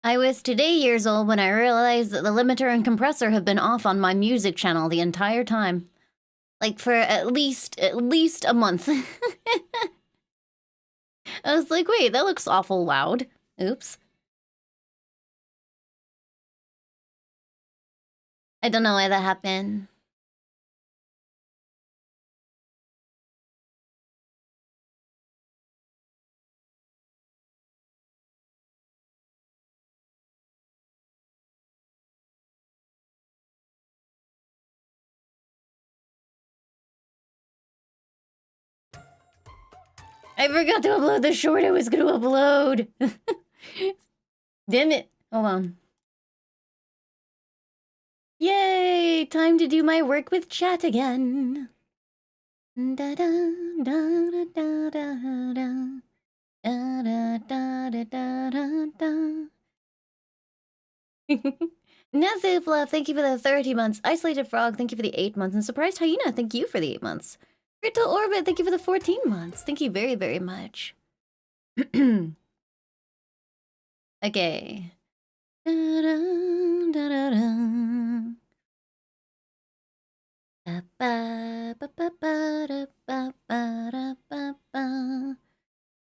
I was today years old when I realized that the limiter and compressor have been off on my music channel the entire time. Like for at least a month. I was like, wait, that looks awful loud. Oops. I don't know why that happened. I forgot to upload the short I was gonna upload. Damn it. Hold on. Yay! Time to do my work with chat again. Da da da da da da da. Da da da da da da. Nazu Fluff, thank you for the 30 months. Isolated Frog, thank you for the 8 months. And Surprised Hyena, thank you for the 8 months. Virtual Orbit, thank you for the 14 months. Thank you very, very much. Okay.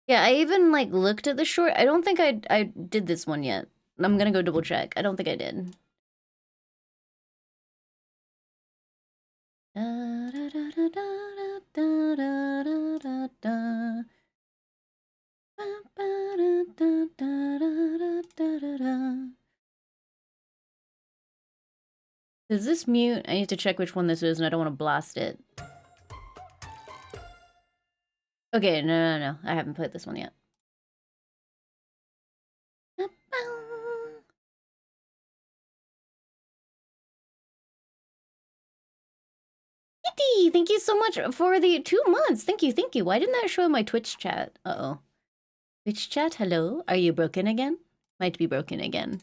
Yeah, I even like looked at the short. I don't think I did this one yet. I'm gonna go double check. I don't think I did. Is this mute? I need to check which one this is and I don't want to blast it. Okay, no. I haven't played this one yet. Kitty, thank you so much for the 2 months. Thank you. Why didn't that show in my Twitch chat? Uh-oh. Twitch chat, hello? Are you broken again? Might be broken again.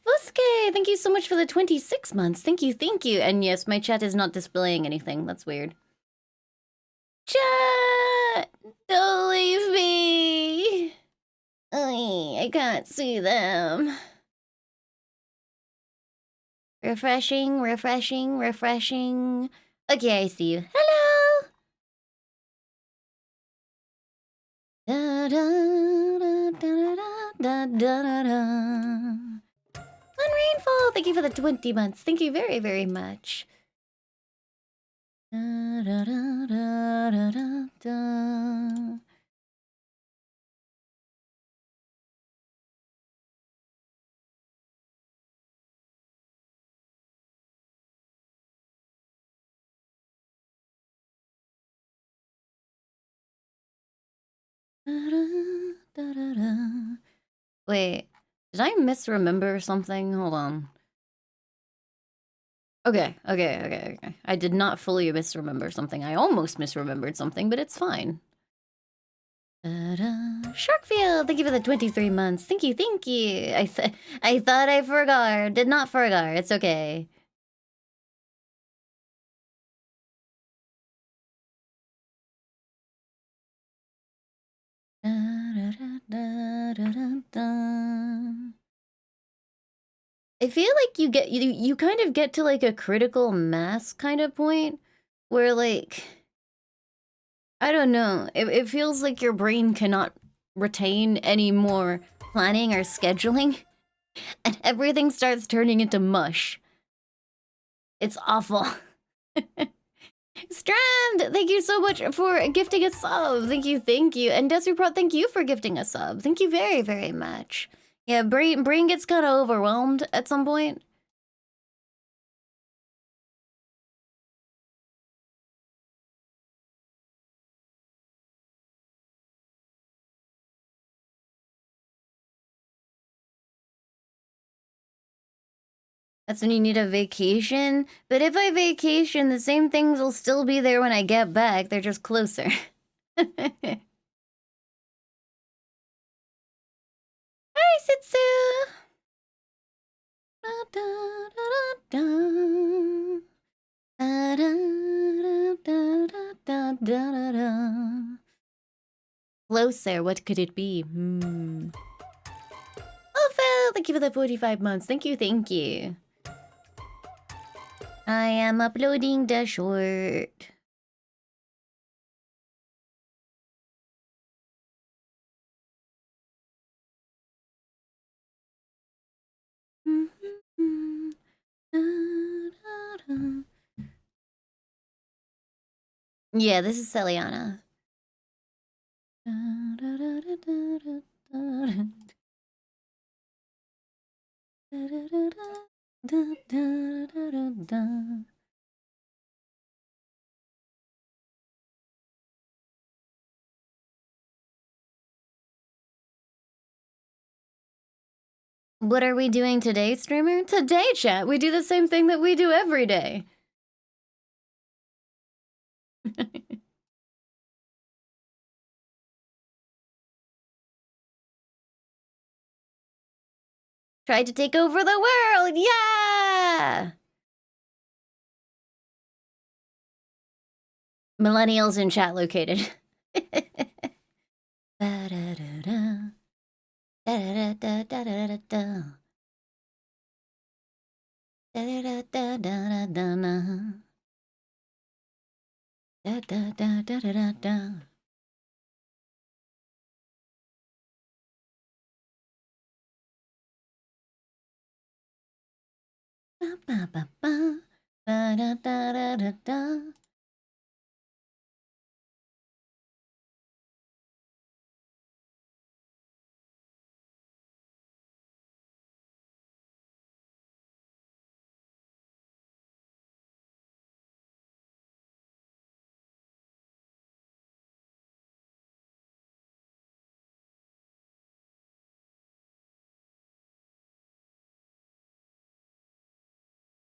Voske, thank you so much for the 26 months. Thank you. And yes, my chat is not displaying anything. That's weird. Chat! Don't leave me! I can't see them. Refreshing. Okay, I see you. Hello! Da da da da da da. Rainfall, thank you for the 20 months. Thank you very, very much. Da da da da da da. Wait, did I misremember something? Hold on. Okay. I did not fully misremember something. I almost misremembered something, but it's fine. Sharkfield, thank you for the 23 months. Thank you. I thought I forgot. Did not forget. It's okay. I feel like you kind of get to like a critical mass kind of point where like I don't know, it feels like your brain cannot retain any more planning or scheduling and everything starts turning into mush. It's awful. Strand, thank you so much for gifting a sub. Thank you. And Desiree, thank you for gifting a sub. Thank you very, very much. Yeah, brain gets kind of overwhelmed at some point. That's when you need a vacation. But if I vacation, the same things will still be there when I get back. They're just closer. Hi, Sitsu! Closer, what could it be? Oh, Phil, thank you for the 45 months. Thank you, thank you. I am uploading the short. Yeah, this is Celiana. What are we doing today, streamer? Today, chat, we do the same thing that we do every day. Tried to take over the world, yeah! Millennials in chat located. Da-da-da-da. Da-da-da-da-da-da-da. Da-da-da-da-da-da-da. Da-da-da-da-da-da. Ba-ba-ba-ba. Ba-da-da-da-da-da.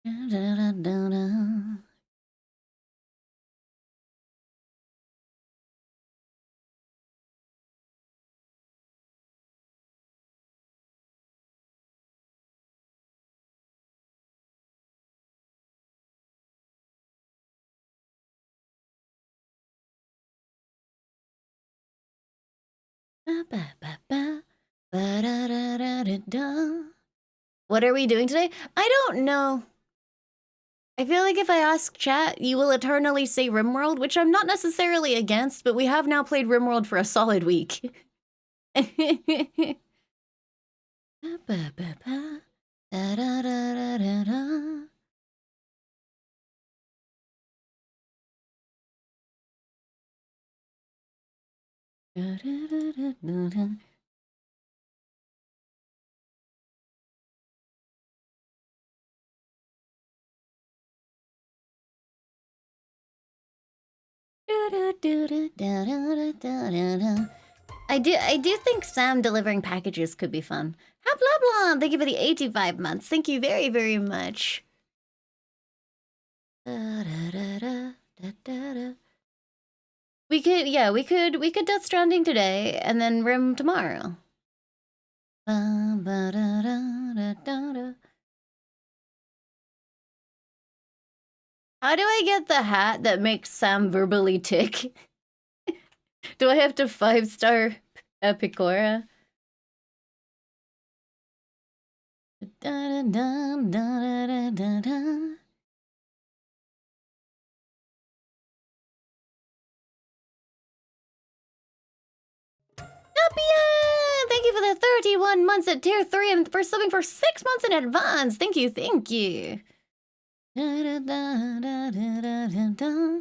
Da-da-da-da-da. Ba-ba-ba-ba. Ba-da-da-da-da-da. What are we doing today? I don't know. I feel like if I ask chat, you will eternally say RimWorld, which I'm not necessarily against, but we have now played RimWorld for a solid week. Ba-ba-ba-ba. Da-da-da-da-da-da. Da-da-da-da-da-da. Do-do-do-do-da-da-da-da-da. I do think Sam delivering packages could be fun. Ha blah blah. Thank you for the 85 months. Thank you very, very much. Da-da-da-da-da-da-da. We could Death Stranding today and then Rim tomorrow. Ba-ba-da-da-da-da-da. How do I get the hat that makes Sam verbally tick? Do I have to 5-star Epicora? Da-da-da-da-da-da-da. Appia! Thank you for the 31 months at tier 3 and for subbing for 6 months in advance. Thank you, thank you. Da-da-da-da-da-da-da.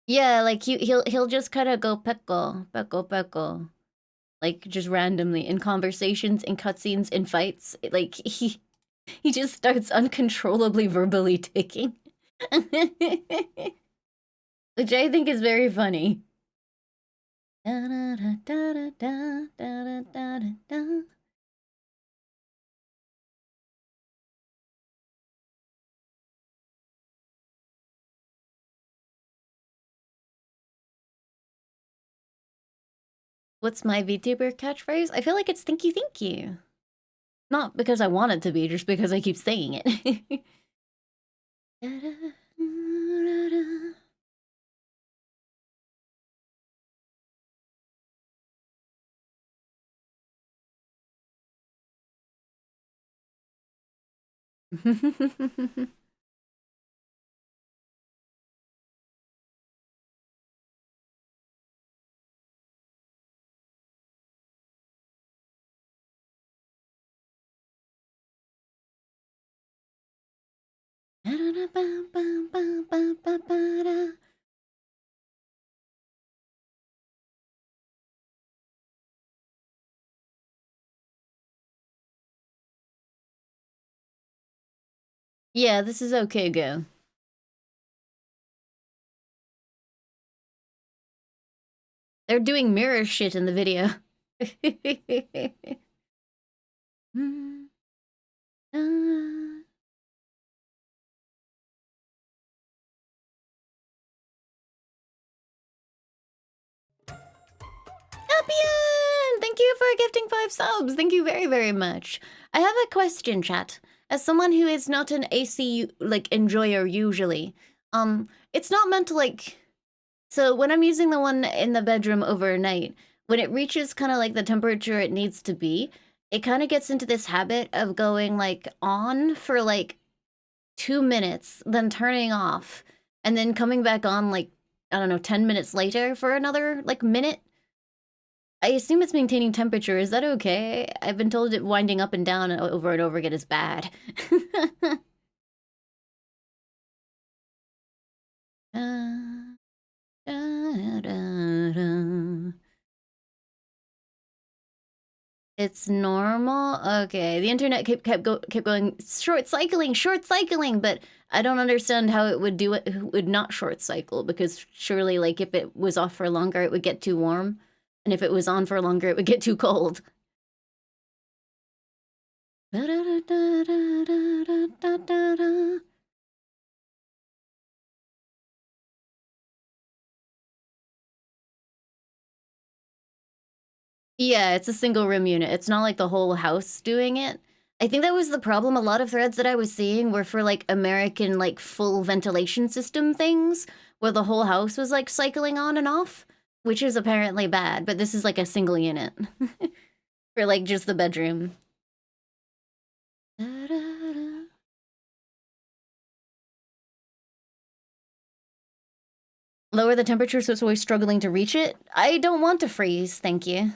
Yeah, like he'll just kind of go peko, peko, peko. Like just randomly in conversations, in cutscenes, in fights. Like he just starts uncontrollably verbally ticking. Which I think is very funny. Da-da-da-da-da-da-da-da-da. What's my VTuber catchphrase? I feel like it's thank you, thank you. Not because I want it to be, just because I keep saying it. Yeah, this is okay, go. They're doing mirror shit in the video. Alpian! Thank you for gifting 5 subs. Thank you very, very much. I have a question, chat. As someone who is not an AC, like, enjoyer usually, it's not meant to, like... So when I'm using the one in the bedroom overnight, when it reaches kind of like the temperature it needs to be, it kind of gets into this habit of going, like, on for, like, 2 minutes, then turning off, and then coming back on, like, I don't know, 10 minutes later for another, like, minute. I assume it's maintaining temperature. Is that okay? I've been told it winding up and down over and over again is bad. It's normal? Okay, the internet kept going, short cycling, but I don't understand how it would do it, would not short cycle, because surely, like, if it was off for longer, it would get too warm, and if it was on for longer, it would get too cold. Yeah, it's a single room unit. It's not like the whole house doing it. I think that was the problem. A lot of threads that I was seeing were for, like, American, like, full ventilation system things, where the whole house was, like, cycling on and off, which is apparently bad, but this is, like, a single unit for, like, just the bedroom. Lower the temperature so it's always struggling to reach it? I don't want to freeze, thank you.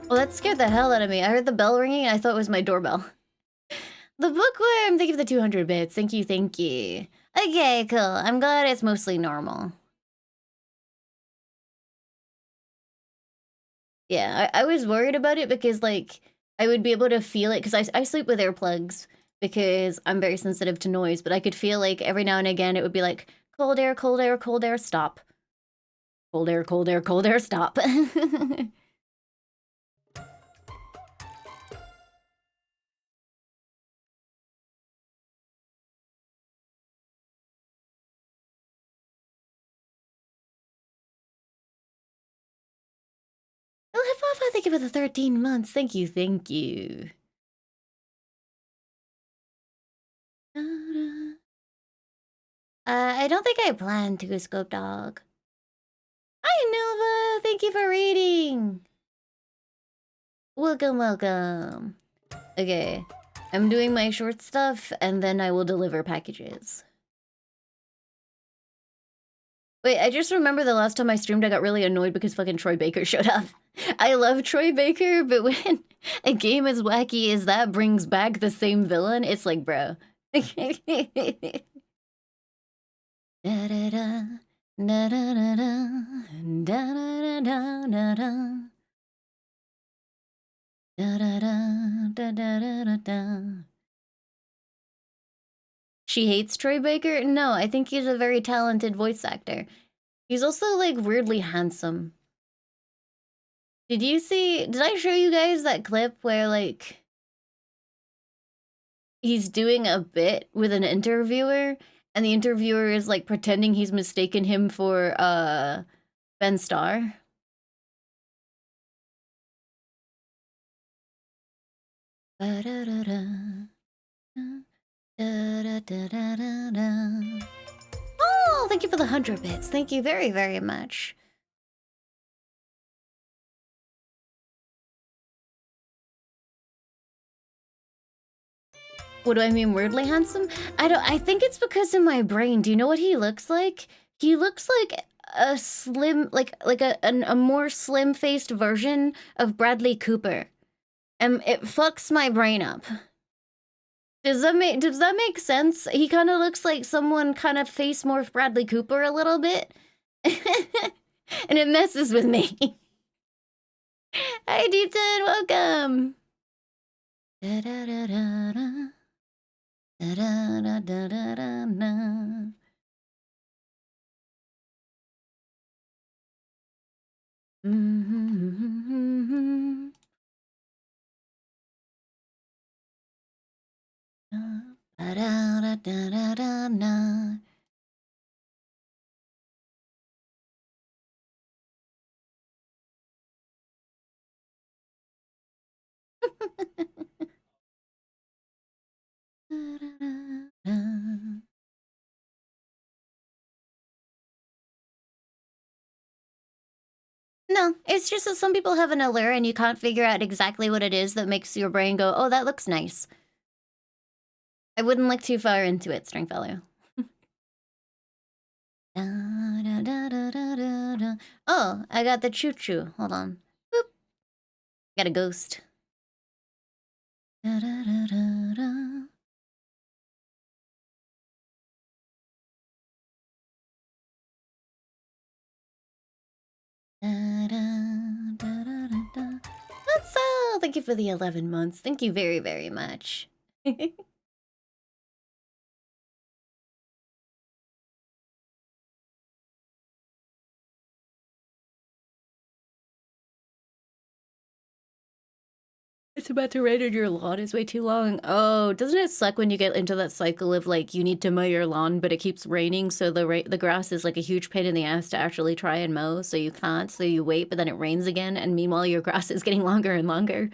Well, that scared the hell out of me. I heard the bell ringing and I thought it was my doorbell. The bookworm! Thank you for the 200 bits. Thank you, thank you. Okay, cool. I'm glad it's mostly normal. Yeah, I was worried about it because, like, I would be able to feel it, because I sleep with earplugs because I'm very sensitive to noise, but I could feel, like, every now and again it would be like, cold air, cold air, cold air, stop. Cold air, cold air, cold air, stop. Oh, Hip thank you for the 13 months. Thank you, thank you. I don't think I plan to, Scope Dog. Hi, Nova! Thank you for reading! Welcome, welcome. Okay, I'm doing my short stuff, and then I will deliver packages. Wait, I just remember the last time I streamed, I got really annoyed because fucking Troy Baker showed up. I love Troy Baker, but when a game as wacky as that brings back the same villain, it's like, bro. Da-da-da, da-da-da-da, da-da-da-da-da-da. Da-da-da, da-da-da-da-da. She hates Troy Baker? No, I think he's a very talented voice actor. He's also, like, weirdly handsome. Did I show you guys that clip where, like, he's doing a bit with an interviewer, and the interviewer is, like, pretending he's mistaken him for, Ben Starr? Ba-da-da-da, da-da-da-da-da-da. Oh, thank you for the 100 bits. Thank you very, very much. What do I mean weirdly handsome? I think it's because in my brain, do you know what he looks like? He looks like a slim, like a more slim-faced version of Bradley Cooper. And it fucks my brain up. Does that make sense? He kind of looks like someone kind of face morphed Bradley Cooper a little bit. And it messes with me. Hi, Deepton, welcome. Da da da da da. Da da da da da da da. Mm-hmm. Da da da da da da. No, it's just that some people have an allure and you can't figure out exactly what it is that makes your brain go, oh, that looks nice. I wouldn't look too far into it, Stringfellow. Oh, I got the choo-choo. Hold on. Boop. Got a ghost. That's all. Thank you for the 11 months. Thank you very, very much. It's about to rain on your lawn is way too long. Oh, doesn't it suck when you get into that cycle of like you need to mow your lawn, but it keeps raining, so the grass is like a huge pain in the ass to actually try and mow, so you can't, so you wait, but then it rains again, and meanwhile your grass is getting longer and longer.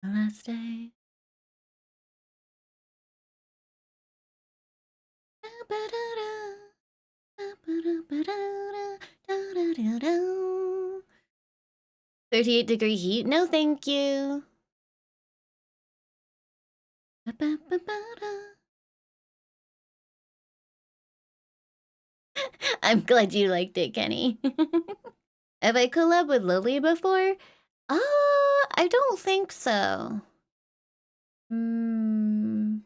Last day. Ba-da-da, 38-degree heat? No, thank you. I'm glad you liked it, Kenny. Have I collabed with Lily before? I don't think so. Hmm.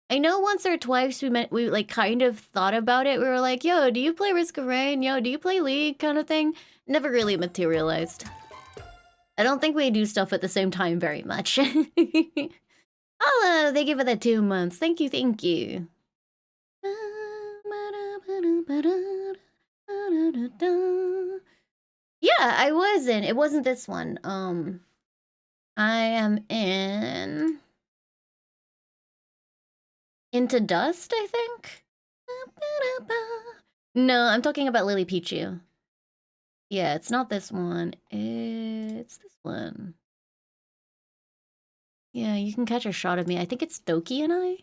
I know once or twice we like kind of thought about it. We were like, yo, do you play Risk of Rain? Yo, do you play League? Kind of thing. Never really materialized. I don't think we do stuff at the same time very much. Hello, thank you for the 2 months. Thank you, thank you. Yeah, I was in. It wasn't this one. I am in Into Dust, I think. No, I'm talking about Lily Pichu. Yeah, it's not this one. It's this one. Yeah, you can catch a shot of me. I think it's Doki and I.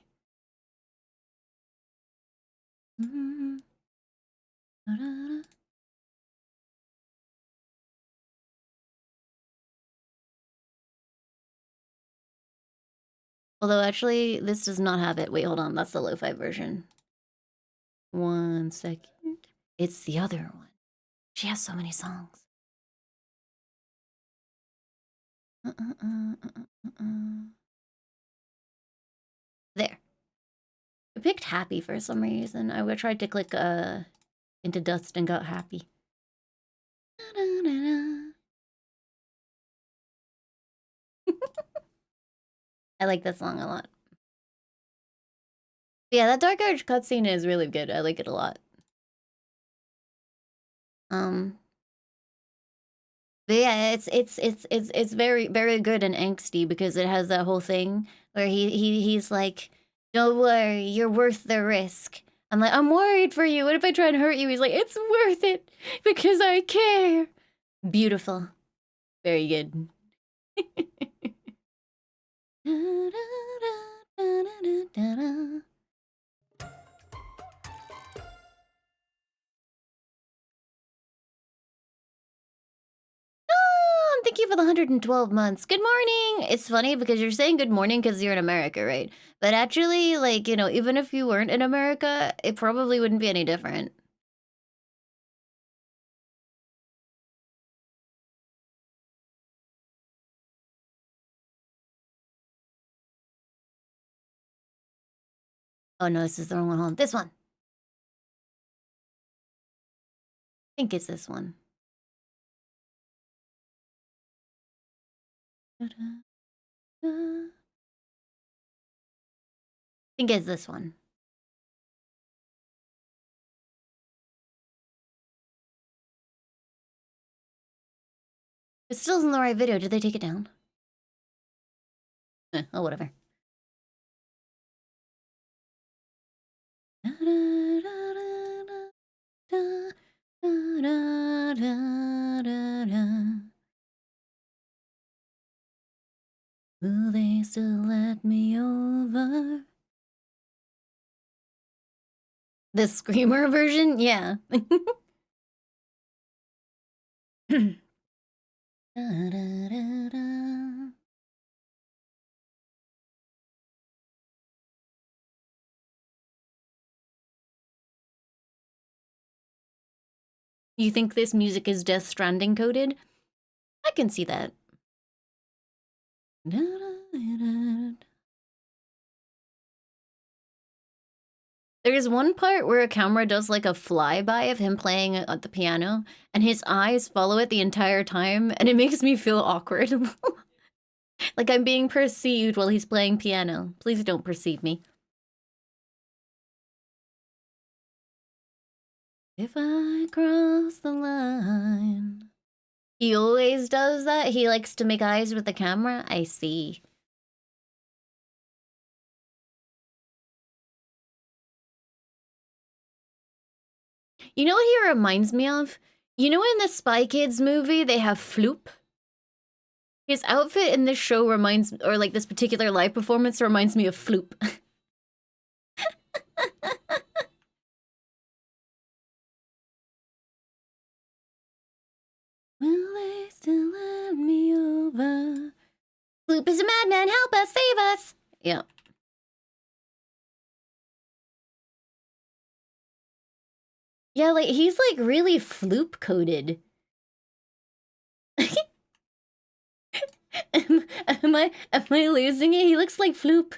Although, actually, this does not have it. Wait, hold on. That's the lo-fi version. 1 second. It's the other one. She has so many songs. There. picked happy for some reason. I tried to click into dust and got happy. I like that song a lot. Yeah, that Dark Age cutscene is really good. I like it a lot. But yeah, it's very very good and angsty because it has that whole thing where he's like, "Don't worry, you're worth the risk." I'm like, "I'm worried for you. What if I try and hurt you?" He's like, "It's worth it because I care." Beautiful. Very good. Thank you for the 112 months. Good morning. It's funny because you're saying good morning because you're in America, right? But actually, like, you know, even if you weren't in America, it probably wouldn't be any different. Oh no, this is the wrong one. Hold on. This one. I think it's this one. I think it's this one. It still isn't the right video. Did they take it down? Oh, whatever. Will they still let me over? The screamer version? Yeah. You think this music is Death Stranding coded? I can see that. There's one part where a camera does like a flyby of him playing at the piano, and his eyes follow it the entire time, and it makes me feel awkward. Like I'm being perceived while he's playing piano. Please don't perceive me. If I cross the line. He always does that? He likes to make eyes with the camera? I see. You know what he reminds me of? You know in the Spy Kids movie, they have Floop? His outfit in this show reminds, or like this particular live performance reminds me of Floop. Will they still let me over? Floop is a madman, help us, save us! Yeah. Yeah, like, he's like really Floop coded. am I losing it? He looks like Floop.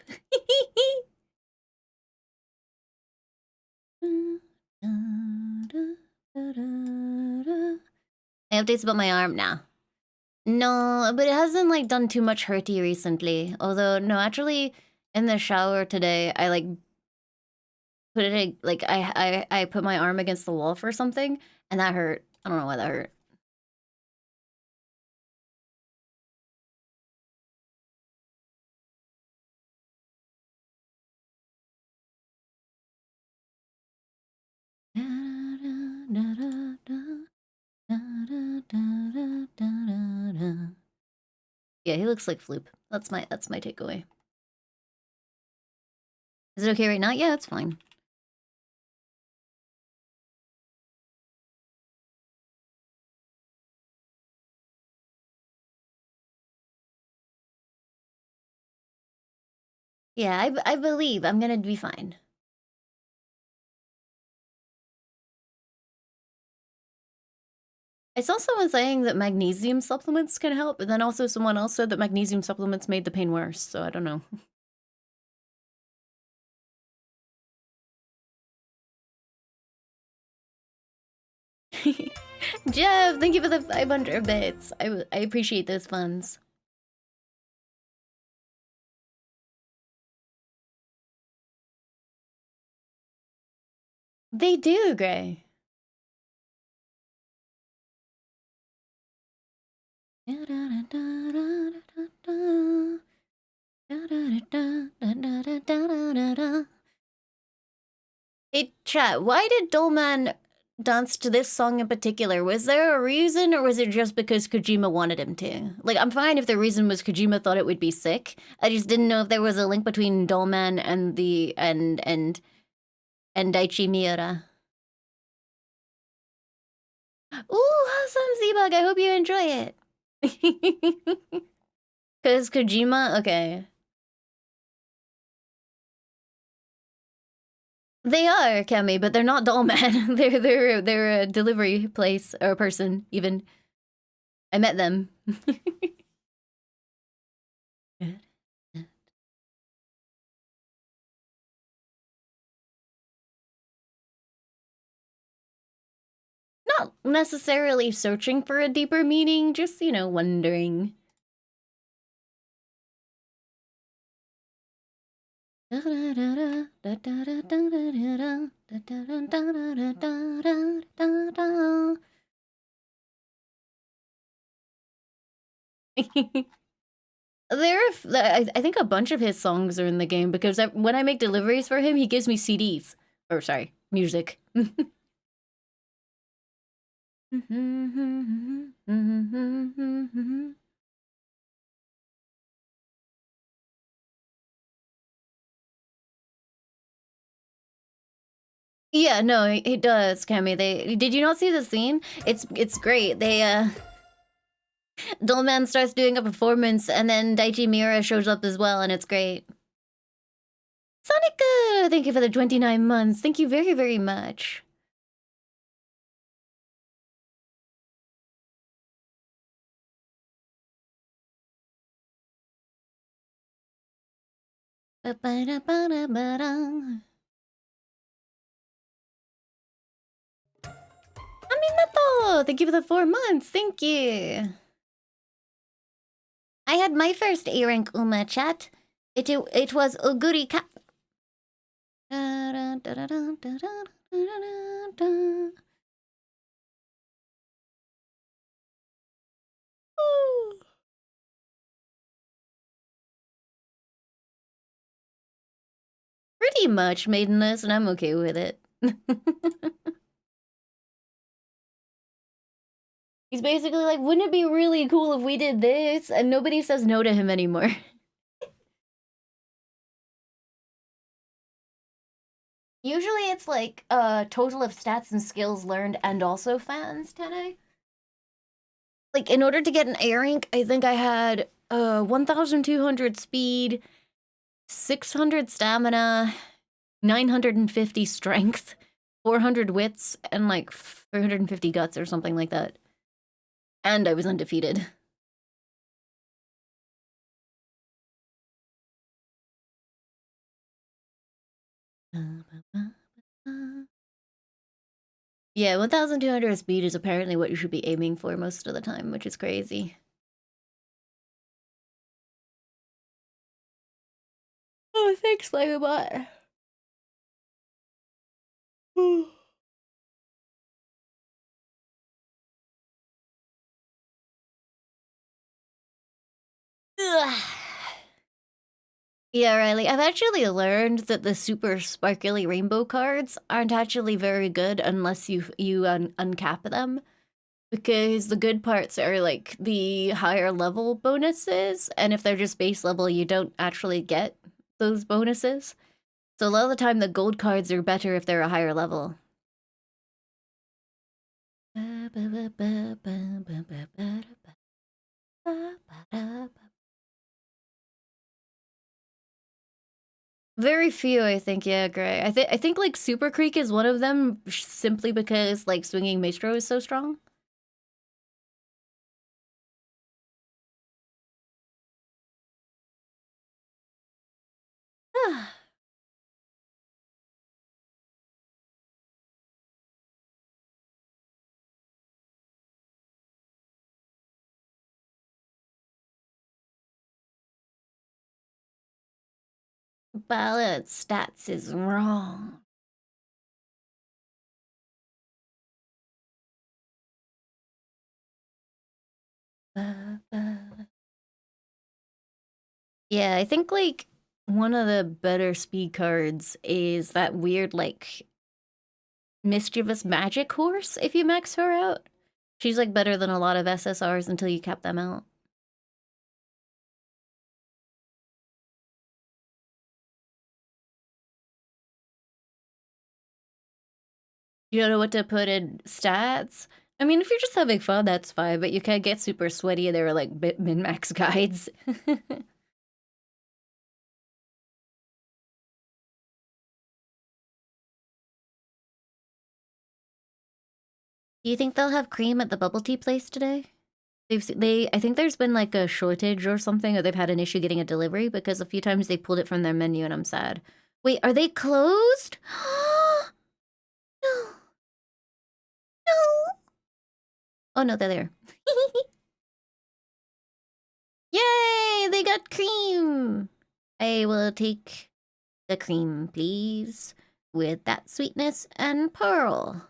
Updates about my arm now. No, but it hasn't like done too much hurty recently. Although no, actually, in the shower today, I like put it like I put my arm against the wall for something, and that hurt. I don't know why that hurt. Yeah, he looks like Floop. That's my takeaway. Is it okay right now? Yeah, that's fine. Yeah, I believe I'm gonna be fine. I saw someone saying that magnesium supplements can help, but then also someone else said that magnesium supplements made the pain worse, so I don't know. Jeff, thank you for the 500 bits. I appreciate those funds. They do, Gray. Hey, chat, why did Dolman dance to this song in particular? Was there a reason, or was it just because Kojima wanted him to? Like, I'm fine if the reason was Kojima thought it would be sick. I just didn't know if there was a link between Dolman and and Daichi Miura. Ooh, awesome, Z-Bug. I hope you enjoy it. Because Kojima, okay. They are Kemi, but they're not Dollman. they're a delivery place or person. Even I met them. Not necessarily searching for a deeper meaning, just wondering. I think a bunch of his songs are in the game because when I make deliveries for him, he gives me CDs. Or sorry, music. Yeah, no, it does, Cammy. Did you not see the scene? It's great. Dolman starts doing a performance, and then Daichi Miura shows up as well, and it's great. Sonic, thank you for the 29 months. Thank you very, very much. Aminato! Thank you for the 4 months. Thank you. I had my first A rank Uma chat. It was Oguri Ka. Pretty much maidenless, and I'm okay with it. He's basically like, wouldn't it be really cool if we did this? And nobody says no to him anymore. Usually it's like a total of stats and skills learned and also fans, Tene. Like, in order to get an A rank, I think I had 1,200 speed, 600 stamina, 950 strength, 400 wits, and like 350 guts or something like that. And I was undefeated. Yeah, 1,200 speed is apparently what you should be aiming for most of the time, which is crazy. Oh, thanks, Laimu. Yeah, Riley, I've actually learned that the super sparkly rainbow cards aren't actually very good unless you uncap them. Because the good parts are like the higher level bonuses, and if they're just base level, you don't actually get those bonuses. So a lot of the time, the gold cards are better if they're a higher level. Very few, I think. Yeah, Gray. I think like Super Creek is one of them, simply because like swinging Maestro is so strong. Balance stats is wrong. Yeah, I think like one of the better speed cards is that weird like mischievous magic horse if you max her out. She's like better than a lot of SSRs until you cap them out. You don't know what to put in stats? I mean, if you're just having fun, that's fine, but you can't get super sweaty. There are like min-max guides. Do you think they'll have cream at the bubble tea place today? I think there's been like a shortage or something, or they've had an issue getting a delivery because a few times they pulled it from their menu and I'm sad. Wait, are they closed? No, no. Oh no, they're there. Yay, they got cream. I will take the cream, please, with that sweetness and pearl.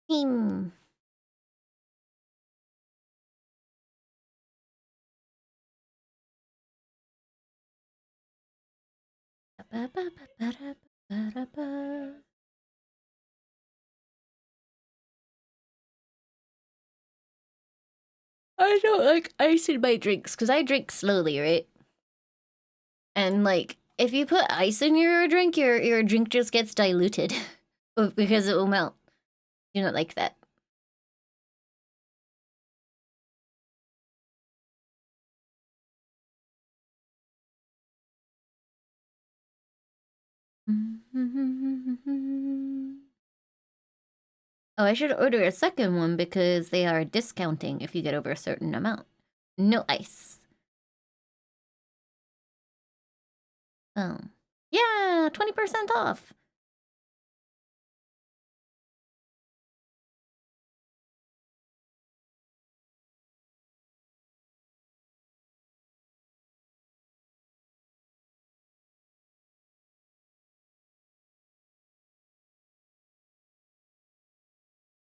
Cream. I don't like ice in my drinks because I drink slowly, right? And like, if you put ice in your drink, your drink just gets diluted because it will melt. You don't like that. Oh, I should order a second one because they are discounting if you get over a certain amount. No ice. Oh. Yeah, 20% off.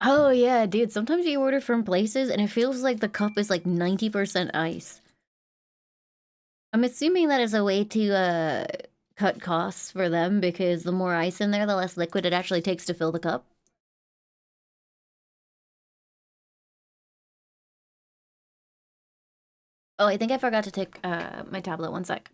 Oh yeah, dude, sometimes you order from places and it feels like the cup is like 90% ice. I'm assuming that is a way to cut costs for them because the more ice in there, the less liquid it actually takes to fill the cup. Oh, I think I forgot to take my tablet. One sec.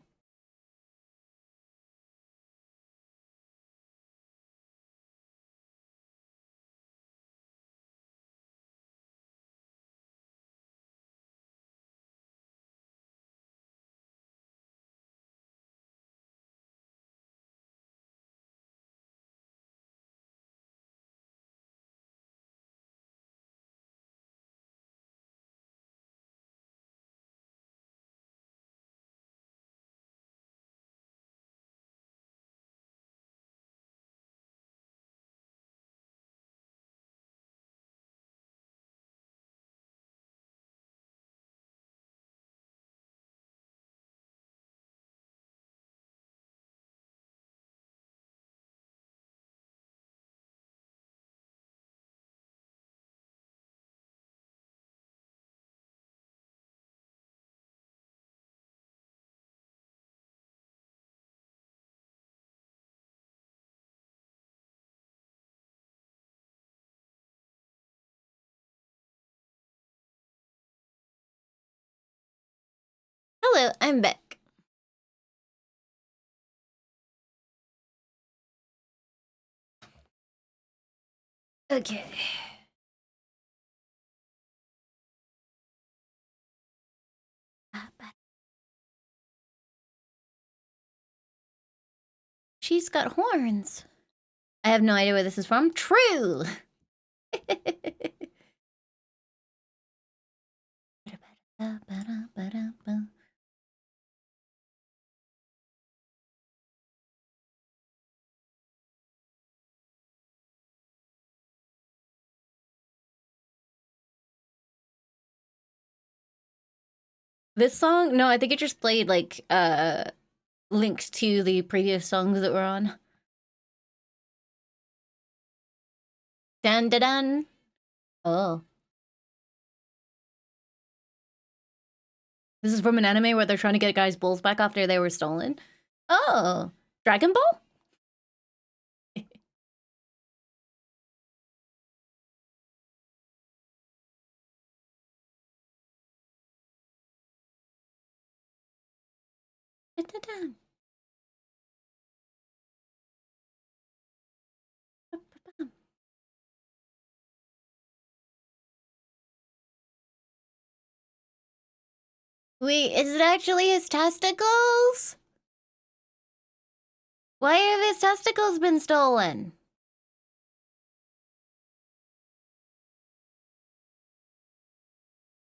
Hello, I'm back. Okay. She's got horns. I have no idea where this is from. True. This song? No, I think it just played like links to the previous songs that were on. Dun dun dun. Oh. This is from an anime where they're trying to get guys' bulls back after they were stolen. Oh. Dragon Ball? Dun, dun, dun. Wait, is it actually his testicles? Why have his testicles been stolen?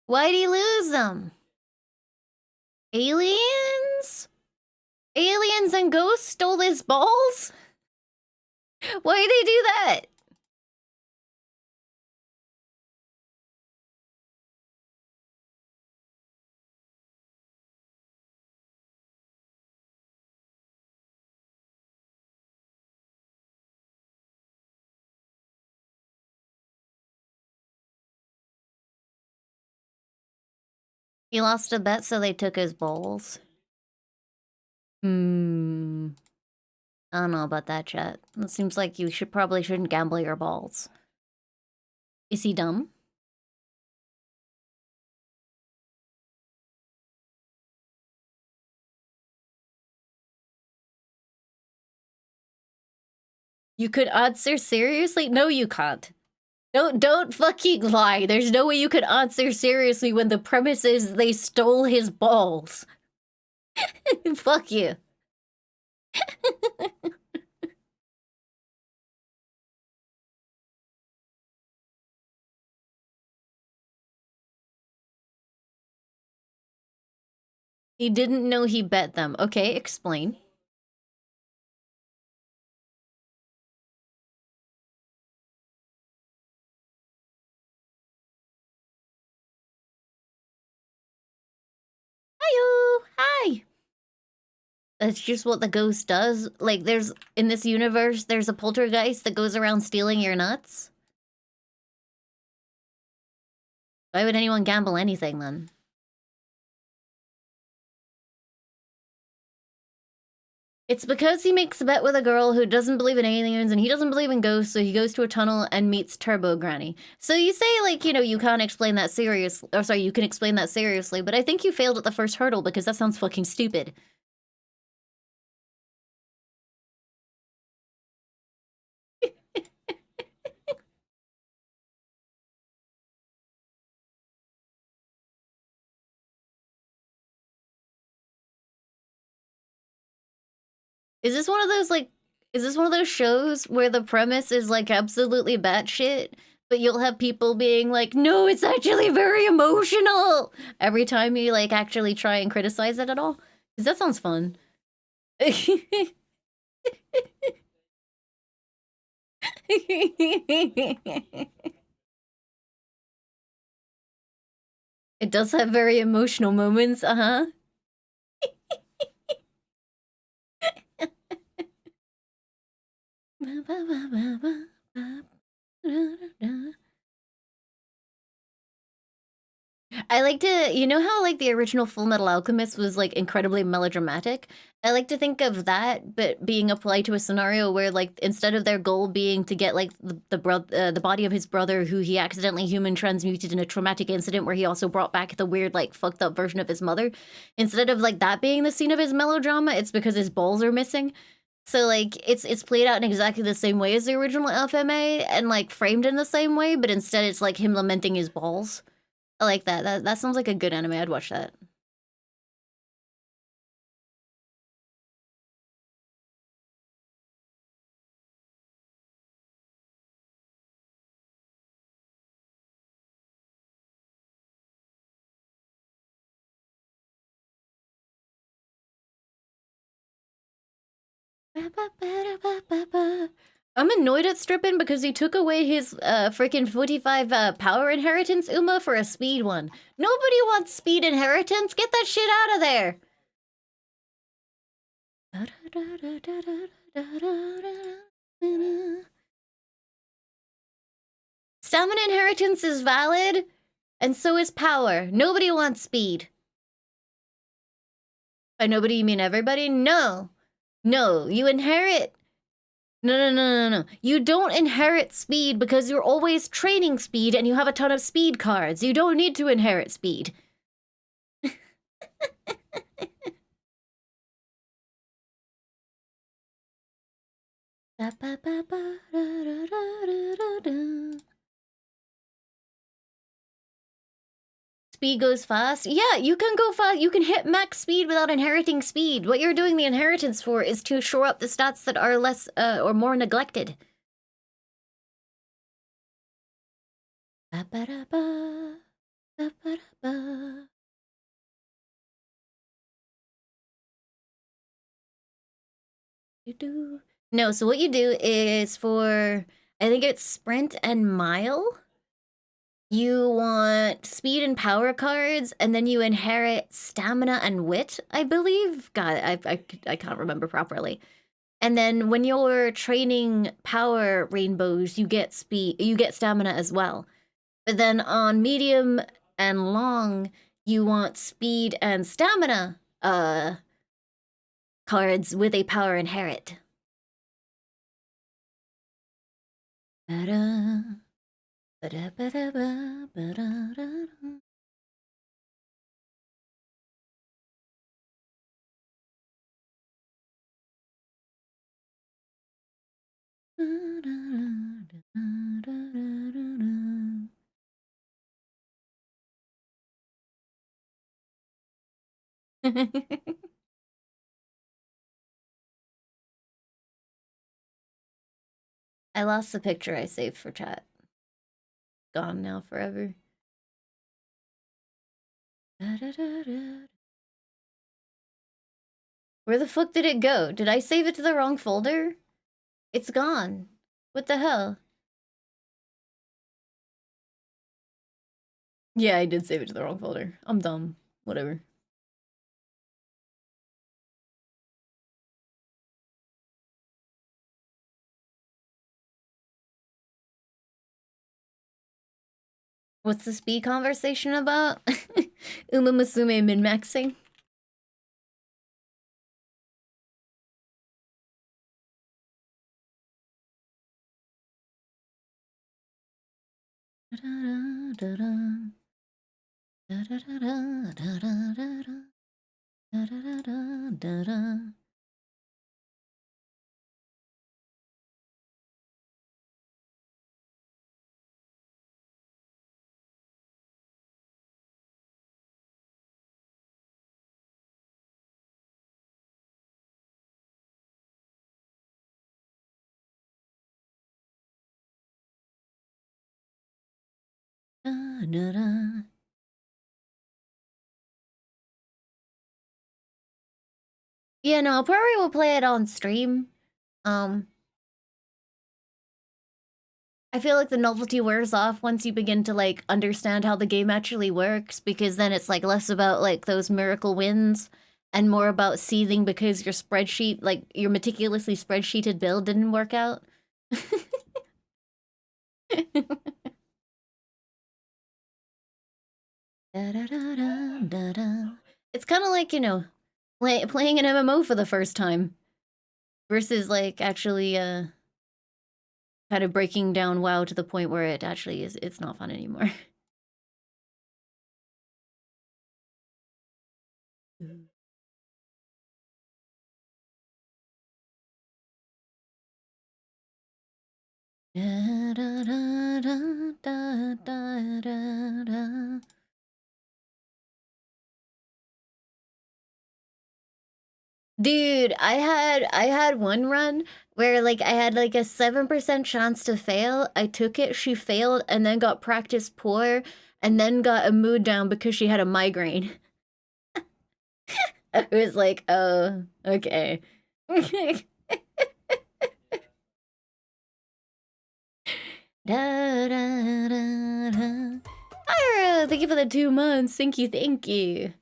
Why'd he lose them? Aliens? Aliens and ghosts stole his balls? Why'd they do that? He lost a bet, so they took his balls. Hmm. I don't know about that, chat. It seems like you probably shouldn't gamble your balls. Is he dumb? You could answer seriously? No, you can't. Don't fucking lie. There's no way you could answer seriously when the premise is they stole his balls. Fuck you. He didn't know he bet them. Okay, explain. Hiyo! Hi! That's just what the ghost does. Like, in this universe, there's a poltergeist that goes around stealing your nuts. Why would anyone gamble anything, then? It's because he makes a bet with a girl who doesn't believe in aliens and he doesn't believe in ghosts, so he goes to a tunnel and meets Turbo Granny. So you say, like, you can't explain that seriously. Or sorry, you can explain that seriously, but I think you failed at the first hurdle because that sounds fucking stupid. Is this one of those, like, is this one of those shows where the premise is, like, absolutely batshit, but you'll have people being like, no, it's actually very emotional every time you, like, actually try and criticize it at all? Because that sounds fun. It does have very emotional moments, uh-huh. I like to, you know how like the original Full Metal Alchemist was like incredibly melodramatic? I like to think of that, but being applied to a scenario where like instead of their goal being to get like the body of his brother who he accidentally human transmuted in a traumatic incident where he also brought back the weird like fucked up version of his mother, instead of like that being the scene of his melodrama, it's because his balls are missing. So like it's played out in exactly the same way as the original FMA and like framed in the same way, but instead it's like him lamenting his balls. I like that. That sounds like a good anime. I'd watch that. I'm annoyed at Strippin because he took away his freaking 45 power inheritance Uma for a speed one. Nobody wants speed inheritance. Get that shit out of there. Stamina inheritance is valid, and so is power. Nobody wants speed. By nobody, you mean everybody? No. No, you inherit... No. You don't inherit speed because you're always training speed and you have a ton of speed cards. You don't need to inherit speed. Speed goes fast? Yeah, you can go fast. You can hit max speed without inheriting speed. What you're doing the inheritance for is to shore up the stats that are less or more neglected. No, so what you do is for, I think it's sprint and mile. You want speed and power cards, and then you inherit stamina and wit, I believe. God, I can't remember properly. And then when you're training power rainbows, you get speed, you get stamina as well. But then on medium and long, you want speed and stamina cards with a power inherit. Ba-da, ba-da, ba-da, ba, ba-da-da-da. I lost the picture I saved for chat. Gone now forever. Where the fuck did it go? Did I save it to the wrong folder? It's gone. What the hell? Yeah, I did save it to the wrong folder. I'm dumb. Whatever. What's the speed conversation about? Uma Musume min-maxing? Yeah, no, probably will play it on stream. I feel like the novelty wears off once you begin to, like, understand how the game actually works, because then it's, like, less about, like, those miracle wins and more about seething because your spreadsheet, like, your meticulously spreadsheeted build didn't work out. It's kind of like, you know, playing an MMO for the first time versus, like, actually, kind of breaking down WoW to the point where it actually is, it's not fun anymore. Dude, I had one run where, like, I had like a 7% chance to fail. I took it, she failed, and then got practice poor, and then got a mood down because she had a migraine. I was like, oh, okay. Da, da, da, da. Ira, thank you for the 2 months. Thank you, thank you.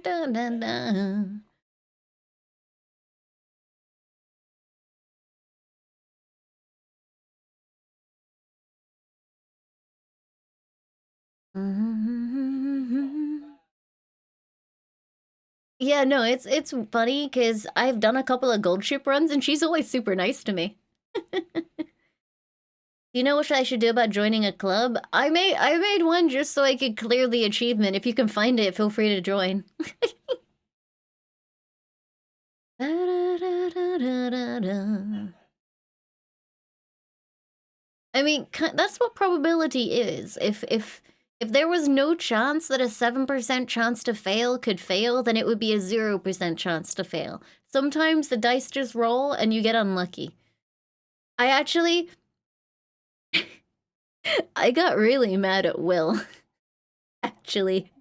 da, da, da. Yeah, no, it's funny because I've done a couple of gold ship runs and she's always super nice to me. You know what I should do about joining a club? I made one just so I could clear the achievement. If you can find it, feel free to join. I mean, that's what probability is. If there was no chance that a 7% chance to fail could fail, then it would be a 0% chance to fail. Sometimes the dice just roll and you get unlucky. I actually I got really mad at Will. Actually,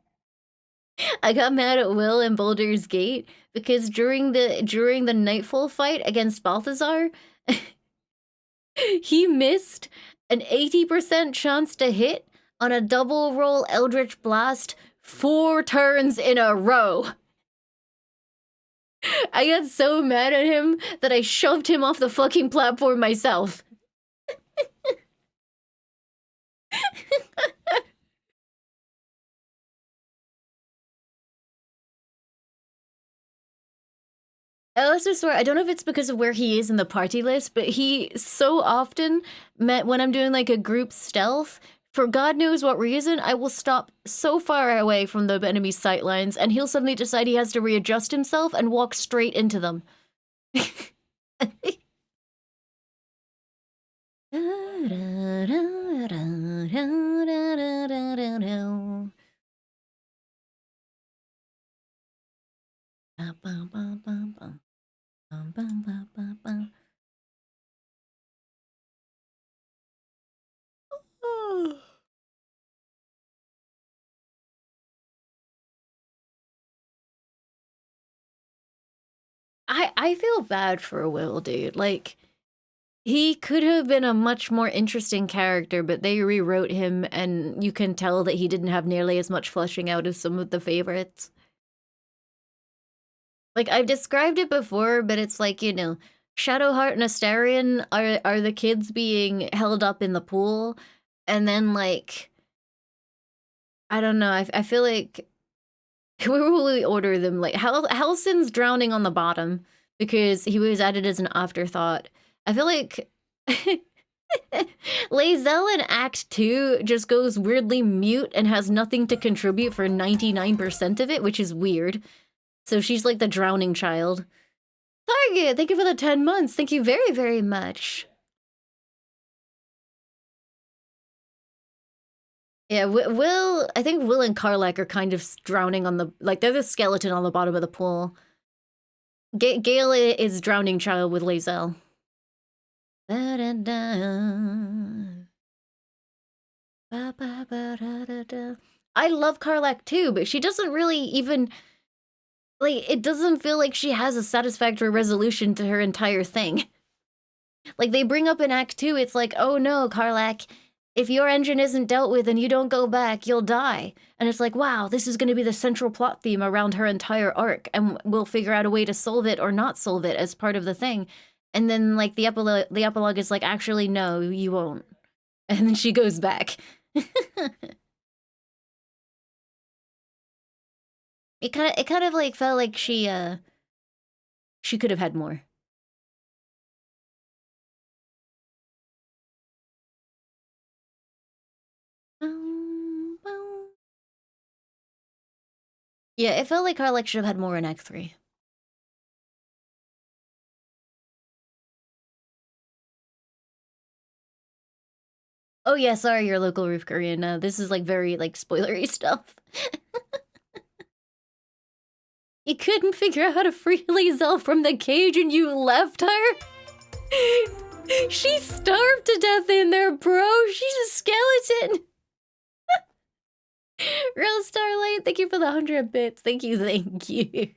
I got mad at Will in Baldur's Gate because during the Nightfall fight against Balthazar, he missed an 80% chance to hit on a double roll Eldritch Blast 4 turns in a row. I got so mad at him that I shoved him off the fucking platform myself. I also swear, I don't know if it's because of where he is in the party list, but he so often met when I'm doing like a group stealth, for God knows what reason, I will stop so far away from the enemy's sightlines and he'll suddenly decide he has to readjust himself and walk straight into them. I feel bad for Will, dude. Like, he could have been a much more interesting character, but they rewrote him, and you can tell that he didn't have nearly as much fleshing out as some of the favorites. Like, I've described it before, but it's like, you know, Shadowheart and Astarion are the kids being held up in the pool, and then, like, I don't know, I feel like where will we order them? Like, Halsin's drowning on the bottom because he was added as an afterthought. I feel like Lae'zel in Act 2 just goes weirdly mute and has nothing to contribute for 99% of it, which is weird. So she's like the drowning child. Target, thank you for the 10 months. Thank you very, very much. Yeah, Will, I think Will and Karlach are kind of drowning on the, like, they're the skeleton on the bottom of the pool. Gale is drowning child with Lae'zel. Da, da, da. Ba, ba, ba, da, da, da. I love Karlach too, but she doesn't really even, like, it doesn't feel like she has a satisfactory resolution to her entire thing. Like, they bring up in Act 2, it's like, oh no, Karlach, if your engine isn't dealt with and you don't go back, you'll die. And it's like, wow, this is going to be the central plot theme around her entire arc, and we'll figure out a way to solve it or not solve it as part of the thing. And then, like, the epilogue is like, actually, no, you won't. And then she goes back. It kind of like felt like she could have had more. Yeah, it felt like Karlach should have had more in Act 3. Oh yeah, sorry, your local roof Korean. This is like very like spoilery stuff. You couldn't figure out how to free Lae'zel from the cage and you left her? She starved to death in there, bro. She's a skeleton. Real Starlight, thank you for the 100 bits. Thank you, thank you.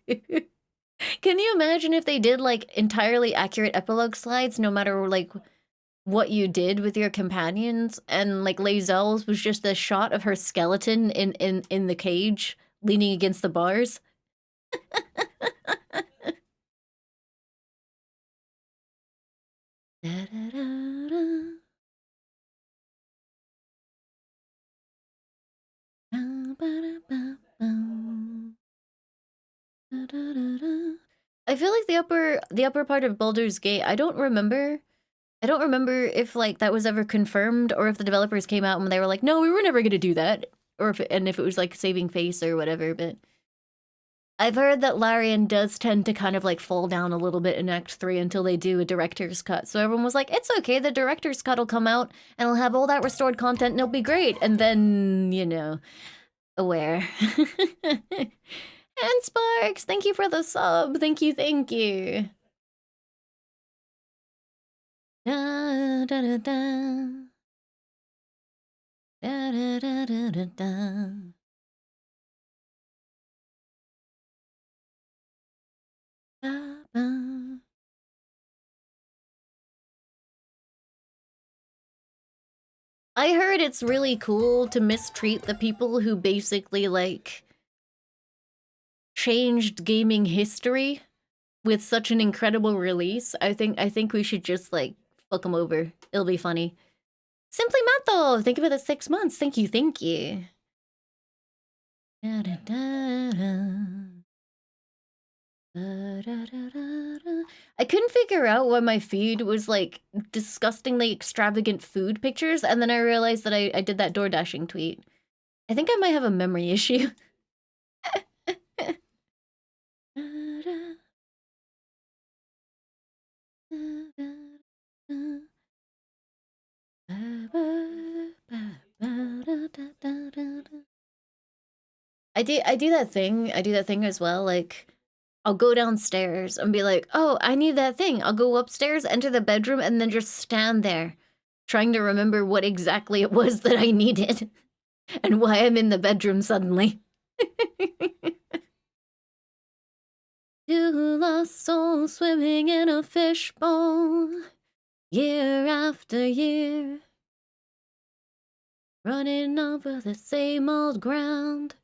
Can you imagine if they did like entirely accurate epilogue slides, no matter like what you did with your companions, and like Lae'zel's was just a shot of her skeleton in the cage leaning against the bars? I feel like the upper part of Baldur's Gate, I don't remember if like that was ever confirmed or if the developers came out and they were like, "No, we were never going to do that." Or if it was like saving face or whatever, but I've heard that Larian does tend to kind of like fall down a little bit in Act 3 until they do a director's cut. So everyone was like, "It's okay, the director's cut will come out and it'll have all that restored content and it'll be great." And then, aware. And Sparks, thank you for the sub. Thank you, thank you. Da, da, da, da. Da, da, da, da, da, da. Ba, ba. I heard it's really cool to mistreat the people who basically like changed gaming history with such an incredible release. I think we should just like fuck them over. It'll be funny. Simply Mato, thank you for the 6 months. Thank you, thank you. Da, da, da, da. I couldn't figure out why my feed was like disgustingly extravagant food pictures, and then I realized that I did that door dashing tweet. I think I might have a memory issue. I do that thing. I do that thing as well. Like, I'll go downstairs and be like, "Oh, I need that thing." I'll go upstairs, enter the bedroom, and then just stand there, trying to remember what exactly it was that I needed and why I'm in the bedroom suddenly. Two lost souls swimming in a fishbowl, year after year, running over the same old ground.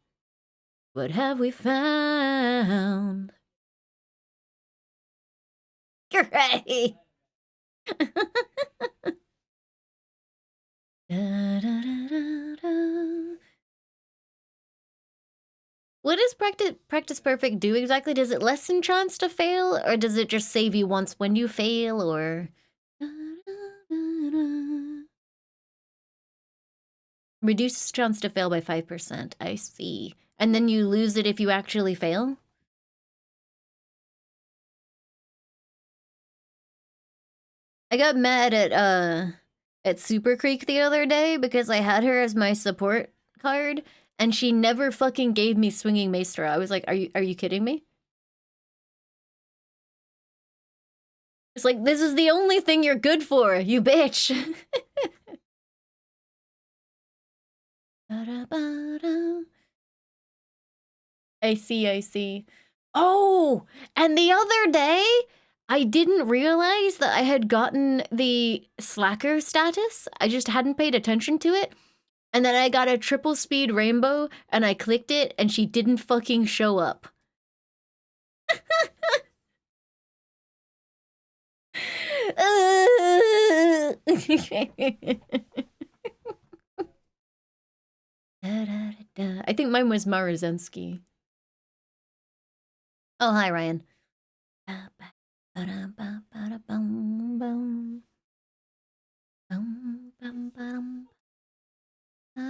What have we found? Great! Da, da, da, da. What does practice perfect do exactly? Does it lessen chance to fail, or does it just save you once when you fail, or reduces chance to fail by 5%? I see. And then you lose it if you actually fail? I got mad at Super Creek the other day because I had her as my support card and she never fucking gave me Swinging Maestro. I was like, are you kidding me? It's like, this is the only thing you're good for, you bitch. I see, I see. Oh, and the other day, I didn't realize that I had gotten the slacker status. I just hadn't paid attention to it. And then I got a triple speed rainbow and I clicked it and she didn't fucking show up. I think mine was Marazensky. Oh, hi, Ryan. I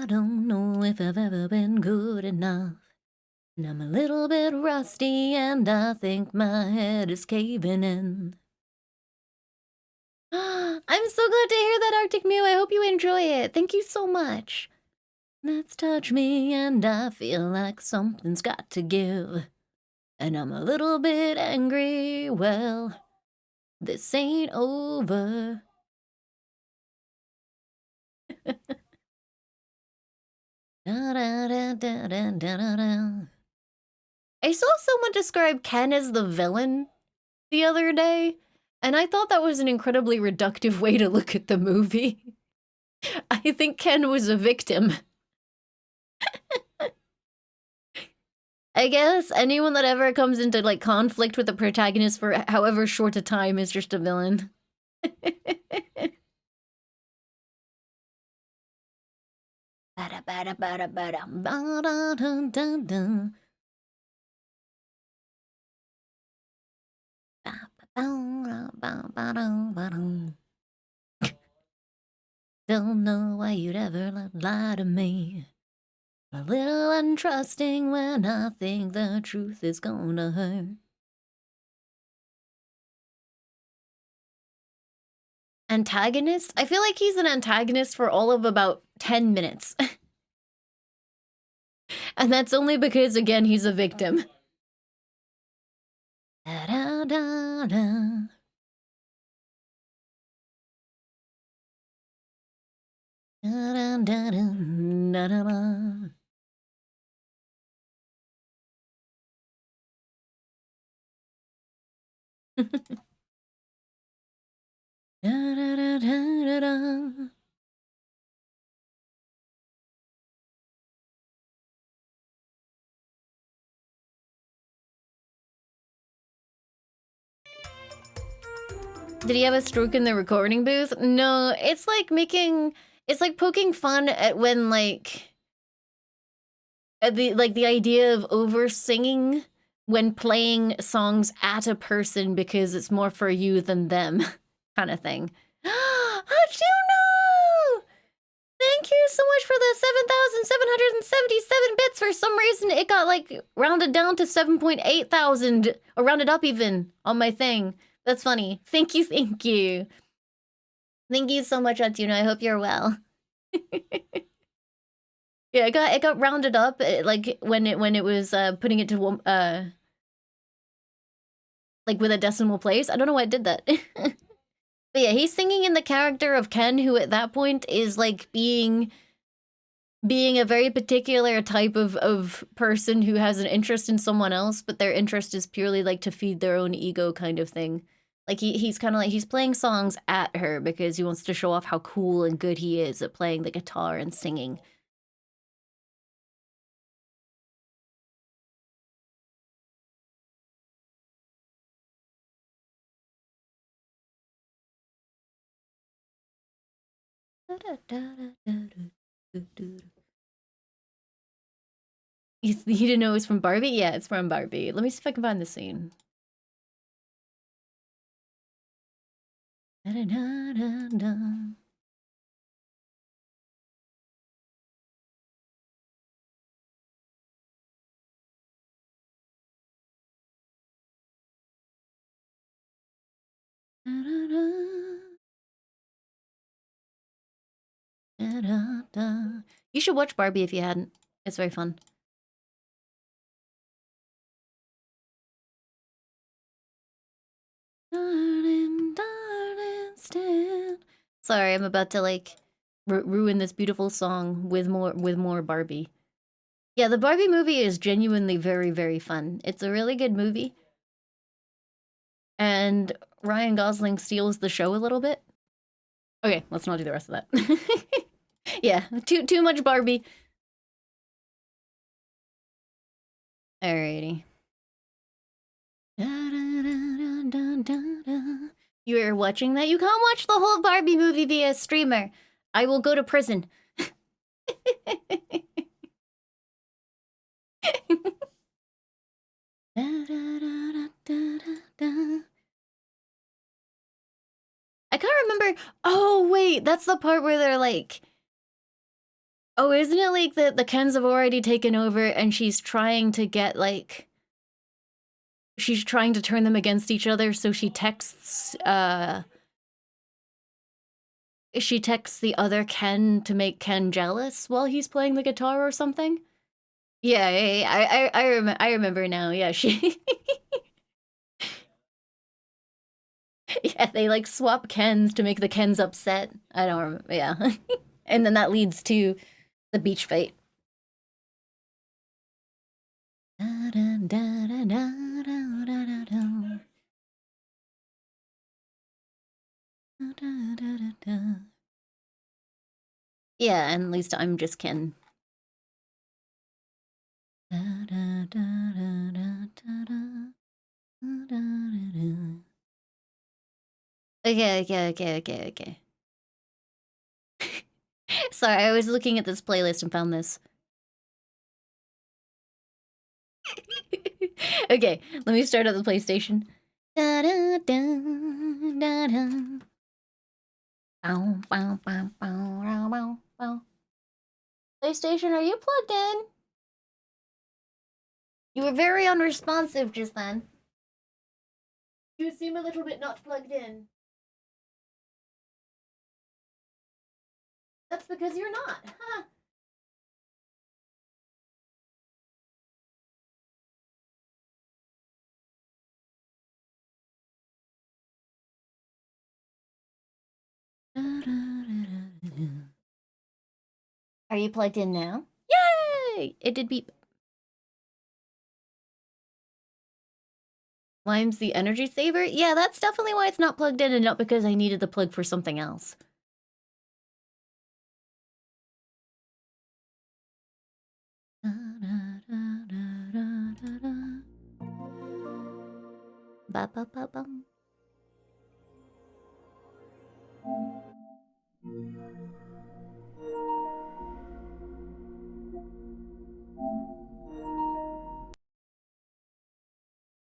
don't know if I've ever been good enough. And I'm a little bit rusty and I think my head is caving in. I'm so glad to hear that, Arctic Mew. I hope you enjoy it. Thank you so much. That's touch me and I feel like something's got to give. And I'm a little bit angry. Well, this ain't over. Da, da, da, da, da, da, da. I saw someone describe Ken as the villain the other day, and I thought that was an incredibly reductive way to look at the movie. I think Ken was a victim. I guess anyone that ever comes into like conflict with the protagonist for however short a time is just a villain. Don't know why you'd ever lie to me. A little untrusting when I think the truth is gonna hurt. Antagonist? I feel like he's an antagonist for all of about 10 minutes. And that's only because, again, he's a victim. Da, da, da, da. Da, da, da, da, da, da. Da, da, da, da, da, da. Did he have a stroke in the recording booth? No, it's like it's like poking fun at when at the idea of over singing when playing songs at a person because it's more for you than them kind of thing. Arjuno! Thank you so much for the 7,777 bits. For some reason, it got like rounded down to 7.8 thousand, or rounded up even on my thing. That's funny. Thank you, thank you. Thank you so much, Arjuno. I hope you're well. Yeah, it got rounded up like when it was putting it to like with a decimal place. I don't know why it did that. But yeah, he's singing in the character of Ken, who at that point is like being a very particular type of person who has an interest in someone else, but their interest is purely like to feed their own ego kind of thing. Like he's kind of like he's playing songs at her because he wants to show off how cool and good he is at playing the guitar and singing. You didn't know it was from Barbie? Yeah, it's from Barbie. Let me see if I can find the scene. You should watch Barbie if you hadn't. It's very fun. Darling, darling, stand. Sorry, I'm about to like ruin this beautiful song with more Barbie. Yeah, the Barbie movie is genuinely very, very fun. It's a really good movie. And Ryan Gosling steals the show a little bit. Okay, let's not do the rest of that. Yeah, too much Barbie. Alrighty. You are watching that? You can't watch the whole Barbie movie via streamer. I will go to prison. I can't remember. Oh, wait, that's the part where they're like, oh, isn't it like the Kens have already taken over and she's trying to get like, she's trying to turn them against each other, so she texts the other Ken to make Ken jealous while he's playing the guitar or something? Yeah, I remember now. Yeah, she yeah, they like swap Kens to make the Kens upset. I don't remember. Yeah. And then that leads to the beach fight. Yeah, and at least I'm just Ken. Okay. Sorry, I was looking at this playlist and found this. Okay, let me start up the PlayStation. PlayStation, are you plugged in? You were very unresponsive just then. You seem a little bit not plugged in. That's because you're not. Huh. Are you plugged in now? Yay! It did beep. Lime's the energy saver? Yeah, that's definitely why it's not plugged in and not because I needed the plug for something else. Ba ba ba bum.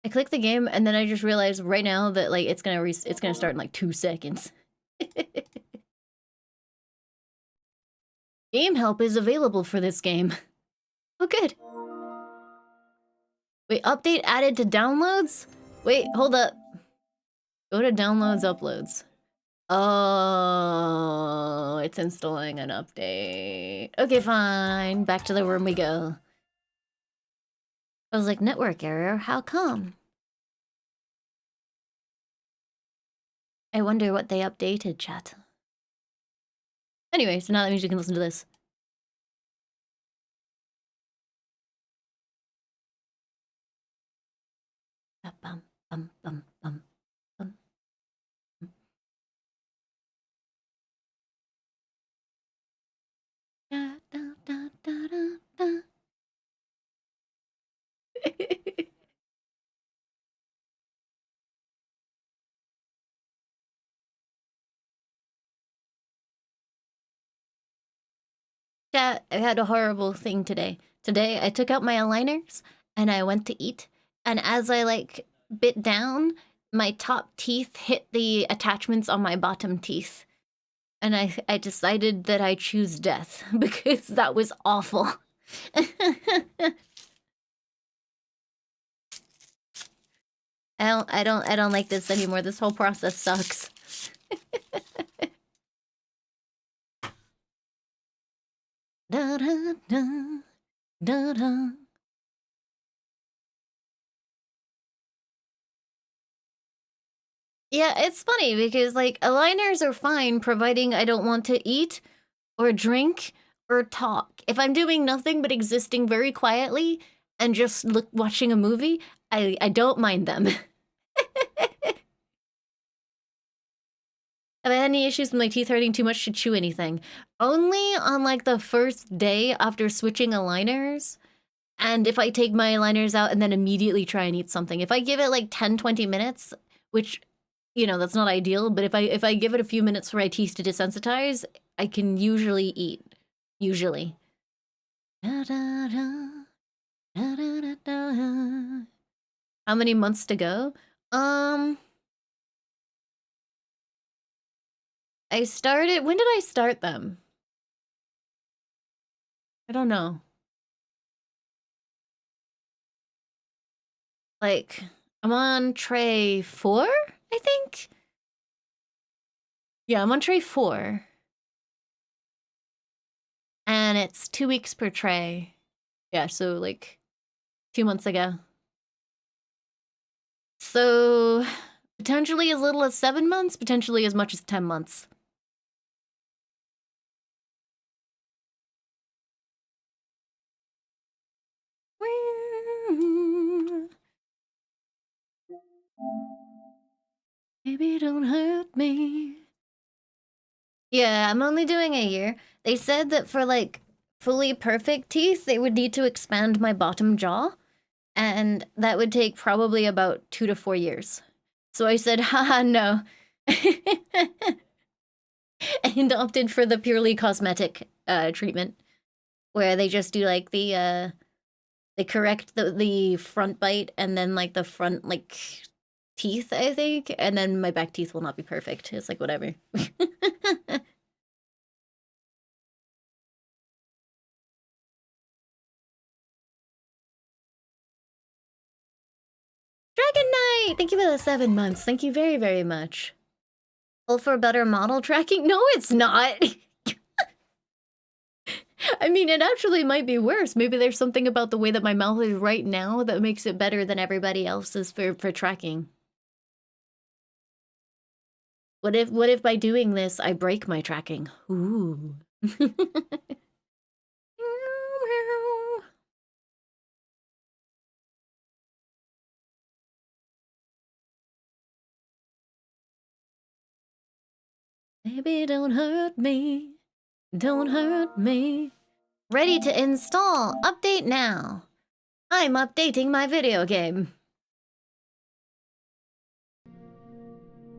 I clicked the game and then I just realized right now that like it's gonna start in like 2 seconds. Game help is available for this game. Oh, good. Wait, update added to downloads? Wait, hold up. Go to downloads, uploads. Oh, it's installing an update. Okay, fine. Back to the room we go. I was like, network error? How come? I wonder what they updated, chat. Anyway, so now that means you can listen to this. Bum, bum, bum, bum, bum. Da, da, da, da, da, da. Chat, I had a horrible thing today. Today, I took out my aligners and I went to eat. And as I like bit down, my top teeth hit the attachments on my bottom teeth. And I decided that I choose death because that was awful. I don't like this anymore. This whole process sucks. Da da da da da. Yeah, it's funny because like aligners are fine providing I don't want to eat or drink or talk. If I'm doing nothing but existing very quietly and just watching a movie, I don't mind them. Have I had any issues with my teeth hurting too much to chew anything? Only on like the first day after switching aligners. And if I take my aligners out and then immediately try and eat something. If I give it like 10-20 minutes, which, you know, that's not ideal, but if I give it a few minutes for my teeth to desensitize, I can usually eat. Usually. Da, da, da, da, da, da, da. How many months to go? I started, when did I start them? I don't know. Like, I'm on tray 4, I think? Yeah, I'm on tray 4. And it's 2 weeks per tray. Yeah, so like 2 months ago. So potentially as little as 7 months, potentially as much as 10 months. Baby, don't hurt me. Yeah, I'm only doing a year. They said that for like fully perfect teeth, they would need to expand my bottom jaw. And that would take probably about 2 to 4 years. So I said, haha, no. And opted for the purely cosmetic treatment, where they just do like they correct the front bite and then like the front like teeth, I think, and then my back teeth will not be perfect. It's like whatever. Dragon Knight! Thank you for the 7 months. Thank you very, very much. Well, for better model tracking? No, it's not. I mean, it actually might be worse. Maybe there's something about the way that my mouth is right now that makes it better than everybody else's for tracking. What if by doing this I break my tracking? Ooh. Baby, don't hurt me. Don't hurt me. Ready to install. Update now. I'm updating my video game.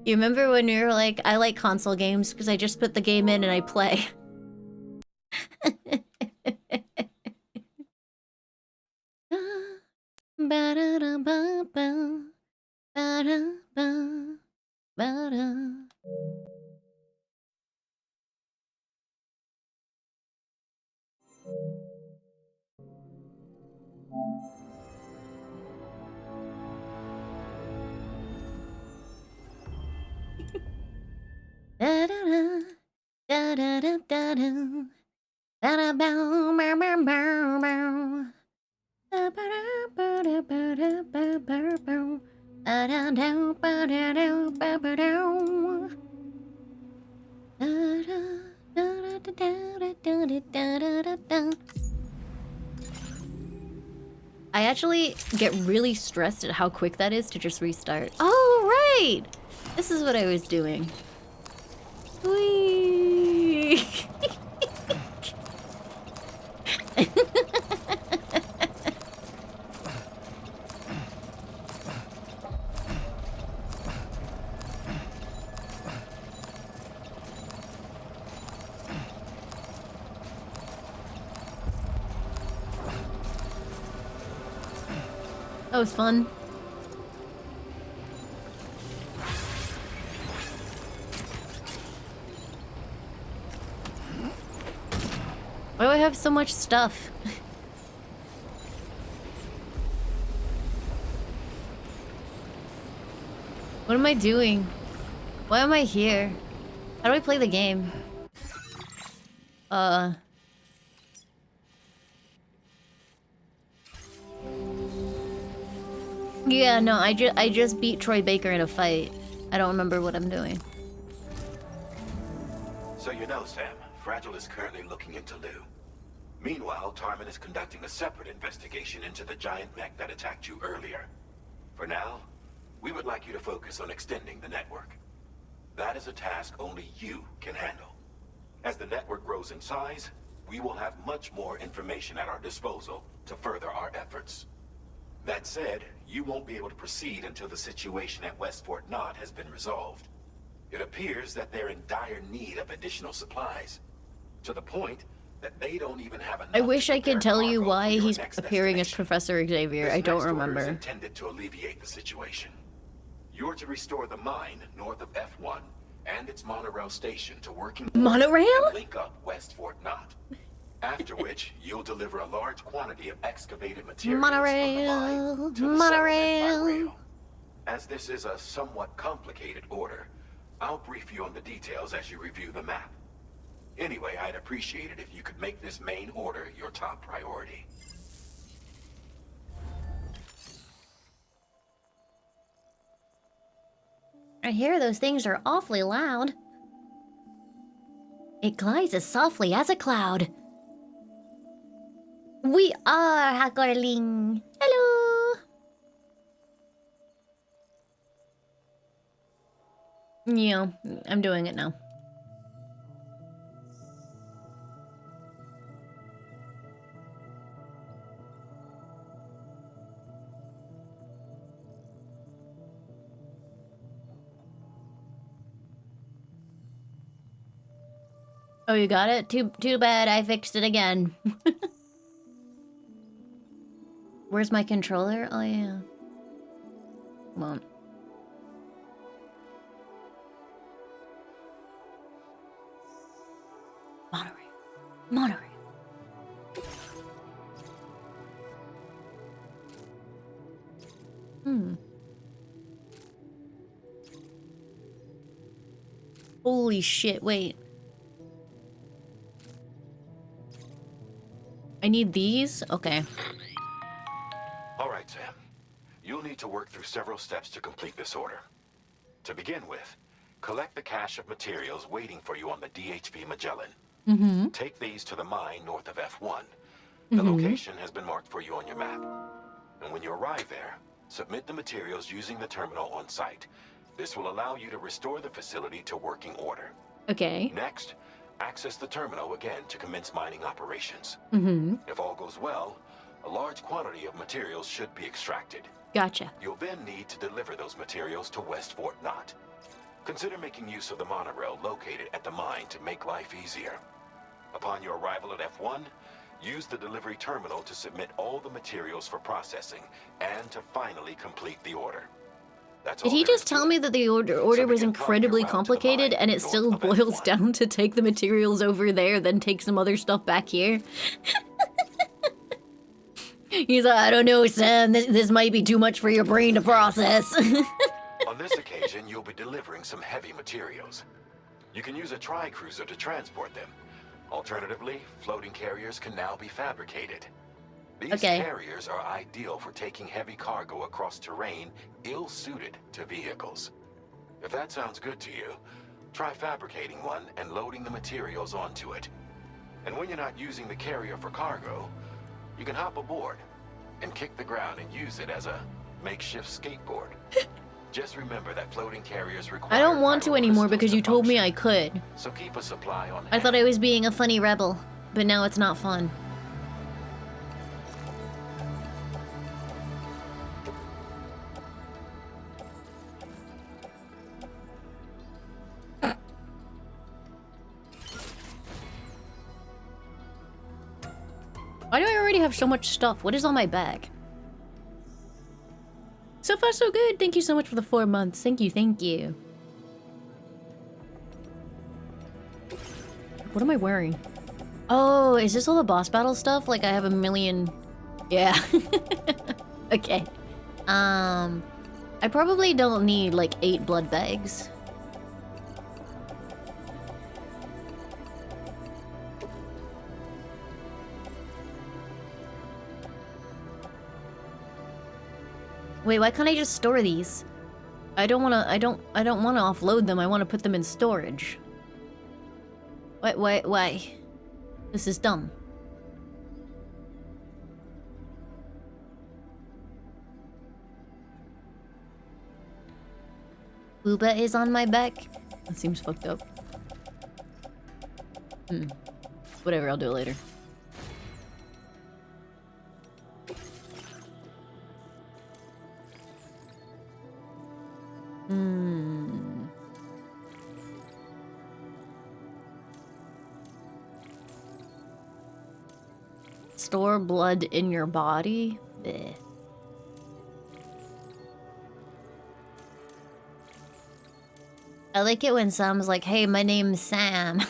You remember when you were like, I like console games because I just put the game in and I play. I actually get really stressed at how quick that is to just restart. Oh, right! This is what I was doing. Whee! That was fun. Why do I have so much stuff? What am I doing? Why am I here? How do I play the game? Yeah, no, I just beat Troy Baker in a fight. I don't remember what I'm doing. So you know, Sam, Fragile is currently looking into Lou. Meanwhile, Tarman is conducting a separate investigation into the giant mech that attacked you earlier. For now, we would like you to focus on extending the network. That is a task only you can handle. As the network grows in size, we will have much more information at our disposal to further our efforts. That said, you won't be able to proceed until the situation at West Fort Knott has been resolved. It appears that they're in dire need of additional supplies, to the point that they don't even have enough. I wish I could tell you why he's appearing as Professor Xavier. I don't remember. This next order is intended to alleviate the situation. You're to restore the mine north of F1 and its monorail station to working monorail and link up West Fort Knott. After which, you'll deliver a large quantity of excavated materials from the mine to the settlement by rail. As this is a somewhat complicated order, I'll brief you on the details as you review the map. Anyway, I'd appreciate it if you could make this main order your top priority. I hear those things are awfully loud. It glides as softly as a cloud. We are Hackerling. Hello. Yeah, I'm doing it now. Oh, you got it? Too bad, I fixed it again. Where's my controller? Oh, yeah. Come on. Monorail. Monorail. Holy shit, wait. I need these? Okay. All right, Sam. You'll need to work through several steps to complete this order. To begin with, collect the cache of materials waiting for you on the DHP Magellan. Take these to the mine north of F1. The location has been marked for you on your map. And when you arrive there, submit the materials using the terminal on site. This will allow you to restore the facility to working order. Okay. Next, access the terminal again to commence mining operations. If all goes well, a large quantity of materials should be extracted. Gotcha. You'll then need to deliver those materials to West Fort Knot. Consider making use of the monorail located at the mine to make life easier. Upon your arrival at F1, use the delivery terminal to submit all the materials for processing and to finally complete the order. That's all Did he there is just to tell it. me that the order So was begin plotting your incredibly route to the complicated mine and it north still of boils F1. down to take the materials over there, then take some other stuff back here? He's like, I don't know, Sam, this might be too much for your brain to process. On this occasion, you'll be delivering some heavy materials. You can use a tri-cruiser to transport them. Alternatively, floating carriers can now be fabricated. These Okay. carriers are ideal for taking heavy cargo across terrain ill-suited to vehicles. If that sounds good to you, try fabricating one and loading the materials onto it. And when you're not using the carrier for cargo, you can hop aboard and kick the ground and use it as a makeshift skateboard. Just remember that floating carriers require... I don't want to anymore because you told me I could. So keep a supply on hand. I thought I was being a funny rebel, but now it's not fun. Why do I already have so much stuff? What is on my bag? So far, so good. Thank you so much for the 4 months. Thank you, thank you. What am I wearing? Oh, is this all the boss battle stuff? Like, I have a million... Yeah. Okay. I probably don't need, like, 8 blood bags. Wait, why can't I just store these? I don't wanna offload them. I wanna put them in storage. Why? This is dumb. Booba is on my back. That seems fucked up. Whatever, I'll do it later. Store blood in your body? Bleh. I like it when Sam's like, hey, my name's Sam.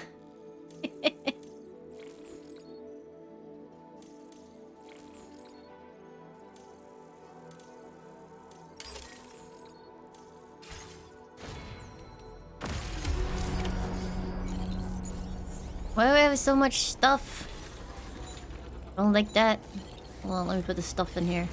Why do I have so much stuff? I don't like that. Well, let me put the stuff in here.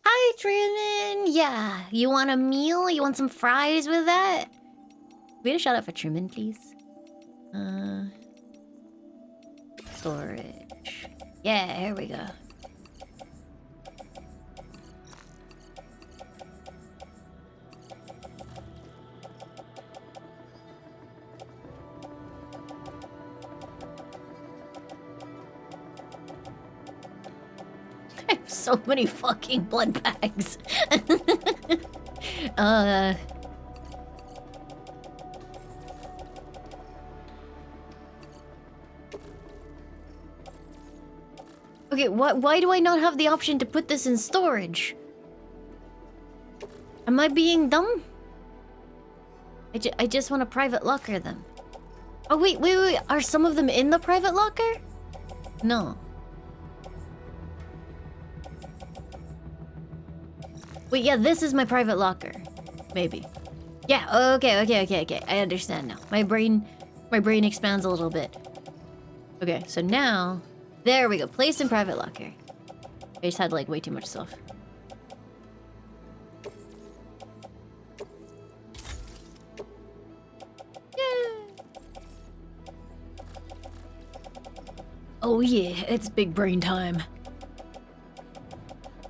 Hi, Truman! Yeah, you want a meal? You want some fries with that? Can we get a shout out for Truman, please? Storage. Yeah, here we go. So many fucking blood bags. Okay, why do I not have the option to put this in storage? Am I being dumb? I just want a private locker then. Oh, wait. Are some of them in the private locker? No. Wait, yeah, this is my private locker. Maybe. Yeah, okay. I understand now. My brain expands a little bit. Okay, so now... There we go. Place in private locker. I just had, like, way too much stuff. Oh yeah, it's big brain time.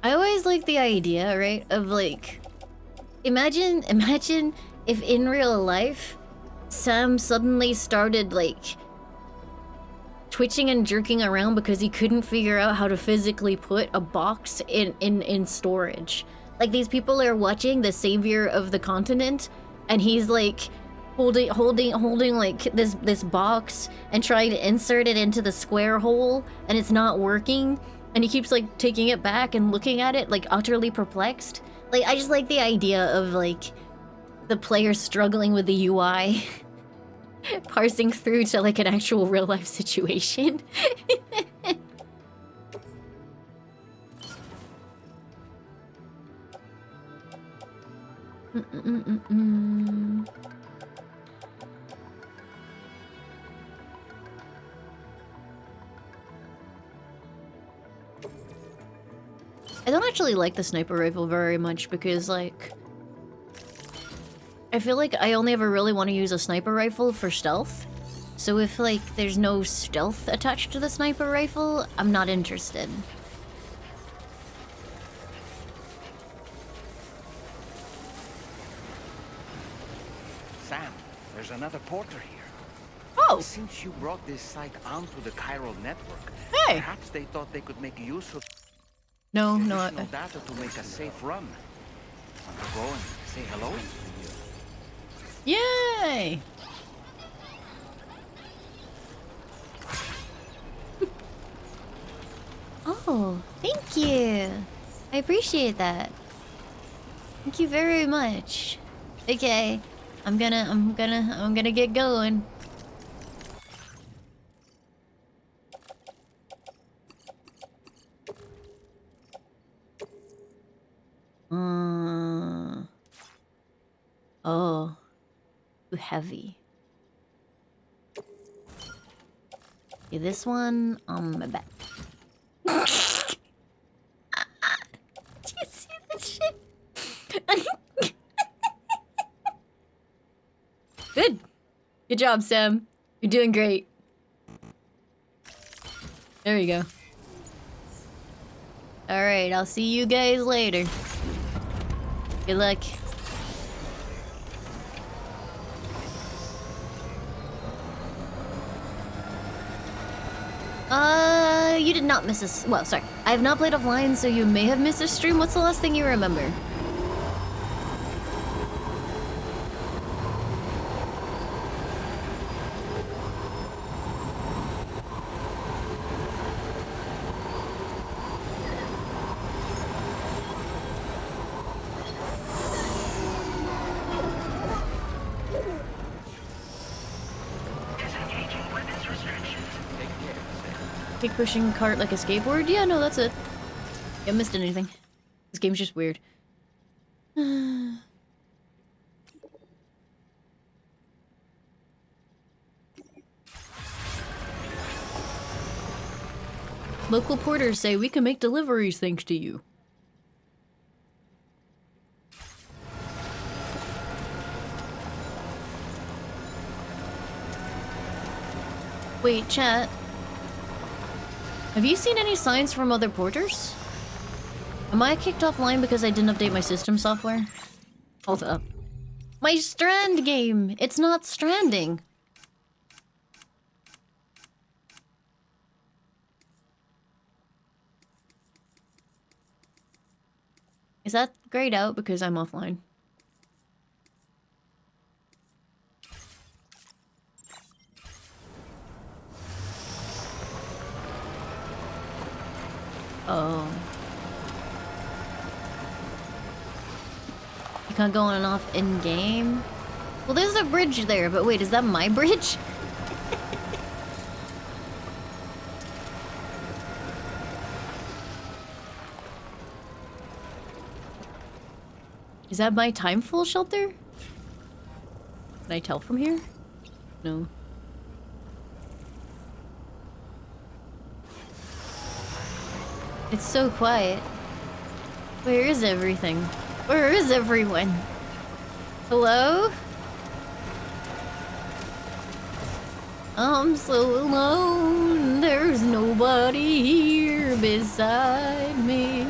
I always like the idea, right, of like... Imagine if in real life, Sam suddenly started like... twitching and jerking around because he couldn't figure out how to physically put a box in storage. Like, these people are watching the savior of the continent, and he's like... holding like this box and trying to insert it into the square hole, and it's not working, and he keeps like taking it back and looking at it like utterly perplexed. Like, I just like the idea of like the player struggling with the UI parsing through to like an actual real life situation. I don't actually like the sniper rifle very much because, like... I feel like I only ever really want to use a sniper rifle for stealth. So if, like, there's no stealth attached to the sniper rifle, I'm not interested. Sam, there's another porter here. Oh! Since you brought this site onto the chiral network, Hey! perhaps they thought they could make use of... No. additional data to make a safe run. Want to go and say hello? Yay! Oh, thank you. I appreciate that. Thank you very much. Okay, I'm gonna get going. Oh, too heavy. Okay, this one on my back. Do you see that shit? Good job, Sam. You're doing great. There you go. Alright, I'll see you guys later. Good luck. You did not miss a... Well, sorry. I have not played offline, so you may have missed a stream. What's the last thing you remember? Take pushing cart like a skateboard? Yeah, no, that's it. I missed anything. This game's just weird. Local porters say we can make deliveries thanks to you. Wait, chat. Have you seen any signs from other porters? Am I kicked offline because I didn't update my system software? Hold up. My Strand game! It's not Stranding! Is that grayed out because I'm offline? Oh. You can't go on and off in-game? Well, there's a bridge there, but wait, is that my bridge? Is that my timeful shelter? Can I tell from here? No. It's so quiet. Where is everything? Where is everyone? Hello? I'm so alone. There's nobody here beside me.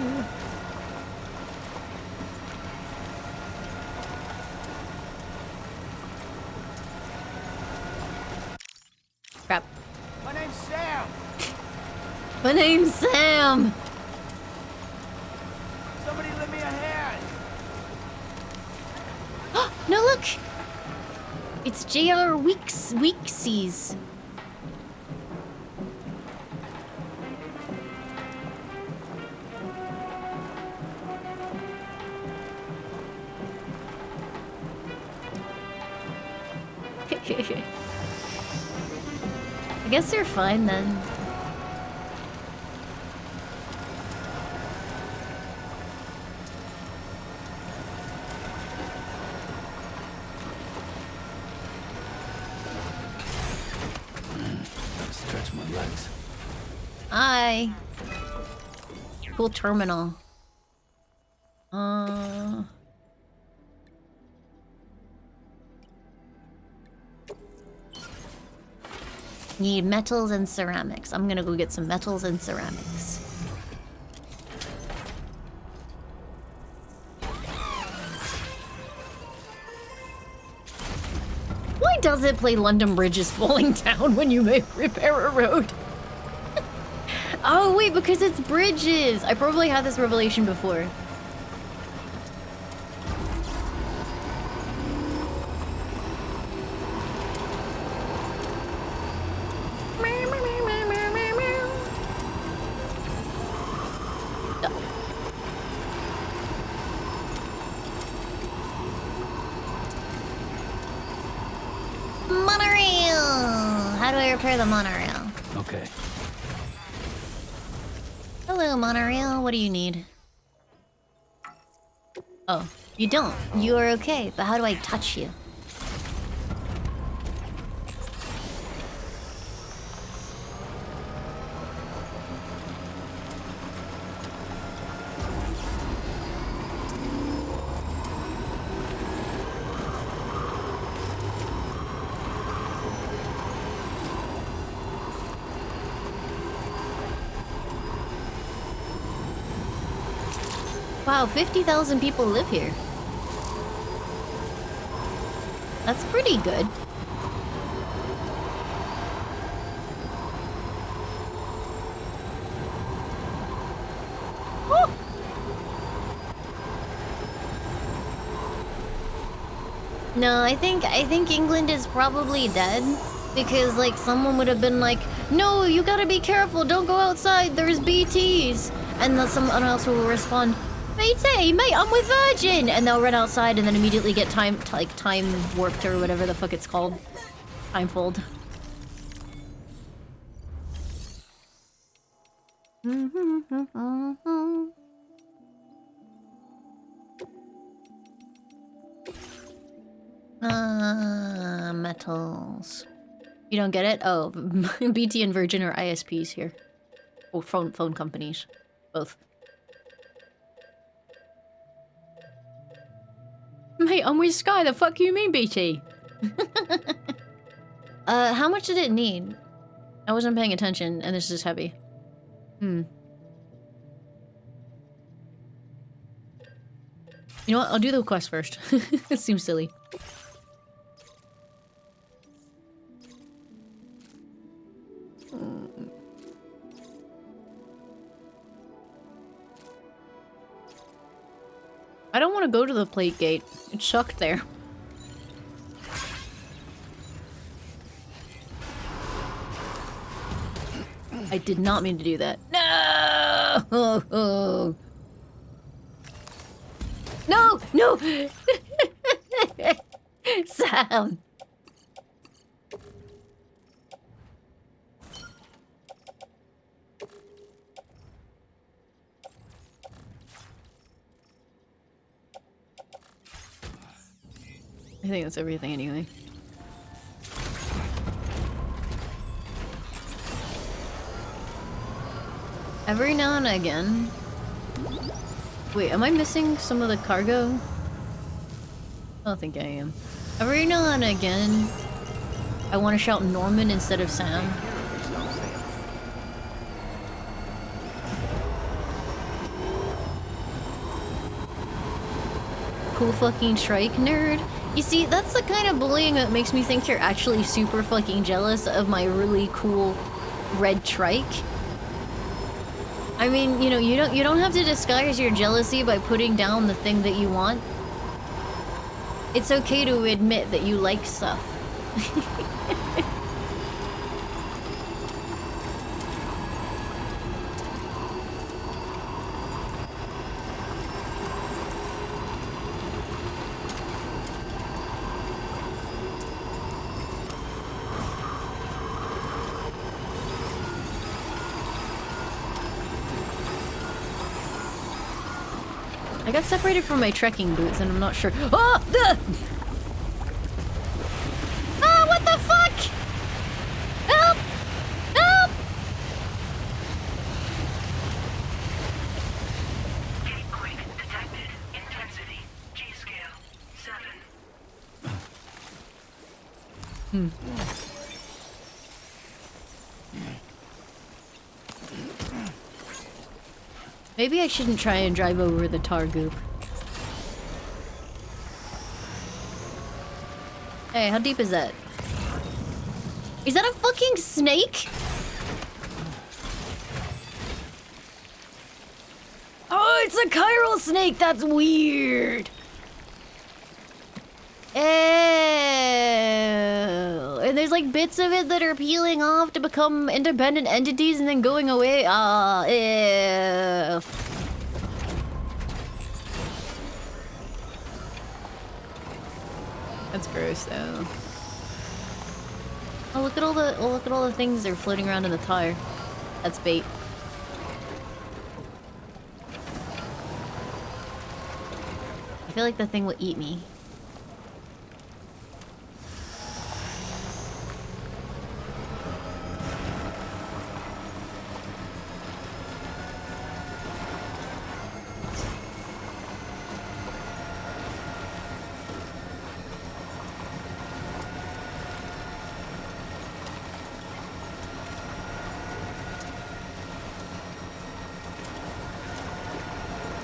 Crap. My name's Sam. My name's Sam. Somebody lend me a hand. No, look! It's J.R. Weeksies. I guess they're fine then. Stretch my legs. Hi. Cool terminal. Need metals and ceramics. I'm gonna go get some metals and ceramics. Why does it play London Bridge is falling down when you repair a road? Oh wait, because it's bridges! I probably had this revelation before. Repair the monorail. Okay. Hello, monorail. What do you need? Oh, you don't. You are okay, but how do I touch you? Wow, 50,000 people live here. That's pretty good. Woo! No, I think England is probably dead because like someone would have been like, "No, you gotta be careful. Don't go outside. There's BTs," and then someone else will respond, "BT, mate, I'm with Virgin," and they'll run outside and then immediately get time warped or whatever the fuck it's called, timefold. Metals. You don't get it? Oh, BT and Virgin are ISPs here. Or phone companies. Both. Mate, I'm with Sky. The fuck you mean, BT? How much did it need? I wasn't paying attention, and this is heavy. You know what? I'll do the quest first. It seems silly. I don't want to go to the plate gate. It's stuck there. I did not mean to do that. No! No! No! Sam! I think that's everything anyway. Every now and again... Wait, am I missing some of the cargo? I don't think I am. Every now and again, I want to shout Norman instead of Sam. Cool fucking trike, nerd. You see, that's the kind of bullying that makes me think you're actually super fucking jealous of my really cool red trike. I mean, you know, you don't have to disguise your jealousy by putting down the thing that you want. It's okay to admit that you like stuff. I got separated from my trekking boots and I'm not sure. Oh! Ah! What the fuck? Help! Help! Earthquake detected. Intensity. G-scale. 7. Maybe I shouldn't try and drive over the tar goop. Hey, how deep is that? Is that a fucking snake? Oh, it's a chiral snake! That's weird! Ew. And there's like bits of it that are peeling off to become independent entities and then going away. Ah, ew. That's gross though. Oh, look at all the things that are floating around in the tire. That's bait. I feel like the thing will eat me.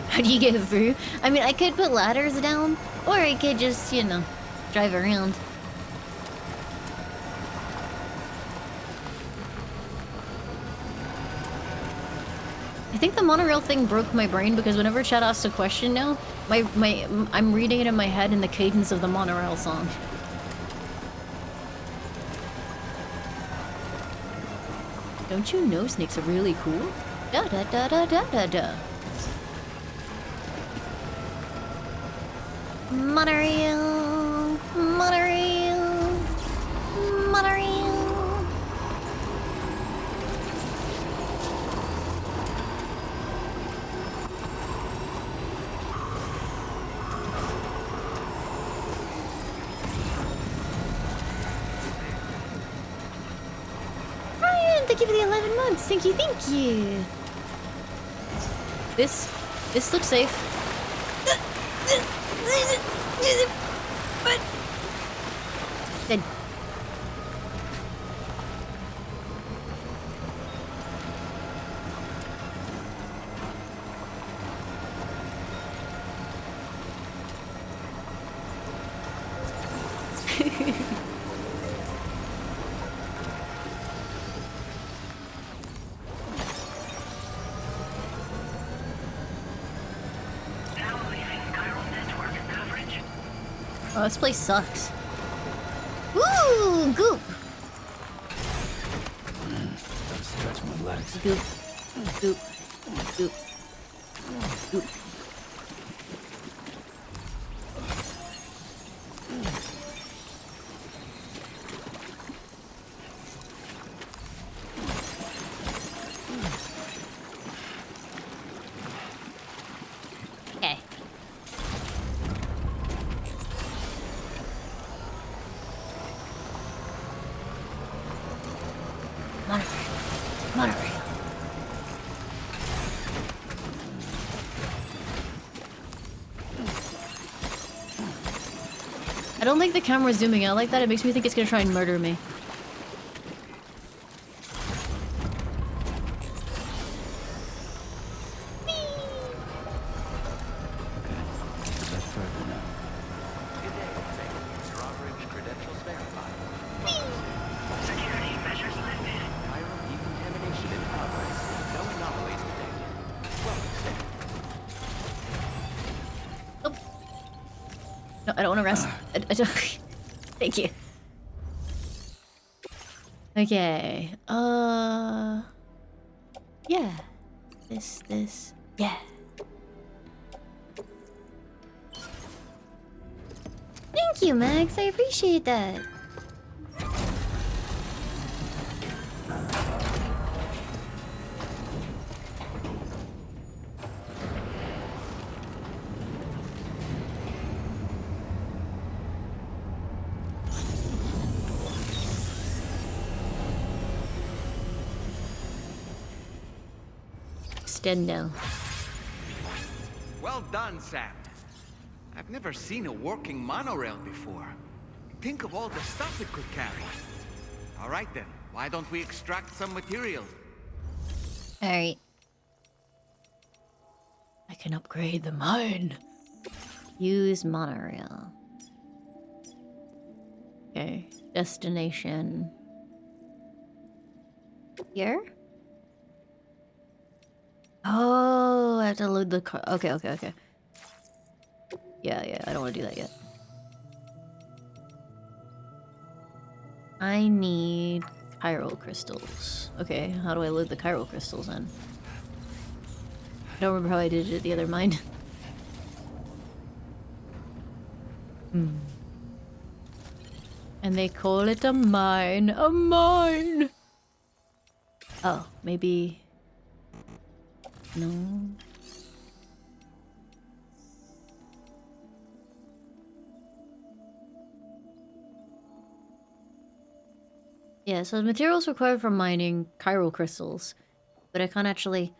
How do you get through? I mean, I could put ladders down, or I could just, you know, drive around. I think the monorail thing broke my brain because whenever Chad asks a question now, I'm reading it in my head in the cadence of the monorail song. Don't you know snakes are really cool? Da da da da da da da. Monorail, monorail, monorail. Ryan, thank you for the 11 months. Thank you, thank you. This looks safe. But dead. Now leaving chiral Oh, this place sucks. Woo! Goop! Gotta stretch my legs. Goop. Goop. Goop. Goop. Okay. Monorail. I don't think the camera's zooming out like that. It makes me think it's gonna try and murder me. A bit further now. Good day, Sam. Your operation credentials verified. Security measures lifted. Viral decontamination in progress. No anomalies detected. Welcome, Sam. Nope. No, I don't want to rest. I don't. Thank you. Okay. Yeah. This. Yeah. Thank you, Max. I appreciate that. Stendo. Well done, Sam. I've never seen a working monorail before. Think of all the stuff it could carry. All right then, why don't we extract some materials? Alright. I can upgrade the mine. Use monorail. Okay. Destination. Here? Oh, I have to load the car. Okay. Yeah, I don't want to do that yet. I need chiral crystals. Okay, how do I load the chiral crystals in? I don't remember how I did it at the other mine. And they call it a mine. A mine! Oh, maybe... No. Yeah, so the materials required for mining chiral crystals. But I can't actually...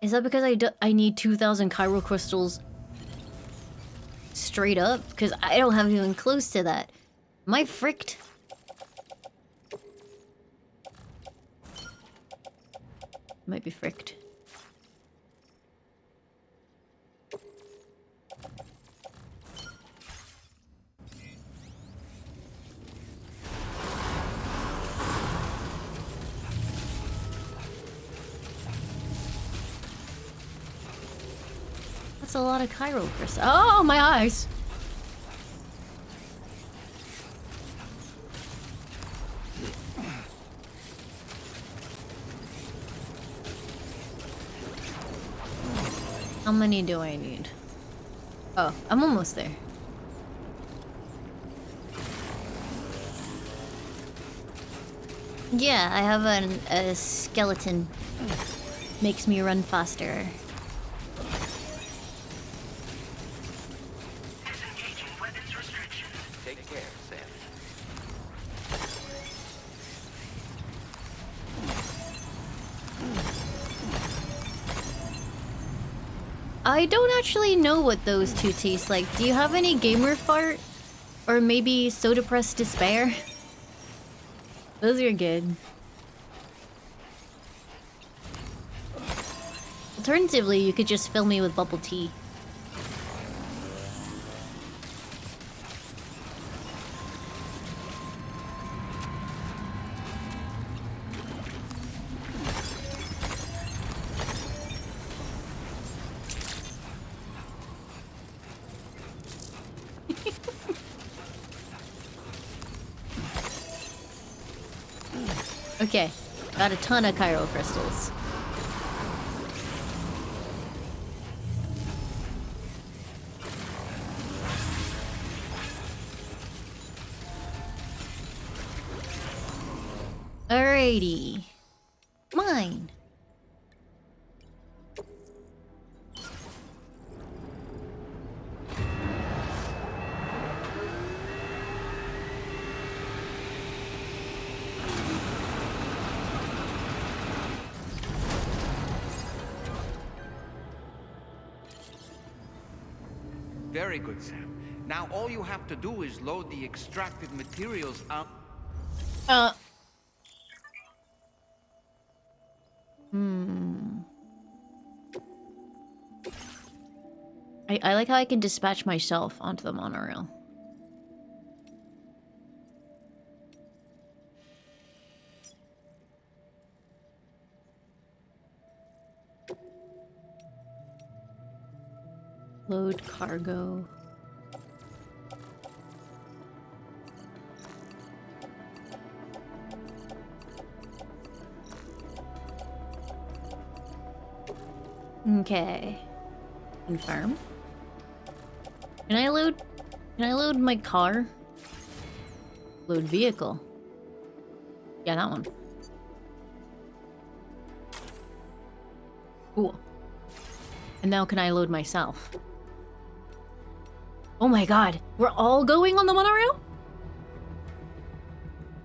Is that because I need 2,000 chiral crystals straight up? Because I don't have even close to that. Am I fricked? Might be fricked. That's a lot of chiral crystals. Oh, my eyes! How many do I need? Oh, I'm almost there. Yeah, I have a skeleton. Makes me run faster. Disengaging weapons restrictions. Take care, Sam. I don't actually know what those two taste like. Do you have any gamer fart? Or maybe soda press despair? Those are good. Alternatively, you could just fill me with bubble tea. Okay, got a ton of Cairo crystals. Alrighty. Mine. Very good, Sam. Now all you have to do is load the extracted materials up. I like how I can dispatch myself onto the monorail. Load cargo. Okay. Confirm. Can I load my car? Load vehicle. Yeah, that one. Cool. And now can I load myself? Oh my god, we're all going on the monorail?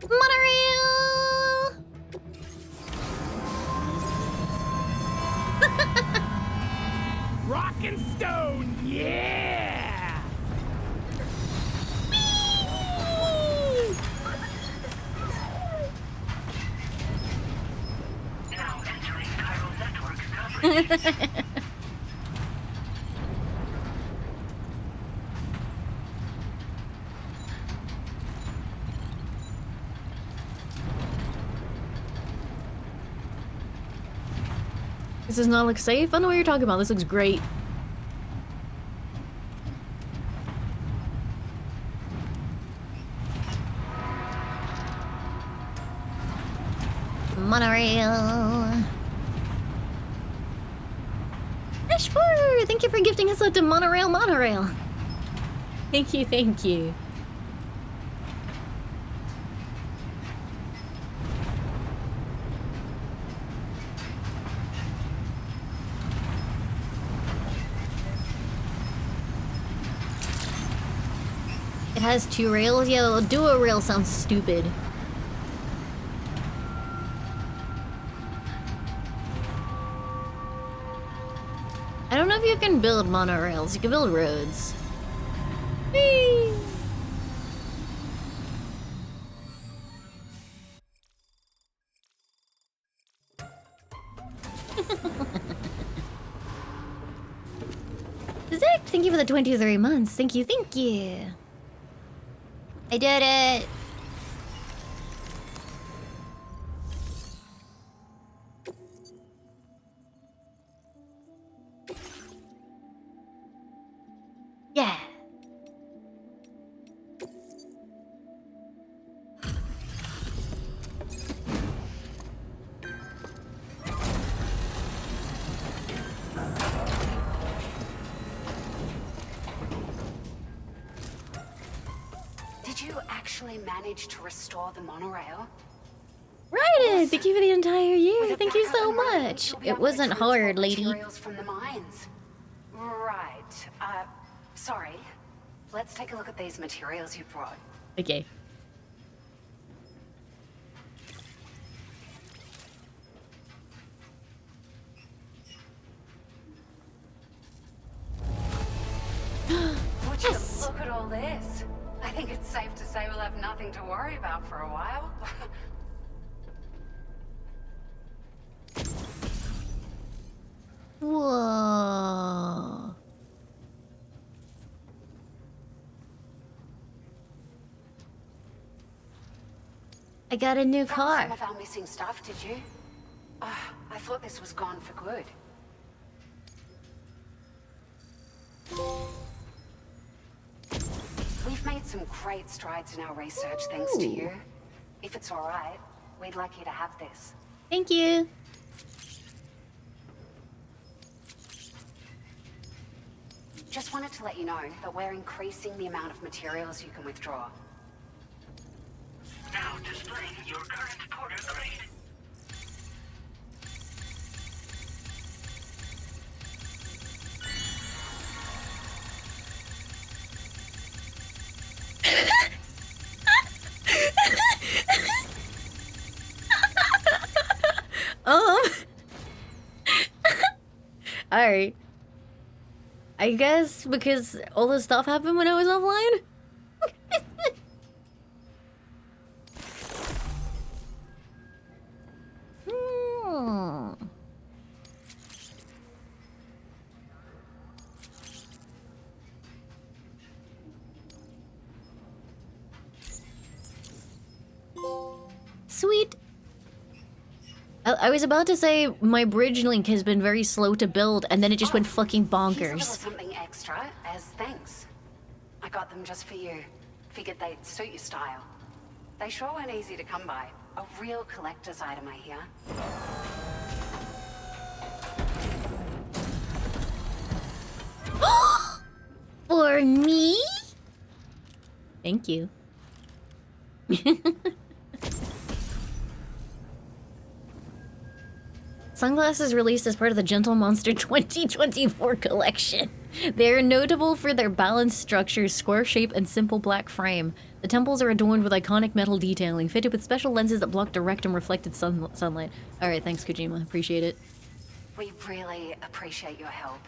Monorail! Rock and stone, yeah! Now entering Chiral network coverage. This does not look safe? I don't know what you're talking about. This looks great. Monorail. Ashford, thank you for gifting us a monorail. Thank you, thank you. It has 2 rails? Yeah, duo rail sounds stupid. I don't know if you can build monorails. You can build roads. Whee! Zach, thank you for the 23 months. Thank you, thank you. I did it. Yeah. Did you actually manage to restore the monorail? Right, thank you for the entire year. With a Thank you backup so and running, much. you'll be It able to wasn't transport hard, lady. materials from the mines. Right. Sorry. Let's take a look at these materials you brought. Okay. Would you look at all this? I think it's safe to say we'll have nothing to worry about for a while. Whoa. I got a new Found car. some of our missing stuff, did you? I thought this was gone for good. We've made some great strides in our research thanks to you. If it's all right, we'd like you to have this. Thank you. Just wanted to let you know that we're increasing the amount of materials you can withdraw. Now displaying your current porter grade. Um. Alright. I guess because all this stuff happened when I was offline? Hmm. Sweet. I was about to say my bridge link has been very slow to build, and then it just went fucking Here's a little bonkers. something extra as thanks. I got them just for you. Figured they'd suit your style. They sure weren't easy to come by. A real collector's item, I hear. For me? Thank you. Sunglasses released as part of the Gentle Monster 2024 collection. They are notable for their balanced structure, square shape, and simple black frame. The temples are adorned with iconic metal detailing, fitted with special lenses that block direct and reflected sunlight. Alright, thanks Kojima, appreciate it. We really appreciate your help.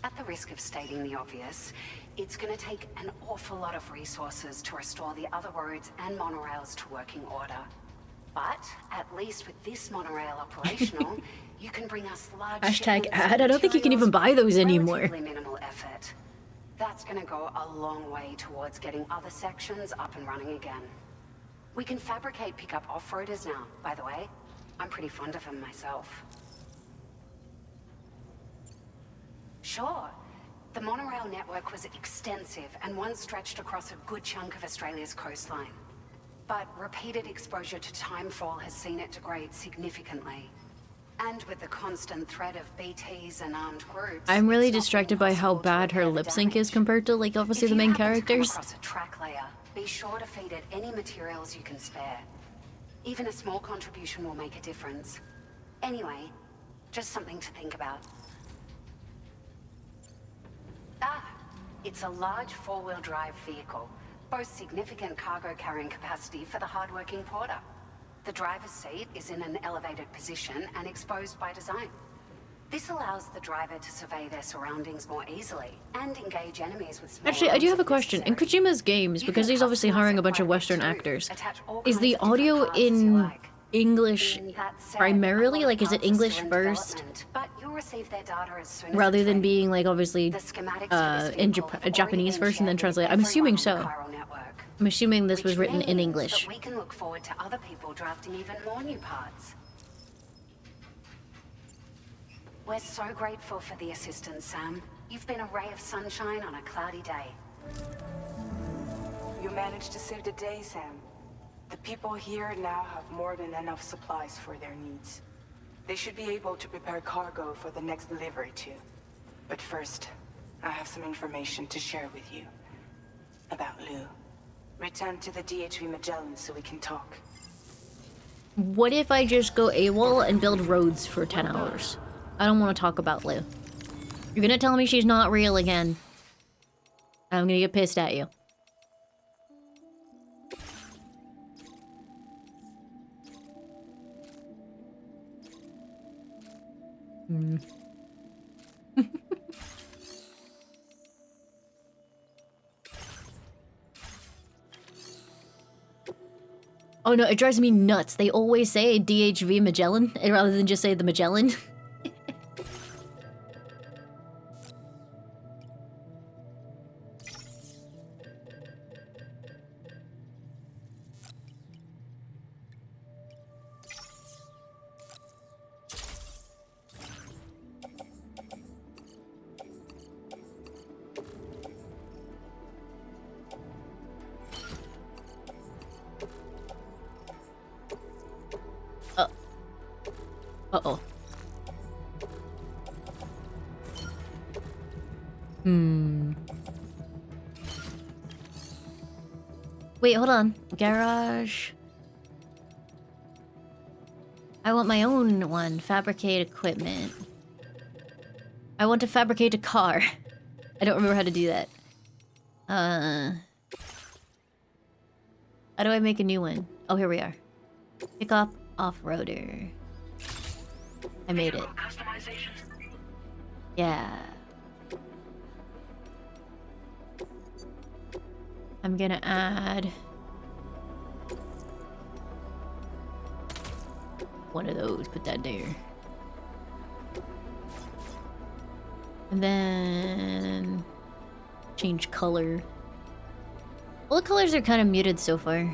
At the risk of stating the obvious, it's gonna take an awful lot of resources to restore the other roads and monorails to working order. But at least with this monorail operational, you can bring us large Hashtag shipments of ad, I don't think you can even materials buy those with anymore. relatively minimal effort. That's gonna go a long way towards getting other sections up and running again. We can fabricate pickup off-roaders now, by the way. I'm pretty fond of them myself. Sure. The monorail network was extensive and once stretched across a good chunk of Australia's coastline. But repeated exposure to timefall has seen it degrade significantly. And with the constant threat of BTs and armed groups, I'm really it's not distracted been by how possible to bad her repair the lip sync is damage. compared to, like, obviously If the you main happen to come characters. across a track layer, be sure to feed it any materials you can spare. Even a small contribution will make a difference. Anyway, just something to think about. Ah, it's a large four-wheel drive vehicle. Boasts significant cargo carrying capacity for the hardworking porter. The driver's seat is in an elevated position and exposed by design. This allows the driver to survey their surroundings more easily and engage enemies with small Actually, I do arms have a if question. In necessary. Kojima's games, You because can he's obviously customize hiring it a bunch of quite a bit Western too. actors, Attach all is kinds the of different audio parts as you in like. English That said, primarily? a lot Like, of is it parts are English still in first? development, but you'll receive their data as soon as Rather it's than ready. being, like, obviously, The schematics for this in vehicle have already Japanese been first and then shared with translated? I'm assuming everyone on the so. Chiral network, I'm assuming this was which written in means English. that we can look forward to other people drafting even more new parts. We're so grateful for the assistance, Sam. You've been a ray of sunshine on a cloudy day. You managed to save the day, Sam. The people here now have more than enough supplies for their needs. They should be able to prepare cargo for the next delivery too. But first, I have some information to share with you. About Lou. Return to the DHV Magellan so we can talk. What if I just go AWOL and build roads for 10 hours? I don't want to talk about Lou. You're gonna tell me she's not real again. I'm gonna get pissed at you. Oh no, it drives me nuts. They always say DHV Magellan rather than just say the Magellan. Uh-oh. Hmm. Wait, hold on. Garage. I want my own one. Fabricate equipment. I want to fabricate a car. I don't remember how to do that. How do I make a new one? Oh, here we are. Pick up off-roader. I made it. Customizations. Yeah. I'm gonna add one of those, put that there. And then change color. All the colors are kind of muted so far.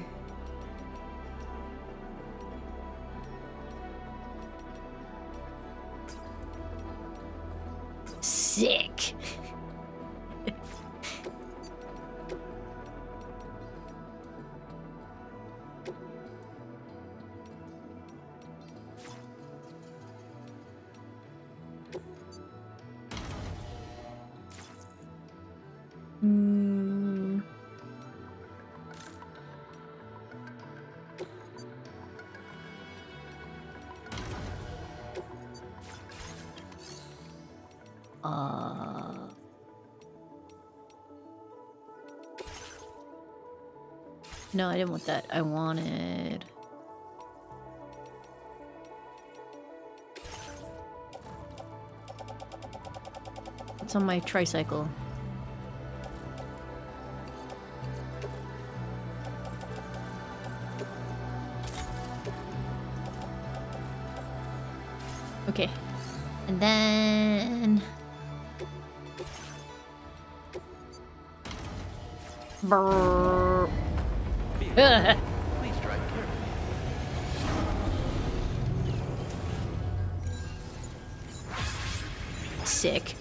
Sick. Hmm. No, I didn't want that. I wanted... What's on my tricycle? Okay. And then... Brrr. Please drive carefully. Sick.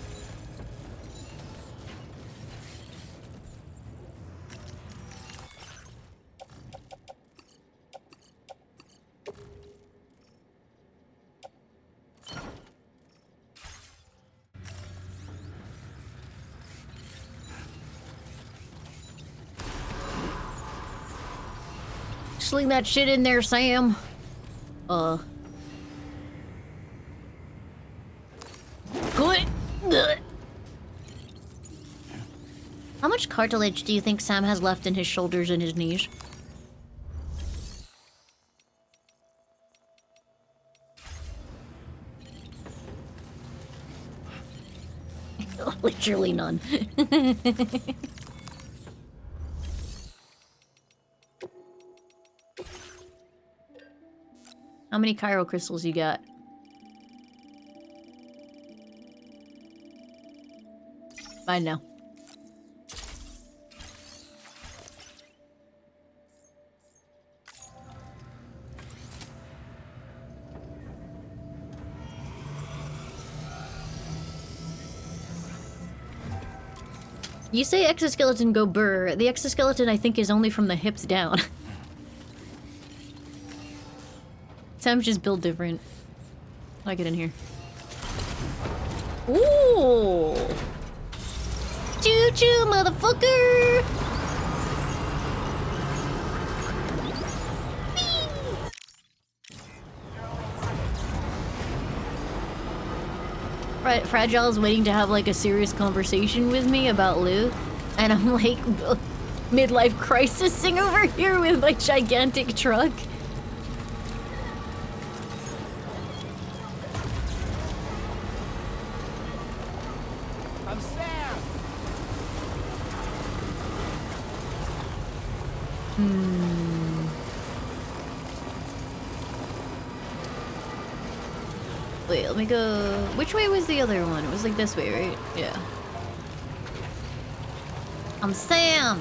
Sling that shit in there, Sam. Good. How much cartilage do you think Sam has left in his shoulders and his knees? Literally none. How many Cairo crystals you got? Fine now. You say exoskeleton go burr. The exoskeleton, I think, is only from the hips down. Sam's just built different. I get in here. Ooh! Choo-choo, motherfucker! Fragile is waiting to have like a serious conversation with me about Lou, and I'm like midlife crisising over here with my gigantic truck. I'm Sam. Wait, let me go... Which way was the other one? It was like this way, right? Yeah. I'm Sam!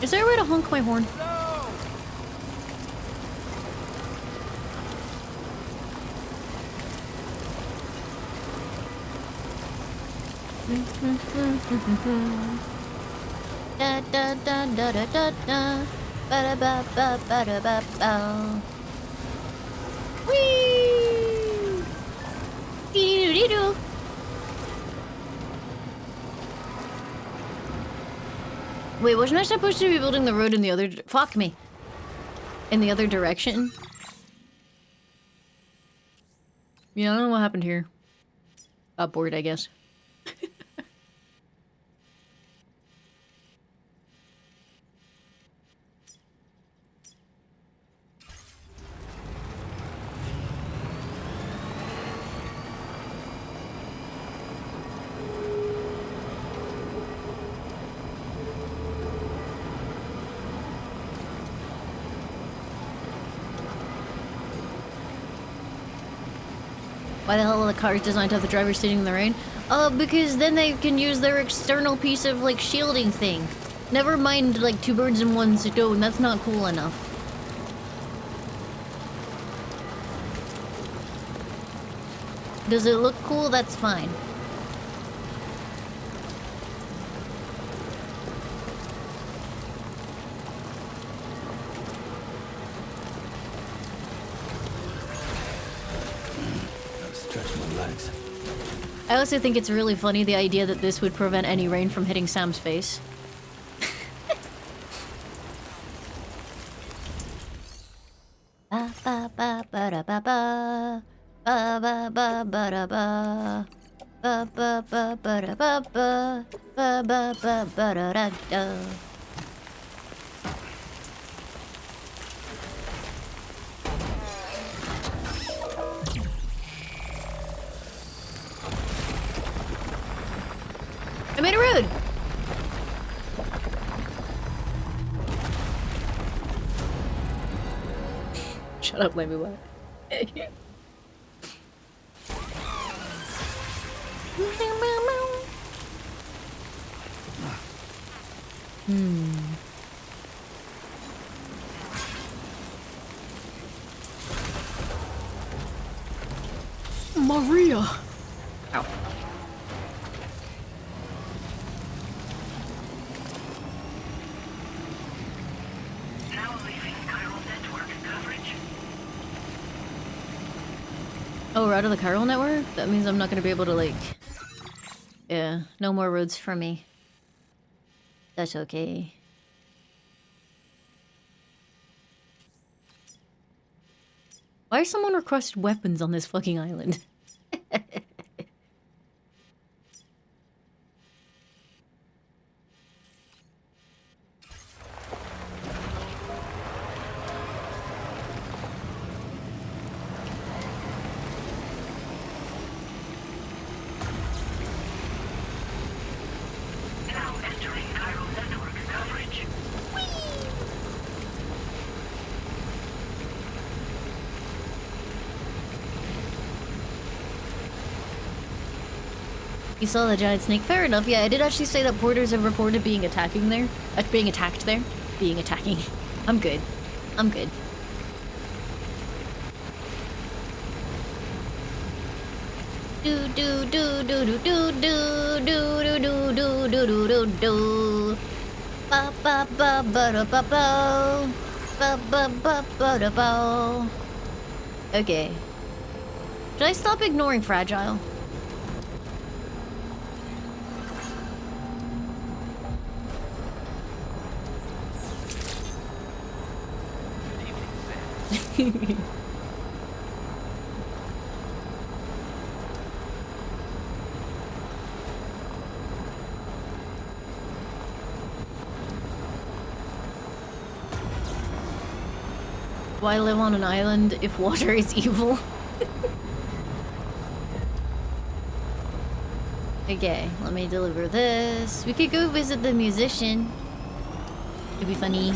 Is there a way to honk my horn? Da da da da da da da. Ba da ba ba ba da ba ba. Whee! Dee-doo-dee-doo. Wait, wasn't I supposed to be building the road in the other... Fuck me. In the other direction? Yeah, I don't know what happened here. Got bored, I guess. Why the hell are the cars designed to have the driver sitting in the rain? Because then they can use their external piece of, like, shielding thing. Never mind, like, two birds in one stone. That's not cool enough. Does it look cool? That's fine. I also think it's really funny, the idea that this would prevent any rain from hitting Sam's face. Ba ba ba ba da ba ba. Ba ba ba ba da ba. Ba ba ba ba da ba ba. Ba ba ba ba da da da. I made a road! Shut up, Laimu. Maria! Ow. Oh, we're out of the chiral network? That means I'm not gonna be able to, like... Yeah, no more roads for me. That's okay. Why someone requested weapons on this fucking island? You saw the giant snake? Fair enough. Yeah, I did actually say that porters have reported being attacking there. Being attacked there. Being attacking. I'm good. I'm good. Do do do do do do do do do do do do do do. Ba ba ba ba da ba ba. Ba ba ba ba da ba. Okay. Should I stop ignoring Fragile? Why live on an island if water is evil? Okay, let me deliver this. We could go visit the musician. It'd be funny.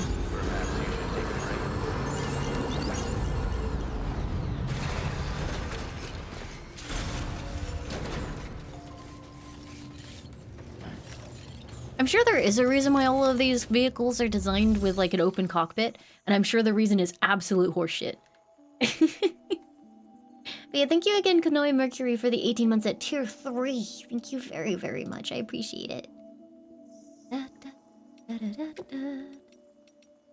I'm sure there is a reason why all of these vehicles are designed with like an open cockpit, and I'm sure the reason is absolute horseshit. But yeah, thank you again, Kanoi Mercury, for the 18 months at tier 3. Thank you very, very much. I appreciate it. Da, da, da, da, da,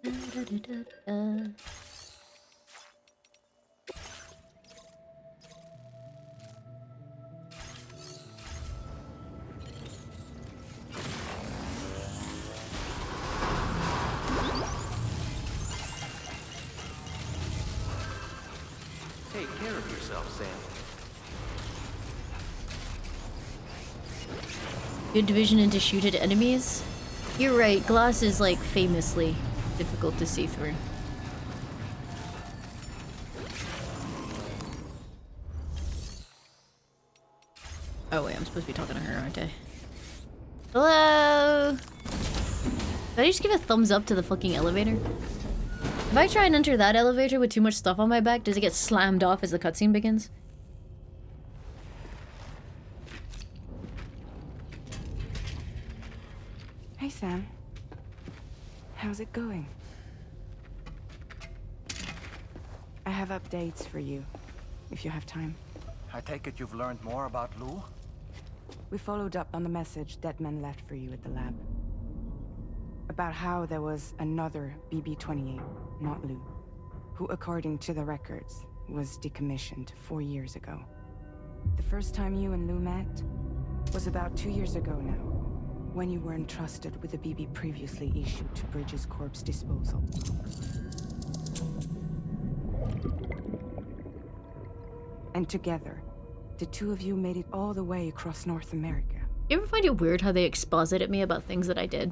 da, da, da, da, da. Take care of yourself, Sam. Good division into shoot at enemies. You're right, glass is like famously difficult to see through. Oh wait, I'm supposed to be talking to her, aren't I? Hello? Did I just give a thumbs up to the fucking elevator? If I try and enter that elevator with too much stuff on my back, does it get slammed off as the cutscene begins? Hey, Sam. How's it going? I have updates for you, if you have time. I take it you've learned more about Lou? We followed up on the message Deadman left for you at the lab. About how there was another BB-28, not Lou, who, according to the records, was decommissioned 4 years ago. The first time you and Lou met was about 2 years ago now, when you were entrusted with a BB previously issued to Bridges Corp's disposal. And together, the two of you made it all the way across North America. You ever find it weird how they exposit at me about things that I did?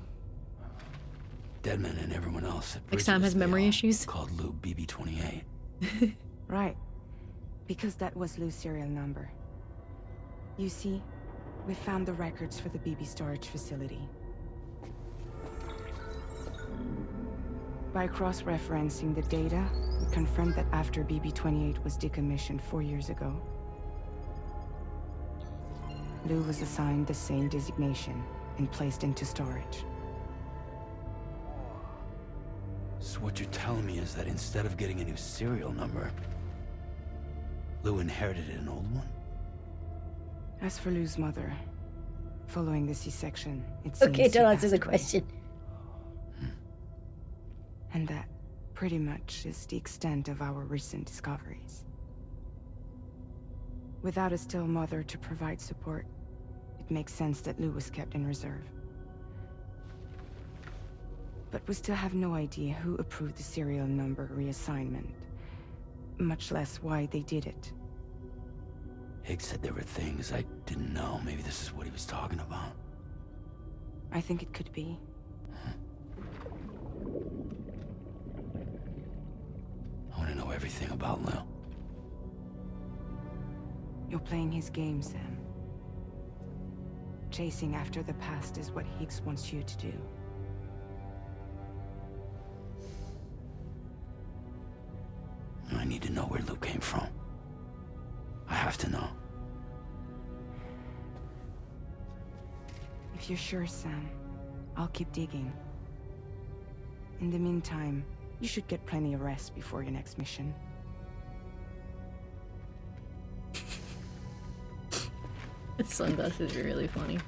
Deadman and everyone else at Like Sam has memory issues? Called Lou BB-28. Right. Because that was Lou's serial number. You see, we found the records for the BB storage facility. By cross-referencing the data, we confirmed that after BB-28 was decommissioned 4 years ago, Lou was assigned the same designation and placed into storage. So what you're telling me is that instead of getting a new serial number, Lou inherited an old one? As for Lou's mother, following the C-section, it seems Okay, don't she answer the passed away. question. And that pretty much is the extent of our recent discoveries. Without a still mother to provide support, it makes sense that Lou was kept in reserve. But we still have no idea who approved the serial number reassignment, much less why they did it. Higgs said there were things I didn't know. Maybe this is what he was talking about. I think it could be. I want to know everything about Lou. You're playing his game, Sam. Chasing after the past is what Higgs wants you to do. I need to know where Lou came from. I have to know. If you're sure, Sam, I'll keep digging. In the meantime, you should get plenty of rest before your next mission. The sunglasses are really funny.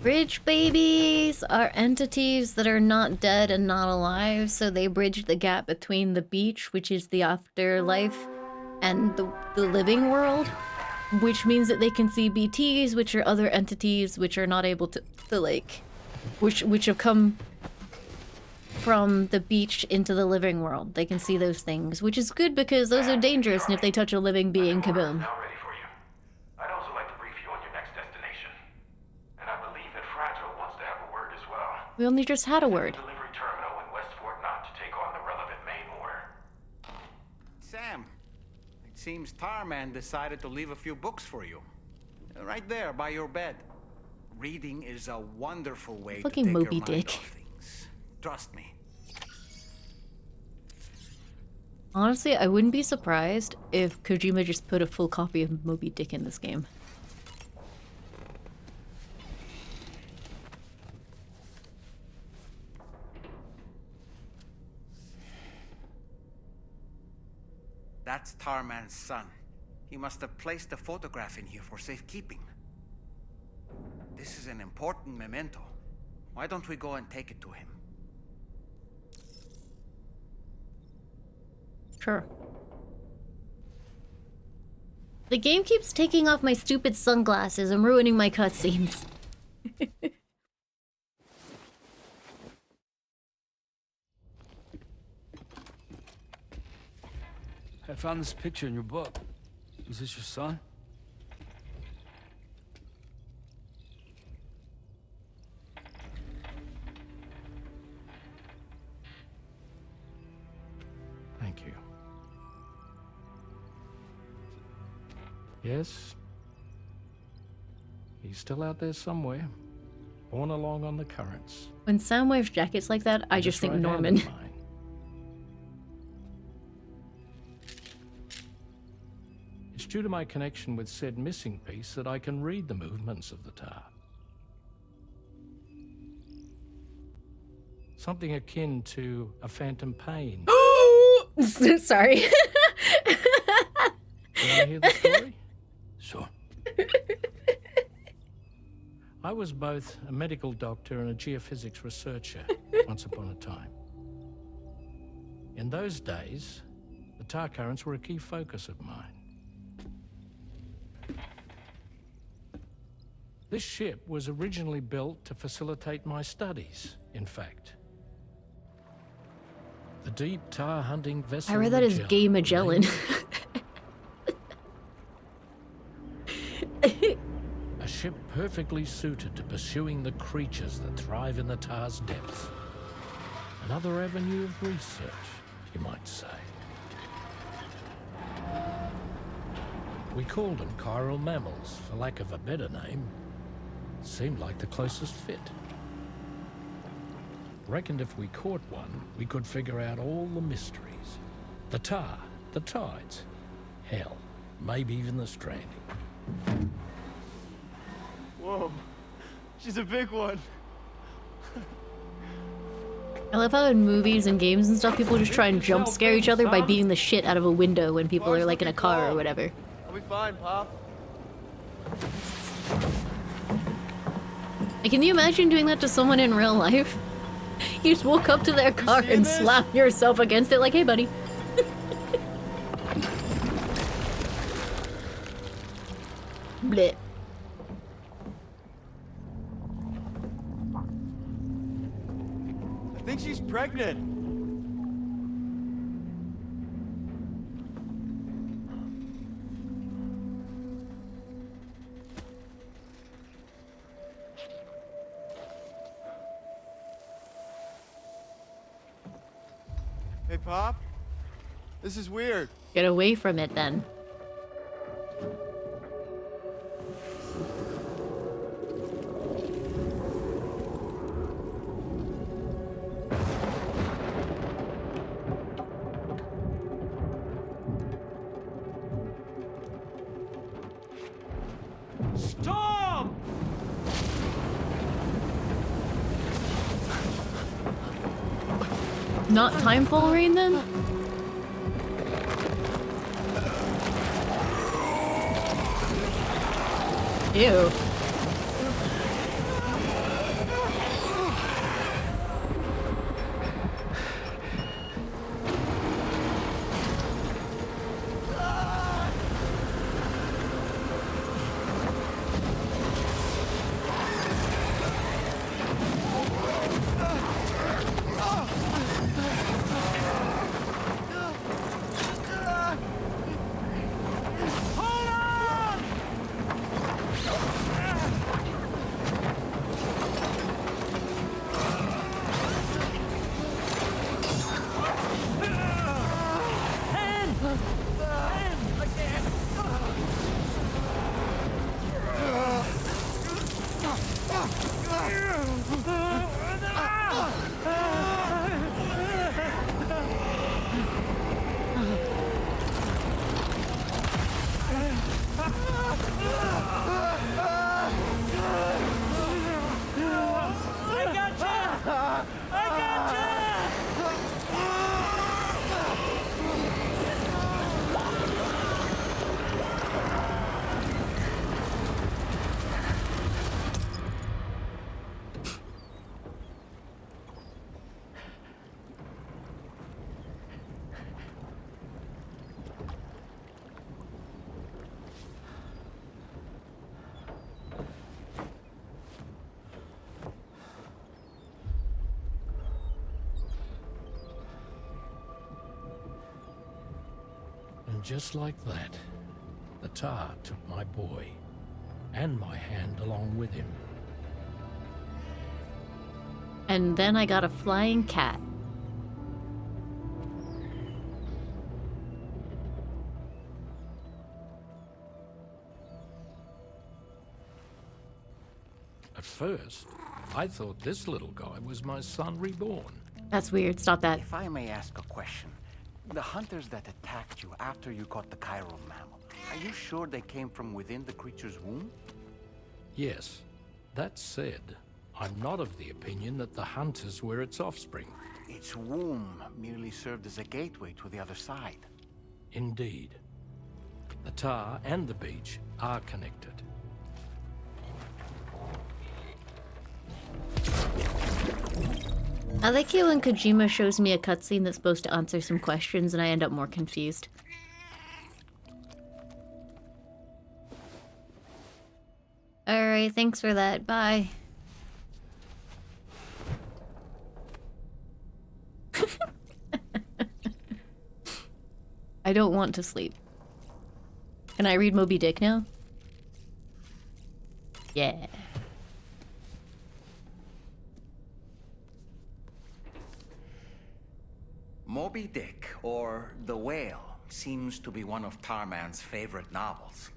Bridge babies are entities that are not dead and not alive, so they bridge the gap between the beach, which is the afterlife, and the living world, which means that they can see BTs, which are other entities which are not able to like, which have come from the beach into the living world. They can see those things, which is good because those are dangerous, and if they touch a living being, kaboom. Now ready for you. I'd also like to brief you on your next destination. And I believe that Fragile wants to have a word as well. We only just had a word. Delivery terminal in West Fort Knott to take on the relevant main order. Sam, it seems Tarman decided to leave a few books for you. Right there by your bed. Reading is a wonderful way Fucking to take Moby your mind Dick. off things. Trust me. Honestly, I wouldn't be surprised if Kojima just put a full copy of Moby Dick in this game. That's Tarman's son. He must have placed a photograph in here for safekeeping. This is an important memento. Why don't we go and take it to him? Sure. The game keeps taking off my stupid sunglasses and ruining my cutscenes. I found this picture in your book. Is this your son? Thank you. Yes. He's still out there somewhere, borne along on the currents. When Sam wears jackets like that, I just think Norman. It's due to my connection with said missing piece that I can read the movements of the tar. Something akin to a phantom pain. Sorry. You want to hear the story? Sure. I was both a medical doctor and a geophysics researcher once upon a time. In those days, the tar currents were a key focus of mine. This ship was originally built to facilitate my studies, in fact. The deep tar hunting vessel I read that as Gay Magellan. A ship perfectly suited to pursuing the creatures that thrive in the tar's depths. Another avenue of research, you might say. We called them chiral mammals, for lack of a better name. Seemed like the closest fit. Reckoned if we caught one, we could figure out all the mysteries. The tar, the tides, hell, maybe even the stranding. Whoa, she's a big one. I love how in movies and games and stuff, people just try and jump scare each other by beating the shit out of a window when people are like in a car or whatever. I'll be fine, Pop. Like, can you imagine doing that to someone in real life? You just walk up to their car and slam yourself against it like, hey buddy. Bleh. I think she's pregnant. Hey, Pop. This is weird. Get away from it then. Stop! Not timefall rain then? Ew. And just like that, the tar took my boy and my hand along with him. And then I got a flying cat. At first, I thought this little guy was my son reborn. That's weird. Stop that. If I may ask a question, the hunters that attacked you after you caught the chiral mammal, are you sure they came from within the creature's womb? Yes. That said, I'm not of the opinion that the hunters were its offspring. Its womb merely served as a gateway to the other side. Indeed. The tar and the beach are connected. I like it when Kojima shows me a cutscene that's supposed to answer some questions and I end up more confused. Alright, thanks for that. Bye. I don't want to sleep. Can I read Moby Dick now? Yeah. Moby Dick, or The Whale, seems to be one of Tarman's favorite novels.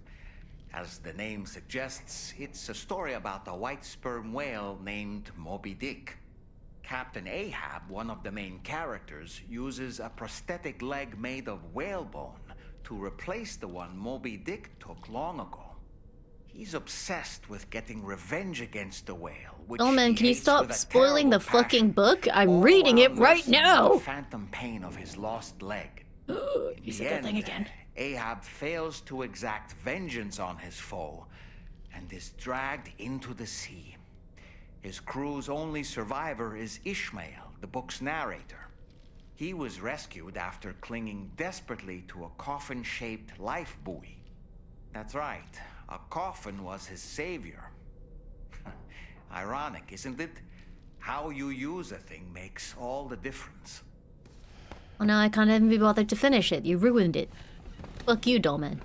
As the name suggests, it's a story about a white sperm whale named Moby Dick. Captain Ahab, one of the main characters, uses a prosthetic leg made of whalebone to replace the one Moby Dick took long ago. He's obsessed with getting revenge against the whale, which Oh man, he can you hates stop with a spoiling the terrible fucking passion. book? I'm All reading it while right nursing now! the phantom pain of his lost leg. You In said the that thing end, again. Ahab fails to exact vengeance on his foe and is dragged into the sea. His crew's only survivor is Ishmael, the book's narrator. He was rescued after clinging desperately to a coffin-shaped life buoy. That's right, a coffin was his savior. Ironic, isn't it? How you use a thing makes all the difference. Well, now I can't even be bothered to finish it. You ruined it. Fuck you, Dolman.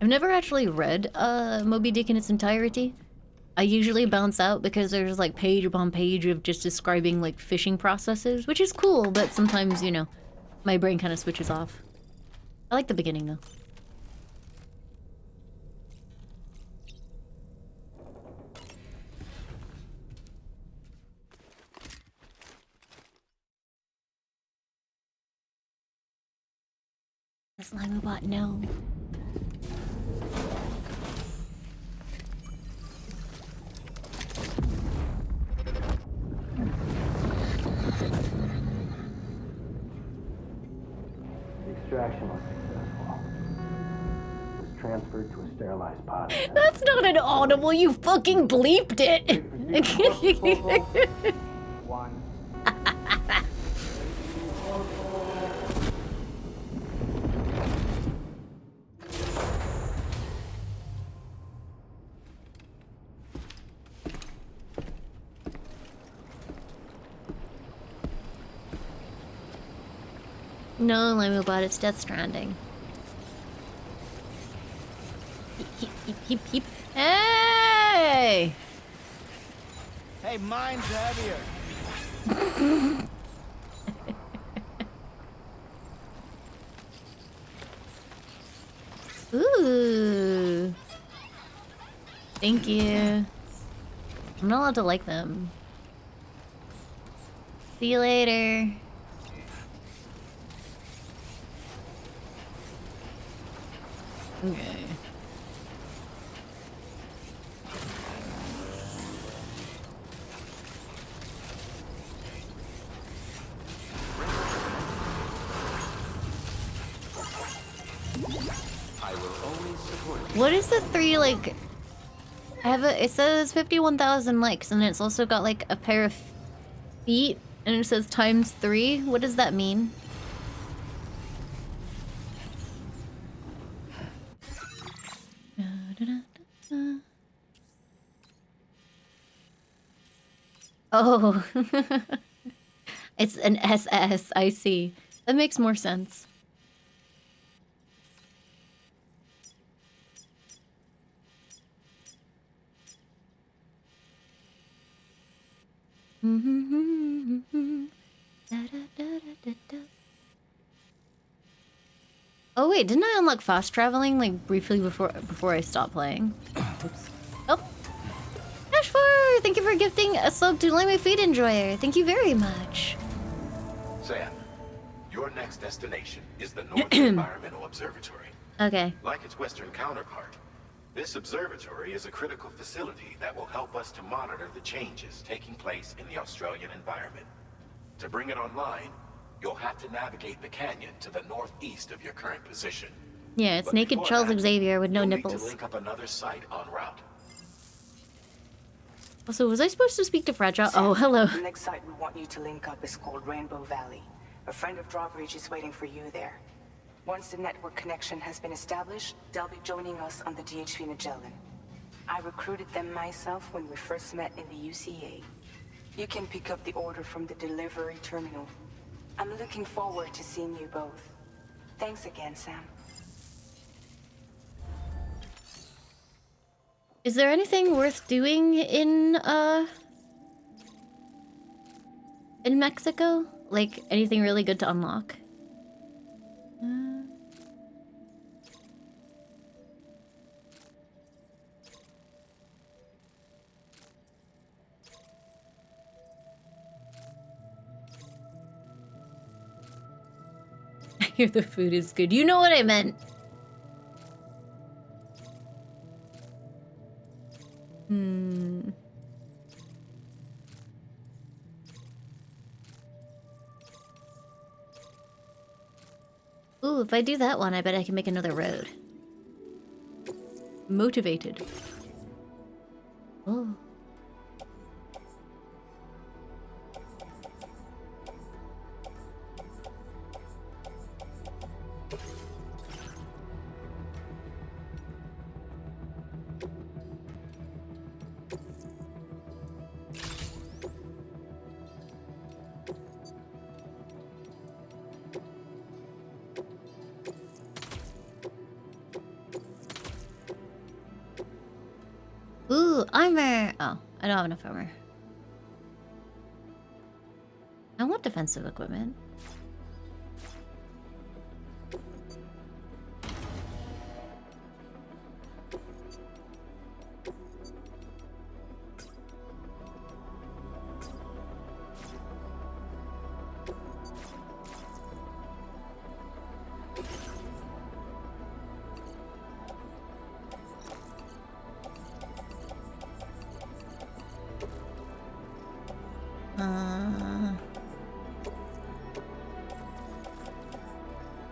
I've never actually read Moby Dick in its entirety. I usually bounce out because there's like page upon page of just describing like fishing processes, which is cool, but sometimes, you know, my brain kind of switches off. I like the beginning though. This Laimu bot, no. The extraction was successful. It was transferred to a sterilized pod. That's not an audible, you fucking bleeped it! One. No, Laimu bot, it's Death Stranding. Heep, heep, heep, heep. Hey! Hey, mine's heavier. Ooh. Thank you. I'm not allowed to like them. See you later. Okay. I will only support you. What is the 3 like? I have a. It says 51,000 likes, and it's also got like a pair of feet, and it says ×3. What does that mean? Oh, it's an SS. I see. That makes more sense. Oh wait, didn't I unlock fast traveling like briefly before I stopped playing? Oops. Oh, Ashford, thank you for gifting a sub to Laimu Feed Enjoyer. Thank you very much. Sam, your next destination is the North Environmental Observatory. Okay. Like its western counterpart, this observatory is a critical facility that will help us to monitor the changes taking place in the Australian environment. To bring it online, you'll have to navigate the canyon to the northeast of your current position. Yeah, it's But naked before Charles that, Xavier with no you'll nipples. need to link up another site en route. Also, was I supposed to speak to Fragile? Oh, hello. The next site we want you to link up is called Rainbow Valley. A friend of Drawbridge is waiting for you there. Once the network connection has been established, they'll be joining us on the DHV Magellan. I recruited them myself when we first met in the UCA. You can pick up the order from the delivery terminal. I'm looking forward to seeing you both. Thanks again, Sam. Is there anything worth doing in Mexico? Like anything really good to unlock? I hear the food is good. You know what I meant. Ooh, if I do that one, I bet I can make another road. Motivated. Oh. Ooh, armor! Oh, I don't have enough armor. I want defensive equipment.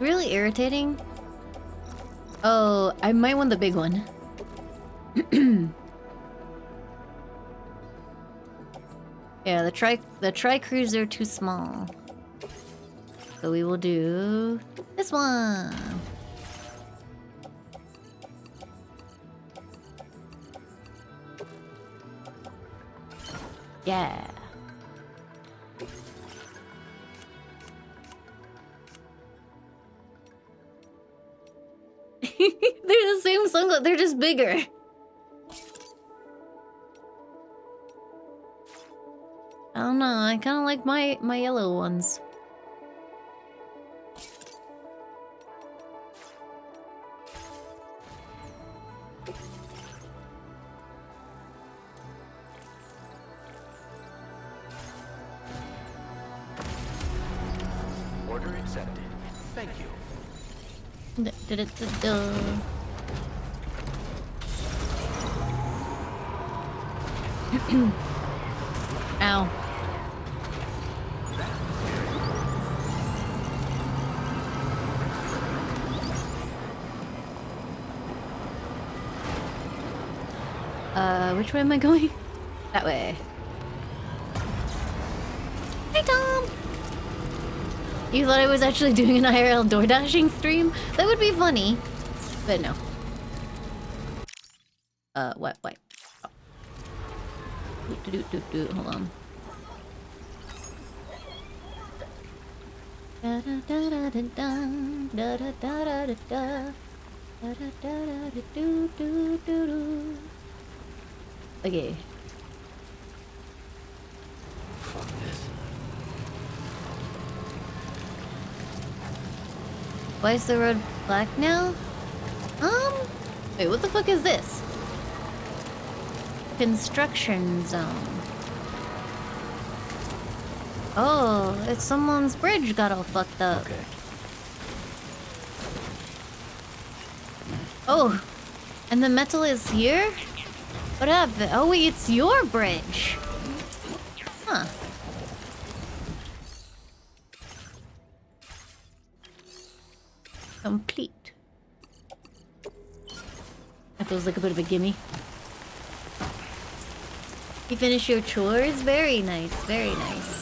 Really irritating. Oh, I might want the big one. Yeah, the tri cruiser too small. So we will do this one. Yeah. They're the same sunglasses, they're just bigger. kind of like my yellow ones. Order accepted. Thank you. Ow. Which way am I going? That way. Hi, Tom! You thought I was actually doing an IRL door dashing stream? That would be funny. But no. What? Oh. Hold on. Da da da da da da da da da da da da da da da do do do do. Okay. Fuck this. Why is the road black now? Wait, what the fuck is this? Construction zone. Oh, it's someone's bridge got all fucked up. Okay. Oh, and the metal is here? What happened? Oh wait, it's your bridge. Huh. Complete. That feels like a bit of a gimme. You finish your chores? Very nice, very nice.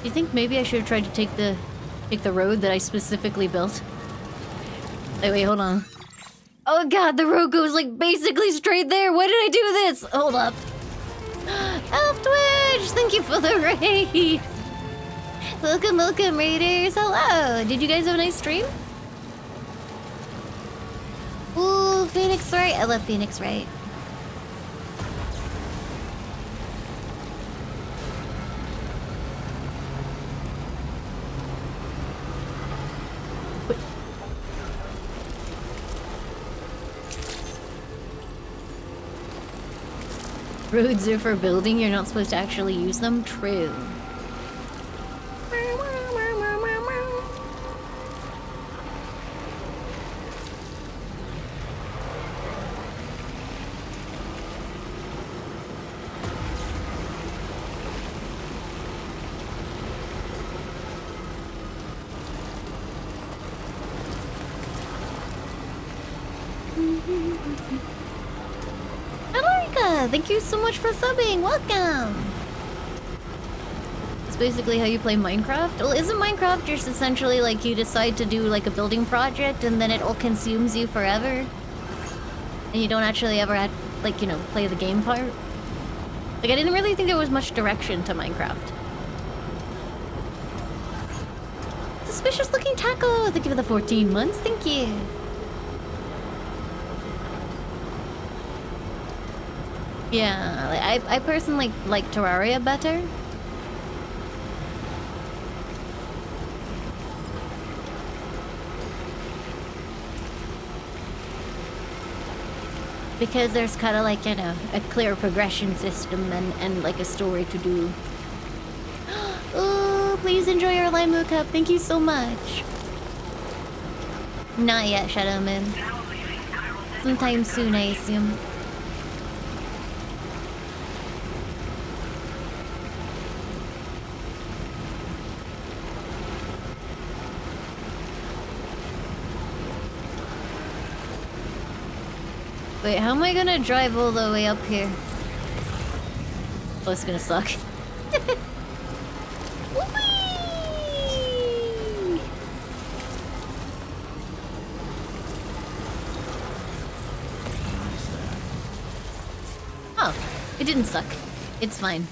Do you think maybe I should have tried to take the road that I specifically built? Wait, hold on. Oh god, the road goes like basically straight there. Why did I do this? Hold up. Elf Twitch, thank you for the raid. Welcome, raiders. Hello. Did you guys have a nice stream? Ooh, Phoenix Wright. I love Phoenix Wright. Roads are for building, you're not supposed to actually use them? True. Thank you so much for subbing. Welcome. It's basically how you play Minecraft. Well, isn't Minecraft just essentially like you decide to do like a building project and then it all consumes you forever? And you don't actually ever have, like, you know, play the game part? Like, I didn't really think there was much direction to Minecraft. Suspicious looking taco. Thank you for the 14 months. Thank you. Yeah, I personally like Terraria better. Because there's kind of like, you know, a clear progression system and like a story to do. Oh, please enjoy your Laimu cup. Thank you so much. Not yet, Shadowman. Sometime soon, I assume. Wait, how am I gonna drive all the way up here? Oh, it's gonna suck. Whee! Oh, it didn't suck. It's fine.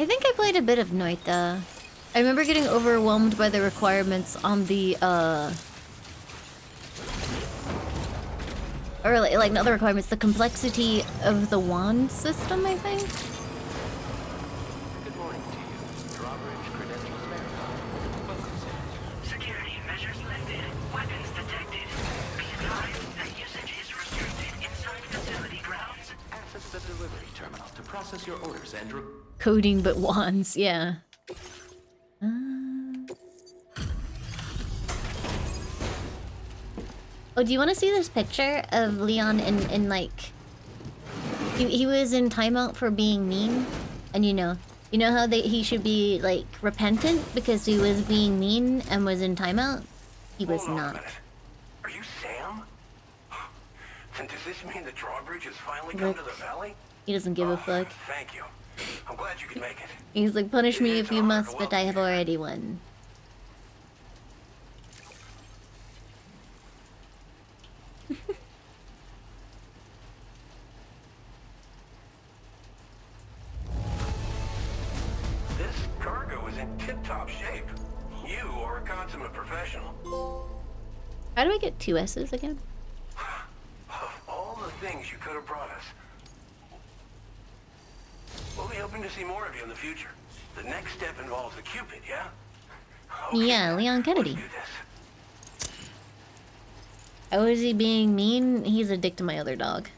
I think I played a bit of Noita. I remember getting overwhelmed by the requirements on the, or like not the requirements, the complexity of the wand system, I think? Good morning to you. Drawbridge credentials verified. Welcome, sir. Security measures lifted. Weapons detected. Be advised that usage is restricted inside facility grounds. Access the delivery terminal to process your orders and Coding but wands, yeah. Oh, do you want to see this picture of Leon in like... He was in timeout for being mean, and you know how he should be like repentant because he was being mean and was in timeout? He was Hold on a not. minute. Are you Sam? Then does this mean the drawbridge has finally come to the valley? He doesn't give a fuck. Thank you. I'm glad you could make it. He's like, punish me if you must, but I have already won. This cargo is in tip-top shape. You are a consummate professional. How do I get 2 S's again? Of all the things you could have brought us, we'll be hoping to see more of you in the future. The next step involves the Cupid, yeah? Okay, Yeah, Leon Kennedy. let's do this. How is he being mean? He's a dick to my other dog.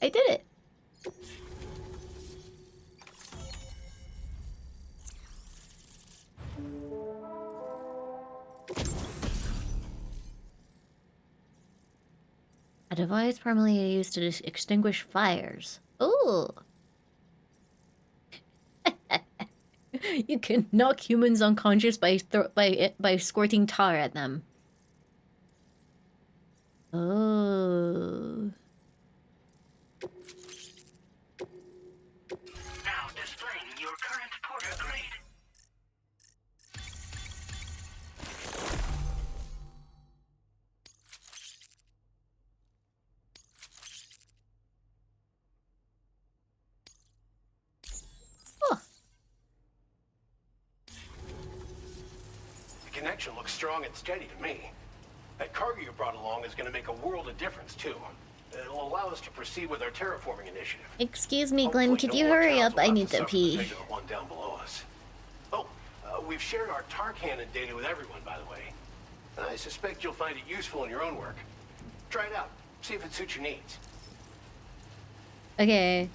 I did it. A device primarily used to extinguish fires. Ooh. You can knock humans unconscious by squirting tar at them. Oh. Now displaying your current porter grade. Oh. The connection looks strong and steady to me. That cargo you brought along is going to make a world of difference, too. It'll allow us to proceed with our terraforming initiative. Excuse me, Glenn, could you hurry up? I need to pee. One down below us. Oh, we've shared our tar cannon data with everyone, by the way. I suspect you'll find it useful in your own work. Try it out. See if it suits your needs. Okay.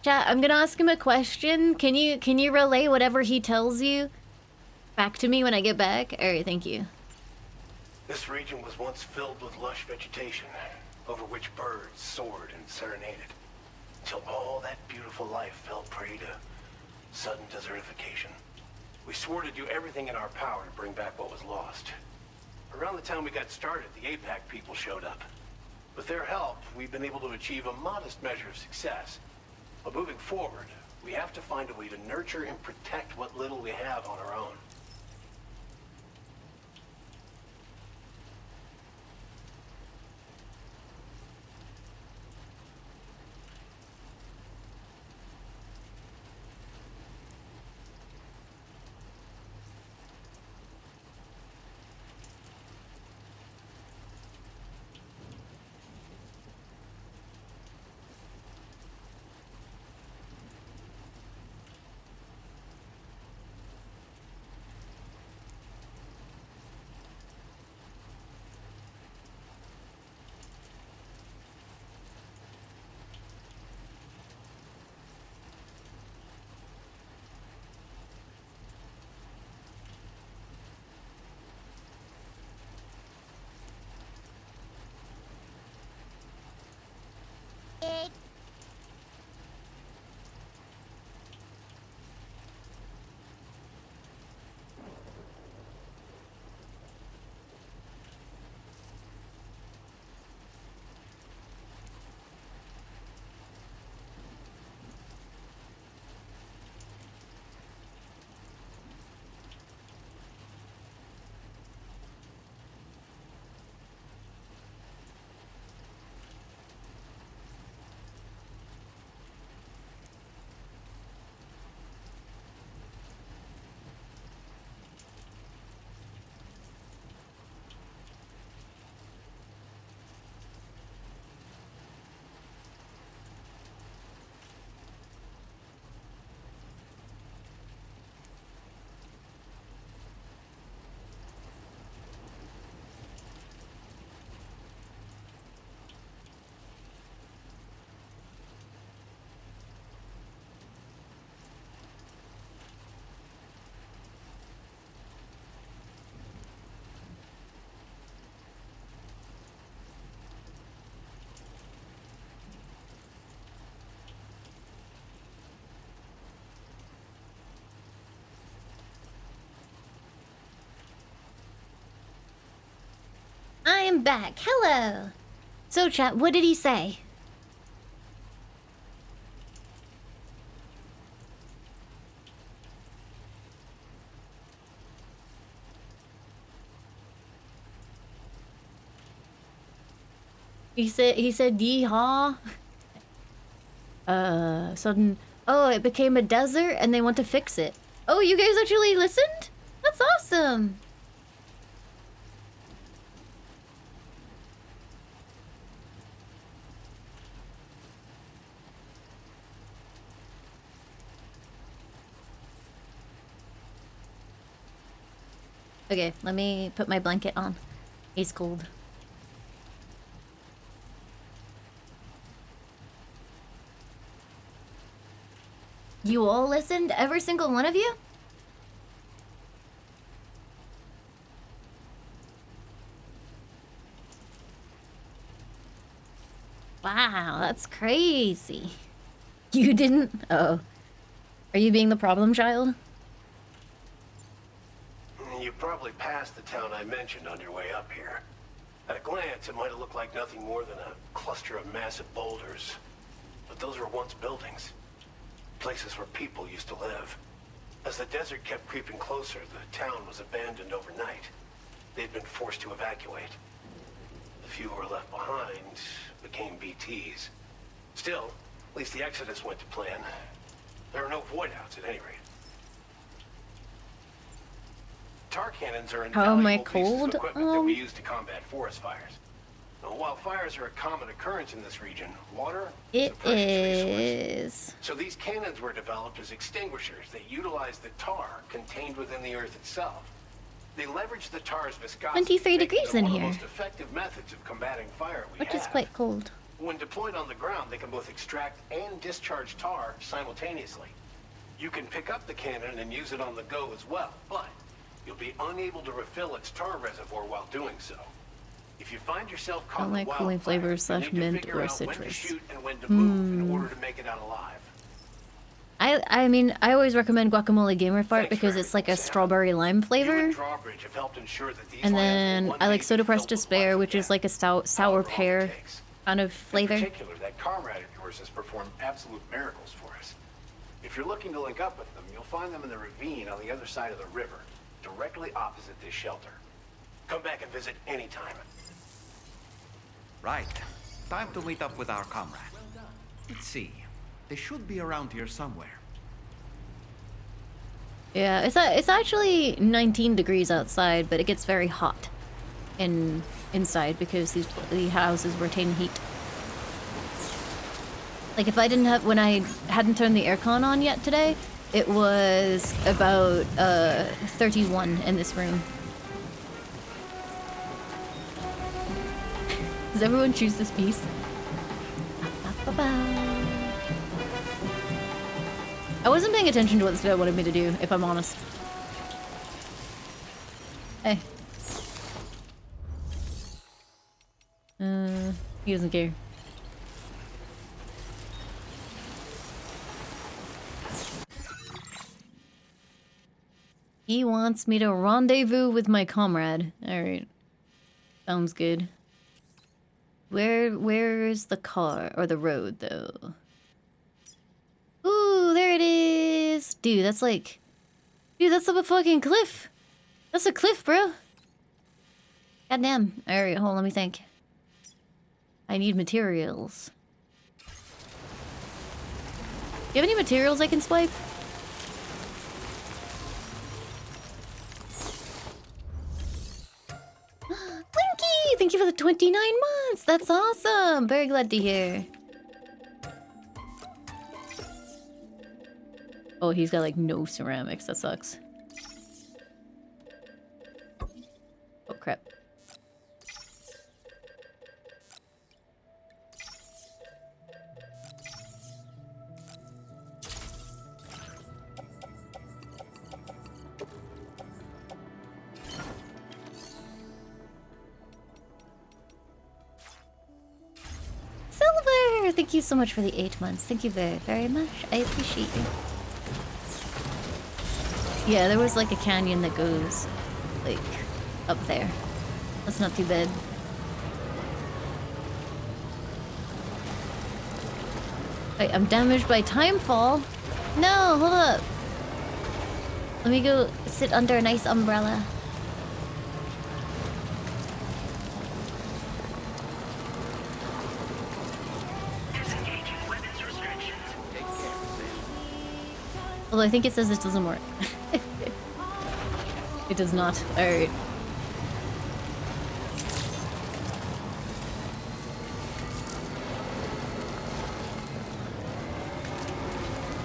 Chat, I'm gonna ask him a question. Can you relay whatever he tells you back to me when I get back? Alright, thank you. This region was once filled with lush vegetation, over which birds soared and serenaded, until all that beautiful life fell prey to sudden desertification. We swore to do everything in our power to bring back what was lost. Around the time we got started, the APAC people showed up. With their help, we've been able to achieve a modest measure of success. But moving forward, we have to find a way to nurture and protect what little we have on our own. back. Hello. So, chat, what did he say? He said yeehaw. Sudden. Oh, it became a desert and they want to fix it. Oh, you guys actually listened? That's awesome. Okay, let me put my blanket on. He's cold. You all listened? Every single one of you? Wow, that's crazy. You didn't? Oh. Are you being the problem child? You probably passed the town I mentioned on your way up here. At a glance, it might have looked like nothing more than a cluster of massive boulders. But those were once buildings. Places where people used to live. As the desert kept creeping closer, the town was abandoned overnight. They'd been forced to evacuate. The few who were left behind became BTs. Still, at least the exodus went to plan. There are no void outs at any rate. Tar cannons are How am I invaluable pieces of cold? equipment that we use to combat forest fires. Now, while fires are a common occurrence in this region, water is a precious resource. So these cannons were developed as extinguishers that utilize the tar contained within the earth itself. They leverage the tar's viscosity, 23 degrees in one of the here. most effective methods of combating fire we Which have. is quite cold. When deployed on the ground, they can both extract and discharge tar simultaneously. You can pick up the cannon and use it on the go as well, but you'll be unable to refill its tar reservoir while doing so. If you find yourself caught I in like a cooling wildfire, flavors you / need to mint figure or out when to citrus. shoot and when to move in order to make it out alive. I mean, I always recommend Guacamole Gamer Fart because it's like a strawberry lime flavor. And then I like Soda Press Despair, which is like a sour pear kind of flavor. In particular, that comrade of yours has performed absolute miracles for us. If you're looking to link up with them, you'll find them in the ravine on the other side of the river, directly opposite this shelter. Come back and visit anytime. Right. Time to meet up with our comrade. Let's see. They should be around here somewhere. Yeah, it's actually 19 degrees outside, but it gets very hot inside because the houses retain heat. Like if I didn't have when I hadn't turned the aircon on yet today, it was about 31 in this room. Does everyone choose this piece? I wasn't paying attention to what this guy wanted me to do, if I'm honest. Hey. He doesn't care. He wants me to rendezvous with my comrade. Alright. Sounds good. Where is the car or the road though? Ooh, there it is. Dude, that's like that's up a fucking cliff. That's a cliff, bro. Goddamn. Alright, hold on, let me think. I need materials. Do you have any materials I can swipe? Blinky! Thank you for the 29 months! That's awesome! Very glad to hear. Oh, he's got like no ceramics. That sucks. Oh, crap. Silver! Thank you so much for the 8 months. Thank you very, very much. I appreciate you. Yeah, there was like a canyon that goes, like, up there. That's not too bad. Wait, I'm damaged by timefall? No, hold up. Let me go sit under a nice umbrella. Disengaging weapons restrictions. Although I think it says it doesn't work. It does not. Alright.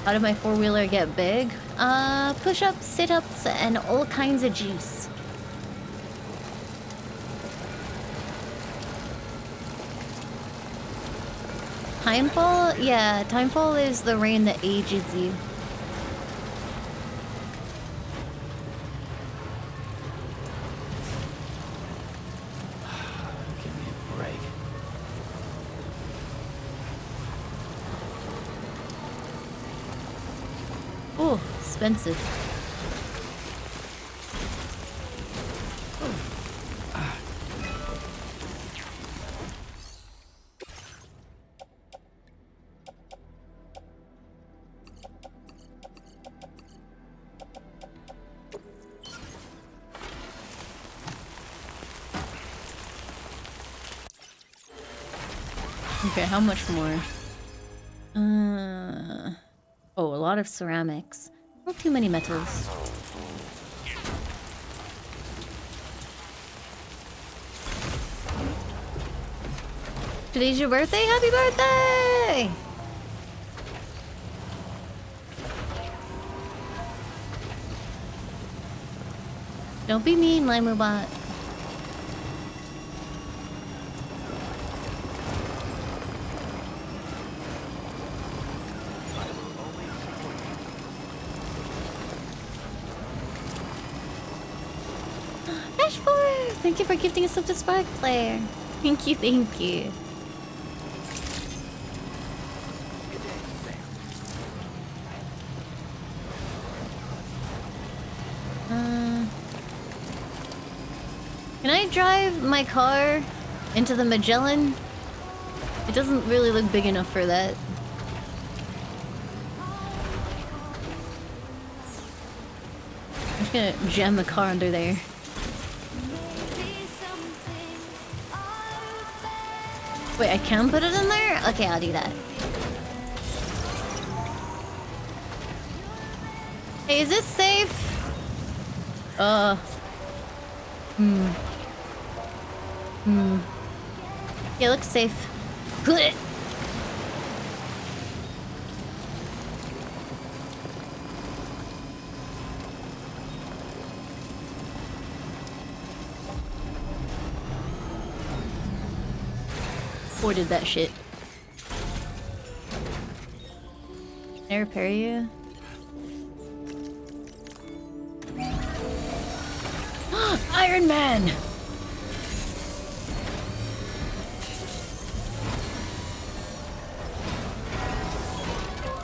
How did my four-wheeler get big? Push-ups, sit-ups, and all kinds of juice. Timefall? Yeah, timefall is the rain that ages you. Give me a break. Oh, expensive. Okay, how much more? Oh, a lot of ceramics. Not too many metals. Today's your birthday? Happy birthday! Don't be mean, Laimu bot. Ashford! Thank you for gifting us up to Spark Player. Thank you, thank you. Can I drive my car into the Magellan? It doesn't really look big enough for that. I'm just gonna jam the car under there. Wait, I can put it in there? Okay, I'll do that. Hey, is this safe? Yeah, looks safe. Good. Ordered that shit. Can I repair you? Iron Man!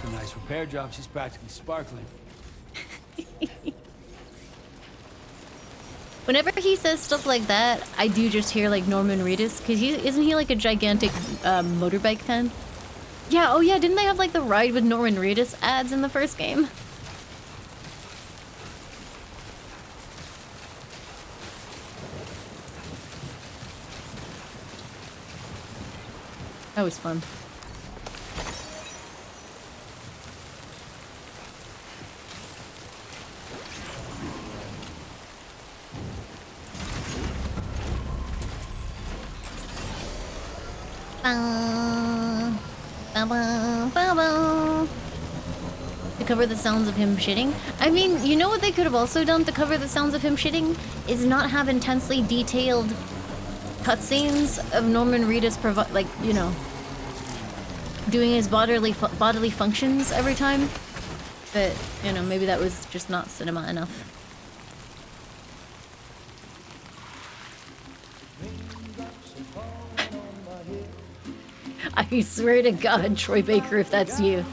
A nice repair job. She's practically sparkling. Whenever he says stuff like that, I do just hear like Norman Reedus, because isn't he like a gigantic motorbike fan? Yeah, oh yeah, didn't they have like the Ride with Norman Reedus ads in the first game? That was fun. To cover the sounds of him shitting? I mean, you know what they could have also done to cover the sounds of him shitting? Is not have intensely detailed cutscenes of Norman Reedus like, you know, doing his bodily functions every time. But, you know, maybe that was just not cinema enough. I swear to God, Troy Baker, if that's you.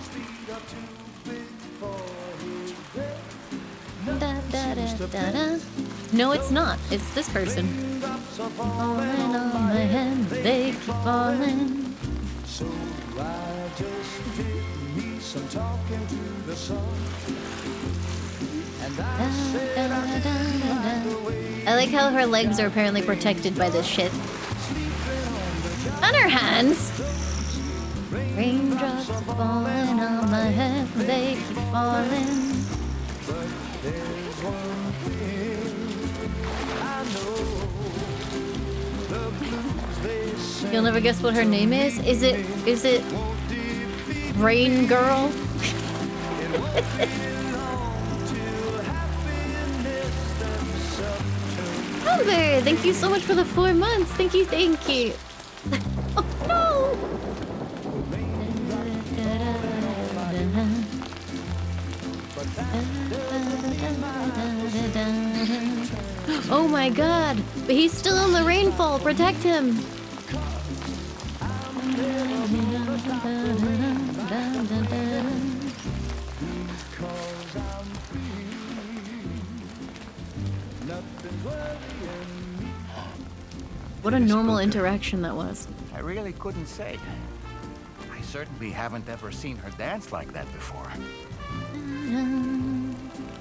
Da, da, da, da, da. No, it's not. It's this person. Falling on my hand, they keep falling. some talking to the sun. And I said I didn't like the way I like how her legs are apparently protected by this shit. On her hands! Raindrops are falling on my head, they keep falling. But there's one thing I know. The blues they sing. You'll never guess what her name is? Is it Rain Girl? Amber, thank you so much for the 4 months. Thank you, thank you. Oh no! Oh my god! But he's still in the rainfall. Protect him. What a normal interaction that was. I really couldn't say. I certainly haven't ever seen her dance like that before.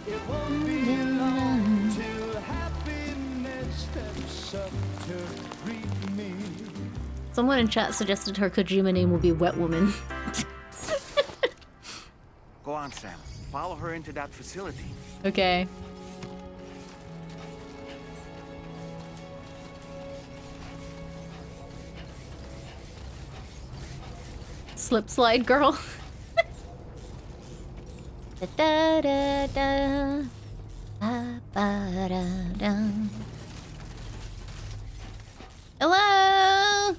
It won't be long till happiness steps up to greet me. Someone in chat suggested her Kojima name will be Wet Woman. Go on, Sam. Follow her into that facility. Okay. Slip slide girl. Da, da, da, ba, ba, da, da. Hello!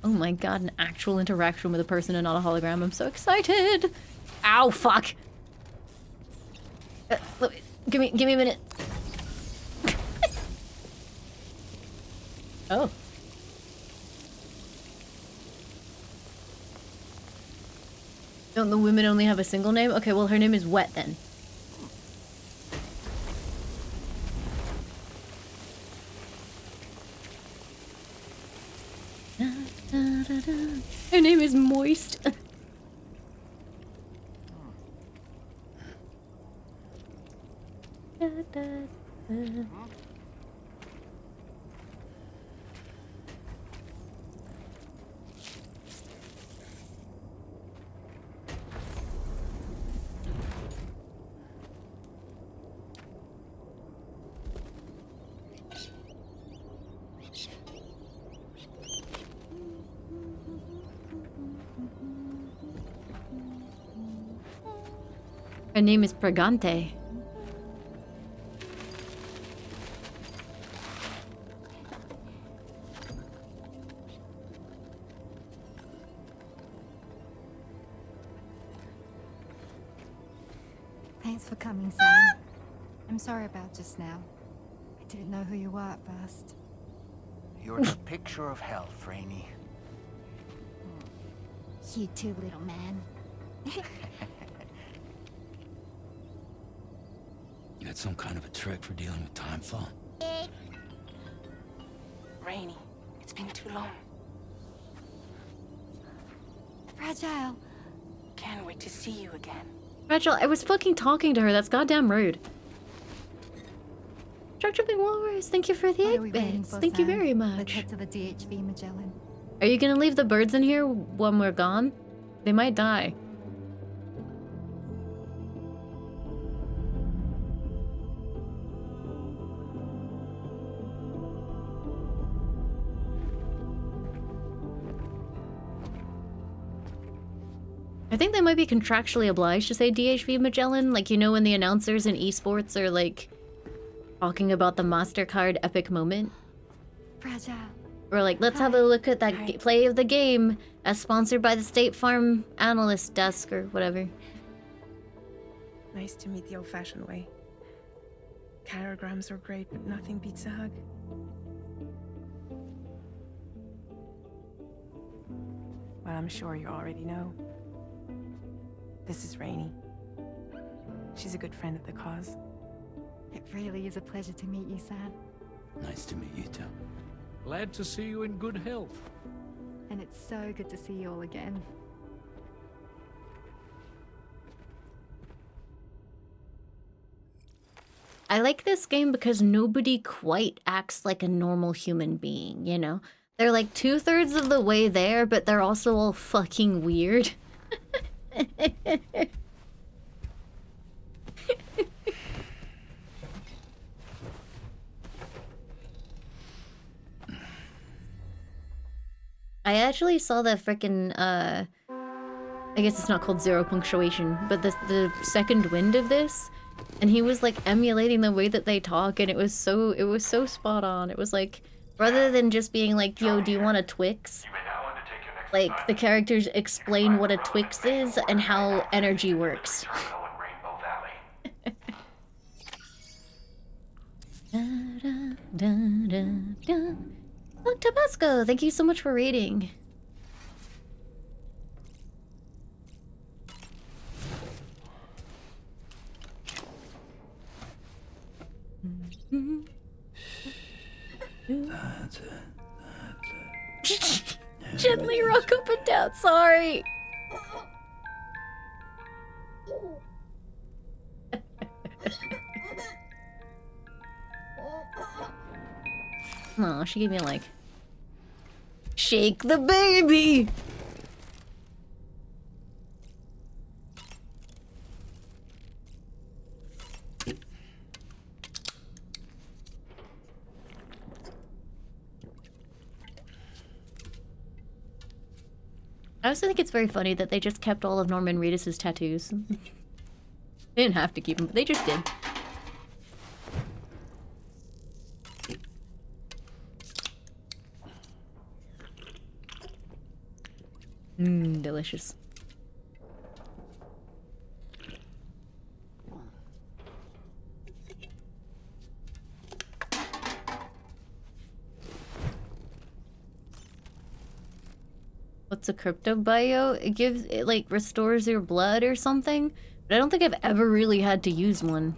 Oh my god, an actual interaction with a person and not a hologram. I'm so excited! Ow, fuck! Give me a minute. Oh. Don't the women only have a single name? Okay, well her name is Wet then. Her name is Moist. Her name is Pregante. Thanks for coming, Sam. I'm sorry about just now. I didn't know who you were at first. You're the picture of health, Rainey. You too, little man. You had some kind of a trick for dealing with time fall? Rainey, it's been too long. Fragile. Can't wait to see you again. Rachel, I was fucking talking to her. That's goddamn rude. Structure Big Walrus, thank you for the What are we 8 waiting bits. for, Thank you Sam? very Let's much. head to the DHV Magellan. Are you gonna leave the birds in here when we're gone? They might die. I think they might be contractually obliged to say DHV Magellan. Like, you know when the announcers in esports are, like, talking about the MasterCard epic moment? Fragile. Or like, let's have a look at that play of the game as sponsored by the State Farm Analyst Desk or whatever. Nice to meet the old-fashioned way. Chirograms are great, but nothing beats a hug. Well, I'm sure you already know. This is Rainey. She's a good friend of the cause. It really is a pleasure to meet you, Sam. Nice to meet you too. Glad to see you in good health. And it's so good to see you all again. I like this game because nobody quite acts like a normal human being, you know? They're like 2/3 of the way there, but they're also all fucking weird. I actually saw the frickin' I guess it's not called Zero Punctuation, but the second wind of this, and he was like emulating the way that they talk, and it was so spot on. It was like, rather than just being like, yo, do you want a Twix? Like, the characters explain what a Twix is and how energy works. Look, Tabasco, thank you so much for reading. That's it. Gently rock up and down, sorry. Aw, she gave me like, shake the baby. I also think it's very funny that they just kept all of Norman Reedus' tattoos. They didn't have to keep them, but they just did. Mmm, delicious. What's a crypto bio? It like restores your blood or something, but I don't think I've ever really had to use one.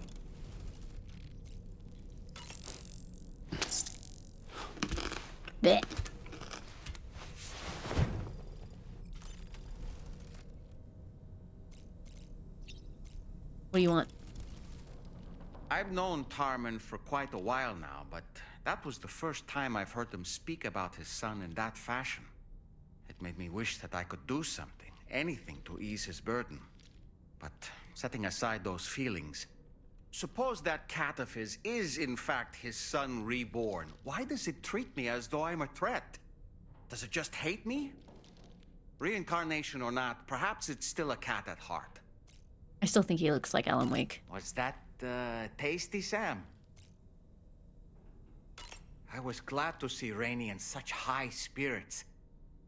Blech. What do you want? I've known Tarman for quite a while now, but that was the first time I've heard him speak about his son in that fashion. It made me wish that I could do something, anything to ease his burden. But setting aside those feelings, suppose that cat of his is in fact his son reborn. Why does it treat me as though I'm a threat? Does it just hate me? Reincarnation or not, perhaps it's still a cat at heart. I still think he looks like Alan Wake. Was that tasty, Sam? I was glad to see Rainey in such high spirits.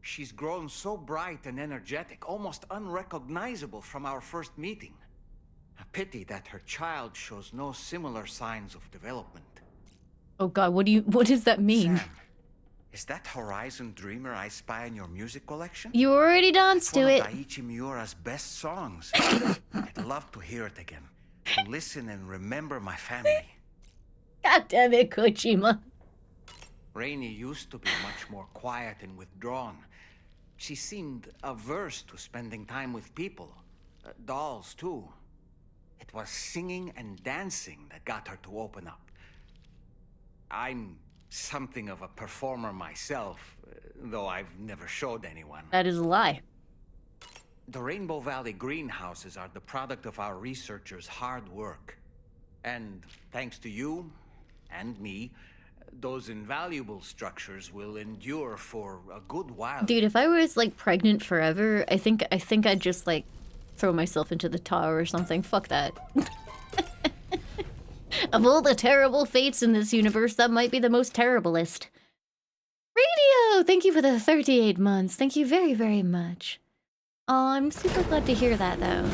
She's grown so bright and energetic, almost unrecognizable from our first meeting. A pity that her child shows no similar signs of development. Oh god, what does that mean? Sam, is that Horizon Dreamer I spy in your music collection? You already danced to it. One of Daiichi Miura's best songs. I'd love to hear it again. To listen and remember my family. God damn it, Kojima. Rainey used to be much more quiet and withdrawn. She seemed averse to spending time with people. Dolls, too. It was singing and dancing that got her to open up. I'm something of a performer myself, though I've never showed anyone. That is a lie. The Rainbow Valley greenhouses are the product of our researchers' hard work. And thanks to you and me, those invaluable structures will endure for a good while. Dude, if I was like pregnant forever, I think I'd just like throw myself into the tower or something. Fuck that. Of all the terrible fates in this universe, that might be the most terriblest. Radio! Thank you for the 38 months. Thank you very, very much. Oh, I'm super glad to hear that, though.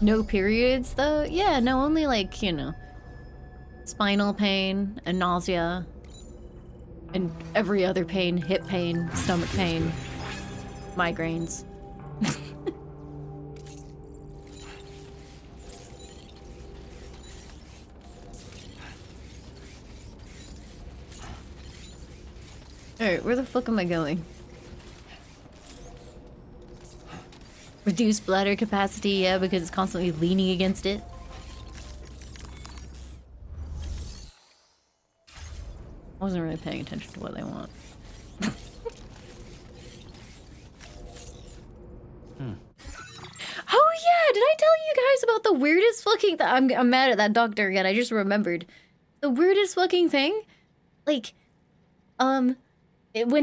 No periods, though? Yeah, no, only like, you know, spinal pain and nausea and every other pain, hip pain, stomach pain, migraines. Alright, where the fuck am I going? Reduced bladder capacity, yeah, because it's constantly leaning against it. I wasn't really paying attention to what they want. Oh yeah, did I tell you guys about the weirdest fucking I'm mad at that doctor again, I just remembered. The weirdest fucking thing? Like, when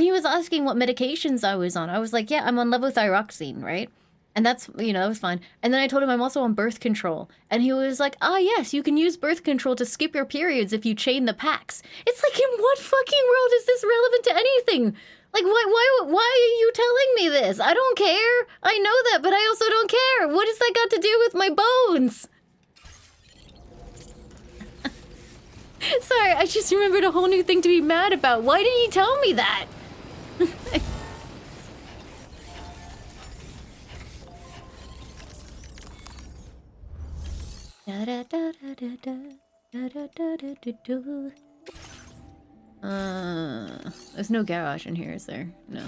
he was asking what medications I was on, I was like, yeah, I'm on levothyroxine, right? And that's, you know, that was fine. And then I told him I'm also on birth control. And he was like, ah, yes, you can use birth control to skip your periods if you chain the packs. It's like, in what fucking world is this relevant to anything? Like, why are you telling me this? I don't care. I know that, but I also don't care. What has that got to do with my bones? Sorry, I just remembered a whole new thing to be mad about. Why did he tell me that? There's no garage in here, is there? No.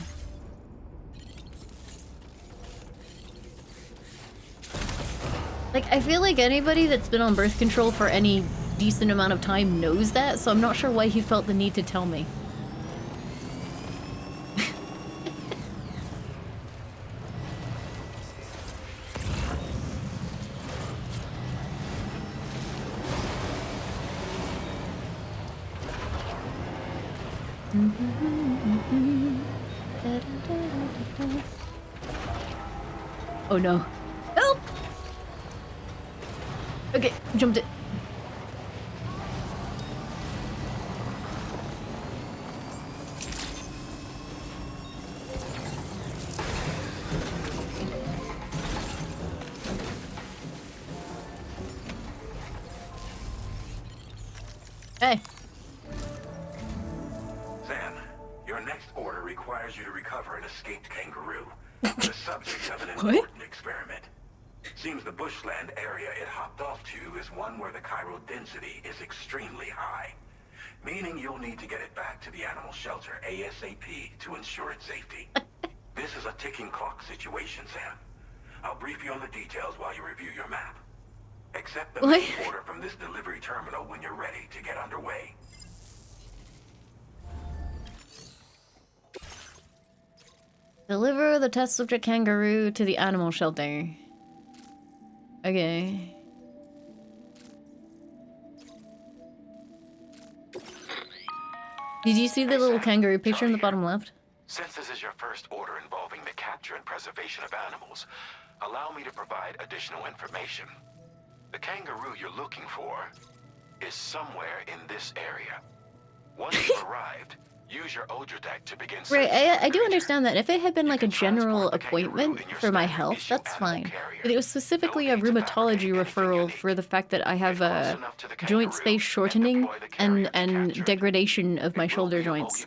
Like, I feel like anybody that's been on birth control for any decent amount of time knows that, so I'm not sure why he felt the need to tell me. Oh no. Help! Okay, jumped it. Hey. Sam, your next order requires you to recover an escaped kangaroo, the subject of an important experiment. Seems the bushland area it hopped off to is one where the chiral density is extremely high, meaning you'll need to get it back to the animal shelter ASAP to ensure its safety. This is a ticking clock situation, Sam. I'll brief you on the details while you review your map. Accept the main order from this delivery terminal when you're ready to get underway. Deliver the test subject kangaroo to the animal shelter. Okay. Did you see the little kangaroo picture in the bottom left? Since this is your first order involving the capture and preservation of animals, allow me to provide additional information. The kangaroo you're looking for is somewhere in this area. Once you've arrived, use your Odradek to begin Right, searching. I do understand that. If it had been like a general appointment for my health, that's fine. But it was specifically a rheumatology referral for the fact that I have a joint space shortening and degradation of my shoulder joints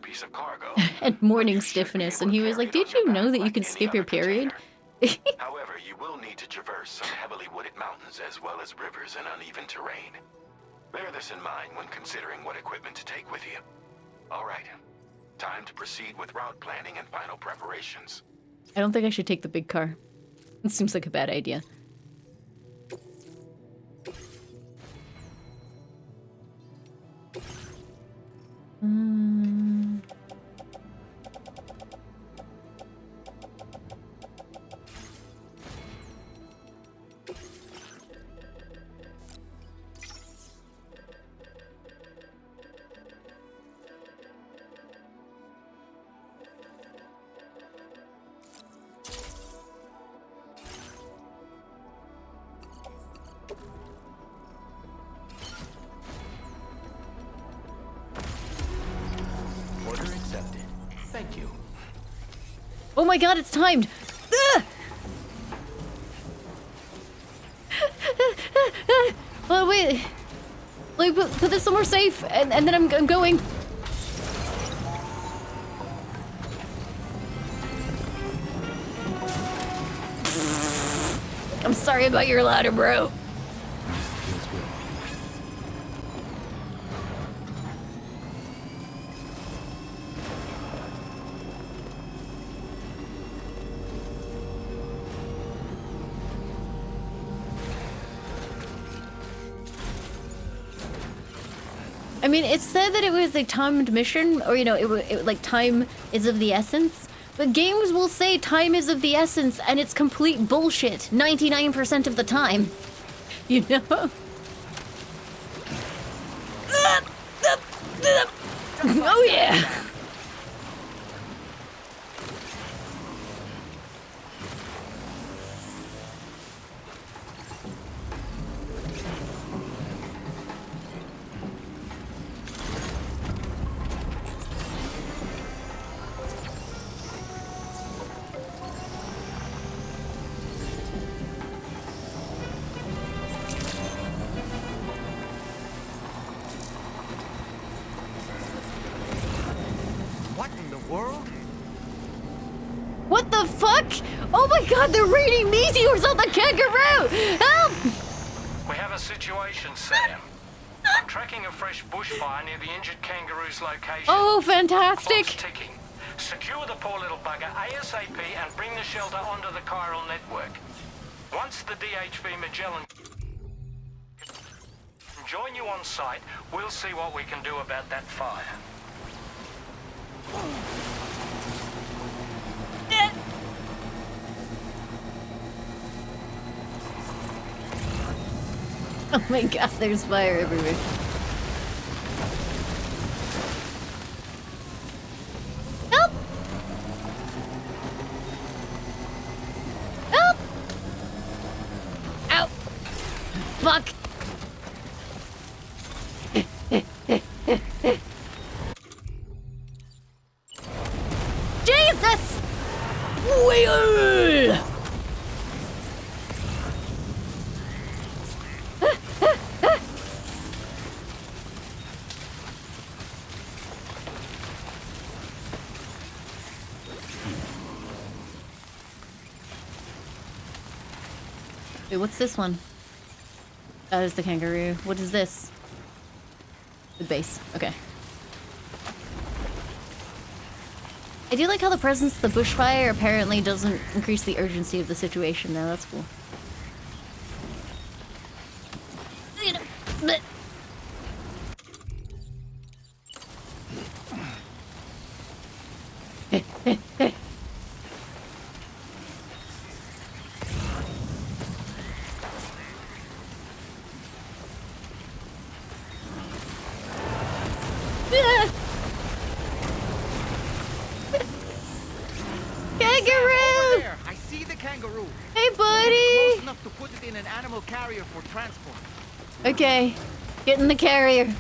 and morning stiffness. And he was like, "Did you know that you can skip your period?" However, you will need to traverse some heavily wooded mountains as well as rivers and uneven terrain. Bear this in mind when considering what equipment to take with you. All right. Time to proceed with route planning and final preparations. I don't think I should take the big car. It seems like a bad idea. Order accepted. Thank you. Oh my god, it's timed! Oh, wait. Like, put this somewhere safe, and then I'm going. I'm sorry about your ladder, bro. mean, it said that it was a timed mission, or, you know, like, time is of the essence. But games will say time is of the essence, and it's complete bullshit 99% of the time. You know? Oh, yeah! What in the world? What the fuck? Oh my god, they're raining meteors on the kangaroo! Help! We have a situation, Sam. I'm tracking a fresh bushfire near the injured kangaroo's location. Oh, fantastic! Clock's ticking. Secure the poor little bugger ASAP and bring the shelter onto the chiral network. Once the DHV Magellan join you on site, we'll see what we can do about that fire. Oh my god, there's fire everywhere. Help! Help! Ow! Fuck! Jesus! Wheel! Wait, what's this one? That is the kangaroo. What is this? The base. Okay. I do like how the presence of the bushfire apparently doesn't increase the urgency of the situation though. That's cool. Kangaroo! There, I see the kangaroo. Hey, buddy! Close enough to put it in an animal carrier for transport. Okay. Get in the carrier.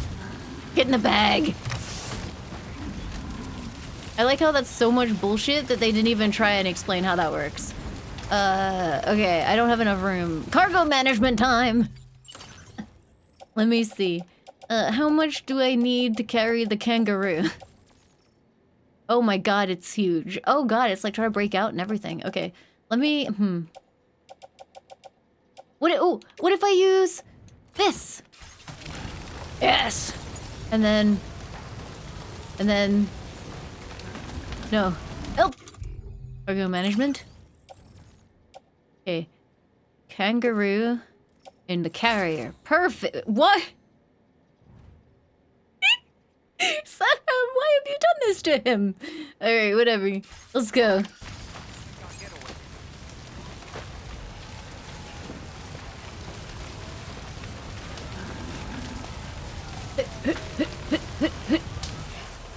Get in the bag. I like how that's so much bullshit that they didn't even try and explain how that works. Okay, I don't have enough room. Cargo management time! Let me see. How much do I need to carry the kangaroo? Oh my god, it's huge. Oh god, it's like trying to break out and everything. Okay, let me, what if I use this? Yes! And then, no. Help! Cargo management. Okay. Kangaroo in the carrier. Perfect. What? Sam, why have you done this to him? Alright, whatever. Let's go.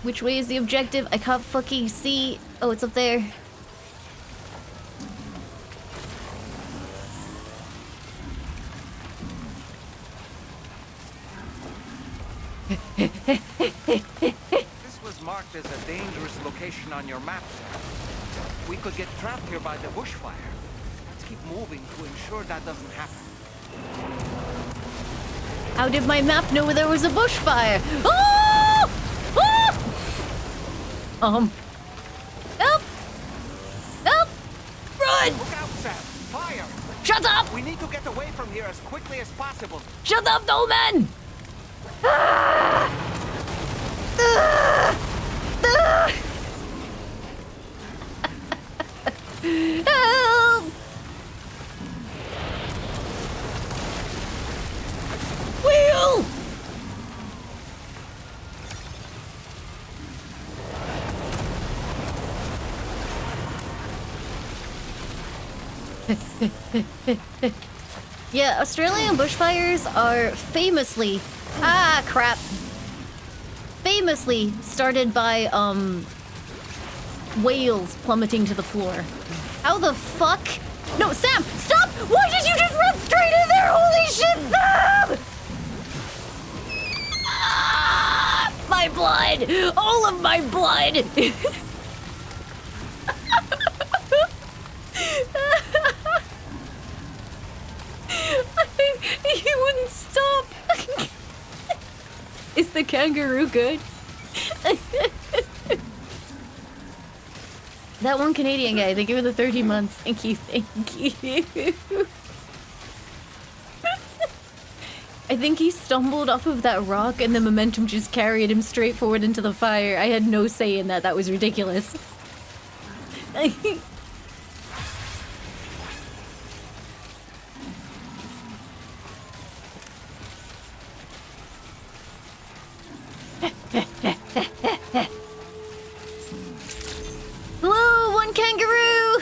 Which way is the objective? I can't fucking see. Oh, it's up there. This was marked as a dangerous location on your map, sir. We could get trapped here by the bushfire. Let's keep moving to ensure that doesn't happen. How did my map know there was a bushfire? Oh! Oh! Help! Help! Run! Look out, Sam! Fire! Shut up! We need to get away from here as quickly as possible. Shut up, Dolman! Ah! Ah! Ah! Help! Wheel! Yeah, Australian bushfires are famously... Ah, crap. Famously started by, whales plummeting to the floor. How the fuck? No, Sam, stop! Why did you just run straight in there? Holy shit, Sam! Ah, my blood! All of my blood! He wouldn't stop. Is the kangaroo good? That one Canadian guy, thank you for the 30 months. Thank you, thank you. I think he stumbled off of that rock and the momentum just carried him straight forward into the fire. I had no say in that. That was ridiculous. Hello, one kangaroo!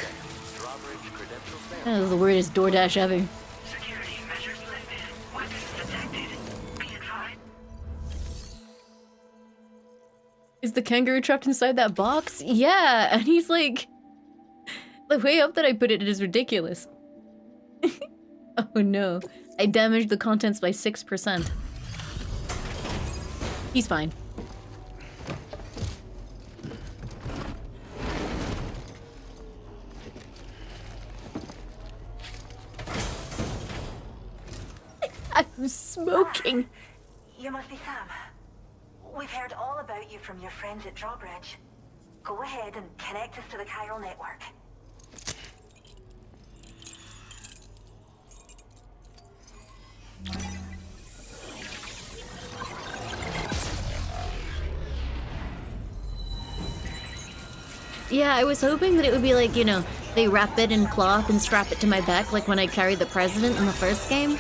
That was the weirdest DoorDash ever. Security measures lifted. Weapons detected. Be advised. Is the kangaroo trapped inside that box? Yeah, and he's like... The way up that I put it is ridiculous. Oh no. I damaged the contents by 6%. He's fine. I'm smoking. You must be Sam. We've heard all about you from your friends at Drawbridge. Go ahead and connect us to the chiral network. Yeah, I was hoping that it would be like, you know, they wrap it in cloth and strap it to my back like when I carried the president in the first game.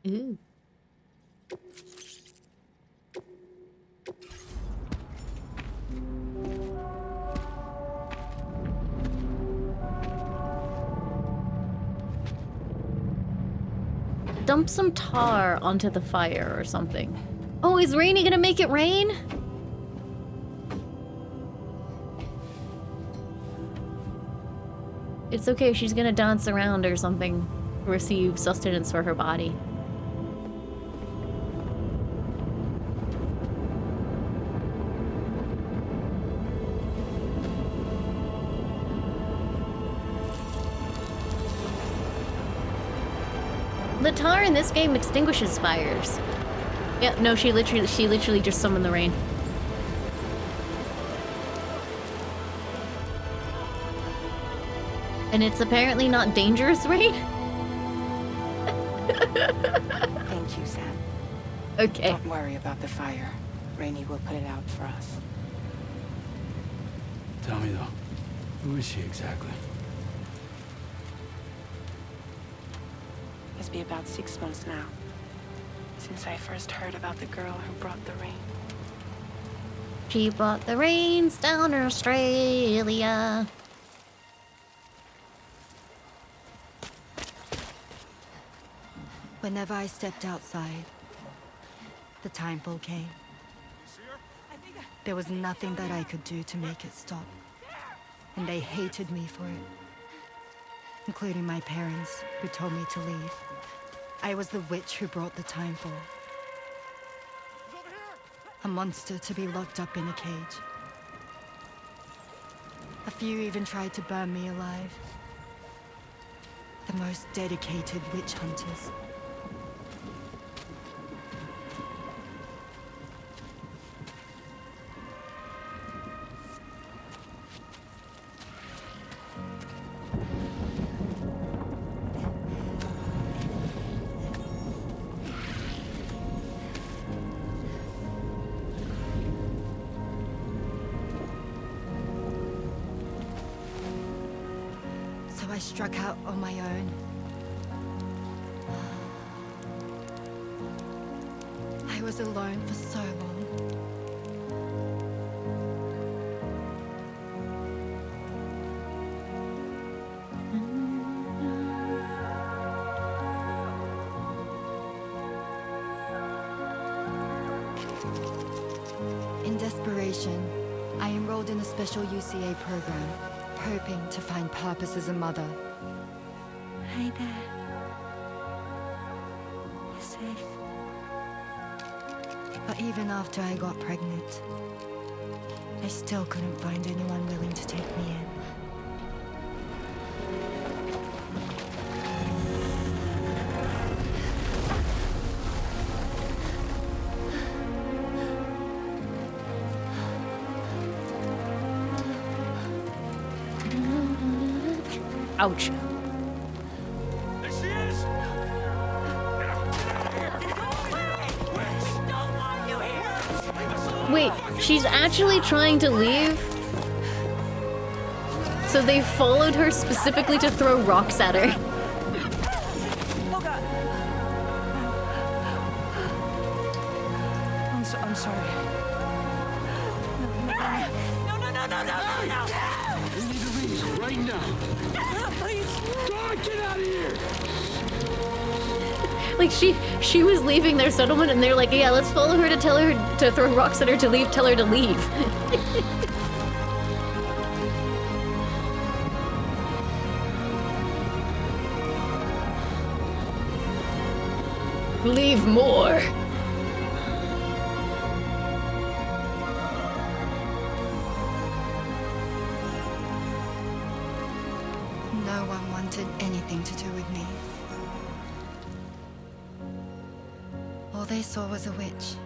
Ooh. Dump some tar onto the fire or something. Oh, is Rainy gonna make it rain? It's okay, she's gonna dance around or something to receive sustenance for her body. The tar in this game extinguishes fires. Yeah, no, she literally just summoned the rain. And it's apparently not dangerous rain? Thank you, Sam. Okay. Don't worry about the fire. Rainey will put it out for us. Tell me though, who is she exactly? It's been about 6 months now, since I first heard about the girl who brought the rain. She brought the rains down to Australia. Whenever I stepped outside, the time pull came. There was nothing that I could do to make it stop. And they hated me for it. Including my parents, who told me to leave. I was the witch who brought the time fall. A monster to be locked up in a cage. A few even tried to burn me alive. The most dedicated witch hunters. I struck out on my own. I was alone for so long. In desperation, I enrolled in a special UCA program, hoping to find purpose as a mother. Hi there. You're safe. But even after I got pregnant, I still couldn't find anyone willing to take me in. Ouch. There she is! Wait, she's actually trying to leave? So they followed her specifically to throw rocks at her. Oh God! I'm sorry. No! We need to leave right now. Please! God, get out of here! Like she was leaving their settlement and they're like, yeah, let's follow her to tell her to throw rocks at her to leave, tell her to leave. Leave more. No one wanted anything to do with me. All they saw was a witch,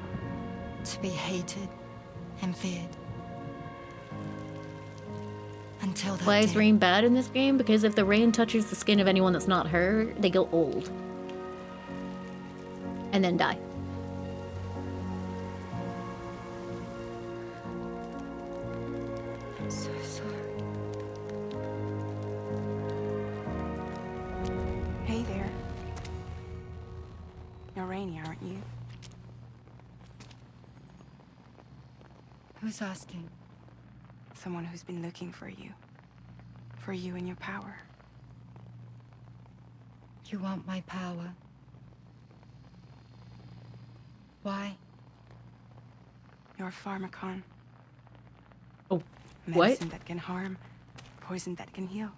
to be hated and feared. Until that Why is day. rain bad in this game? Because if the rain touches the skin of anyone that's not her, they go old. And then die. I'm so sorry. Hey there. You're Rainy, aren't you? Who's asking? Someone who's been looking for you. For you and your power. You want my power? Why? You're a pharmacon. Oh, what? Medicine that can harm, poison that can heal.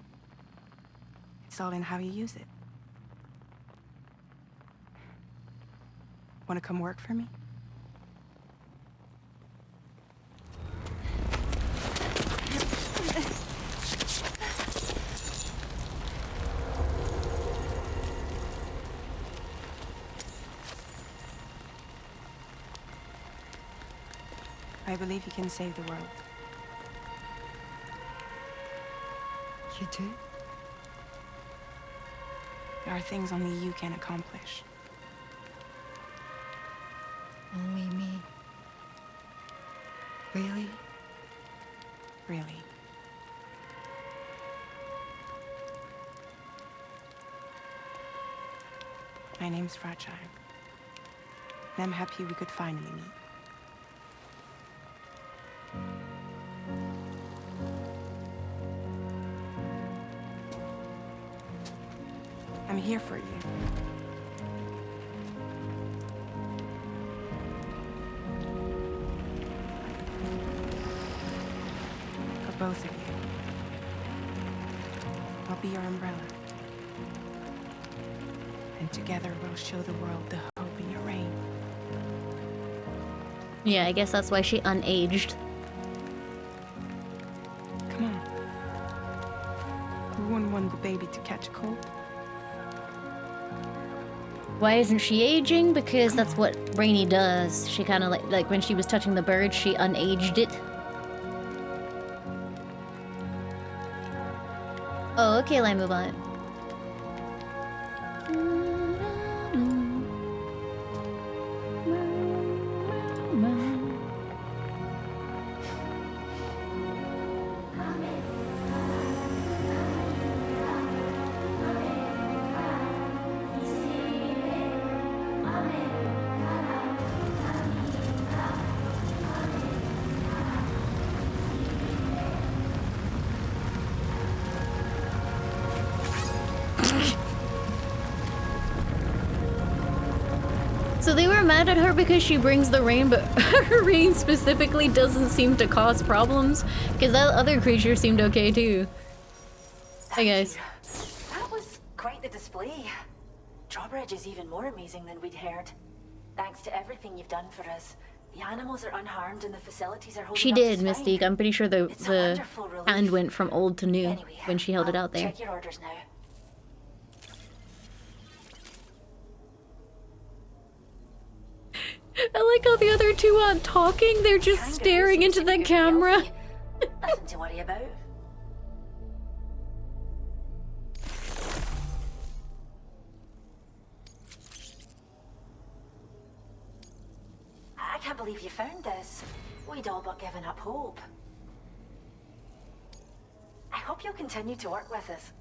It's all in how you use it. Want to come work for me? I believe you can save the world. You do? There are things only you can accomplish. Only me. Really? Really. My name's Fragile. And I'm happy we could finally meet. I'm here for you. For both of you. I'll be your umbrella. And together we'll show the world the hope in your reign. Yeah, I guess that's why she unaged. Come on. Who wouldn't want the baby to catch a cold? Why isn't she aging? Because that's what Rainy does. She kind of like when she was touching the bird, she unaged it. Oh, okay, Laimu bot. mad at her because she brings the rain, but her rain specifically doesn't seem to cause problems. Because that other creature seemed okay too. Hey guys. That was quite the display. Drawbridge is even more amazing than we'd heard. Thanks to everything you've done for us. The animals are unharmed and the facilities are holding She up did, just Mystique. fine. I'm pretty sure the hand went from old to new Anyway, when she held it I'll out there. check your orders now. I like how the other two aren't talking, they're just staring into the camera. Nothing to worry about. I can't believe you found this. We'd all but given up hope. I hope you'll continue to work with us.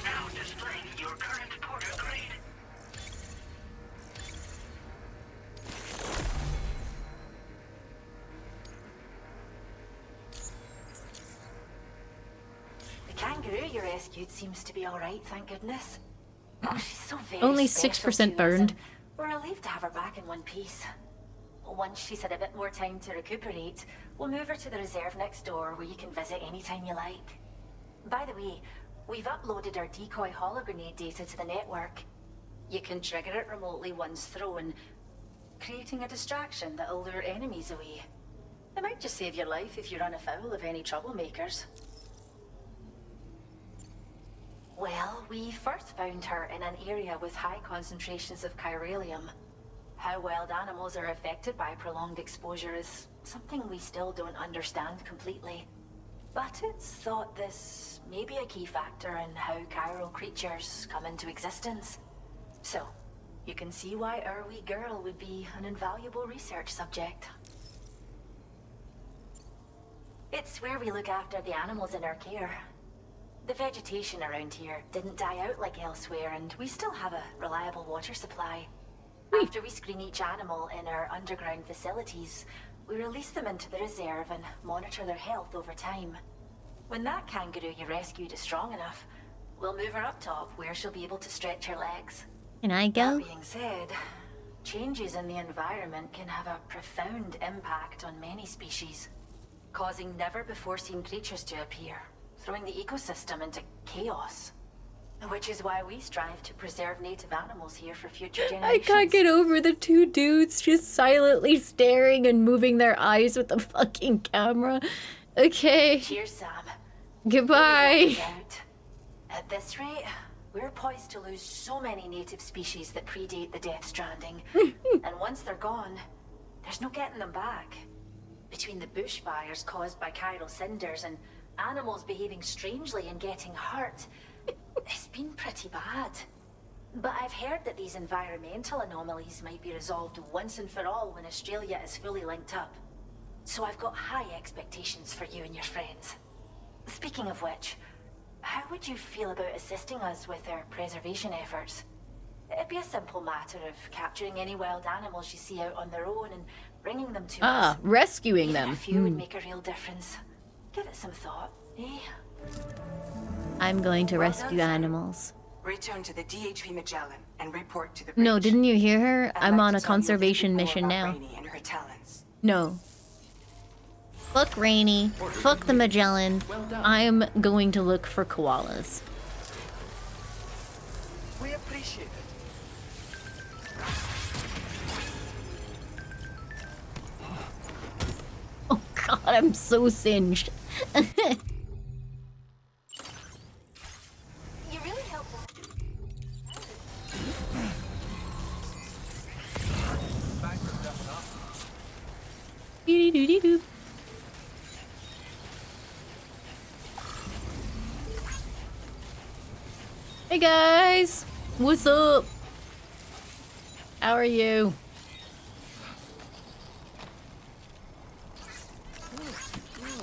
Now displaying your current porter grade. The kangaroo you rescued seems to be alright, thank goodness. Oh, she's so very Only special 6% to us, burned. and we're relieved to have her back in one piece. Once she's had a bit more time to recuperate, we'll move her to the reserve next door where you can visit anytime you like. By the way, we've uploaded our decoy hologrenade data to the network. You can trigger it remotely once thrown, creating a distraction that'll lure enemies away. It might just save your life if you run afoul of any troublemakers. Well, we first found her in an area with high concentrations of chiralium. How wild animals are affected by prolonged exposure is something we still don't understand completely. But it's thought this may be a key factor in how chiral creatures come into existence. So, you can see why our wee girl would be an invaluable research subject. It's where we look after the animals in our care. The vegetation around here didn't die out like elsewhere, and we still have a reliable water supply. After we screen each animal in our underground facilities, we release them into the reserve and monitor their health over time. When that kangaroo you rescued is strong enough, we'll move her up top where she'll be able to stretch her legs. Can I go? That being said, changes in the environment can have a profound impact on many species, causing never-before-seen creatures to appear, throwing the ecosystem into chaos. Which is why we strive to preserve native animals here for future generations. I can't get over the two dudes just silently staring and moving their eyes with the fucking camera. Okay. Cheers, Sam. Goodbye. At this rate, we're poised to lose so many native species that predate the Death Stranding. And once they're gone, there's no getting them back. Between the bushfires caused by chiral cinders and animals behaving strangely and getting hurt, it's been pretty bad. But I've heard that these environmental anomalies might be resolved once and for all when Australia is fully linked up. So I've got high expectations for you and your friends. Speaking of which, how would you feel about assisting us with our preservation efforts? It'd be a simple matter of capturing any wild animals you see out on their own and bringing them to us. Rescuing Even them. a few would make a real difference. Give it some thought, eh? I'm going to Well rescue done, Sam. animals. Return to the DHV Magellan and report to the No, bridge. didn't you hear her? I'd I'm like on to a tell you conservation more mission about now. Rainey and her talents. No. Fuck Rainy. Fuck the Magellan. I'm going to look for koalas. We appreciate it. Oh god, I'm so singed. You're really helpful. Doo-doo-doo-doo. Hey guys, what's up? How are you?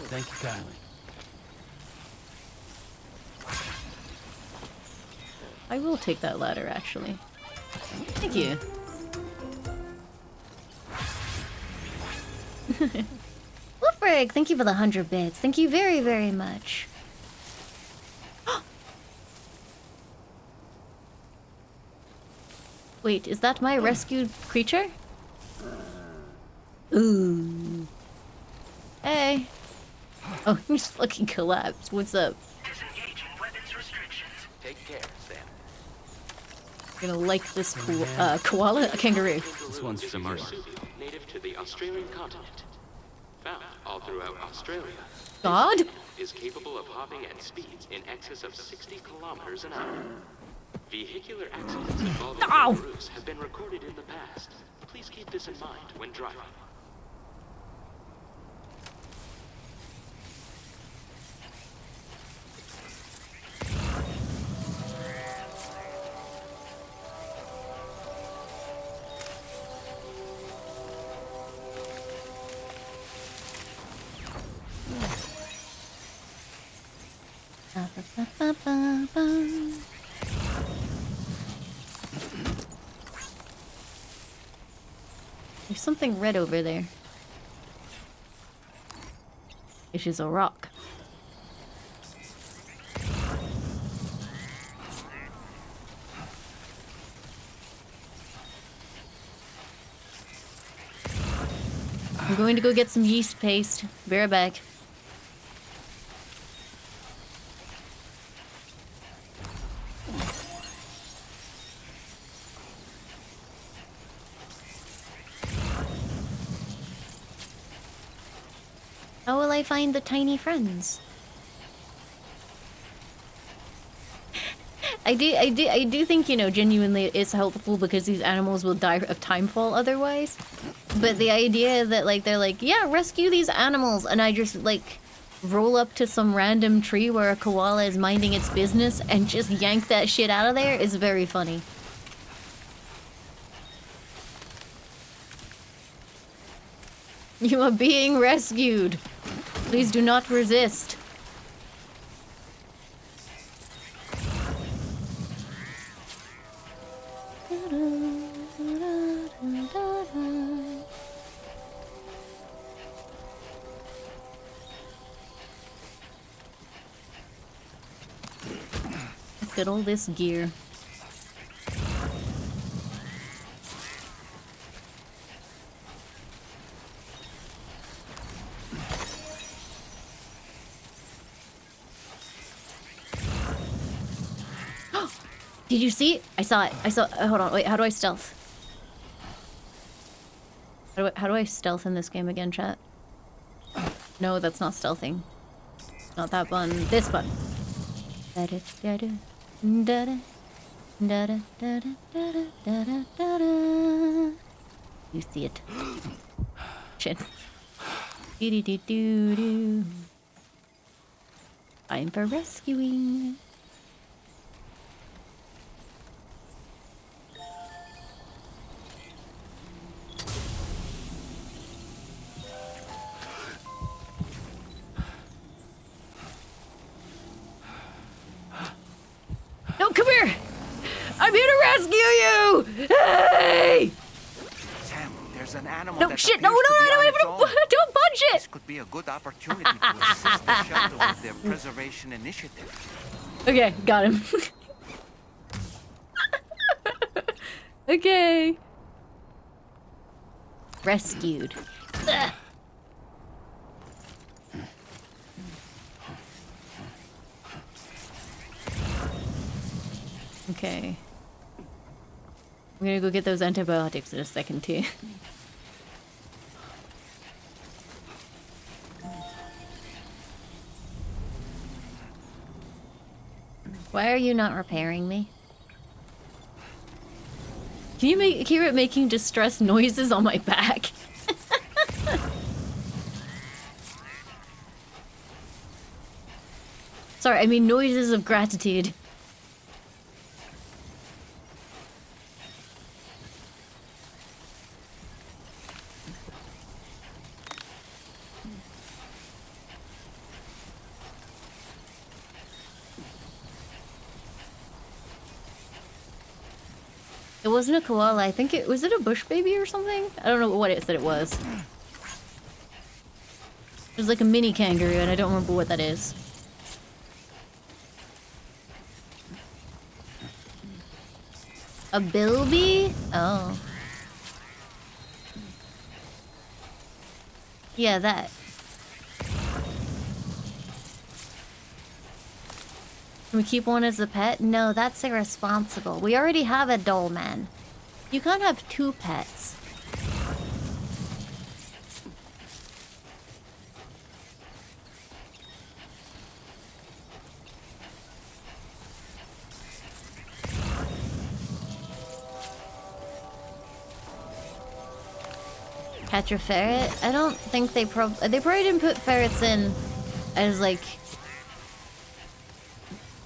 Thank you kindly. I will take that ladder, actually. Thank you. Wolfberg, thank you for the 100 bits. Thank you very, very much. Wait, is that my rescued creature? Ooh. Hey. Oh, he just fucking collapsed. What's up? Disengaging weapons restrictions. Take care, Sam. Gonna like this koala? A kangaroo. This one's for you. Native to the Australian continent. Found all throughout Australia. God? Is capable of hopping at speeds in excess of 60 kilometers an hour. Vehicular accidents involving kangaroos have been recorded in the past. Please keep this in mind when driving. There's something red over there. Which is a rock. I'm going to go get some yeast paste. Be right back. How will I find the tiny friends? I do think, you know, genuinely it is helpful because these animals will die of timefall otherwise. But the idea that, like, they're like, yeah, rescue these animals, and I just, like, roll up to some random tree where a koala is minding its business and just yank that shit out of there is very funny. You are being rescued. Please do not resist. Look at all this gear. Did you see it? I saw it. I saw. Hold on. Wait. How do I stealth? How do I stealth in this game again, chat? No, that's not stealthing. Not that button. This button. You see it. Shit. Do-do-do-do-do. Time for rescuing. No, come here! I'm here to rescue you! Hey! Sam, there's an animal No, that shit! appears No, to be on its no, own. don't punch it! This could be a good opportunity to assist the shelter with their preservation initiative. Okay, got him. Okay. Rescued. Ugh. Okay. I'm gonna go get those antibiotics in a second too. Why are you not repairing me? Can you hear it making distressed noises on my back? Sorry, I mean noises of gratitude. It wasn't a koala. I think was it a bush baby or something? I don't know what it said it was. It was like a mini kangaroo, and I don't remember what that is. A bilby? Oh. Yeah, that. Can we keep one as a pet? No, that's irresponsible. We already have a doll man. You can't have two pets. Catch a ferret? I don't think they probably didn't put ferrets in as like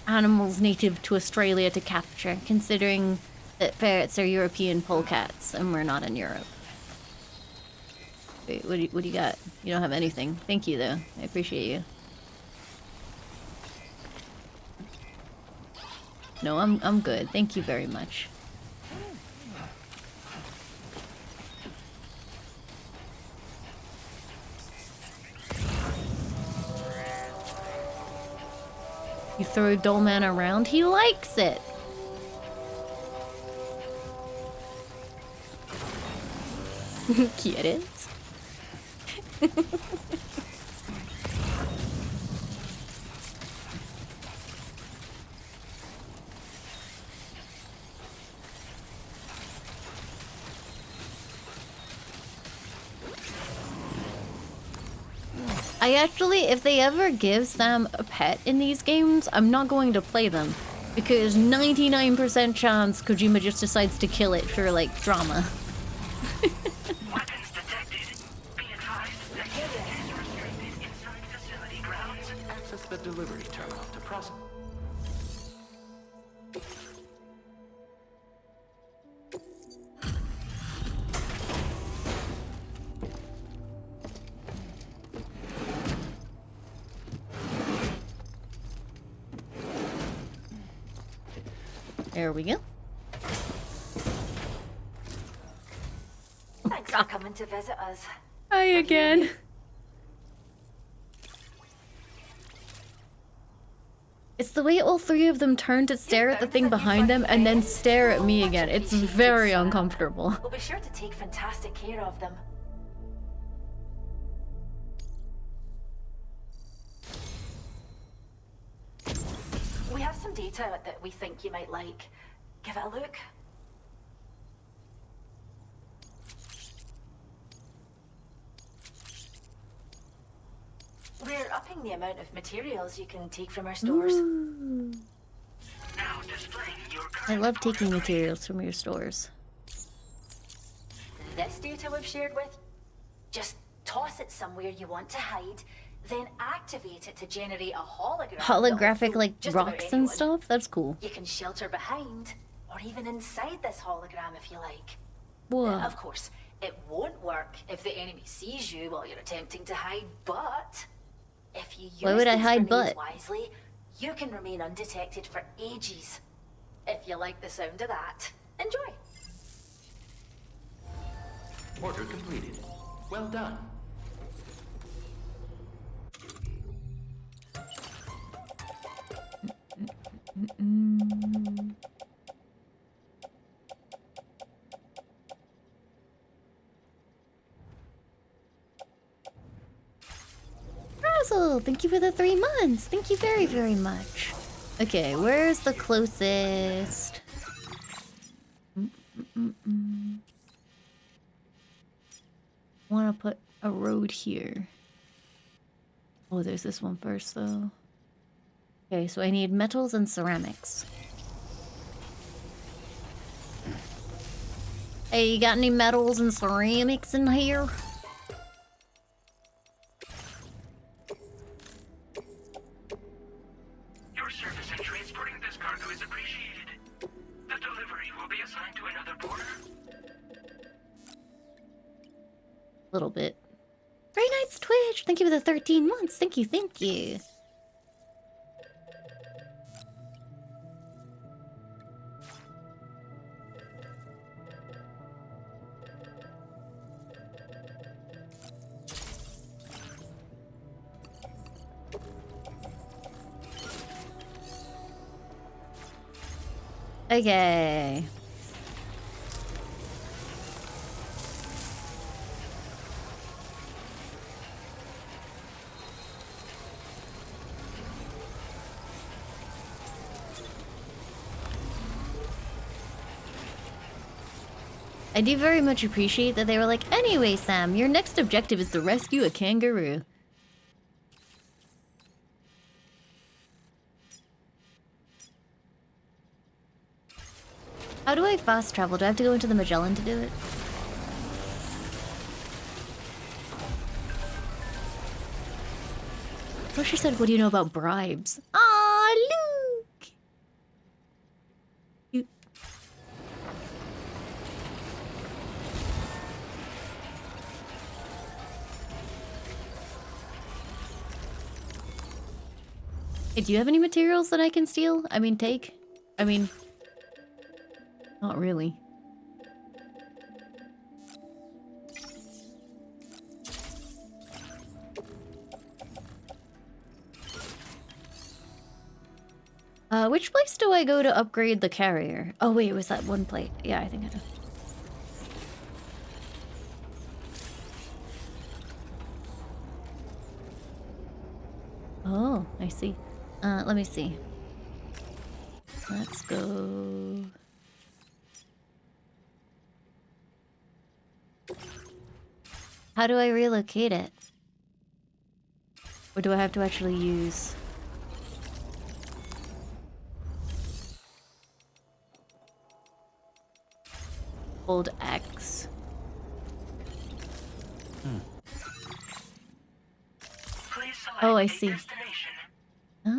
animals native to Australia to capture, considering that ferrets are European polecats and we're not in Europe. Wait, what do you got? You don't have anything. Thank you though. I appreciate you. No, I'm good. Thank you very much. You throw Dollman around, he likes it. Get it? I actually, if they ever give Sam a pet in these games, I'm not going to play them. Because 99% chance Kojima just decides to kill it for, like, drama. Weapons detected. Be advised that usage is restricted inside facility grounds. Access the delivery terminal to process. There we go. Thanks for coming to visit us. Hi again. It's the way all three of them turn to stare at the thing behind them and then stare at me again. It's very uncomfortable. We'll be sure to take fantastic care of them. We have some data that we think you might like. Give it a look. We're upping the amount of materials you can take from our stores. Ooh. Now displaying your I love taking materials from your stores. This data we've shared with, just toss it somewhere you want to hide, then activate it to generate a hologram. Holographic, like, rocks and stuff? That's cool. You can shelter behind, or even inside this hologram if you like. Whoa. Of course, it won't work if the enemy sees you while you're attempting to hide, but if you use Why would I these hide grenades but? wisely, you can remain undetected for ages. If you like the sound of that, enjoy. Order completed. Well done. Razzle, thank you for the 3 months. Thank you very, very much. Okay, where's the closest? Want to put a road here. Oh, there's this one first, though. Okay, so I need metals and ceramics. Hey, you got any metals and ceramics in here? Your service in transporting this cargo is appreciated. The delivery will be assigned to another porter. A little bit. Very nice, Twitch. Thank you for the 13 months. Thank you, thank you. Okay. I do very much appreciate that they were like, anyway, Sam, your next objective is to rescue a kangaroo. How do I fast travel? Do I have to go into the Magellan to do it? So she said, what do you know about bribes? Aw, Luke! You... Hey, do you have any materials that I can steal? I mean, take? I mean... Not really. Which place do I go to upgrade the carrier? Oh wait, was that one plate? Yeah, I think I do. Oh, I see. Let me see. Let's go... How do I relocate it? Or do I have to actually use... Hold X? Oh, I see. Ah.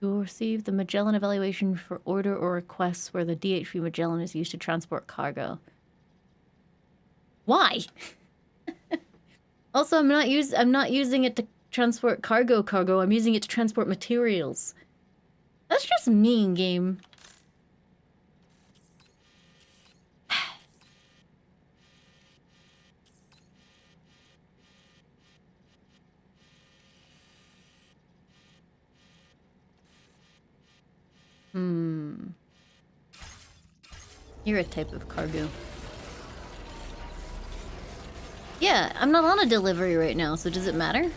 You will receive the Magellan evaluation for order or requests where the DHV Magellan is used to transport cargo. Why? Also, I'm not using it to transport cargo. I'm using it to transport materials. That's just mean, game. You're a type of cargo. Yeah, I'm not on a delivery right now, so does it matter?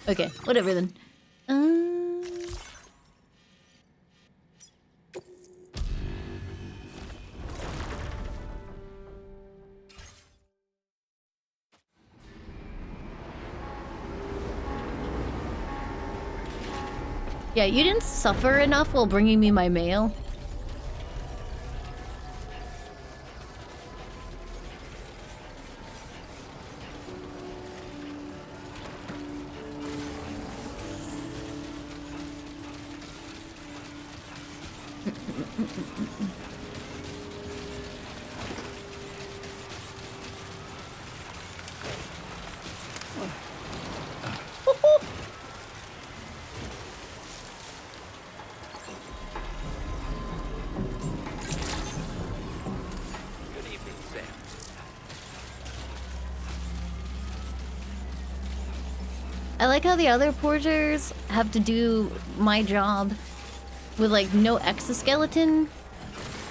Okay, whatever then. Yeah, you didn't suffer enough while bringing me my mail. I like how the other porters have to do my job with like no exoskeleton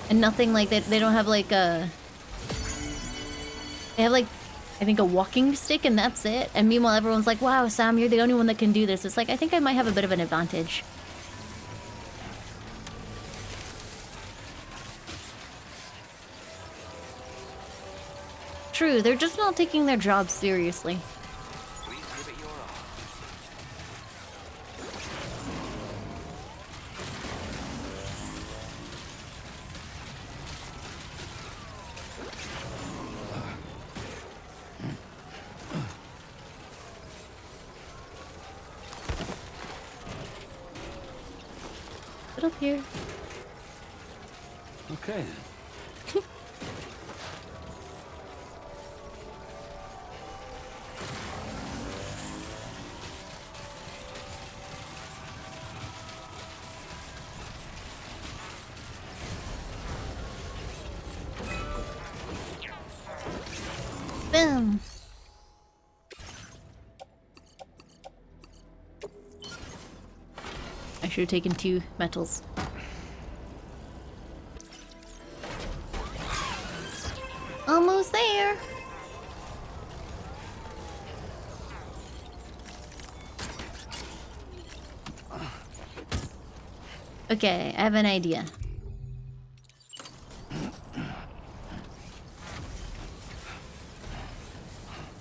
and nothing like that. They don't have like a... They have like, I think a walking stick and that's it. And meanwhile everyone's like, wow, Sam, you're the only one that can do this. It's like, I think I might have a bit of an advantage. True, they're just not taking their job seriously. Get up here. Okay. Boom. I should have taken 2 metals. Almost there. Okay, I have an idea.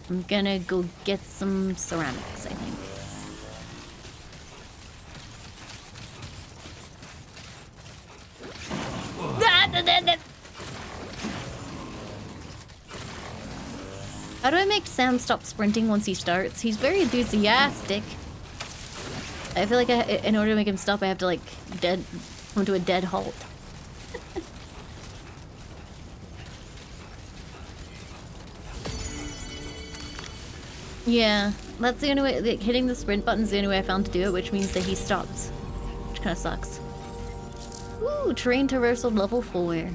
I'm gonna go get some ceramics, I think. How do I make Sam stop sprinting once he starts? He's very enthusiastic. I feel like in order to make him stop, I have to like come to a dead halt. Yeah, that's the only way. Like, hitting the sprint button is the only way I found to do it, which means that he stops, which kind of sucks. Ooh, terrain traversal level 4.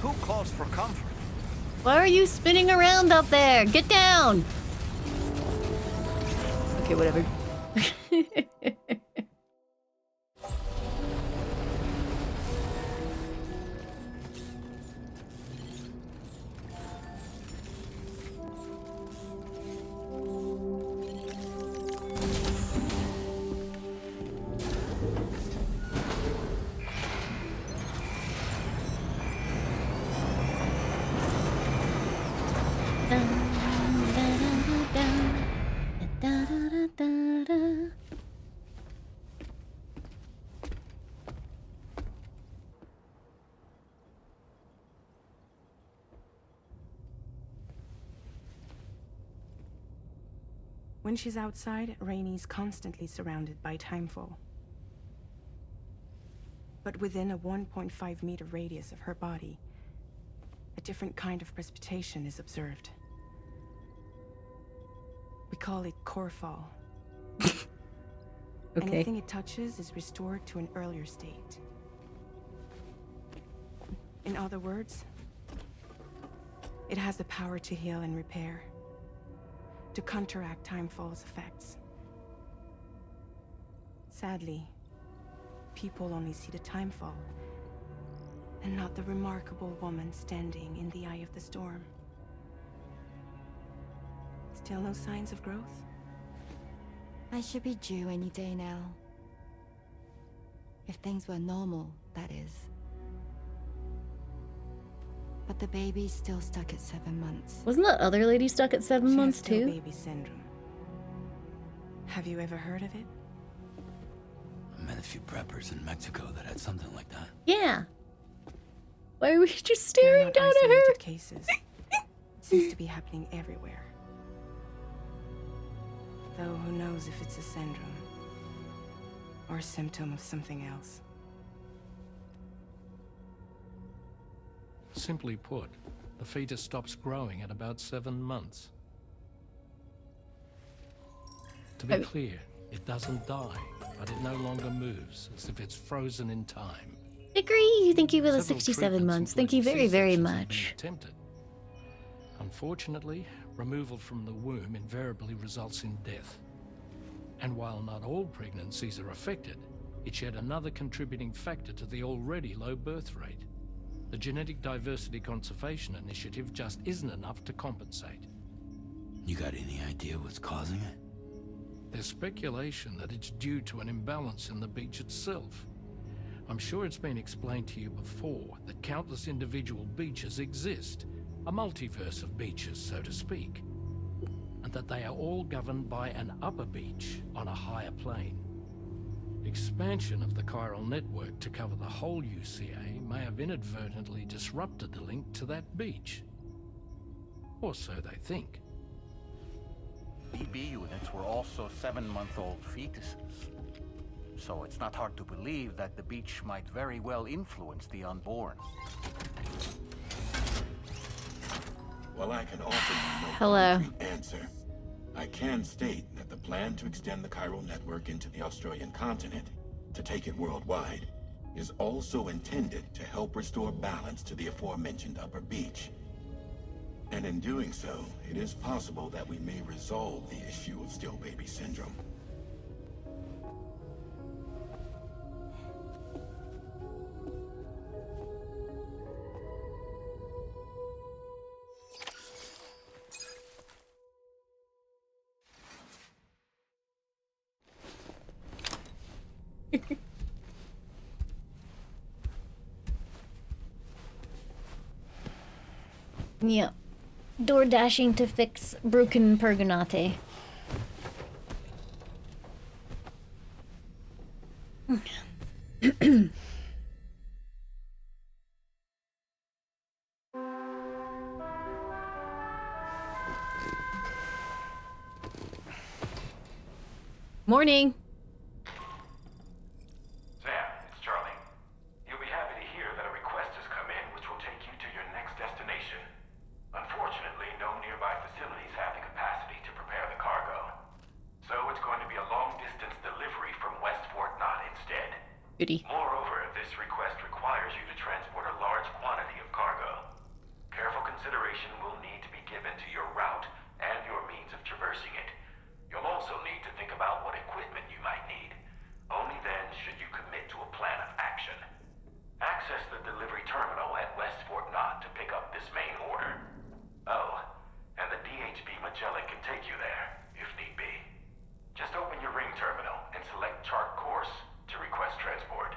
Who calls for comfort? Why are you spinning around up there? Get down! Okay, whatever. When she's outside, Rainey's constantly surrounded by timefall. But within a 1.5-meter radius of her body, a different kind of precipitation is observed. We call it core fall. Okay. Anything it touches is restored to an earlier state. In other words, it has the power to heal and repair, to counteract timefall's effects. Sadly, people only see the timefall, and not the remarkable woman standing in the eye of the storm. Still no signs of growth? I should be due any day now. If things were normal, that is. But the baby's still stuck at 7 months. Wasn't that other lady stuck at 7 months She has too? still baby syndrome. Have you ever heard of it? I met a few preppers in Mexico that had something like that. Yeah. Why are we just staring down at her? Isolated cases. It seems to be happening everywhere. Though who knows if it's a syndrome or a symptom of something else. Simply put, the fetus stops growing at about 7 months. To be clear, it doesn't die, but it no longer moves, as if it's frozen in time. Agree. Thank you for the Several 67 treatments, months. Thank you very, including very C-sections, have been much. attempted. Unfortunately, removal from the womb invariably results in death. And while not all pregnancies are affected, it's yet another contributing factor to the already low birth rate. The Genetic Diversity Conservation Initiative just isn't enough to compensate. You got any idea what's causing it? There's speculation that it's due to an imbalance in the beach itself. I'm sure it's been explained to you before that countless individual beaches exist, a multiverse of beaches, so to speak, and that they are all governed by an upper beach on a higher plane. Expansion of the chiral network to cover the whole UCA may have inadvertently disrupted the link to that beach. Or so they think. BB units were also 7-month-old fetuses. So it's not hard to believe that the beach might very well influence the unborn. While I can offer you no Hello. concrete answer, I can state that the plan to extend the chiral network into the Australian continent, to take it worldwide, is also intended to help restore balance to the aforementioned upper beach. And in doing so, it is possible that we may resolve the issue of still baby syndrome. Yeah. Door dashing to fix broken Pergonate. Morning. Sam, it's Charlie. You'll be happy to hear that a request has come in which will take you to your next destination. Unfortunately, no nearby facilities have the capacity to prepare the cargo. So it's going to be a long-distance delivery from West Fort Knott instead. Goody. Moreover, this request requires you to transport a large quantity of cargo. Careful consideration will need to be given to your route and your means of traversing it. You'll also need to think about what equipment you might need. Only then should you commit to a plan of action. Access the delivery terminal at West Fort Knott to pick up this main order. Oh, and the DHB Magellan can take you there, if need be. Just open your ring terminal and select chart course to request transport.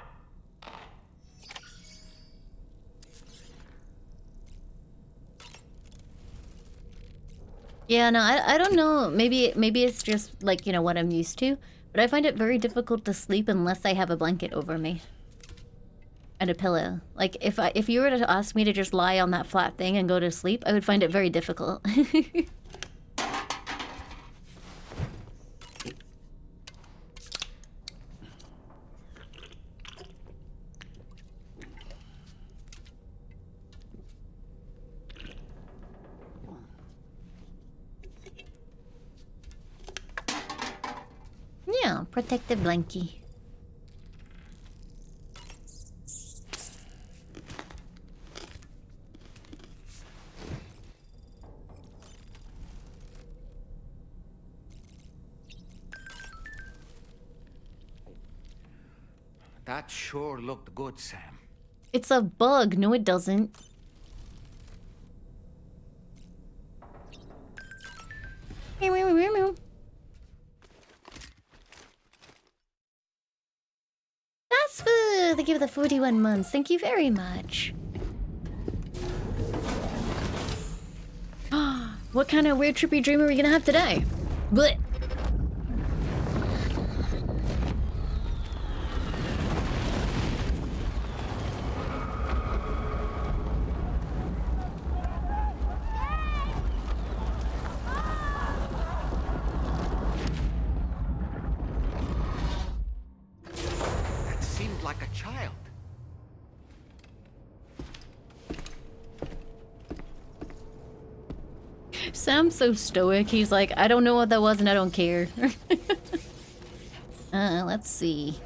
Yeah, no, I don't know. Maybe it's just like, you know, what I'm used to. But I find it very difficult to sleep unless I have a blanket over me. And a pillow. Like, if you were to ask me to just lie on that flat thing and go to sleep, I would find it very difficult. Yeah, protective blankie. That sure looked good, Sam. It's a bug. No, it doesn't. That's for the give the 41 months. Thank you very much. What kind of weird trippy dream are we gonna have today? Blech. That seemed like a child. Sam's so stoic. He's like, I don't know what that was and I don't care. Let's see.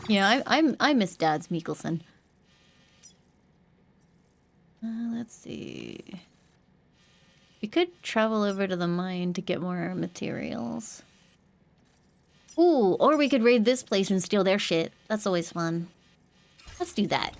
Yeah, I miss Dad's Mikkelsen. Let's see. We could travel over to the mine to get more materials. Ooh, or we could raid this place and steal their shit. That's always fun. Let's do that.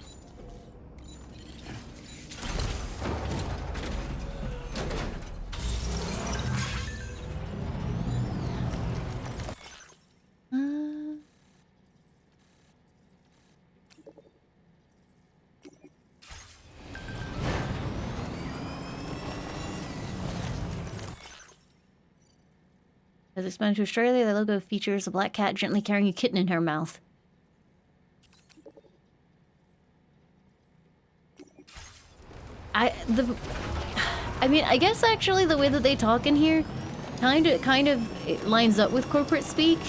As expanded to Australia, the logo features a black cat gently carrying a kitten in her mouth. I mean, I guess actually the way that they talk in here kind of it lines up with corporate speak.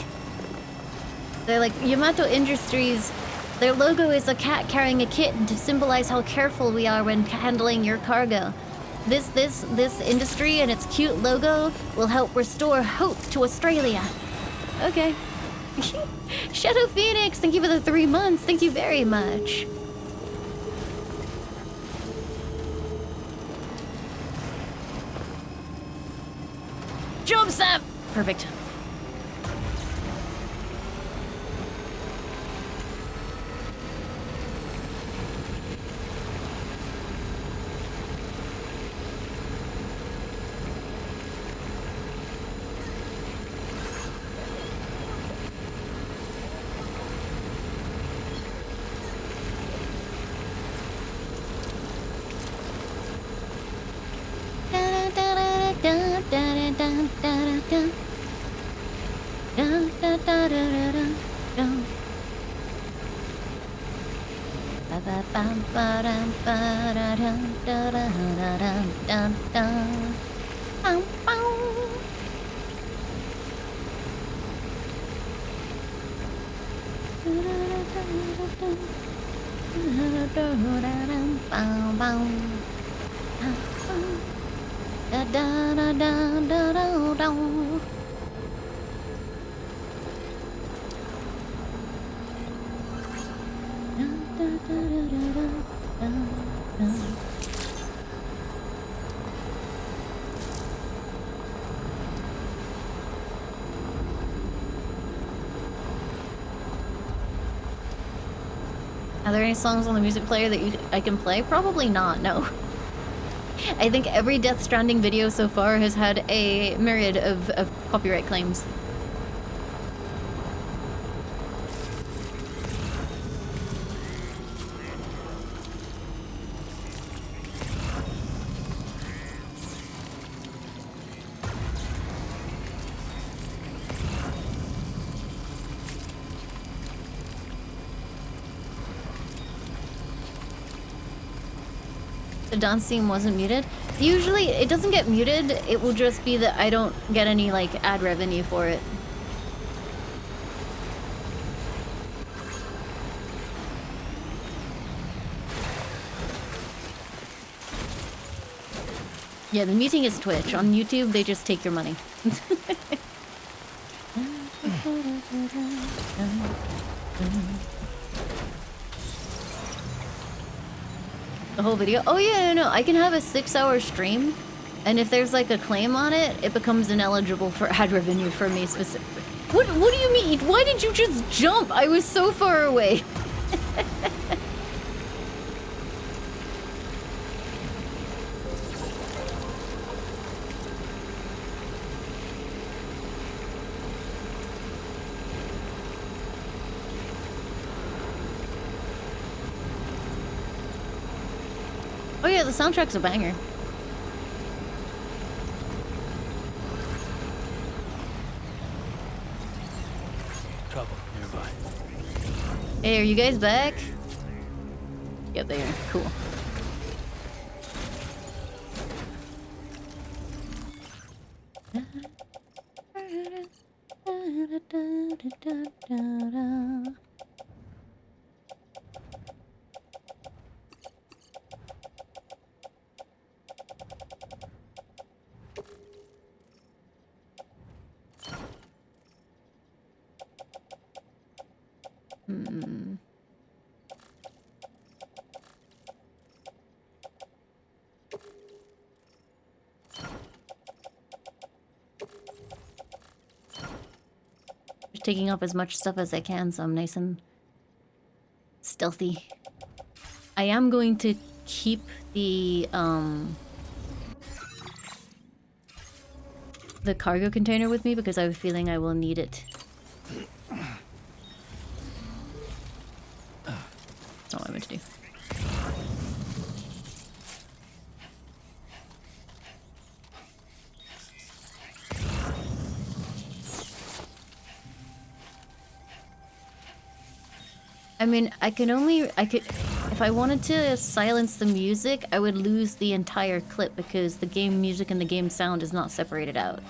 They're like, Yamato Industries, their logo is a cat carrying a kitten to symbolize how careful we are when handling your cargo. This industry and its cute logo will help restore hope to Australia. Okay. Shadow Phoenix, thank you for the 3 months. Thank you very much. job, Sam! Perfect. Are there any songs on the music player that I can play? Probably not, no. I think every Death Stranding video so far has had a myriad of copyright claims. The dance theme wasn't muted. Usually it doesn't get muted, it will just be that I don't get any like ad revenue for it. Yeah, the muting is Twitch. On YouTube, they just take your money. The whole video? Oh yeah, no, I can have a 6-hour stream, and if there's like a claim on it, it becomes ineligible for ad revenue for me specifically. What do you mean? Why did you just jump? I was so far away. Oh yeah, the soundtrack's a banger. Trouble nearby. Hey, are you guys back? Yep, they are. Cool. Just taking off as much stuff as I can, so I'm nice and stealthy. I am going to keep the cargo container with me because I have a feeling I will need it. That's not what I meant to do. I mean, if I wanted to silence the music, I would lose the entire clip because the game music and the game sound is not separated out.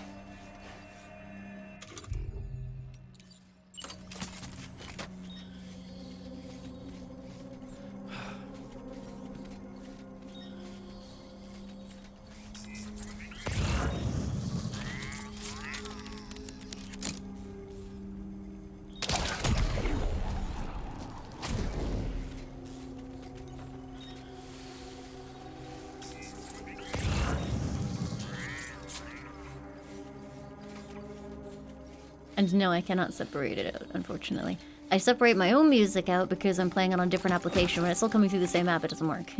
And no, I cannot separate it out, unfortunately. I separate my own music out because I'm playing it on a different application. When it's still coming through the same app, it doesn't work.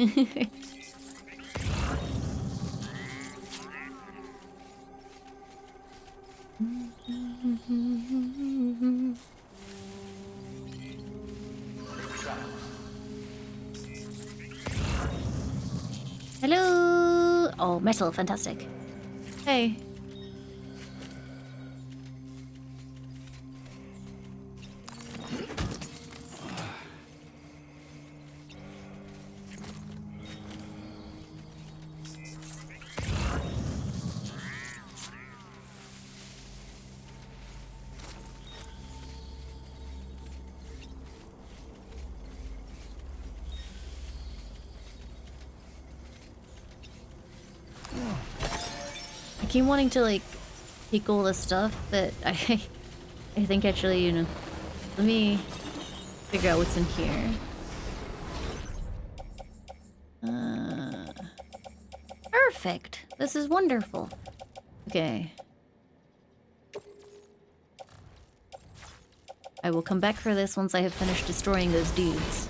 Hello! Oh, metal, fantastic. Hey. I keep wanting to like take all this stuff, but I think actually, you know, let me figure out what's in here. Perfect. This is wonderful. Okay. I will come back for this once I have finished destroying those dudes.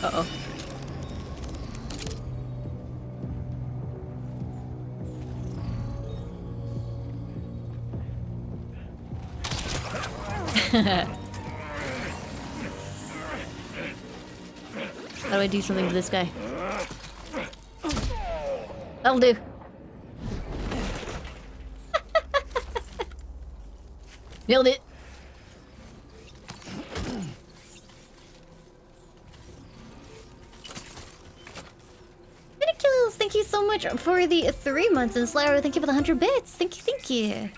Uh-oh. How do I do something to this guy? That'll do. Nailed it. Ridiculous! Thank you so much for the 3 months, and Slayer, thank you for the 100 bits. Thank you, thank you.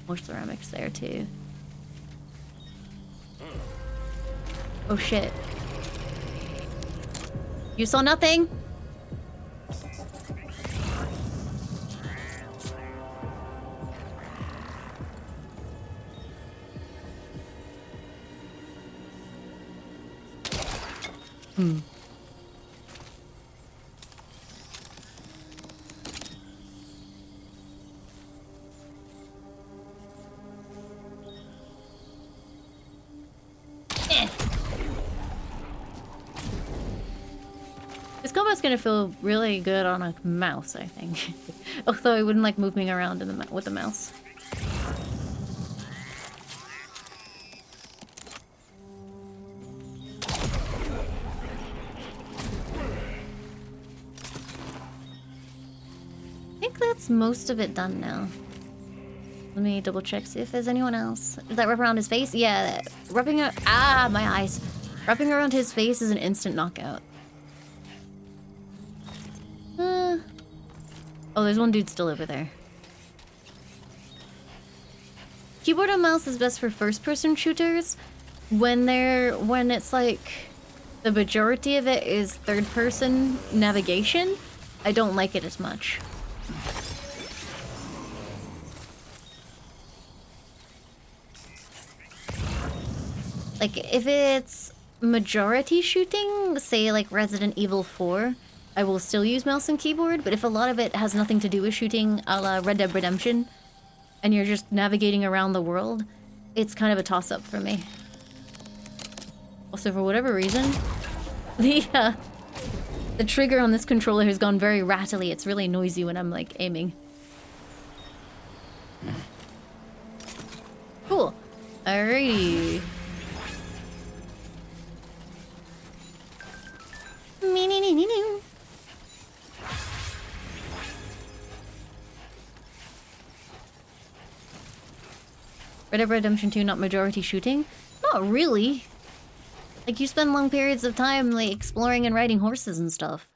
More ceramics there too. Oh shit. You saw nothing? Hmm. This combat's gonna feel really good on a mouse, I think. Although I wouldn't like moving around in the with the mouse. I think that's most of it done now. Let me double check, see if there's anyone else. Did that wrap around his face? Yeah, wrapping it. Ah, my eyes. Wrapping around his face is an instant knockout. Oh, there's one dude still over there. Keyboard and mouse is best for first-person shooters. When it's like the majority of it is third-person navigation, I don't like it as much. Like, if it's majority shooting, say like Resident Evil 4, I will still use mouse and keyboard, but if a lot of it has nothing to do with shooting, a la Red Dead Redemption, and you're just navigating around the world, it's kind of a toss-up for me. Also, for whatever reason, the trigger on this controller has gone very rattly. It's really noisy when I'm, like, aiming. Cool. Alrighty. Red Dead Redemption 2 not majority shooting? Not really. Like, you spend long periods of time, like, exploring and riding horses and stuff.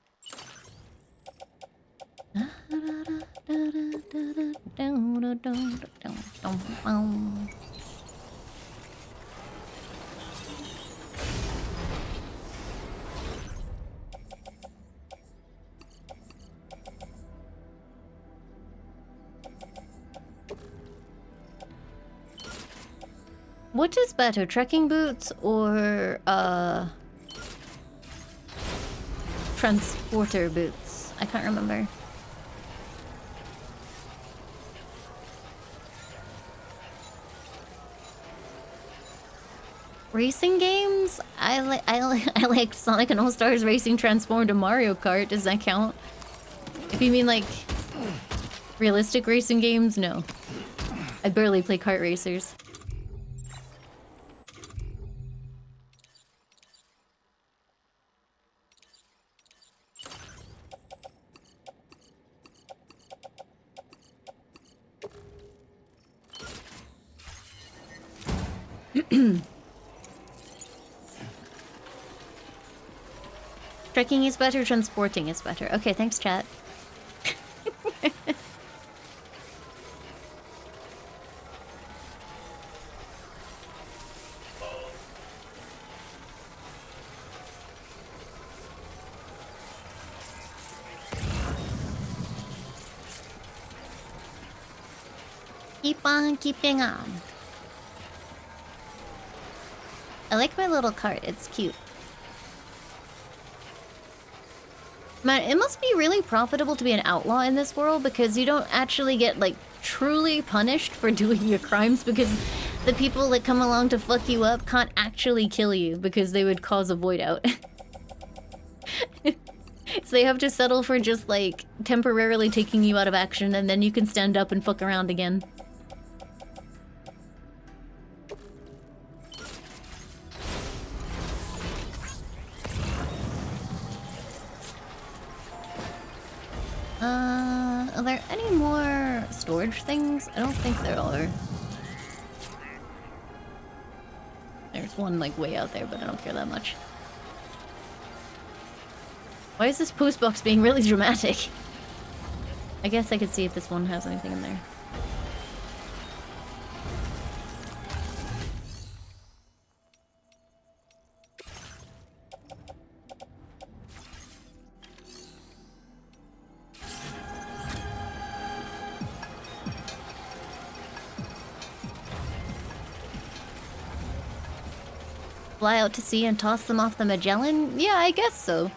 What is better, trekking boots or, transporter boots? I can't remember. Racing games? I like Sonic and All-Stars Racing transformed to Mario Kart. Does that count? If you mean like realistic racing games, no. I barely play kart racers. Trekking is better, transporting is better. Okay, thanks, chat. Keep on keeping on. I like my little cart, it's cute. Man, it must be really profitable to be an outlaw in this world because you don't actually get, like, truly punished for doing your crimes because the people that come along to fuck you up can't actually kill you because they would cause a void out. So they have to settle for just, like, temporarily taking you out of action and then you can stand up and fuck around again. Are there any more storage things? I don't think there are. There's one, like, way out there, but I don't care that much. Why is this post box being really dramatic? I guess I could see if this one has anything in there. Fly out to sea and toss them off the Magellan? Yeah, I guess so.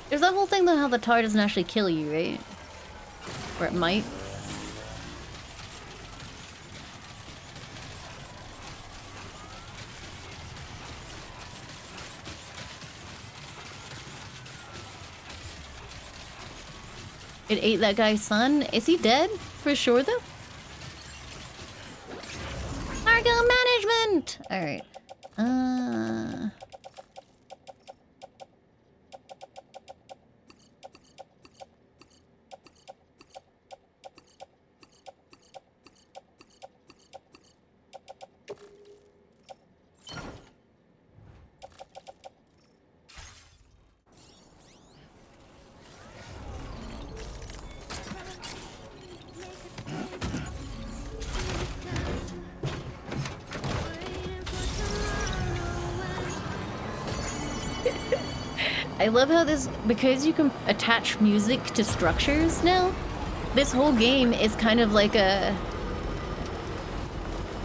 There's that whole thing though how the tar doesn't actually kill you, right? Or it might. It ate that guy's son? Is he dead? For sure though? Cargo management! Alright. I love how this, because you can attach music to structures now, this whole game is kind of like a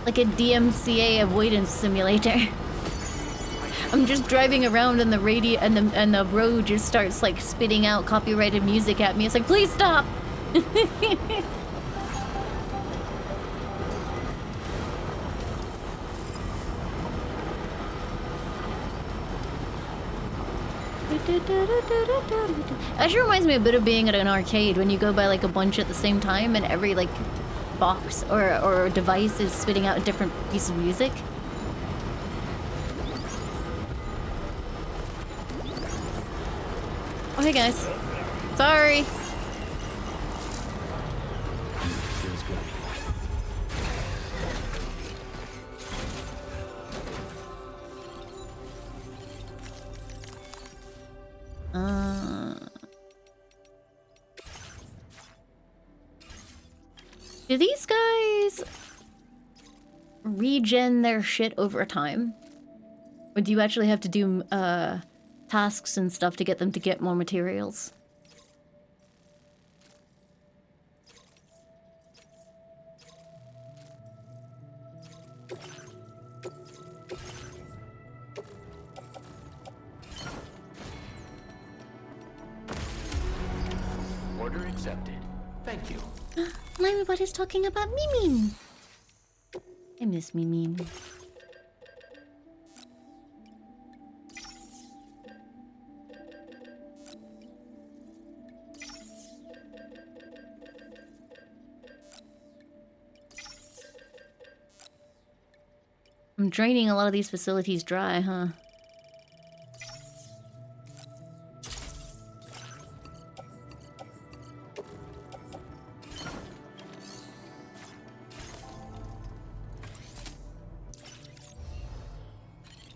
DMCA avoidance simulator. I'm just driving around and the radio and the road just starts like spitting out copyrighted music at me. It's like, please stop. Actually reminds me a bit of being at an arcade when you go by like a bunch at the same time and every like box or device is spitting out a different piece of music. Oh hey guys. Sorry. Do these guys regen their shit over time? Or do you actually have to do tasks and stuff to get them to get more materials? Order accepted. Thank you. Laimu is talking about Mimin. I miss Mimin. I'm draining a lot of these facilities dry, huh?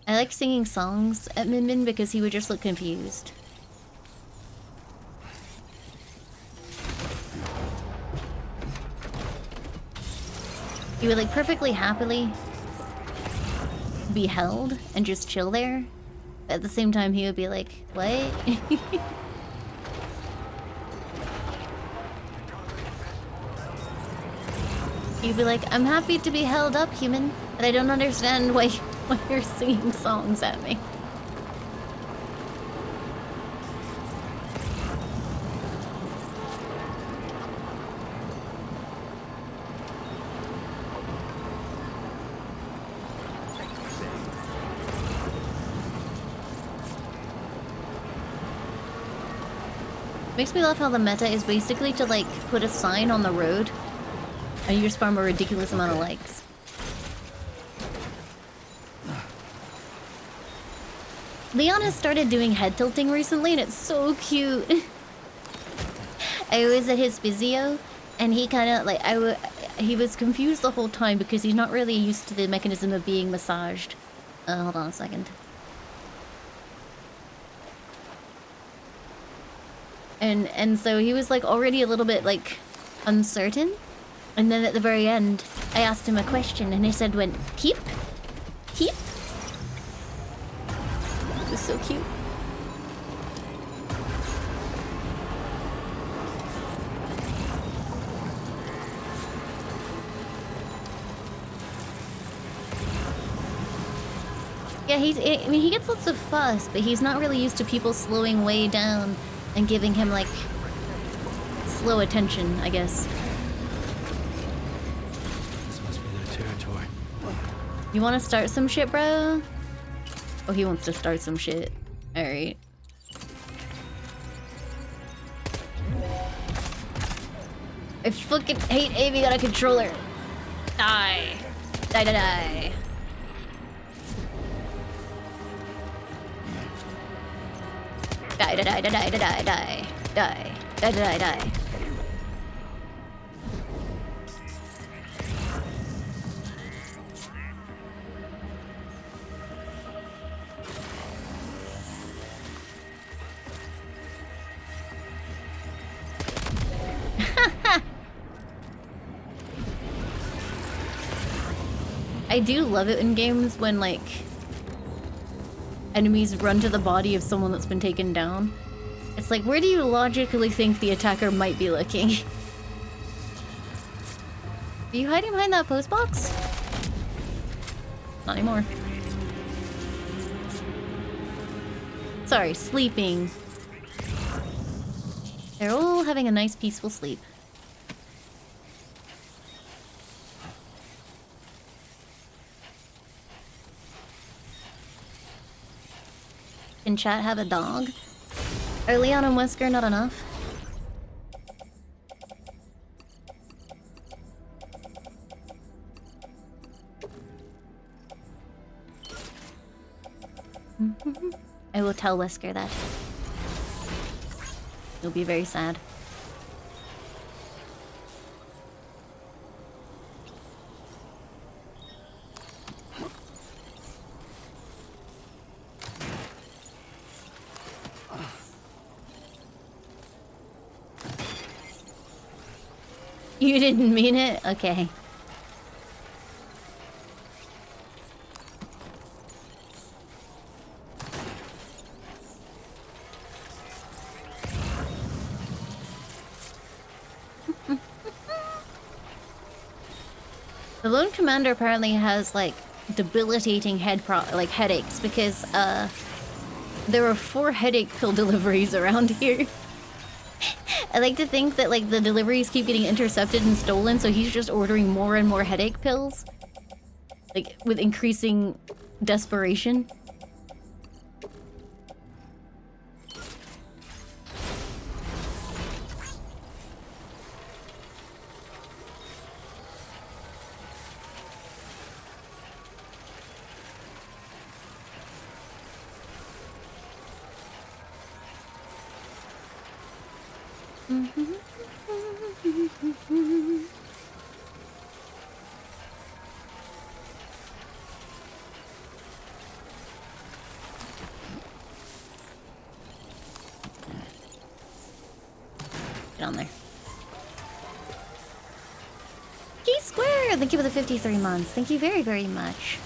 I like singing songs at Min Min because he would just look confused. He would like perfectly happily be held and just chill there. But at the same time, he would be like, what? He'd be like, I'm happy to be held up, human, but I don't understand why you're singing songs at me. Makes me laugh how the meta is basically to like put a sign on the road and you just farm a ridiculous amount of likes. Leon has started doing head tilting recently and it's so cute. I was at his physio and he kind of like, he was confused the whole time because he's not really used to the mechanism of being massaged. Hold on a second. And so he was like already a little bit like uncertain. And then at the very end, I asked him a question and he said, keep? Keep? It was so cute. Yeah, I mean, he gets lots of fuss, but he's not really used to people slowing way down and giving him, like, slow attention, I guess. This must be their territory. You want to start some shit, bro? Oh, he wants to start some shit. Alright. I fucking hate aiming on a controller. Die. Die, die, die. Die, die, die, die, die, die, die, die, die, die, die, die. I do love it in games when, like, enemies run to the body of someone that's been taken down. It's like, where do you logically think the attacker might be looking? Are you hiding behind that post box? Not anymore. Sorry, sleeping. They're all having a nice peaceful sleep. Can chat have a dog? Are Leon and Wesker not enough? I will tell Wesker that. He'll be very sad. You didn't mean it? Okay. The lone commander apparently has like debilitating headaches because there are 4 headache pill deliveries around here. I like to think that like the deliveries keep getting intercepted and stolen, so he's just ordering more and more headache pills. Like with increasing desperation. Get on there. Key Square! Thank you for the 53 months. Thank you very, very much.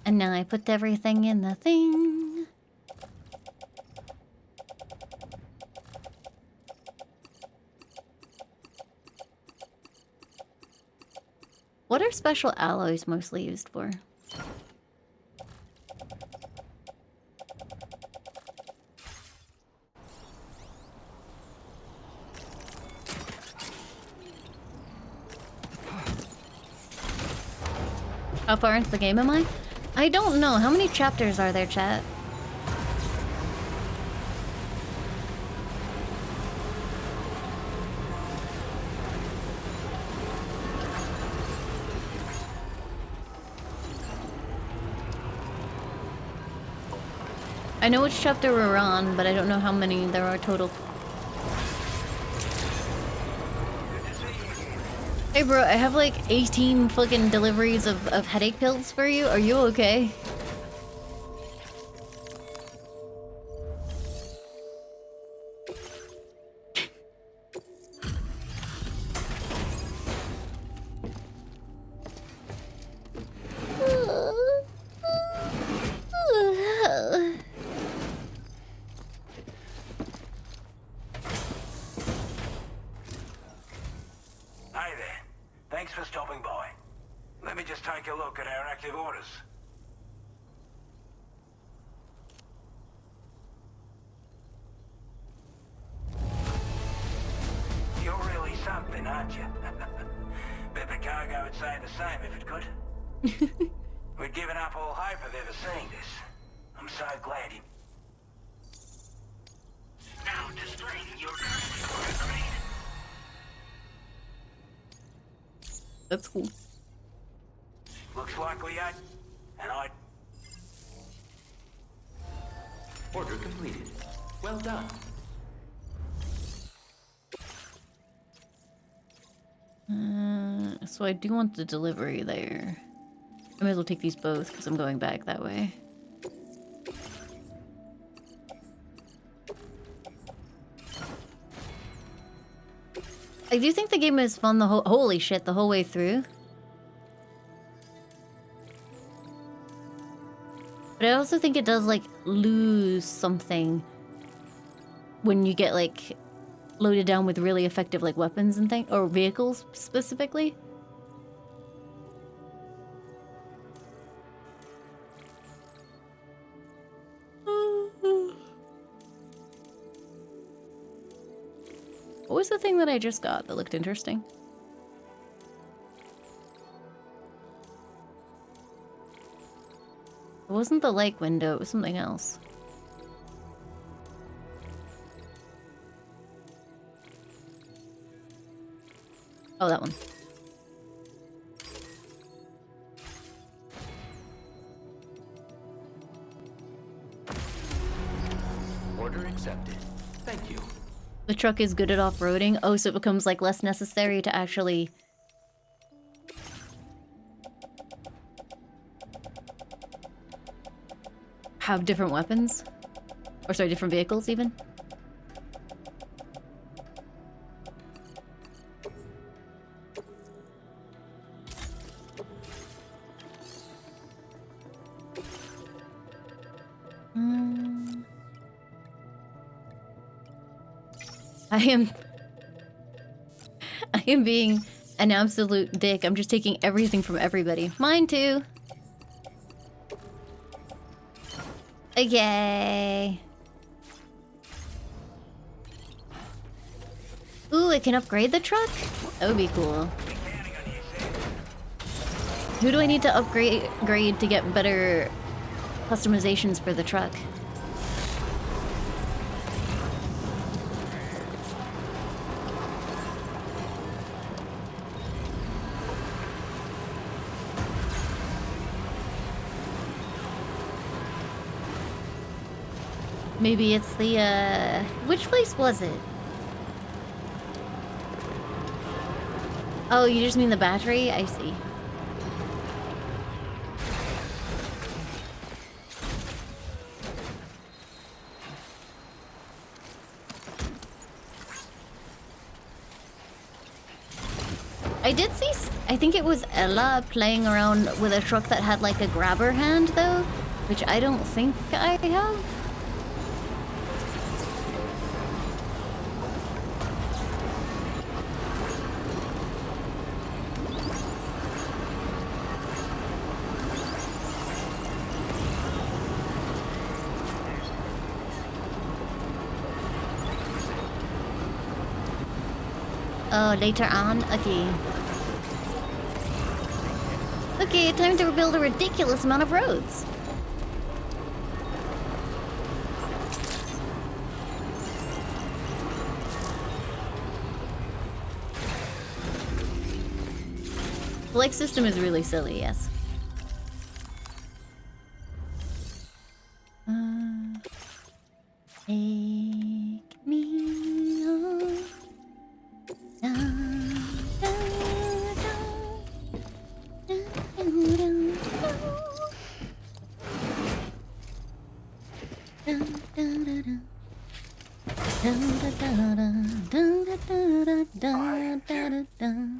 And now I put everything in the thing. What are special alloys mostly used for? How far into the game am I? I don't know. How many chapters are there, chat? I know which chapter we're on, but I don't know how many there are total. Hey bro, I have like 18 fucking deliveries of headache pills for you. Are you okay? Hi there. Thanks for stopping by. Let me just take a look at our active orders. You're really something, aren't you? Bet the cargo would say the same if it could. We'd given up all hope of ever seeing this. I'm so glad you... Now displaying your current order grade. That's cool. Looks like we ain't... And I... Order completed. Well done. So I do want the delivery there. I might as well take these both because I'm going back that way. I do think the game is fun the whole— holy shit, the whole way through. But I also think it does, like, lose something when you get, like, loaded down with really effective, like, weapons and things, or vehicles, specifically. What was the thing that I just got that looked interesting? It wasn't the lake window, it was something else. Oh, that one. Order accepted. Thank you. The truck is good at off-roading. Oh, so it becomes like less necessary to actually have different weapons? Or sorry, different vehicles even? I am being an absolute dick. I'm just taking everything from everybody. Mine too. Okay. Ooh, it can upgrade the truck? That would be cool. Who do I need to upgrade to get better customizations for the truck? Maybe it's the, which place was it? Oh, you just mean the battery? I see. I did see, I think it was Ella playing around with a truck that had like a grabber hand though, which I don't think I have. Oh, later on? Okay. Okay, time to rebuild a ridiculous amount of roads. The lake system is really silly, yes. Take me home.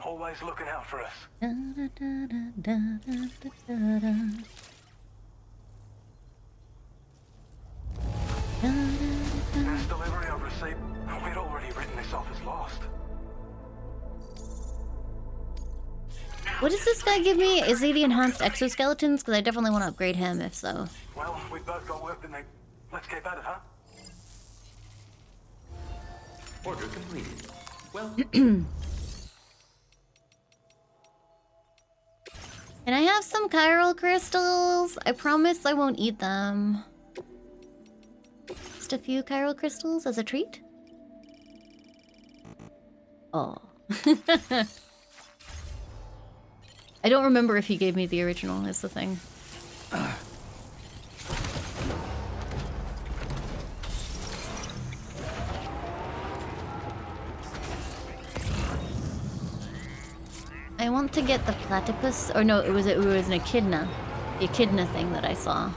Always looking out for us. Last delivery I received, we'd already written this off as lost. What does this guy give me? Is he the enhanced exoskeletons? Because I definitely want to upgrade him if so. Well, we've both got work to do. Let's get at it, huh? Order completed. Well. Can I have some chiral crystals? I promise I won't eat them. Just a few chiral crystals as a treat? Oh. I don't remember if he gave me the original, is the thing. I want to get the platypus, or no, it was an echidna. The echidna thing that I saw.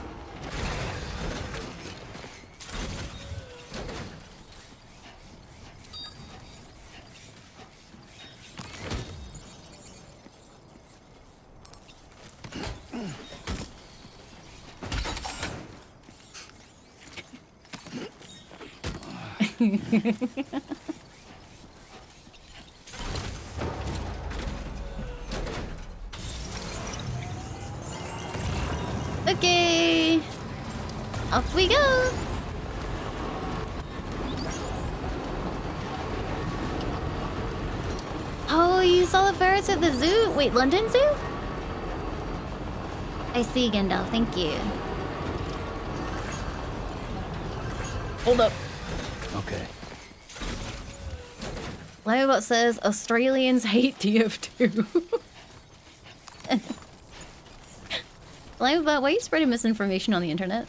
Okay, off we go. Oh, you saw the ferrets at the zoo? Wait, London Zoo? I see, Gendal. Thank you. Hold up. Okay. Laimu says Australians hate TF2. Laimu, why are you spreading misinformation on the internet?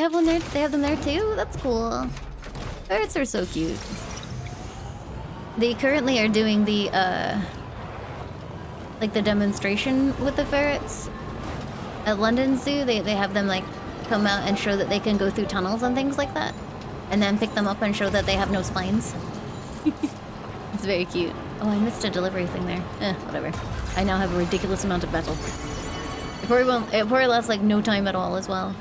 have one there. They have them there too. That's cool. Ferrets are so cute. They currently are doing the like the demonstration with the ferrets at London Zoo. They have them like come out and show that they can go through tunnels and things like that, and then pick them up and show that they have no spines. It's very cute. Oh, I missed a delivery thing there. Whatever. I now have a ridiculous amount of metal. It probably lasts like no time at all as well.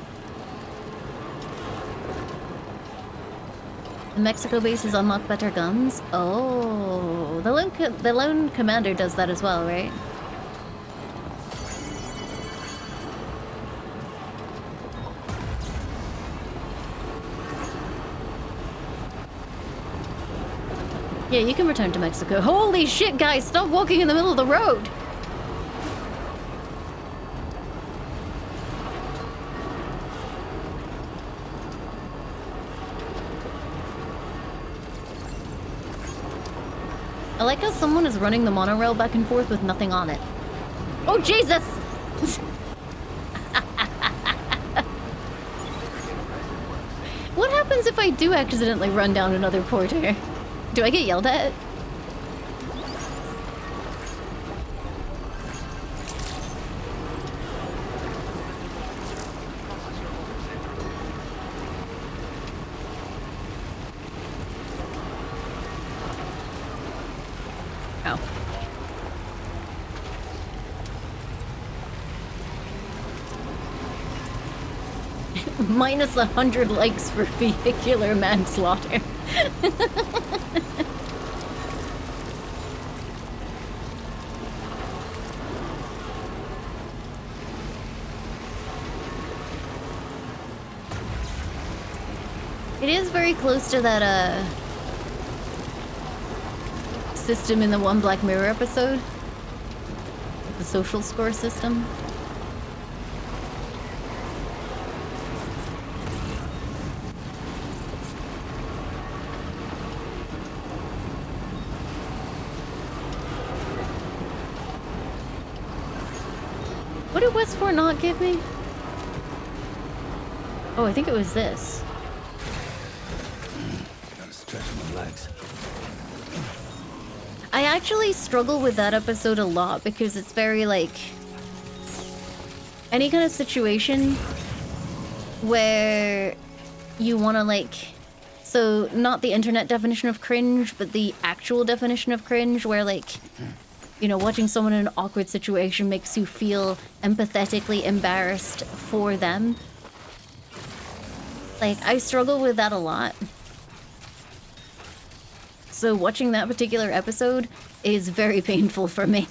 The Mexico base has unlocked better guns. Oh, the lone commander does that as well, right? Yeah, you can return to Mexico. Holy shit, guys! Stop walking in the middle of the road! I like how someone is running the monorail back and forth with nothing on it. Oh, Jesus! What happens if I do accidentally run down another porter? Do I get yelled at? Oh. Minus 100 likes for vehicular manslaughter. It is very close to that, system in the one Black Mirror episode. The social score system. What did West 4 not give me? Oh, I think it was this. Gotta stretch my legs. I actually struggle with that episode a lot because it's very like any kind of situation where you want to like, so not the internet definition of cringe, but the actual definition of cringe, where like, you know, watching someone in an awkward situation makes you feel empathetically embarrassed for them. Like, I struggle with that a lot. So watching that particular episode is very painful for me.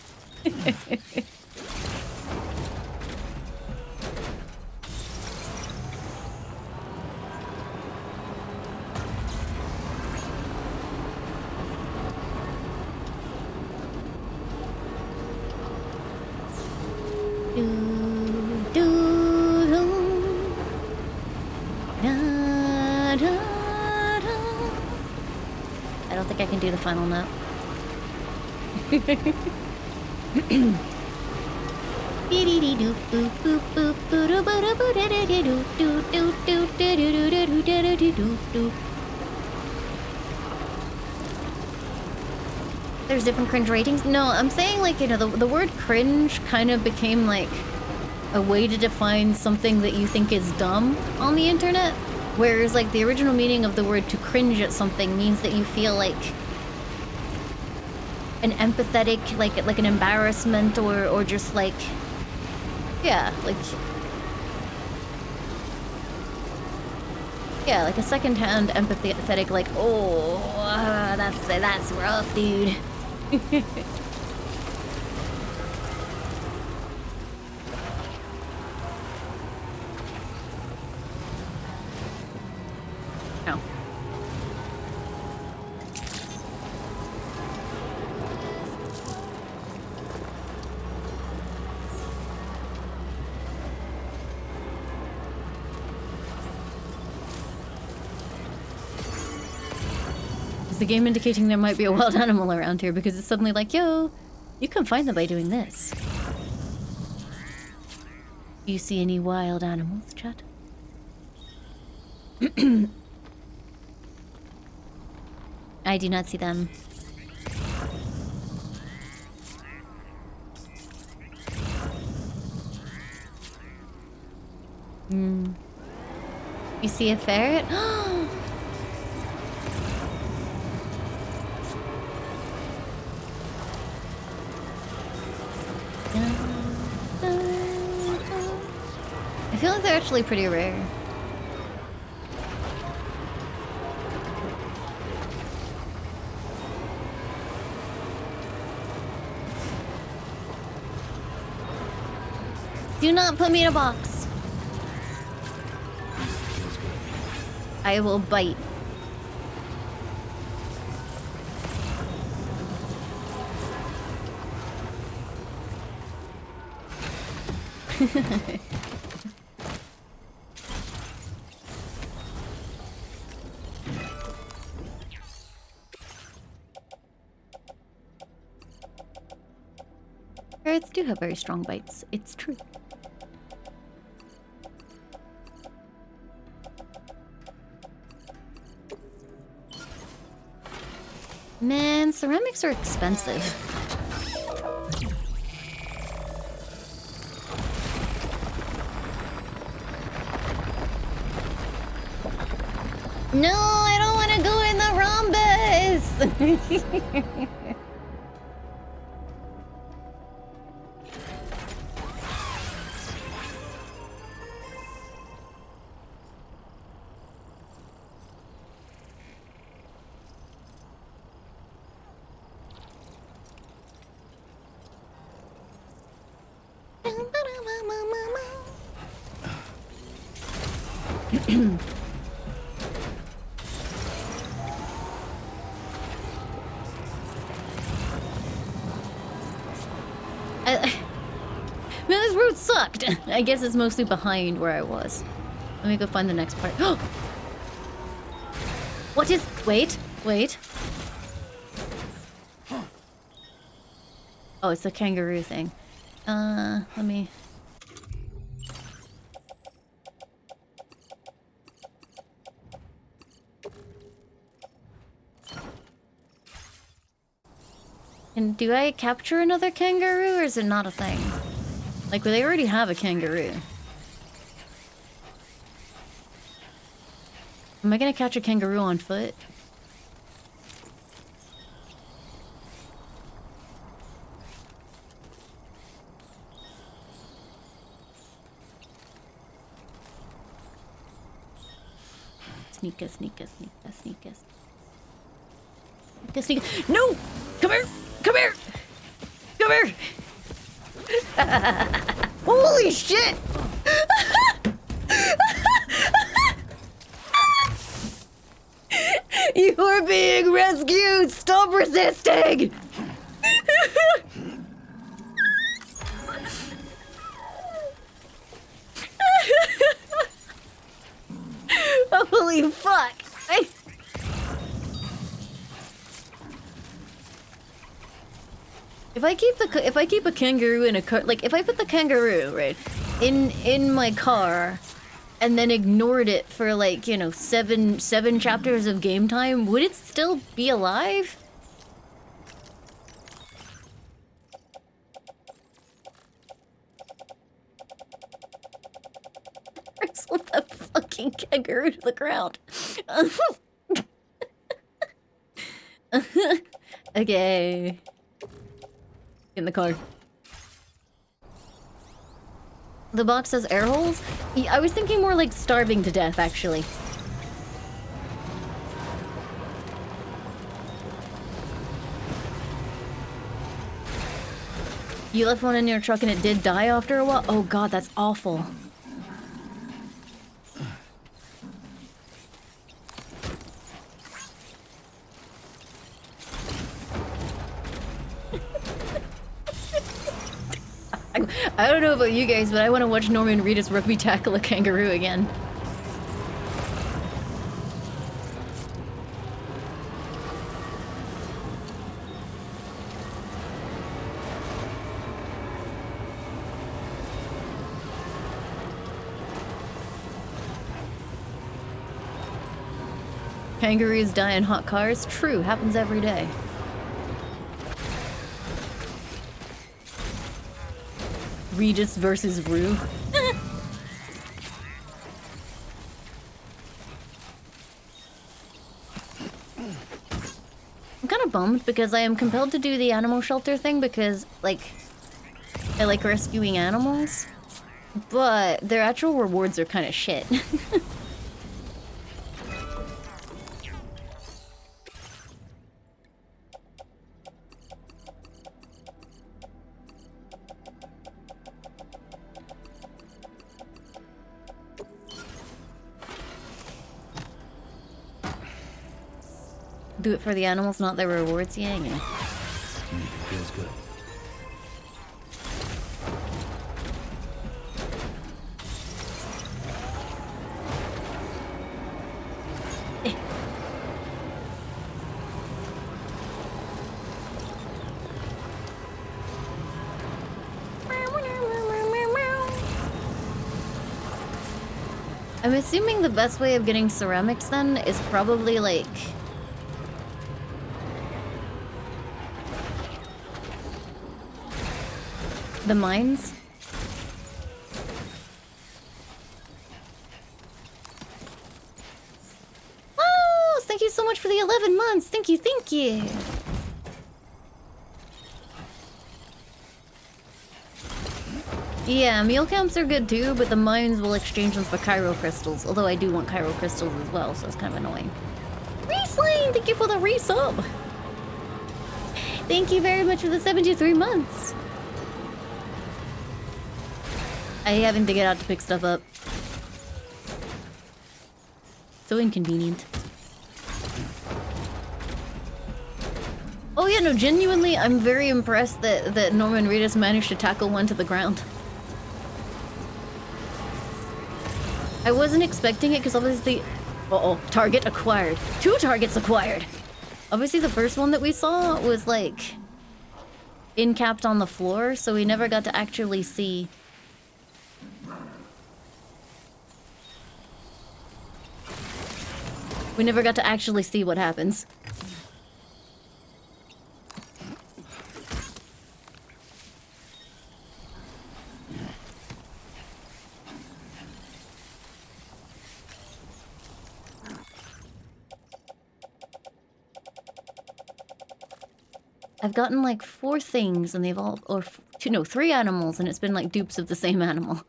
I don't think I can do the final note. There's different cringe ratings? No, I'm saying like, you know, the word cringe kind of became like a way to define something that you think is dumb on the internet. Whereas like the original meaning of the word to cringe at something means that you feel like an empathetic, like an embarrassment or just like, yeah, like a secondhand empathetic, like, oh, that's rough, dude. Oh. Is the game indicating there might be a wild animal around here because it's suddenly like, yo, you can find them by doing this. Do you see any wild animals, chat? I do not see them. Hmm. You see a ferret? I feel like they're actually pretty rare. Do not put me in a box. I will bite. Ferrets do have very strong bites. It's true. Man, ceramics are expensive. No, I don't want to go in the rhombus! Man, this route sucked. I guess it's mostly behind where I was. Let me go find the next part. What is... Wait. Oh, it's the kangaroo thing. Let me... And do I capture another kangaroo, or is it not a thing? Like, they already have a kangaroo. Am I gonna catch a kangaroo on foot? Sneaker. No! Come here! Holy shit! You are being rescued! Stop resisting! Holy fuck! If I keep a kangaroo in a car, like if I put the kangaroo right in my car, and then ignored it for like, you know, seven chapters of game time, would it still be alive? Wrestle that fucking kangaroo to the ground. Okay. In the car. The box says air holes? I was thinking more like starving to death, actually. You left one in your truck and it did die after a while? Oh god, that's awful. I don't know about you guys, but I want to watch Norman Reedus rugby tackle a kangaroo again. Kangaroos die in hot cars? True, happens every day. Regis versus Rue. I'm kind of bummed because I am compelled to do the animal shelter thing because, like, I like rescuing animals, but their actual rewards are kind of shit. Do it for the animals, not their rewards. Yeah. Feels good. I'm assuming the best way of getting ceramics then is probably like the mines. Oh, thank you so much for the 11 months. Thank you, thank you. Yeah, meal camps are good too, but the mines will exchange them for Cairo crystals. Although I do want Cairo crystals as well, so it's kind of annoying. Reslane, thank you for the resub. Thank you very much for the 73 months. I having to get out to pick stuff up. So inconvenient. Oh yeah, no, genuinely, I'm very impressed that Norman Reedus managed to tackle one to the ground. I wasn't expecting it because obviously... Uh-oh, target acquired. 2 targets acquired! Obviously the first one that we saw was like... incapped on the floor, so we never got to actually see... We never got to actually see what happens. I've gotten like 4 things and they've all, or 3 animals and it's been like dupes of the same animal.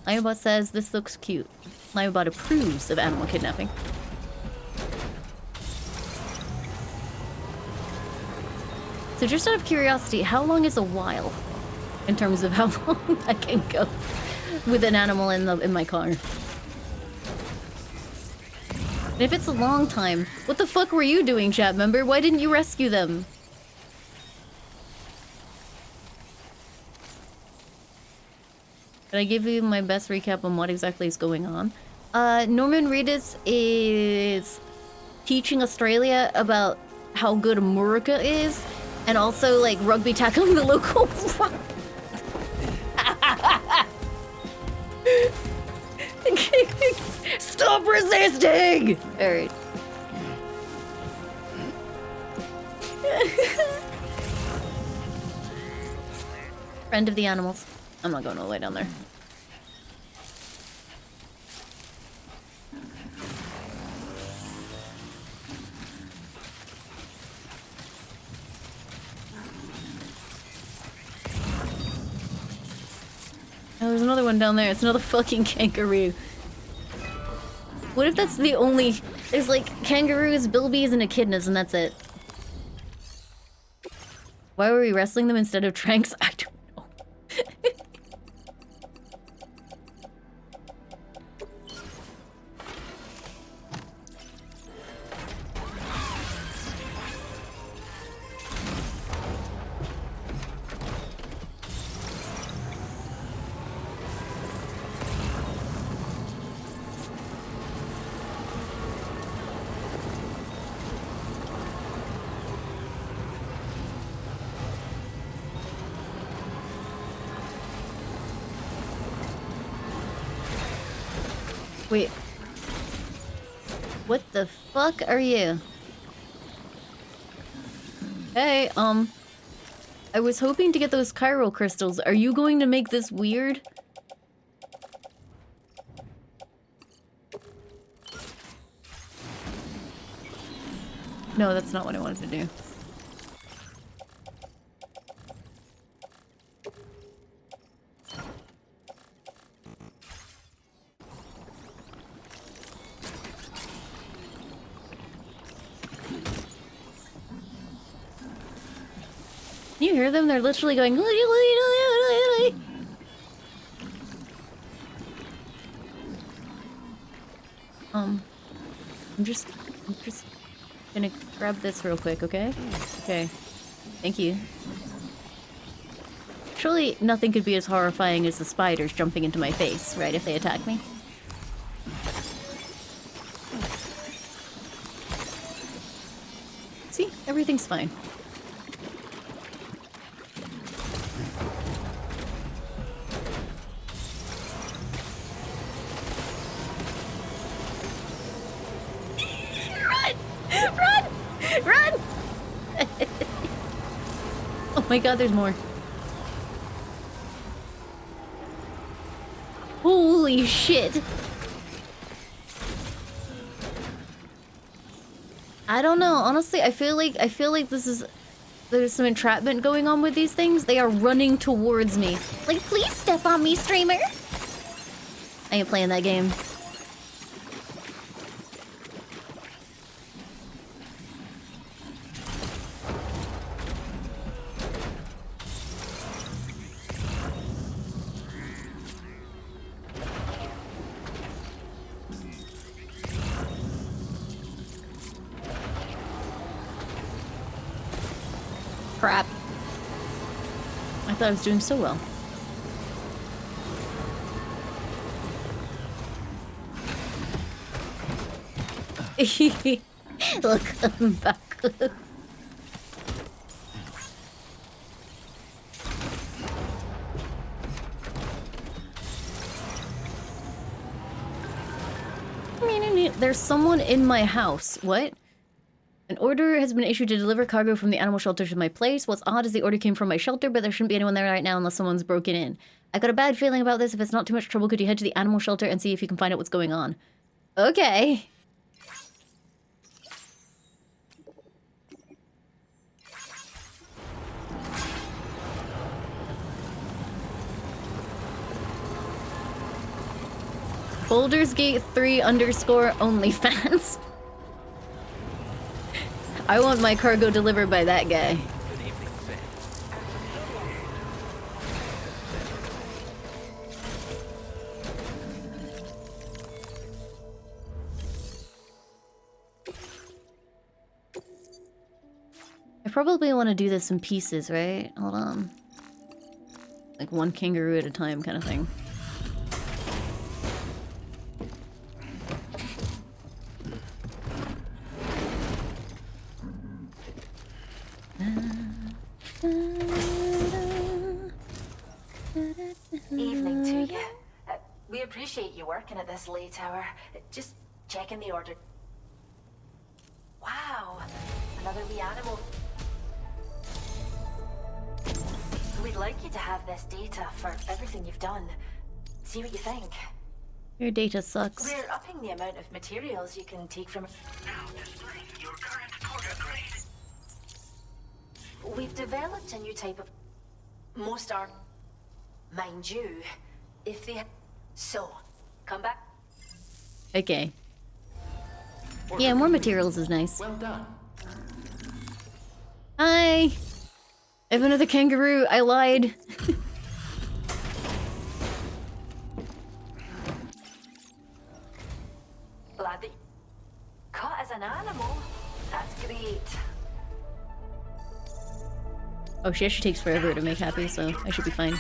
Laimu says this looks cute. Laimu approves of animal kidnapping. So just out of curiosity, how long is a while? In terms of how long I can go with an animal in my car. And if it's a long time, what the fuck were you doing, chat member? Why didn't you rescue them? Did I give you my best recap on what exactly is going on? Norman Reedus is teaching Australia about how good Murica is, and also like rugby tackling the local. Stop resisting! Alright. Friend of the animals. I'm not going all the way down there. Oh, there's another one down there. It's another fucking kangaroo. What if that's the only... There's like kangaroos, bilbies, and echidnas, and that's it. Why were we wrestling them instead of tranks? I don't know. Wait. What the fuck are you? Hey, I was hoping to get those chiral crystals. Are you going to make this weird? No, that's not what I wanted to do. Can you hear them? They're literally going. I'm just gonna grab this real quick, okay? Okay. Thank you. Surely nothing could be as horrifying as the spiders jumping into my face, right, if they attack me? See? Everything's fine. Run! Oh my god, there's more. Holy shit. I don't know. Honestly, I feel like there's some entrapment going on with these things. They are running towards me. Like, please step on me, streamer. I ain't playing that game. Crap. I thought I was doing so well. Look, I'm back. There's someone in my house. What? An order has been issued to deliver cargo from the animal shelter to my place. What's odd is the order came from my shelter, but there shouldn't be anyone there right now unless someone's broken in. I got a bad feeling about this. If it's not too much trouble, could you head to the animal shelter and see if you can find out what's going on? Okay. Baldur's Gate 3 _ OnlyFans. I want my cargo delivered by that guy. I probably want to do this in pieces, right? Hold on. Like one kangaroo at a time kind of thing. Evening to you. We appreciate you working at this late hour. Just checking the order. Wow, another wee animal. We'd like you to have this data for everything you've done. See what you think. Your data sucks. We're upping the amount of materials you can take from... Now displaying your current order grade. We've developed a new type of... Most are... Mind you, if they... So, come back. Okay. Yeah, more materials is nice. Well done. Hi! I have another kangaroo. I lied. Glad that... Caught as an animal? That's great. Oh, she actually takes forever to make happy, so I should be fine.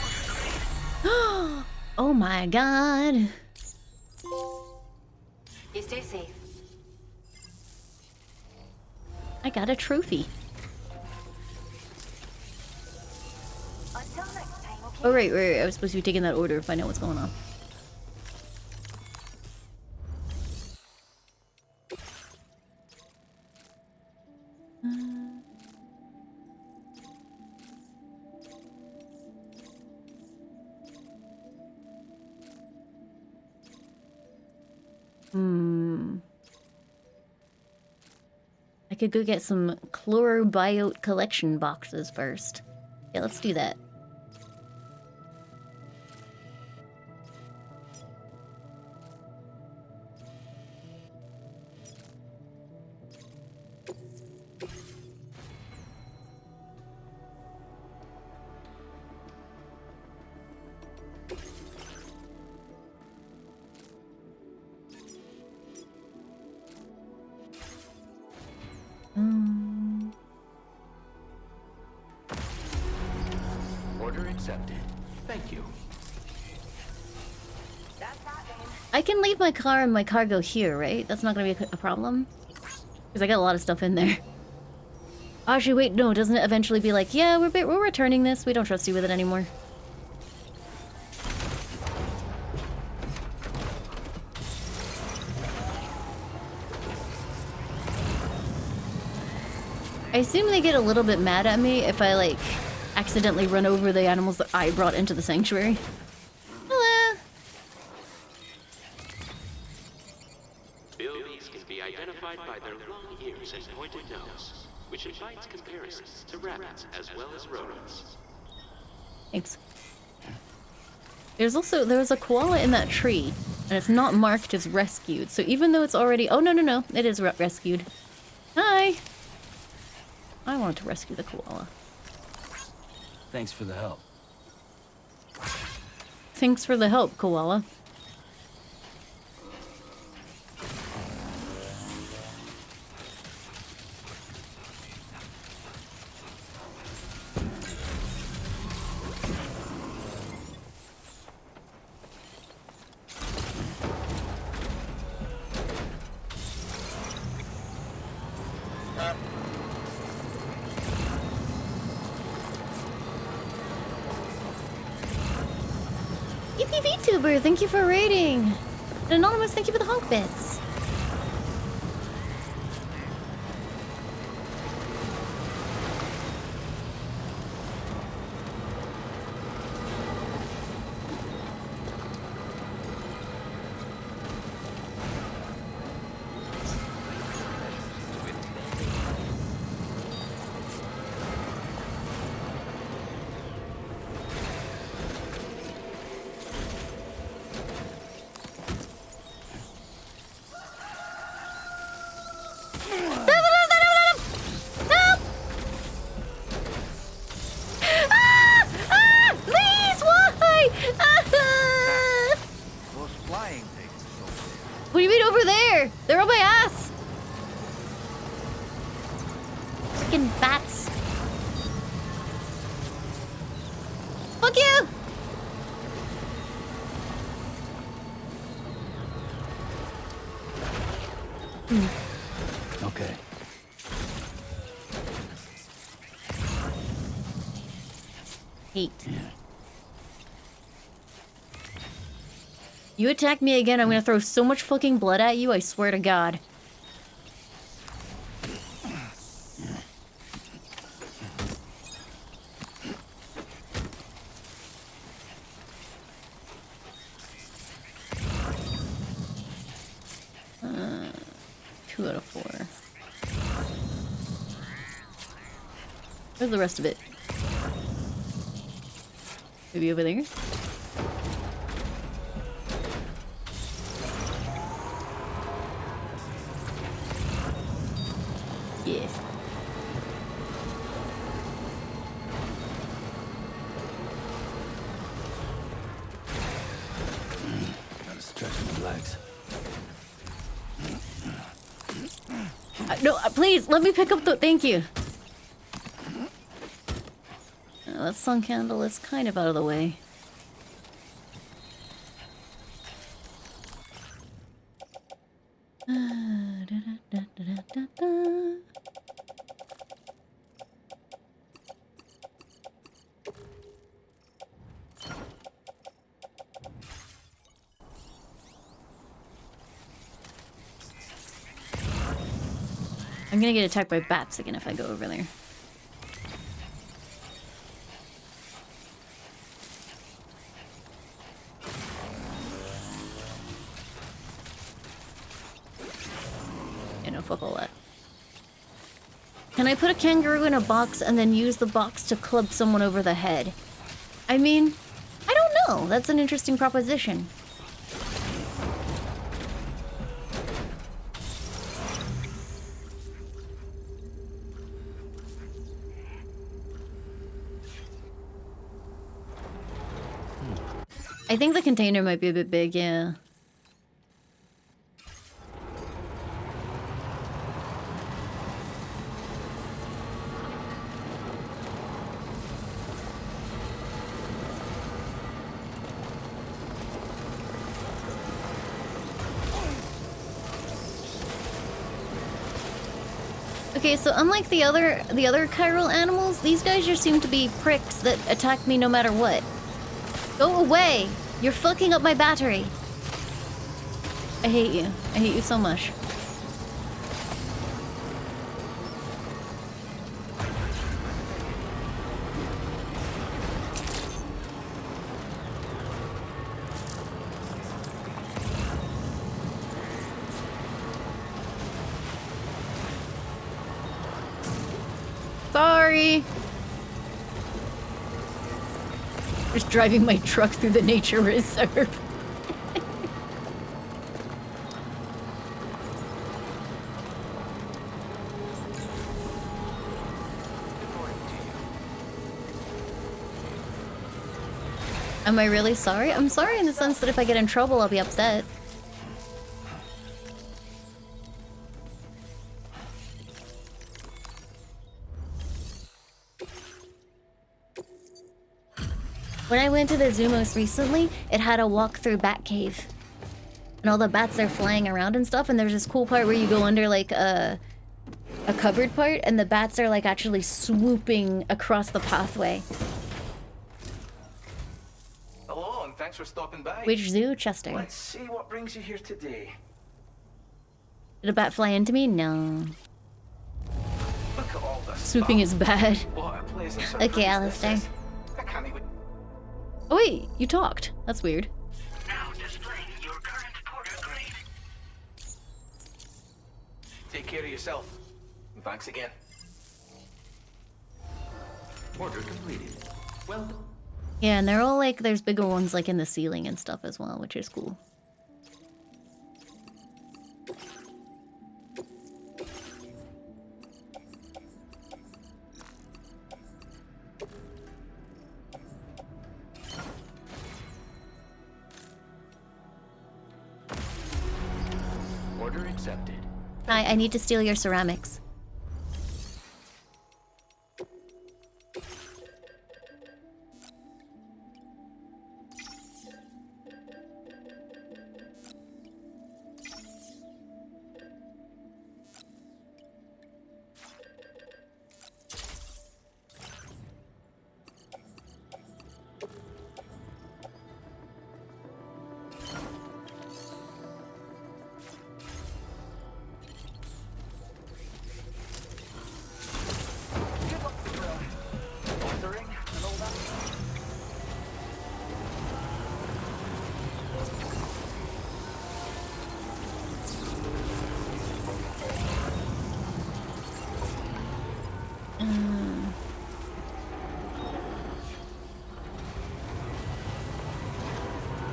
Oh my god. You stay safe. I got a trophy. Until next time, okay? Oh, right. I was supposed to be taking that order to find out what's going on. I could go get some chlorobiote collection boxes first. Yeah, let's do that. Order accepted. Thank you. I can leave my car and my cargo here, right? That's not gonna be a problem? Because I got a lot of stuff in there. Actually, wait, no, doesn't it eventually be like, yeah, we're returning this, we don't trust you with it anymore? I assume they get a little bit mad at me if I, like, accidentally run over the animals that I brought into the sanctuary. Hello! Bilbies can be identified by their long ears and pointed nose, which invites comparisons to rabbits as well as rodents. Thanks. There was a koala in that tree, and it's not marked as rescued, so even though it's already- oh, no, it is rescued. Hi! I wanted to rescue the koala. Thanks for the help. Thanks for the help, koala. Yippee VTuber, thank you for raiding. And Anonymous, thank you for the honk bits. What do you mean over there? They're on my ass! Freaking bats. Fuck you! Okay. Hate. You attack me again, I'm gonna throw so much fucking blood at you, I swear to God. Uh, 2 out of 4. Where's the rest of it? Maybe over there? Yeah. Gotta stretch my legs. No, please, let me pick up the- thank you. That sun candle is kind of out of the way. I'm gonna get attacked by bats again if I go over there. no, fuck all that. Can I put a kangaroo in a box and then use the box to club someone over the head? I mean, I don't know. That's an interesting proposition. I think the container might be a bit big, yeah. Okay, so unlike the other chiral animals, these guys just seem to be pricks that attack me no matter what. Go away! You're fucking up my battery. I hate you. I hate you so much. Sorry. Just driving my truck through the nature reserve. Am I really sorry? I'm sorry in the sense that if I get in trouble, I'll be upset. When I went to the zoo most recently, it had a walk-through bat cave. And all the bats are flying around and stuff, and there's this cool part where you go under like a cupboard part, and the bats are like actually swooping across the pathway. Hello, and thanks for stopping by. Which zoo, Chester? Let's see what brings you here today. Did a bat fly into me? No. Look at all this Swooping is bad. What a pleasant Okay, surprise Alistair. this is. I can't even... Oh wait, you talked. That's weird. Now displaying your current porter grade. Take care of yourself. And thanks again. Order completed. Well done. Yeah, and they're all like, there's bigger ones like in the ceiling and stuff as well, which is cool. Order accepted. Hi, I need to steal your ceramics.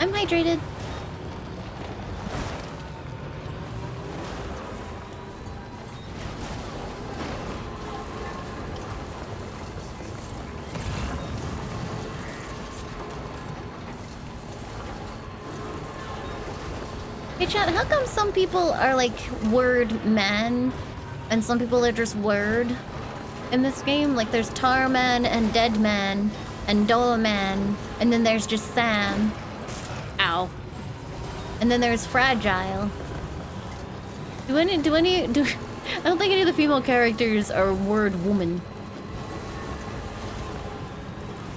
I'm hydrated. Hey chat, how come some people are like word man and some people are just word in this game? Like there's Tar Man and Dead Man and Doll Man, and then there's just Sam. Ow. And then there's Fragile. I don't think any of the female characters are word woman.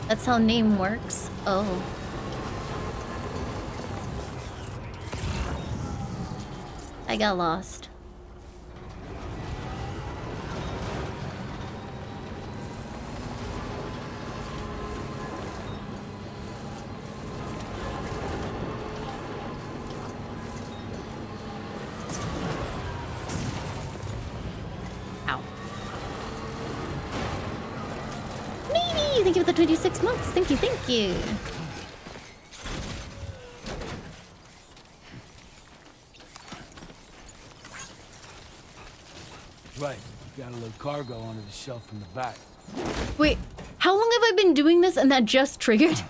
That's how name works. Oh. I got lost. thank you for the 26 months. Thank you, thank you. Right, got a little cargo under the shelf in the back. Wait, how long have I been doing this and that just triggered?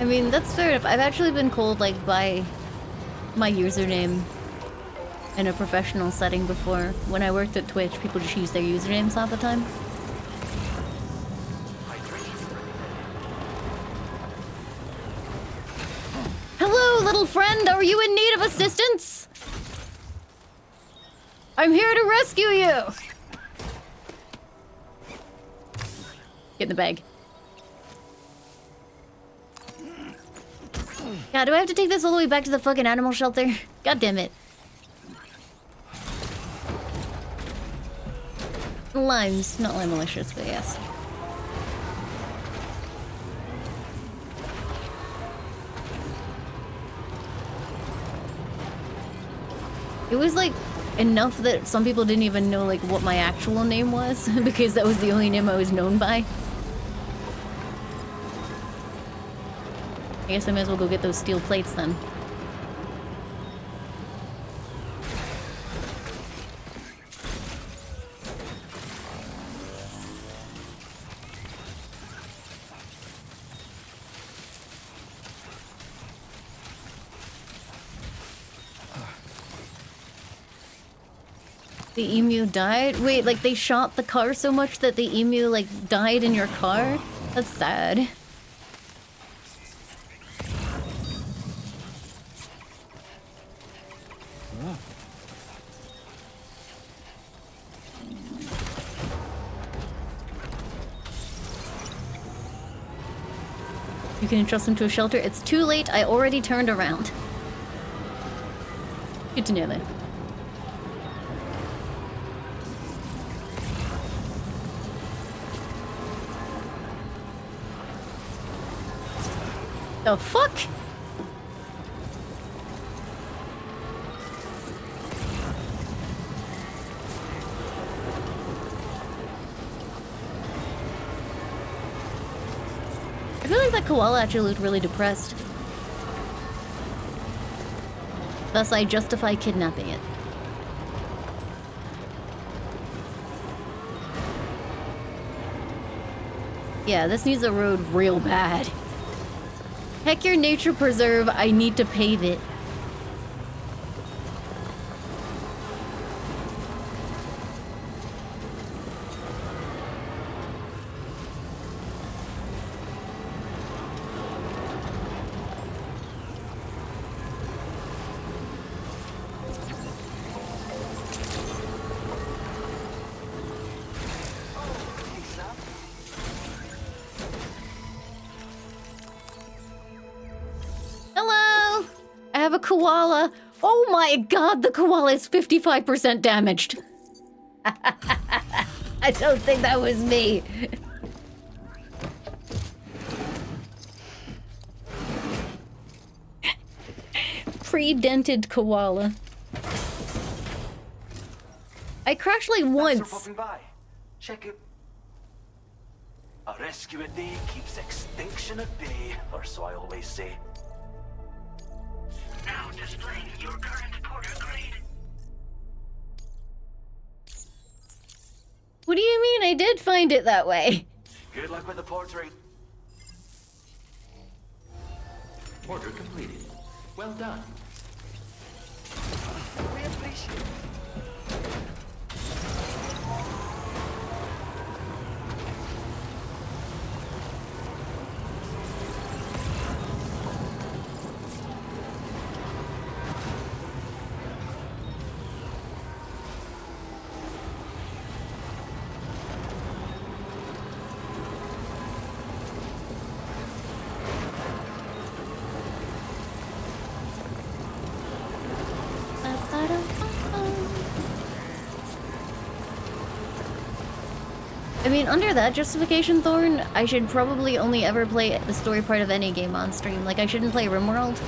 I mean, that's fair enough. I've actually been called, like, by my username in a professional setting before. When I worked at Twitch, people just use their usernames all the time. Hello, little friend! Are you in need of assistance? I'm here to rescue you! Get in the bag. God, do I have to take this all the way back to the fucking animal shelter? God damn it. Limes, not lime malicious, but yes. It was like enough that some people didn't even know like what my actual name was because that was the only name I was known by. I guess I might as well go get those steel plates then. The emu died? Wait, like they shot the car so much that the emu like died in your car? That's sad. You can entrust him to a shelter. It's too late. I already turned around. Good to know that. The fuck? I feel like that koala actually looked really depressed. Thus, I justify kidnapping it. Yeah, this needs a road real bad. Heck your nature preserve, I need to pave it. Hello! I have a koala. Oh my god, the koala is 55% damaged. I don't think that was me. Pre-dented koala. I crashed like once. Thanks for popping by. Check it. A rescue a day keeps extinction at bay, or so I always say. Now displaying your current porter grade. What do you mean? I did find it that way. Good luck with the portrait. Order completed. Well done. We appreciate it. I mean, under that justification, Thorn, I should probably only ever play the story part of any game on stream. Like, I shouldn't play RimWorld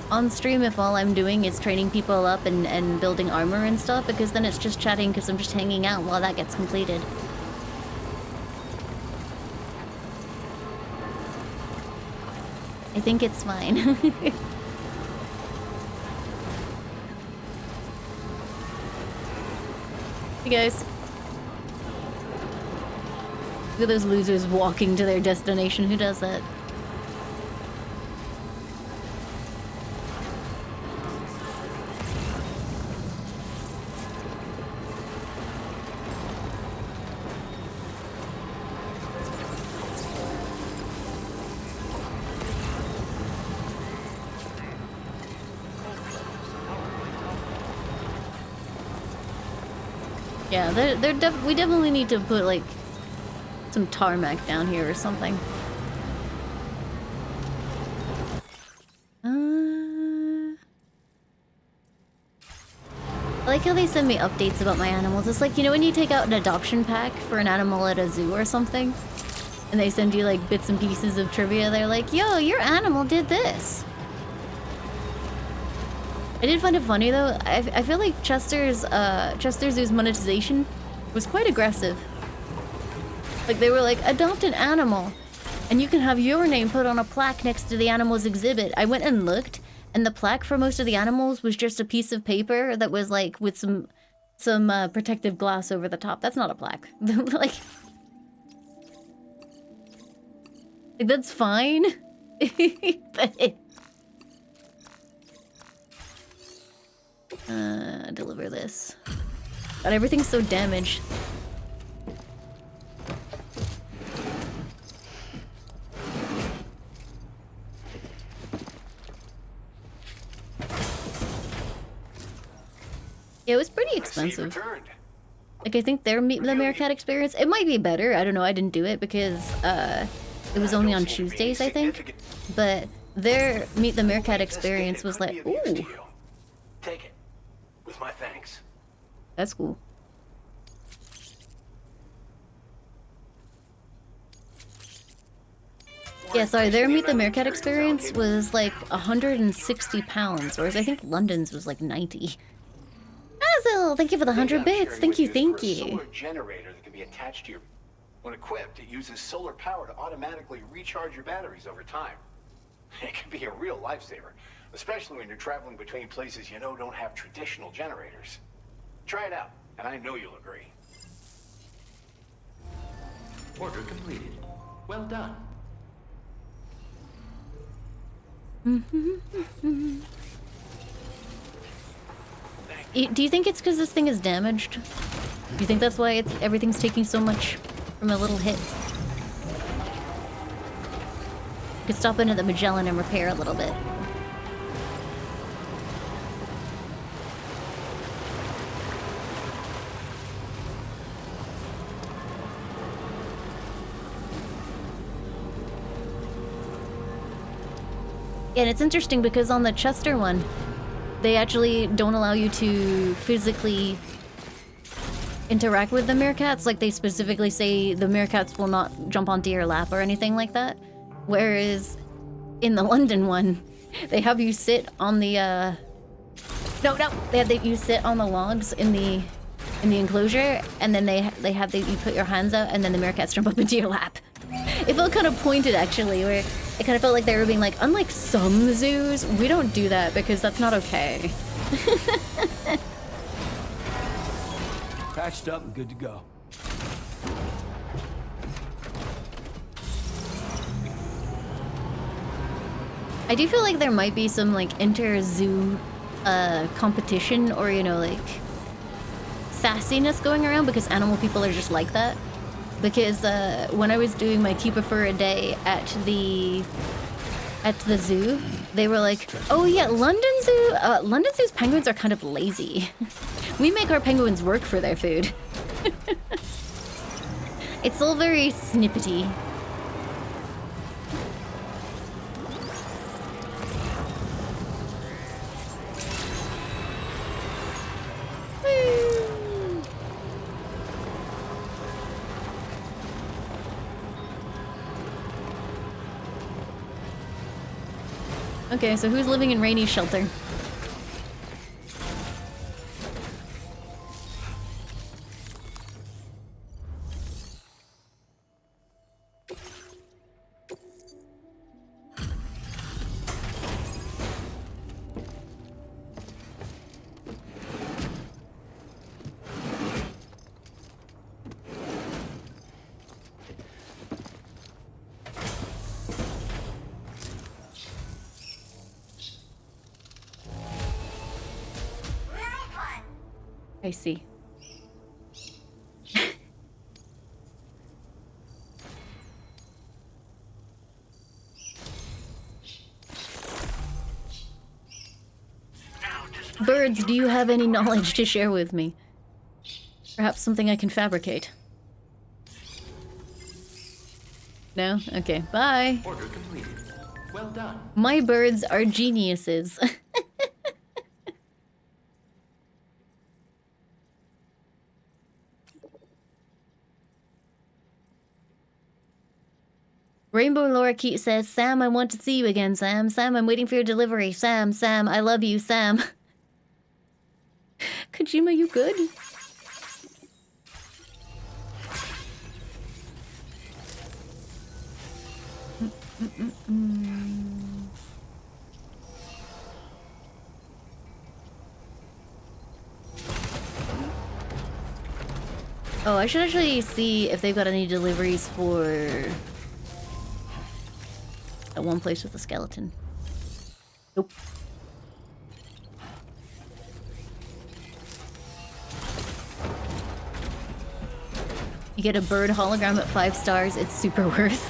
on stream if all I'm doing is training people up and building armor and stuff, because then it's just chatting because I'm just hanging out while that gets completed. I think it's fine. Hey guys. Look at those losers walking to their destination. Who does that? Yeah, we definitely need to put like some tarmac down here or something. I like how they send me updates about my animals. It's like, you know when you take out an adoption pack for an animal at a zoo or something? And they send you like bits and pieces of trivia. They're like, yo, your animal did this. I did find it funny though. I feel like Chester Zoo's monetization was quite aggressive. Like they were like, adopt an animal, and you can have your name put on a plaque next to the animal's exhibit. I went and looked, and the plaque for most of the animals was just a piece of paper that was like with some protective glass over the top. That's not a plaque. like that's fine. But deliver this. God, everything's so damaged. Yeah, it was pretty expensive. Like, I think their Meet the Meerkat experience, it might be better. I don't know, I didn't do it because it was only on Tuesdays, I think. But their Meet the Meerkat experience was like, ooh. Take it. With my thanks. That's cool. Yeah, sorry, their Meet the Meerkat experience was like 160 pounds, whereas I think London's was like 90. Basil, thank you for the 100 bits. Thank you, thank you. Solar generator that can be attached to your... When equipped, it uses solar power to automatically recharge your batteries over time. It can be a real lifesaver, especially when you're traveling between places you know don't have traditional generators. Try it out, and I know you'll agree. Order completed. Well done. Do you think it's because this thing is damaged? Do you think that's why everything's taking so much from a little hit? Could stop into the Magellan and repair a little bit. Yeah, and it's interesting because on the Chester one, they actually don't allow you to physically interact with the meerkats. Like, they specifically say the meerkats will not jump onto your lap or anything like that. Whereas in the London one, they have you sit on the, they have you sit on the logs in the enclosure, and then you put your hands out, and then the meerkats jump up into your lap. It felt kind of pointed, actually, where it kind of felt like they were being like, unlike some zoos, we don't do that because that's not okay. Patched up and good to go. I do feel like there might be some like inter-zoo competition or, you know, like sassiness going around because animal people are just like that. Because when I was doing my keeper for a day at the zoo, they were like, oh yeah, London Zoo's penguins are kind of lazy. We make our penguins work for their food. It's all very snippety. Okay, so who's living in Rainy's shelter? I see. Birds, do you have any knowledge to share with me? Perhaps something I can fabricate. No? Okay, bye. Order completed. Well done. My birds are geniuses. Rainbow Lorikeet says, Sam, I want to see you again, Sam. Sam, I'm waiting for your delivery. Sam, Sam, I love you, Sam. Kojima, you good? Oh, I should actually see if they've got any deliveries for that one place with the skeleton. Nope. You get a bird hologram at 5 stars, it's super worth.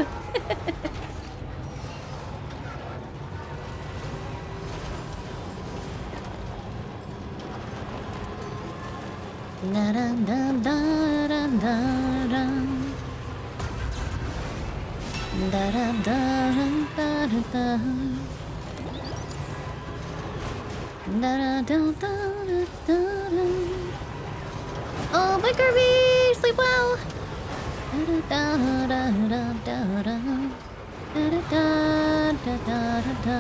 Da da da da da da da. Da da da da da da. Da da da da da da. Oh, bye Kirby! Sleep well! Da da da da da da. Da da da da da da da.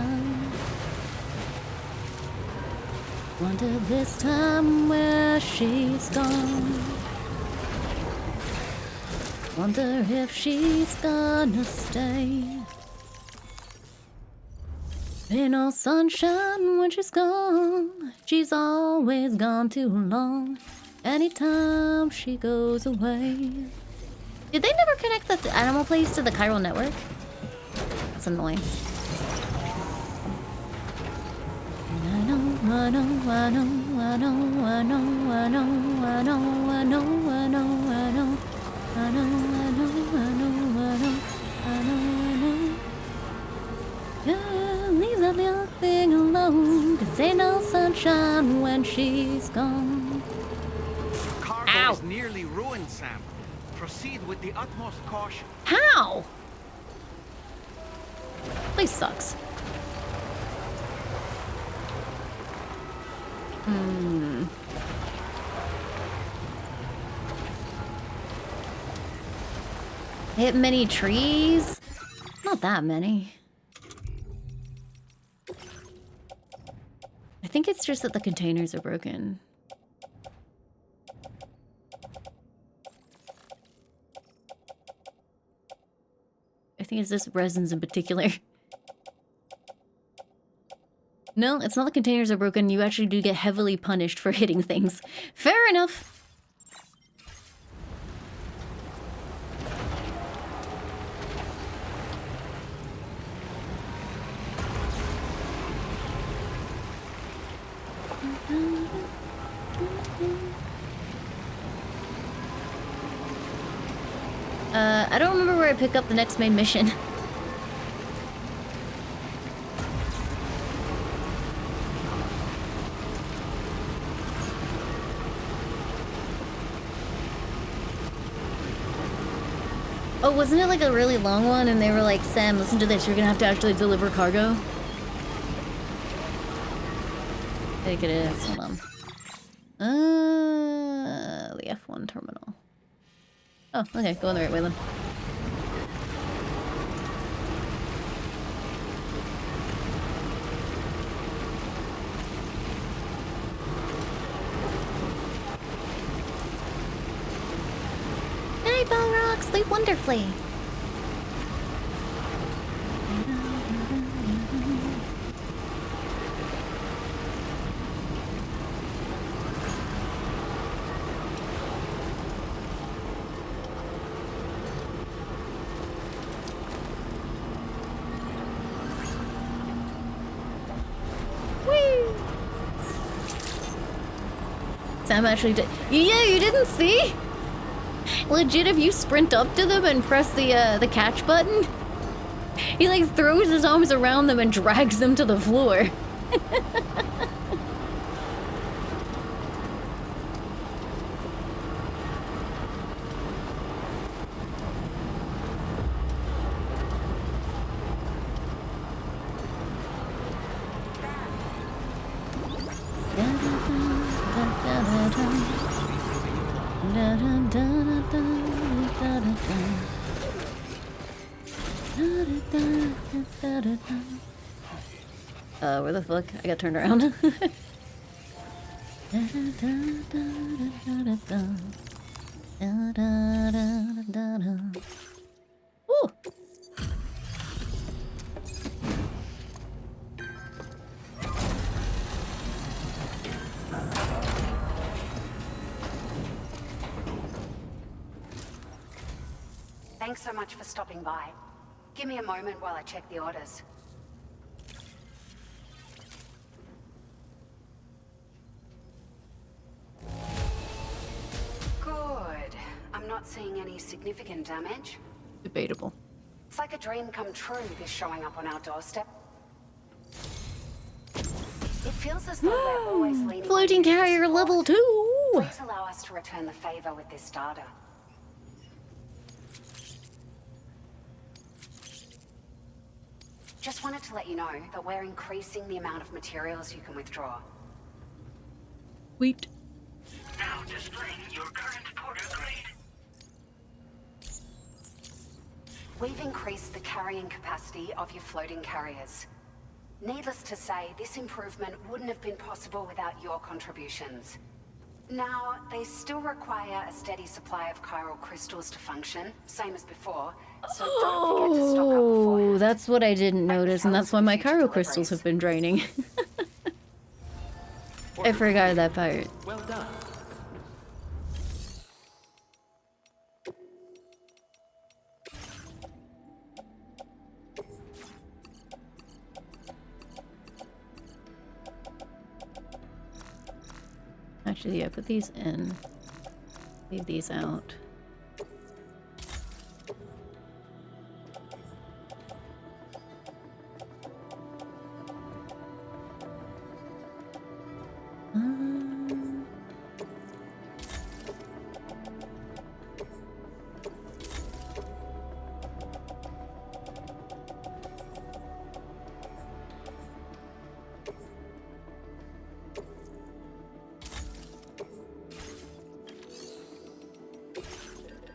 Wonder this time where she's gone. Wonder if she's gonna stay. Ain't no sunshine when she's gone. She's always gone too long. Anytime she goes away. Did they never connect the animal place to the chiral network? That's annoying. I know, I know, I know, I know, I know, I know, I know, I know, I know, I know, I know, I know, I know. Yeah, leave that little thing alone, 'cause ain't no sunshine when she's gone. Cargo is nearly ruined, Sam. Proceed with the utmost caution. How? Place sucks. Hit many trees? Not that many. I think it's just that the containers are broken. I think it's just resins in particular. No, it's not the containers are broken. You actually do get heavily punished for hitting things. Fair enough. I don't remember where I pick up the next main mission. Oh, wasn't it like a really long one? And they were like, Sam, listen to this. You're gonna have to actually deliver cargo. I think it is. Hold on. The F1 terminal. Oh, okay. Going the right way then. quite wonderfully. Sam actually did. Yeah, you didn't see? Legit, if you sprint up to them and press the catch button, he like throws his arms around them and drags them to the floor. Where the fuck? I got turned around. Ooh. Thanks so much for stopping by. Give me a moment while I check the orders. Good. I'm not seeing any significant damage. Debatable. It's like a dream come true, this showing up on our doorstep. It feels as though we're always leaning on Floating you for carrier support. level 2. Please allow us to return the favor with this data. Just wanted to let you know that we're increasing the amount of materials you can withdraw. Sweet. Now displaying your current porter grade. We've increased the carrying capacity of your floating carriers. Needless to say, this improvement wouldn't have been possible without your contributions. Now, they still require a steady supply of chiral crystals to function, same as before, so don't forget to stock up beforehand. Oh, that's what I didn't notice, and that's why my Cairo crystals have been draining. I forgot that part. Well done. Actually, yeah, put these in. Leave these out.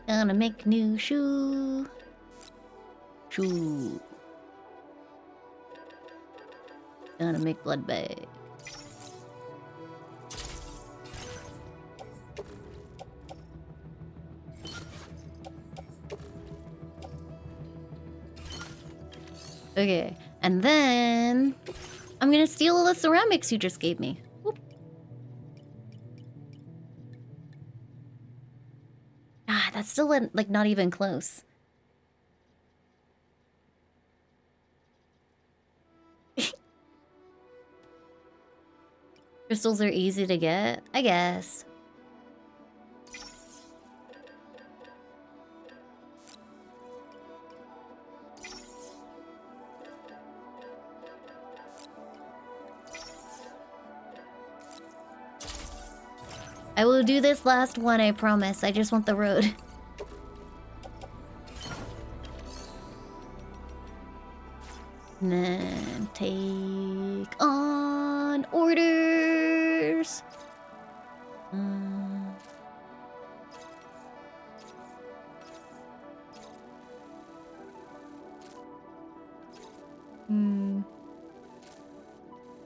Gonna make new shoe. Gonna make blood bag. Okay, and then I'm gonna steal all the ceramics you just gave me. Whoop. Ah, that's still like not even close. Crystals are easy to get, I guess. I will do this last one, I promise. I just want the road. And then take on orders.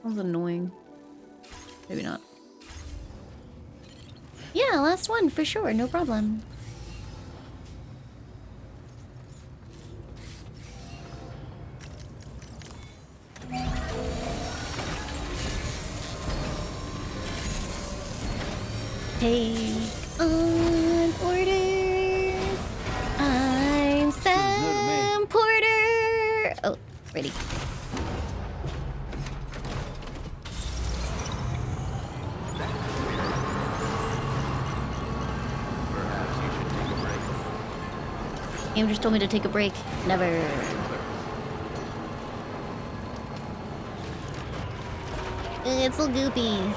That was annoying. Maybe not. Yeah, last one for sure, no problem. Take on orders. I'm Sam Porter. Oh, ready. Game just told me to take a break. Never. It's so goopy.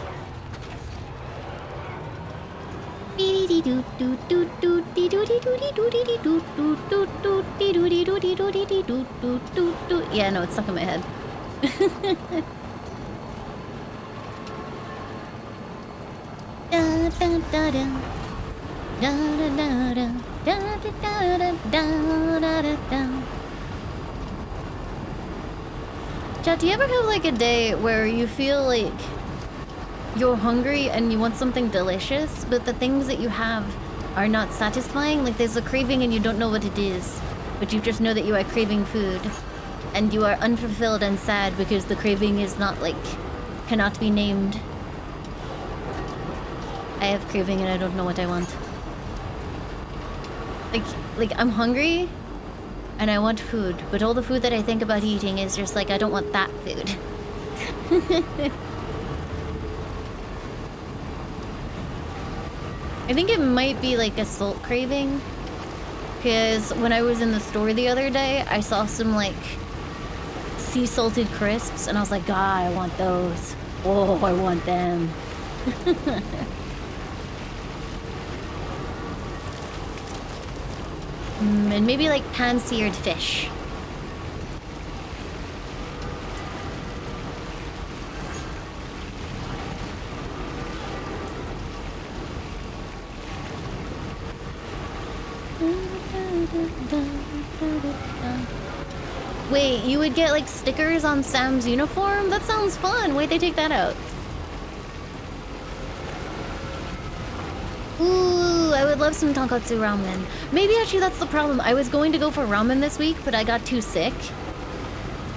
Yeah, no, it's stuck in my head. Chat, do you ever have like a day where you feel like you're hungry and you want something delicious, but the things that you have are not satisfying? Like there's a craving and you don't know what it is, but you just know that you are craving food, and you are unfulfilled and sad because the craving is not like, cannot be named. I have craving and I don't know what I want. Like I'm hungry and I want food, but all the food that I think about eating is just like, I don't want that food. I think it might be like a salt craving, because when I was in the store the other day, I saw some like sea salted crisps and I was like, God, I want those. Oh, I want them. And maybe like pan-seared fish. Wait, you would get like stickers on Sam's uniform? That sounds fun. Wait, they take that out. Ooh, I would love some tonkatsu ramen. Maybe actually that's the problem. I was going to go for ramen this week, but I got too sick.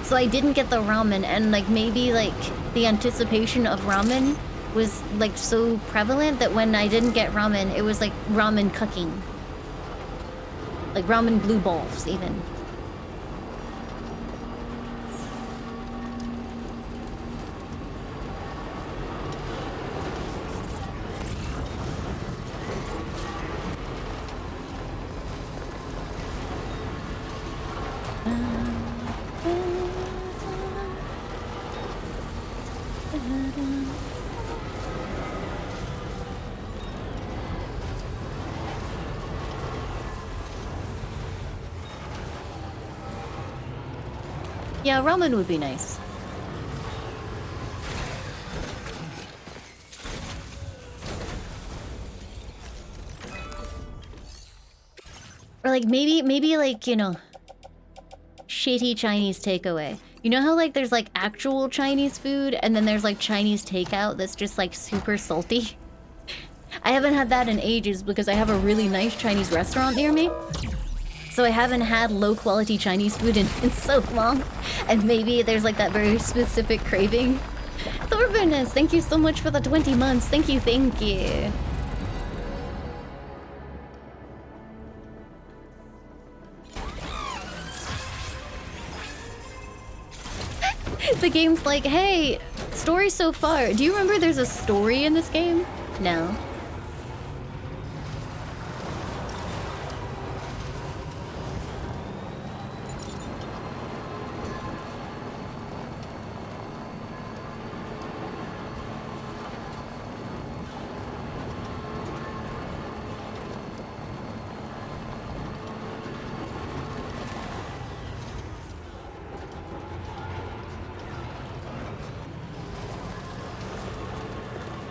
So I didn't get the ramen, and like maybe like the anticipation of ramen was like so prevalent that when I didn't get ramen, it was like ramen cooking. Like ramen blue balls, even. Yeah, ramen would be nice. Or like maybe like, you know, shitty Chinese takeaway. You know how like there's like actual Chinese food and then there's like Chinese takeout that's just like super salty? I haven't had that in ages because I have a really nice Chinese restaurant near me. So I haven't had low-quality Chinese food in so long, and maybe there's like that very specific craving. Thorvinus, thank you so much for the 20 months. Thank you, thank you. The game's like, hey, story so far. Do you remember there's a story in this game? No.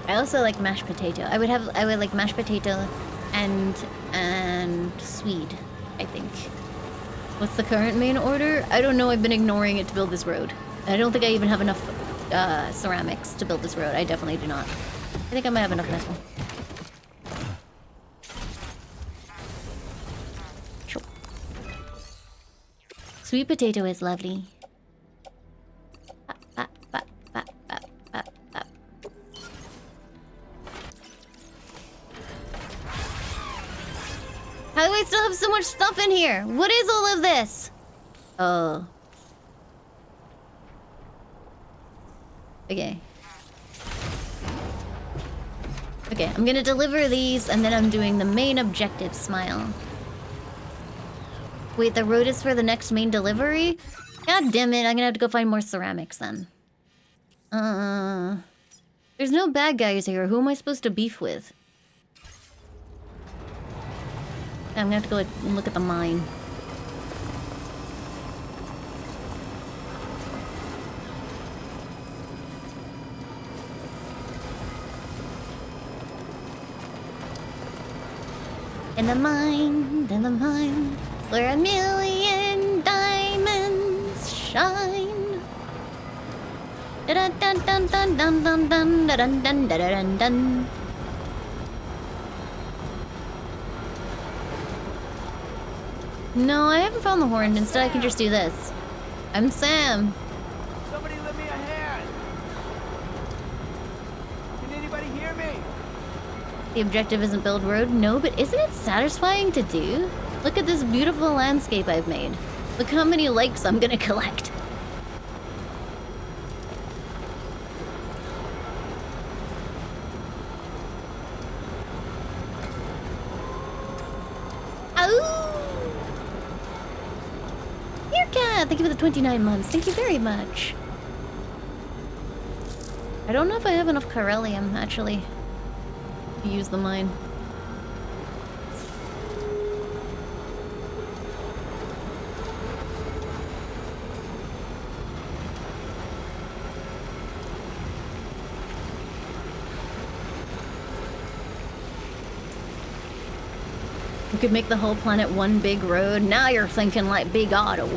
I also like mashed potato. I would like mashed potato and Swede, I think. What's the current main order? I don't know, I've been ignoring it to build this road. I don't think I even have enough ceramics to build this road. I definitely do not. I think I might have enough metal. Sure. Sweet potato is lovely. How do I still have so much stuff in here? What is all of this? Oh. Okay. Okay, I'm gonna deliver these and then I'm doing the main objective, Smile. Wait, the road is for the next main delivery? God damn it, I'm gonna have to go find more ceramics then. There's no bad guys here. Who am I supposed to beef with? I'm gonna have to go look at the mine. In the mine, where a million diamonds shine. Dun dun dun dun dun dun dun dun dun dun dun. No, I haven't found the horn. Instead, I can just do this. I'm Sam. Somebody lend me a hand. Can anybody hear me? The objective isn't build road? No, but isn't it satisfying to do? Look at this beautiful landscape I've made. Look how many likes I'm gonna collect. Here, cat! Thank you for the 29 months. Thank you very much. I don't know if I have enough Corellium, actually, to use the mine. We could make the whole planet one big road. Now you're thinking like Big Otto.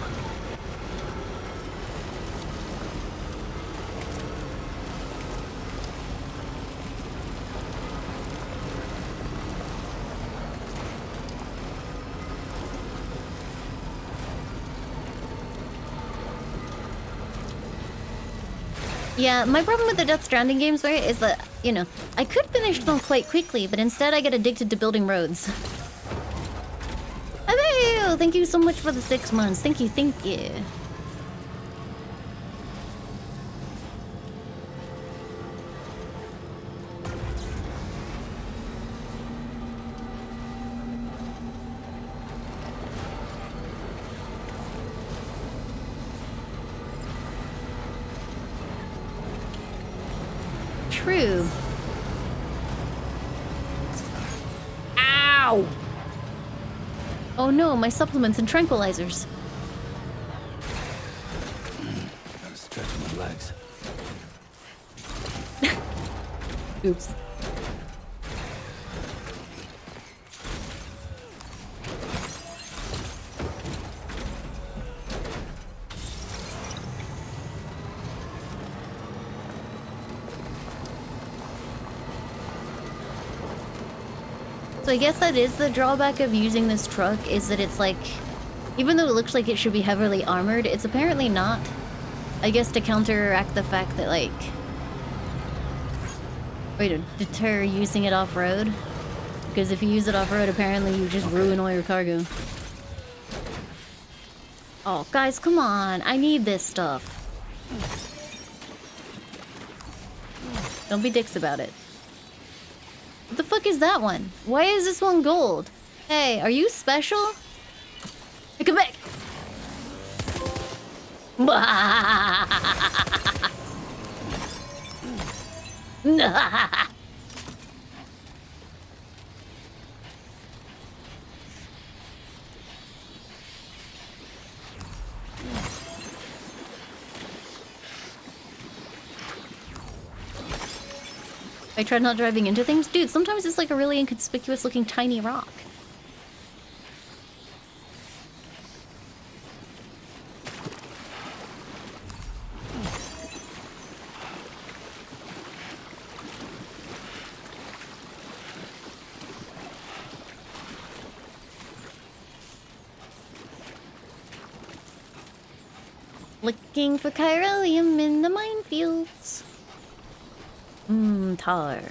Yeah, my problem with the Death Stranding games, right, is that, you know, I could finish them quite quickly, but instead I get addicted to building roads. Hello! Thank you so much for the 6 months. Thank you, thank you. True. Ow! Oh no, my supplements and tranquilizers. Gotta stretch my legs. Oops. So I guess that is the drawback of using this truck, is that it's like, even though it looks like it should be heavily armored, it's apparently not. I guess to counteract the fact that, like, way to deter using it off-road. Because if you use it off-road, apparently you just ruin all your cargo. Oh, guys, come on. I need this stuff. Don't be dicks about it. What the fuck is that one? Why is this one gold? Hey, are you special? Hey, come back! I tried not driving into things? Dude, sometimes it's like a really inconspicuous looking tiny rock. Looking for chiralium in the minefields. Tar.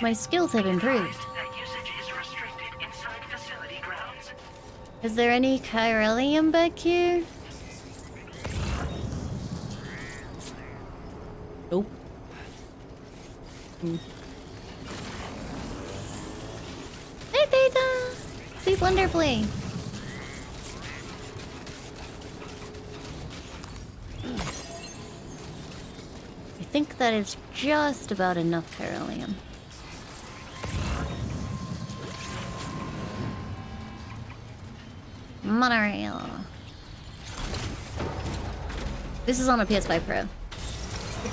my skills have improved. Is there any chiralium back here? Nope. Hey, Theta! Sleep wonderfully. I think that is just about enough chiralium. Monorail. This is on a PS5 Pro.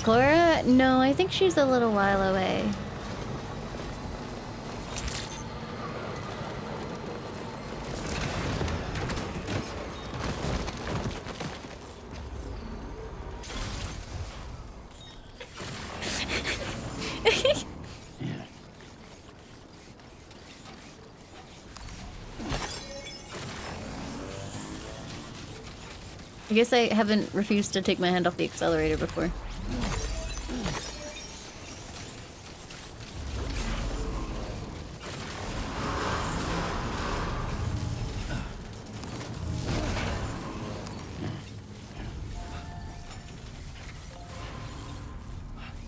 Cora? No, I think she's a little while away. I guess I haven't refused to take my hand off the accelerator before.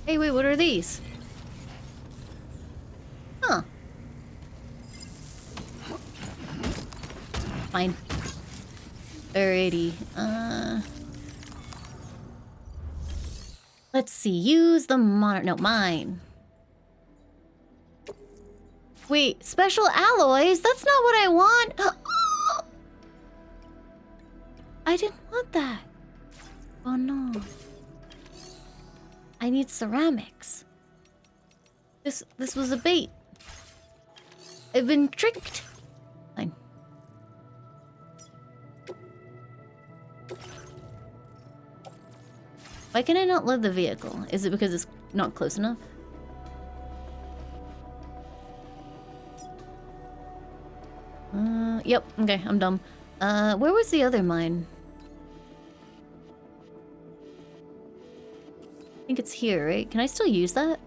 Hey, wait, what are these? Huh. Fine. Alrighty. Let's see. Use the no, mine. Wait, special alloys? That's not what I want. I didn't want that. Oh no. I need ceramics. This was a bait. I've been tricked. Fine. Why can I not load the vehicle? Is it because it's not close enough? Yep. Okay, I'm dumb. Where was the other mine? I think it's here, right? Can I still use that?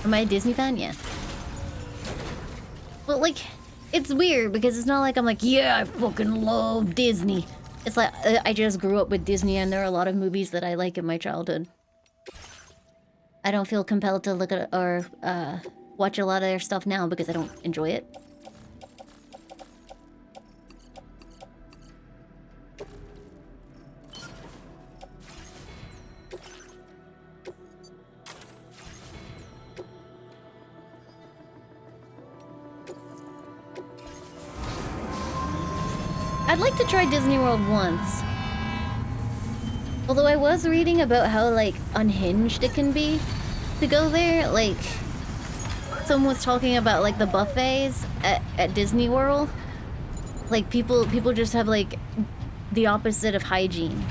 Am I a Disney fan? Yeah. Well, like, it's weird because it's not like I'm like, yeah, I fucking love Disney. It's like, I just grew up with Disney and there are a lot of movies that I like in my childhood. I don't feel compelled to look at or watch a lot of their stuff now because I don't enjoy it. I'd like to try Disney World once. Although I was reading about how, like, unhinged it can be to go there. Like, someone was talking about, like, the buffets at Disney World. Like, people just have, like, the opposite of hygiene.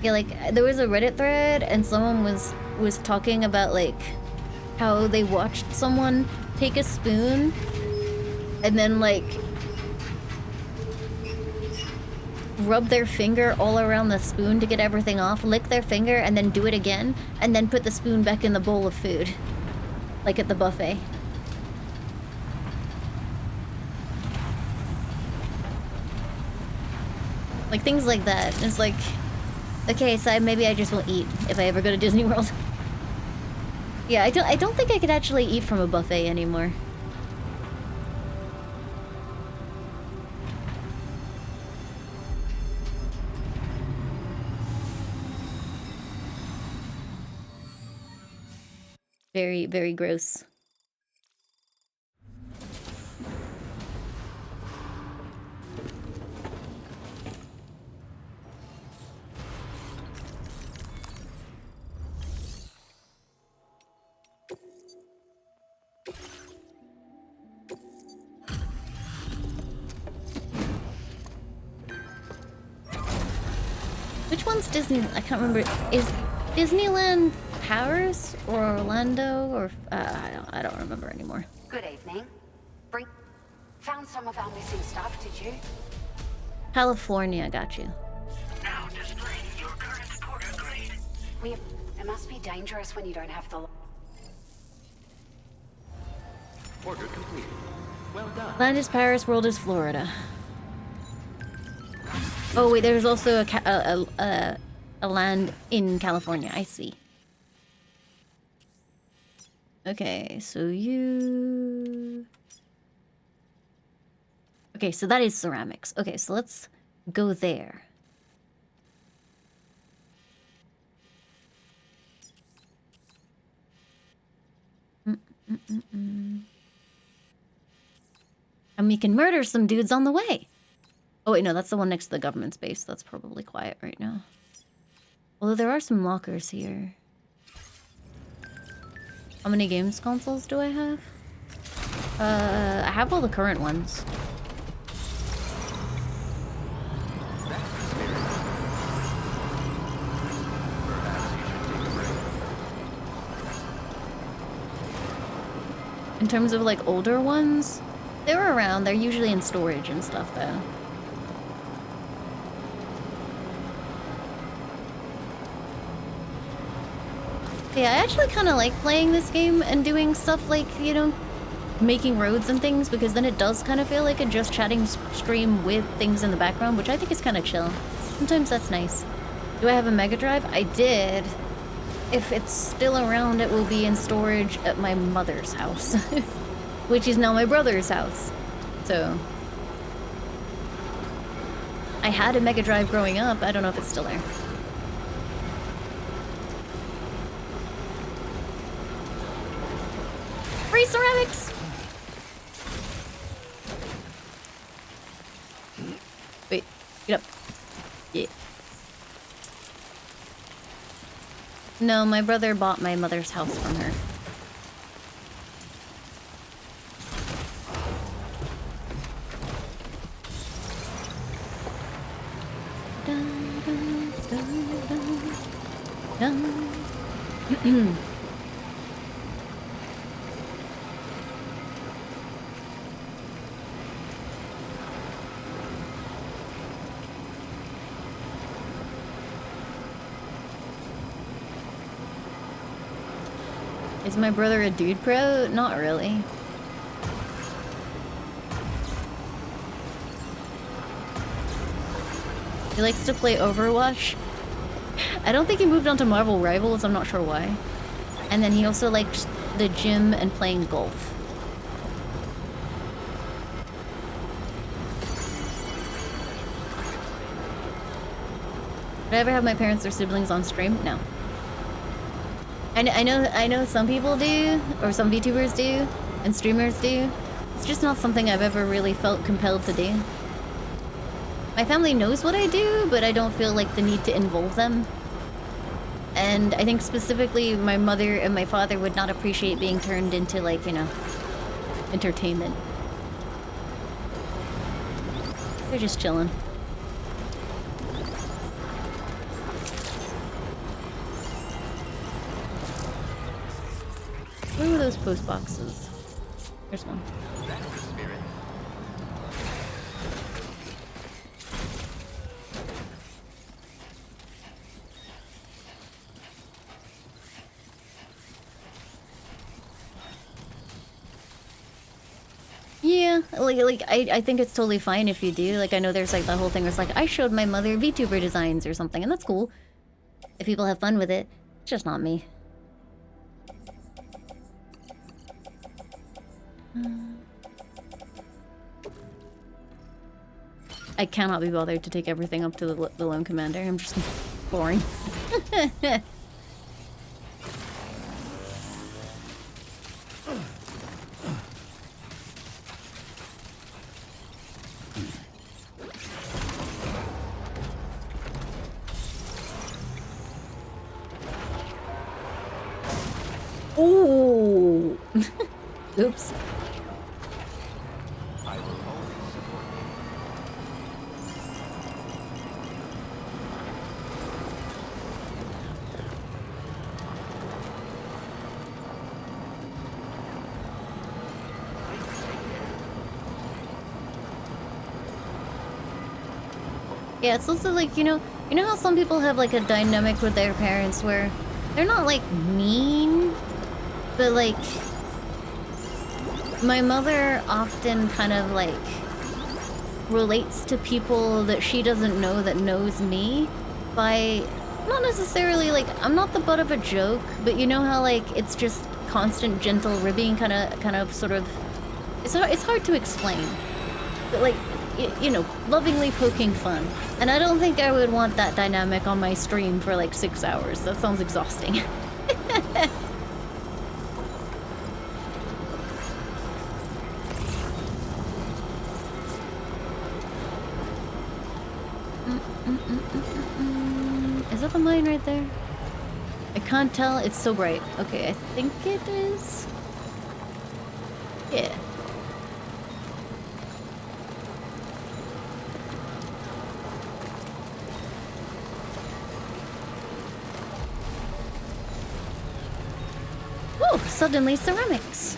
Yeah, like, there was a Reddit thread and someone was talking about, like, how they watched someone take a spoon and then, like, rub their finger all around the spoon to get everything off, lick their finger, and then do it again, and then put the spoon back in the bowl of food. Like at the buffet. Like, things like that. It's like, okay, so maybe I just won't eat if I ever go to Disney World. Yeah, I don't think I could actually eat from a buffet anymore. Very, very gross. Which one's Disney? I can't remember. Is Disneyland Paris or Orlando or I don't remember anymore. Good evening. Found some of our missing stuff, did you? California, got you. Now display your current porter grade. It must be dangerous when you don't have the... Order complete. Well done. Land is Paris, world is Florida. Oh wait, there's also a land in California. I see. Okay, so you... Okay, so that is ceramics. Okay, so let's go there. And we can murder some dudes on the way. Oh wait, no, that's the one next to the government space. That's probably quiet right now. Although there are some lockers here. How many games consoles do I have? I have all the current ones. In terms of like older ones, they're around. They're usually in storage and stuff though. Yeah, I actually kind of like playing this game and doing stuff like, you know, making roads and things, because then it does kind of feel like a just chatting stream with things in the background, which I think is kind of chill. Sometimes that's nice. Do I have a Mega Drive? I did. If it's still around, it will be in storage at my mother's house, which is now my brother's house. So I had a Mega Drive growing up. I don't know if it's still there. Free ceramics! Wait, get up. Yeah. No, my brother bought my mother's house from her. Is my brother a dude pro? Not really. He likes to play Overwatch. I don't think he moved on to Marvel Rivals, I'm not sure why. And then he also likes the gym and playing golf. Did I ever have my parents or siblings on stream? No. I know some people do, or some VTubers do, and streamers do. It's just not something I've ever really felt compelled to do. My family knows what I do, but I don't feel like the need to involve them. And I think specifically my mother and my father would not appreciate being turned into, like, you know, entertainment. They're just chilling. Where were those post boxes? There's one. Yeah, I think it's totally fine if you do. Like, I know there's like the whole thing where it's like, I showed my mother VTuber designs or something, and that's cool. If people have fun with it, it's just not me. I cannot be bothered to take everything up to the lone commander. I'm just boring. Ooh. Oops. I will always support you. Yeah, it's also like, you know how some people have like a dynamic with their parents where they're not like mean, but like my mother often kind of like relates to people that she doesn't know that knows me by not necessarily like I'm not the butt of a joke, but you know how like it's just constant gentle ribbing kind of sort of it's hard to explain. But like you know, lovingly poking fun. And I don't think I would want that dynamic on my stream for like 6 hours. That sounds exhausting. Is that the mine right there? I can't tell. It's so bright. Okay, I think it is. Yeah. Oh, suddenly ceramics.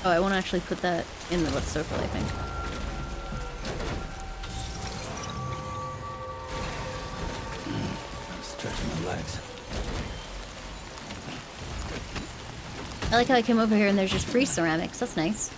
Oh, I won't actually put that in the left circle, I think. Stretching my legs. I like how I came over here and there's just free ceramics. That's nice.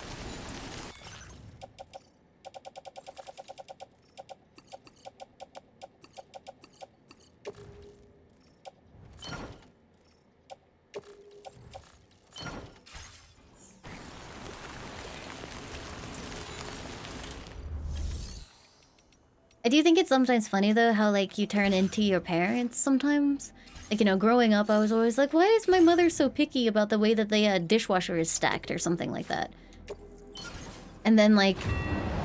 I do think it's sometimes funny though how like you turn into your parents sometimes. Like, you know, growing up I was always like, why is my mother so picky about the way that the dishwasher is stacked or something like that? And then like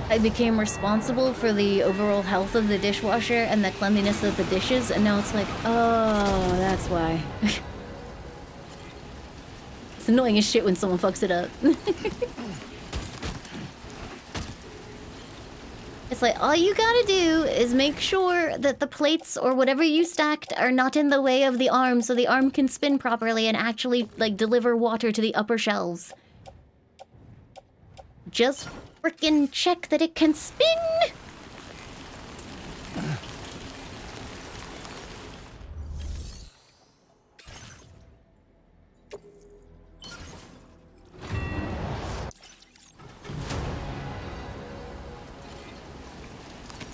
I became responsible for the overall health of the dishwasher and the cleanliness of the dishes, and now it's like, oh, that's why. It's annoying as shit when someone fucks it up. It's like, all you gotta do is make sure that the plates or whatever you stacked are not in the way of the arm so the arm can spin properly and actually, like, deliver water to the upper shelves. Just frickin' check that it can spin!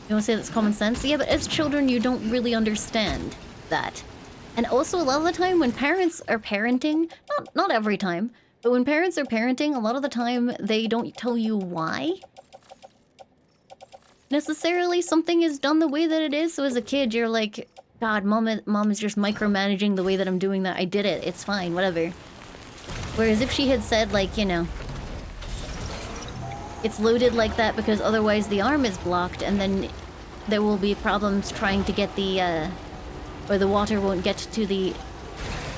You wanna say that's common sense? Yeah, but as children, you don't really understand that. And also, a lot of the time, when parents are parenting, not every time, but when parents are parenting, a lot of the time, they don't tell you why. Necessarily, something is done the way that it is, so as a kid, you're like, God, mom is just micromanaging the way that I'm doing that. I did it. It's fine, whatever. Whereas if she had said, like, you know, it's loaded like that because otherwise the arm is blocked, and then there will be problems trying to get the, or the water won't get to the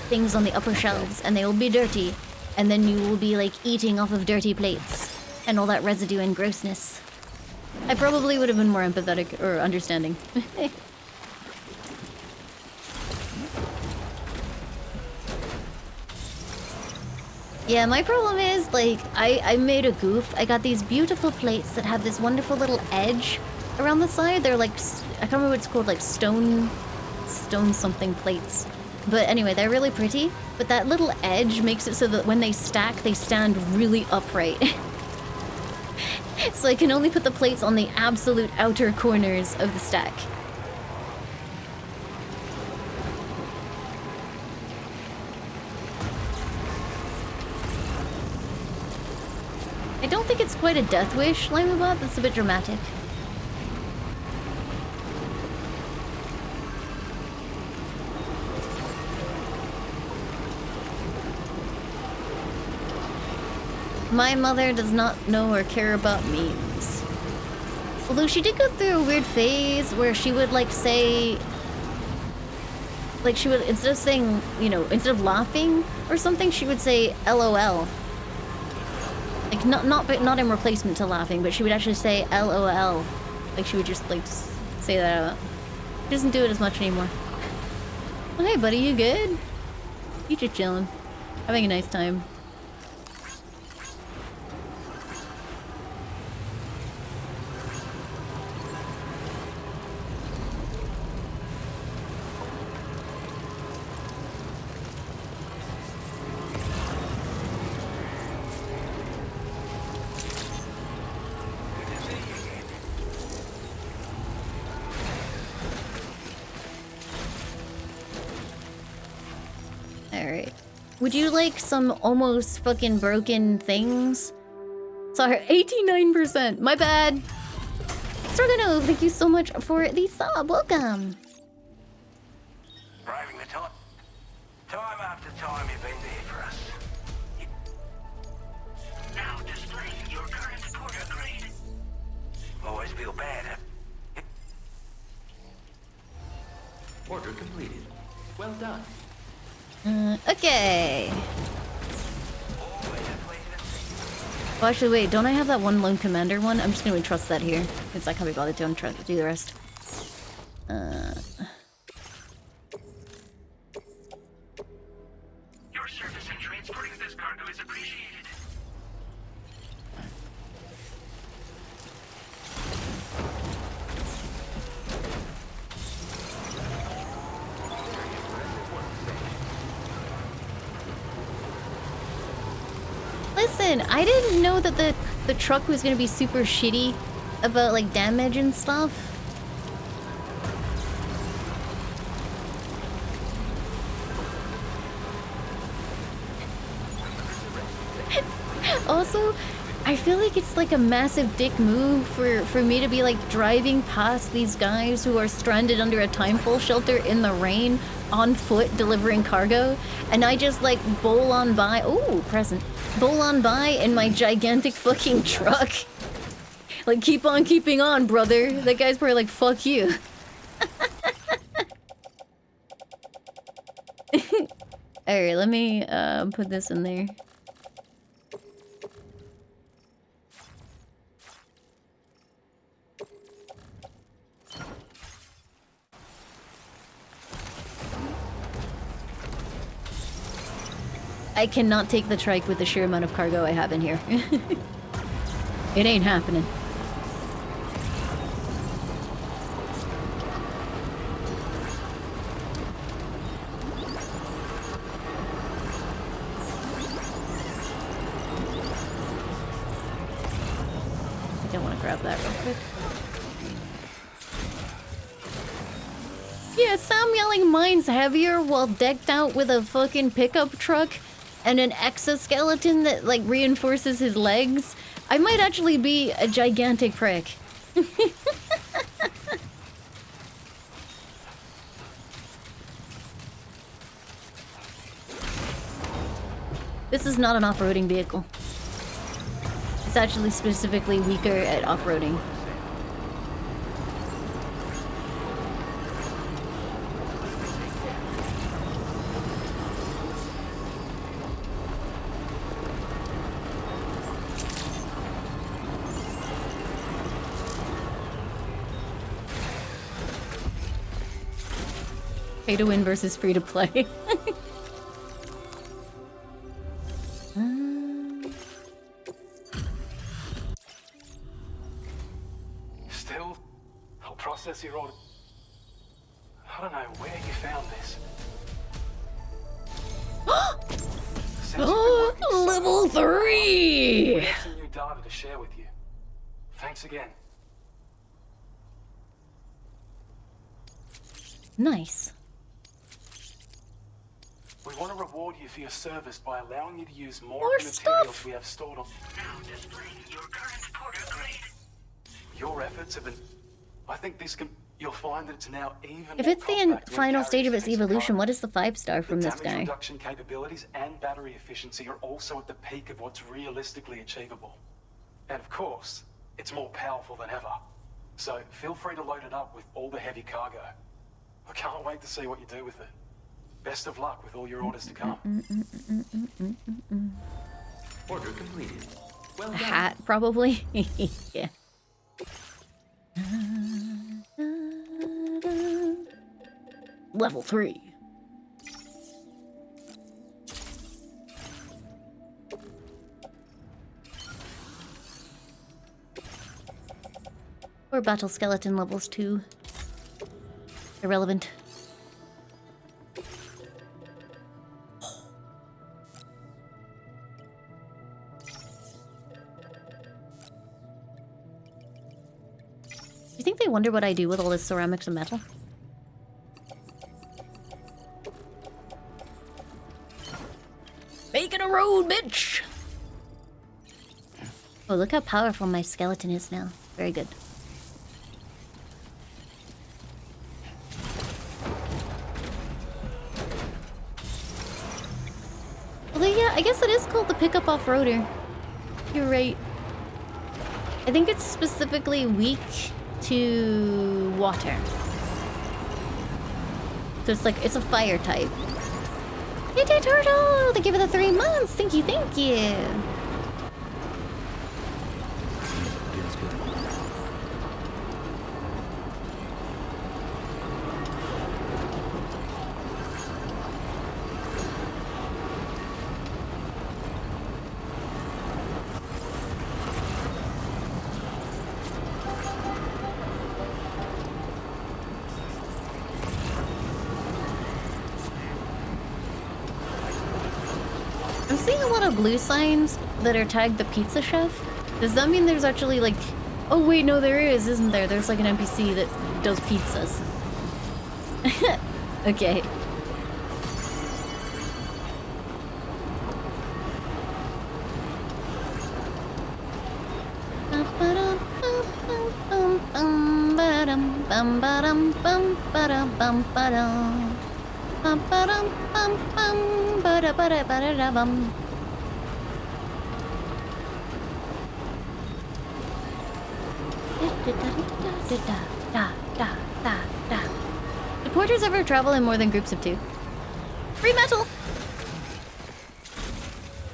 things on the upper shelves, and they will be dirty, and then you will be, like, eating off of dirty plates, and all that residue and grossness. I probably would have been more empathetic, or understanding. Yeah, my problem is, like, I made a goof. I got these beautiful plates that have this wonderful little edge around the side. They're like, I can't remember what it's called, like stone something plates. But anyway, they're really pretty. But that little edge makes it so that when they stack, they stand really upright. So I can only put the plates on the absolute outer corners of the stack. I don't think it's quite a death wish, Laimu bot. That's a bit dramatic. My mother does not know or care about memes. Although she did go through a weird phase where she would, like, say... like she would, instead of saying, you know, instead of laughing or something, she would say LOL. Like not in replacement to laughing, but she would actually say LOL. Like she would just like say that out. She doesn't do it as much anymore. Oh, hey buddy, you good? You just chilling. Having a nice time. Alright. Would you like some almost fucking broken things? Sorry, 89%. My bad. Strogano, thank you so much for the sub. Welcome. Braving the time. Time after time you've been there for us. Now displaying your current porter grade. Always feel bad, huh? Order completed. Well done. Okay. Well, actually, wait, don't I have that one lone commander one? I'm just gonna trust that here, because I can't be bothered to do the rest. Your service in transporting this cargo is appreciated. Listen, I didn't know that the truck was gonna be super shitty about like damage and stuff. Also, I feel like it's like a massive dick move for me to be like driving past these guys who are stranded under a timefall shelter in the rain on foot delivering cargo, and I just like bowl on by. Ooh, present. Bowl on by in my gigantic fucking truck. Like, keep on keeping on, brother. That guy's probably like, fuck you. Alright, let me put this in there. I cannot take the trike with the sheer amount of cargo I have in here. It ain't happening. I don't want to grab that real quick. Yeah, Sam yelling mine's heavier while decked out with a fucking pickup truck and an exoskeleton that like reinforces his legs. I might actually be a gigantic prick. This is not an off-roading vehicle. It's actually specifically weaker at off-roading. Pay to win versus free to play. Still, I'll process your order. I don't know where you found this. Oh, level 3! We have some new data to share with you. Thanks again. Nice. We want to reward you for your service by allowing you to use more More of the materials stuff. we have stored on. Now displaying your current porter grade. Your efforts have been. I think this can. You'll find that it's now even. If more it's the compact when final carried stage of its against the evolution, current. what is the 5-star from The this damage guy? reduction capabilities and battery efficiency are also at the peak of what's realistically achievable. And of course, it's more powerful than ever. So feel free to load it up with all the heavy cargo. I can't wait to see what you do with it. Best of luck with all your orders to come. Order completed. Well A done. hat, probably. Yeah. Level 3. Or battle skeleton levels 2. Irrelevant. Do you think they wonder what I do with all this ceramics and metal? Making a road, bitch! Oh, look how powerful my skeleton is now. Very good. Although, yeah, I guess it is called the pickup off-roader. You're right. I think it's specifically weak to water. So it's like, it's a fire type. Hey, Turtle! Thank you for the 3 months! Thank you, thank you! I'm seeing a lot of blue signs that are tagged the pizza chef. Does that mean there's actually like... Oh wait, no there is, isn't there? There's like an NPC that does pizzas. Okay. Do porters ever travel in more than groups of 2? Free metal!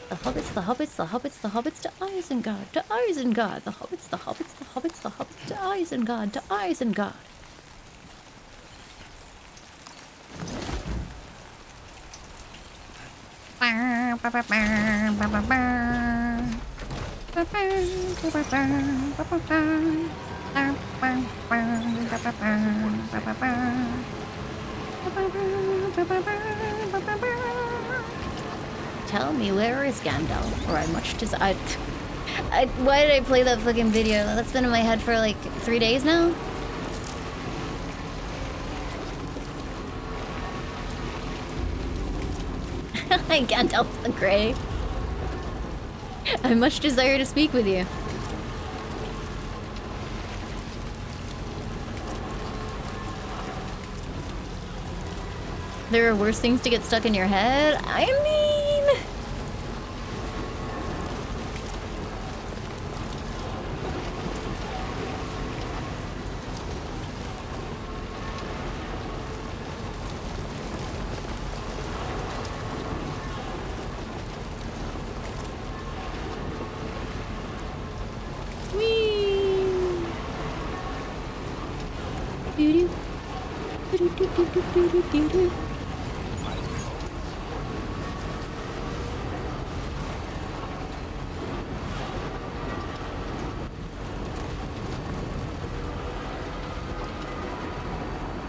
The hobbits, the hobbits, the hobbits, the hobbits to Isengard, to Isengard. The hobbits, the hobbits, the hobbits, the hobbits to Isengard, to Isengard. Tell me, where is Gandalf? Or I much desire. Why did I play that fucking video? That's been in my head for like 3 days now. Gandalf the Grey. I much desire to speak with you. There are worse things to get stuck in your head? I mean...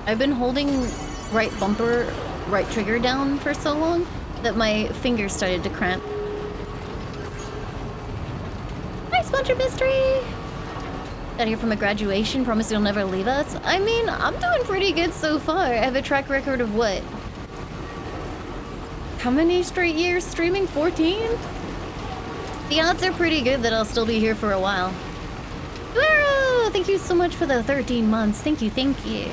I've been holding right bumper, right trigger down for so long that my fingers started to cramp. Hi, Sponge Mystery! Got here from a graduation, promise you'll never leave us. I mean, I'm doing pretty good so far. I have a track record of what? How many straight years streaming? 14? The odds are pretty good that I'll still be here for a while. Guero! Thank you so much for the 13 months. Thank you, thank you.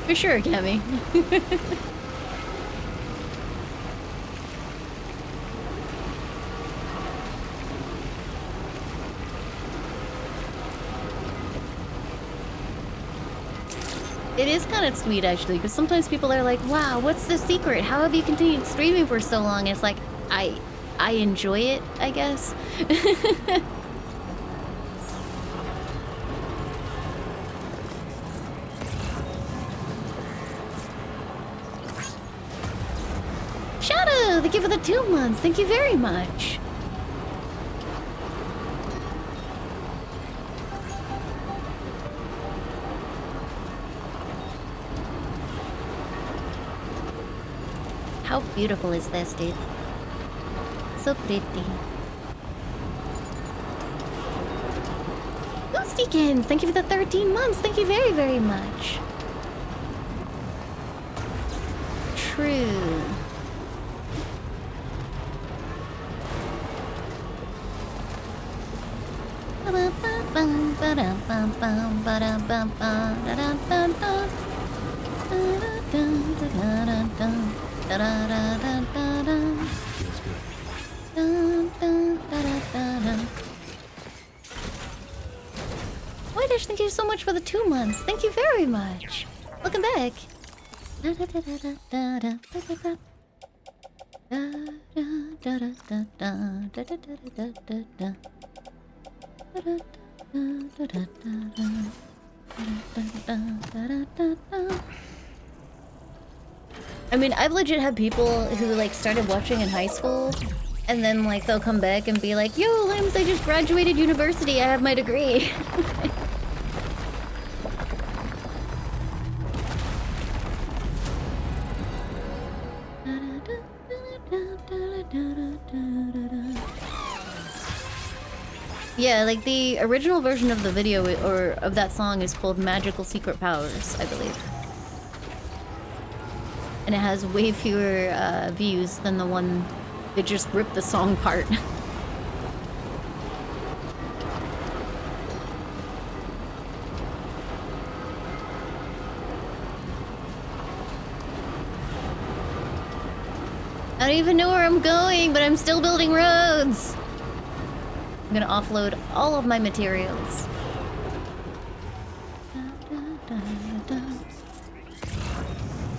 For sure, Cammy. It is kind of sweet, actually, because sometimes people are like, wow, what's the secret? How have you continued streaming for so long? It's like, I enjoy it, I guess. Shadow, thank you for the 2 months. Thank you very much. How beautiful is this, dude? So pretty. Goostykins, thank you for the 13 months. Thank you very, very much. True. Whitish, thank you so much for the 2 months. Thank you very much. Welcome back. I mean, I've legit had people who like started watching in high school and then like they'll come back and be like, yo, Limbs, I just graduated university, I have my degree. Yeah, like the original version of the video or of that song is called Magical Secret Powers, I believe. And it has way fewer views than the one that just ripped the song part. I don't even know where I'm going, but I'm still building roads. I'm gonna offload all of my materials.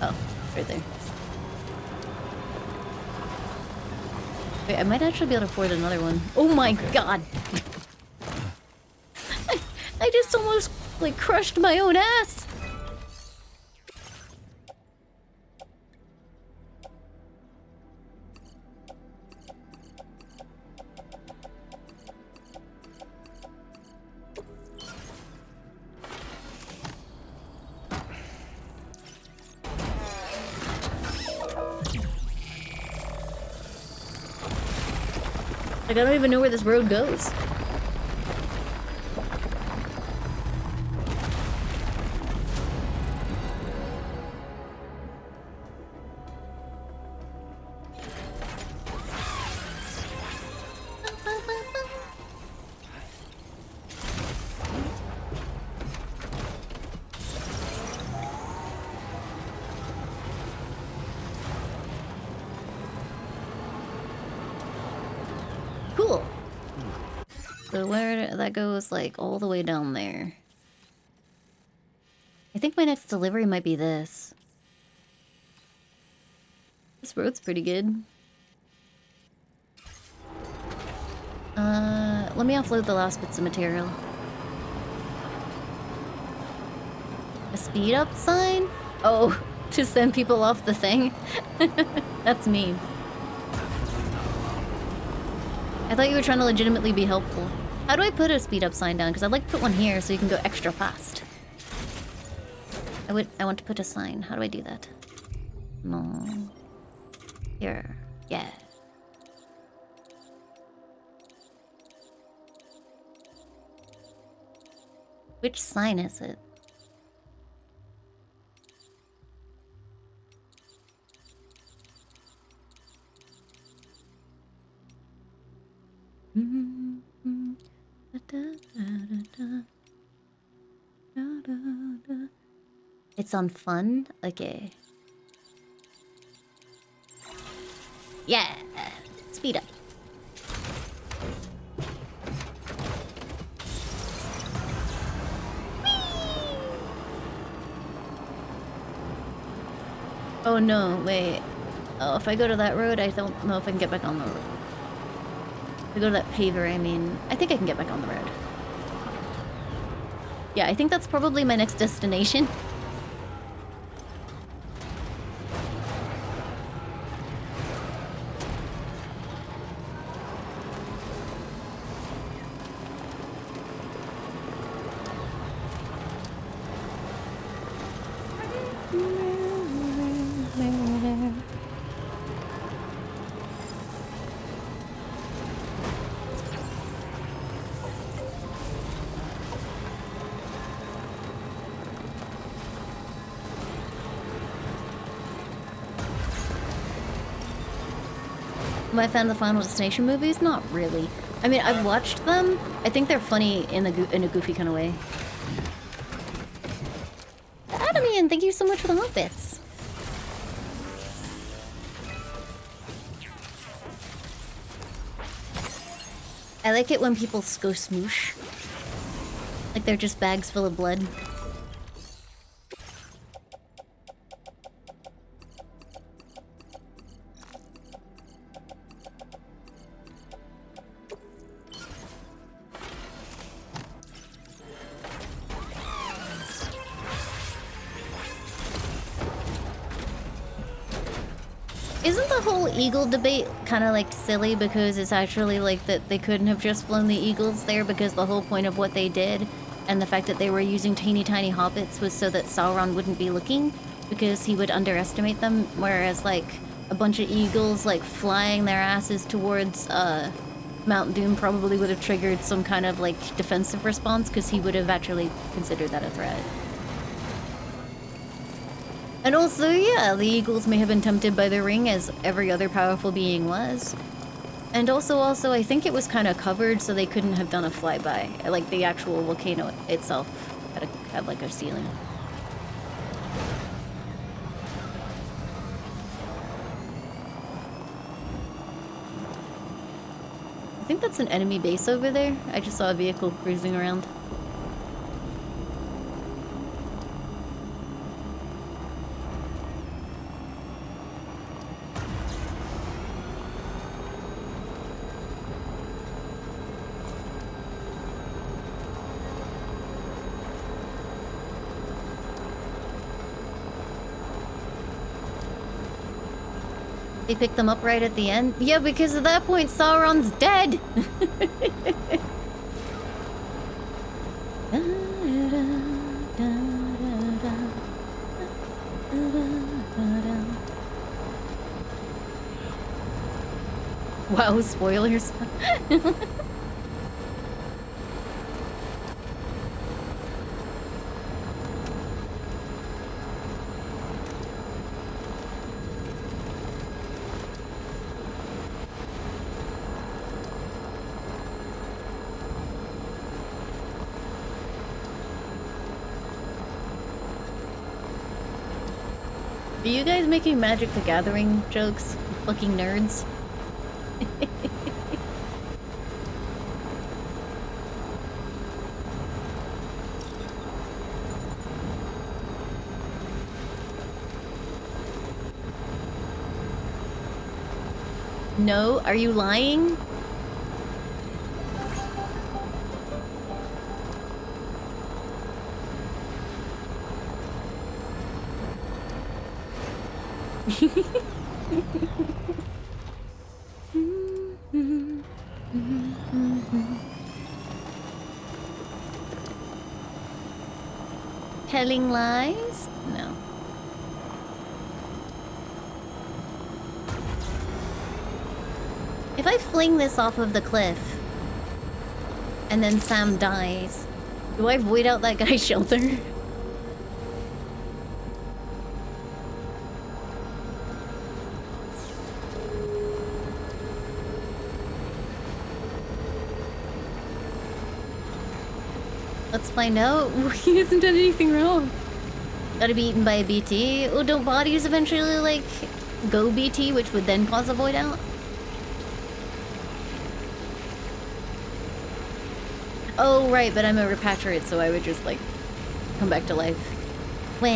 Oh, right there. Wait, I might actually be able to afford another one. Oh my god! I just almost, like, crushed my own ass! Like, I don't even know where this road goes. Cool. So where that goes, like, all the way down there. I think my next delivery might be this. This road's pretty good. Let me offload the last bits of material. A speed up sign? Oh, to send people off the thing? That's mean. I thought you were trying to legitimately be helpful. How do I put a speed up sign down? Because I'd like to put one here so you can go extra fast. I want to put a sign. How do I do that? No. Here. Yeah. Which sign is it? It's It's on fun? Okay. Yeah! Speed up. Oh no, wait. Oh, if I go to that road, I don't know if I can get back on the road. If I go to that paver, I mean, I think I can get back on the road. Yeah, I think that's probably my next destination. Am I a fan of the Final Destination movies? Not really. I mean, I've watched them. I think they're funny in a goofy kind of way. Adamian, thank you so much for the hot bits. I like it when people go smoosh. Like they're just bags full of blood. Isn't the whole eagle debate kind of like silly because it's actually like that they couldn't have just flown the eagles there because the whole point of what they did and the fact that they were using teeny tiny hobbits was so that Sauron wouldn't be looking because he would underestimate them, whereas like a bunch of eagles like flying their asses towards Mount Doom probably would have triggered some kind of like defensive response because he would have actually considered that a threat. And also, yeah, the eagles may have been tempted by the ring as every other powerful being was. And also, I think it was kind of covered so they couldn't have done a flyby. Like, the actual volcano itself had like a ceiling. I think that's an enemy base over there. I just saw a vehicle cruising around. They picked them up right at the end? Yeah, because at that point, Sauron's dead! Wow, spoilers. Are you guys making Magic the Gathering jokes? You fucking nerds. No? Are you lying? Telling lies? No. If I fling this off of the cliff and then Sam dies, do I void out that guy's shelter? Let's find out. He hasn't done anything wrong. Gotta be eaten by a BT. Oh, don't bodies eventually, like, go BT, which would then cause a void out? Oh, right, but I'm a repatriate, so I would just, like, come back to life. Wah.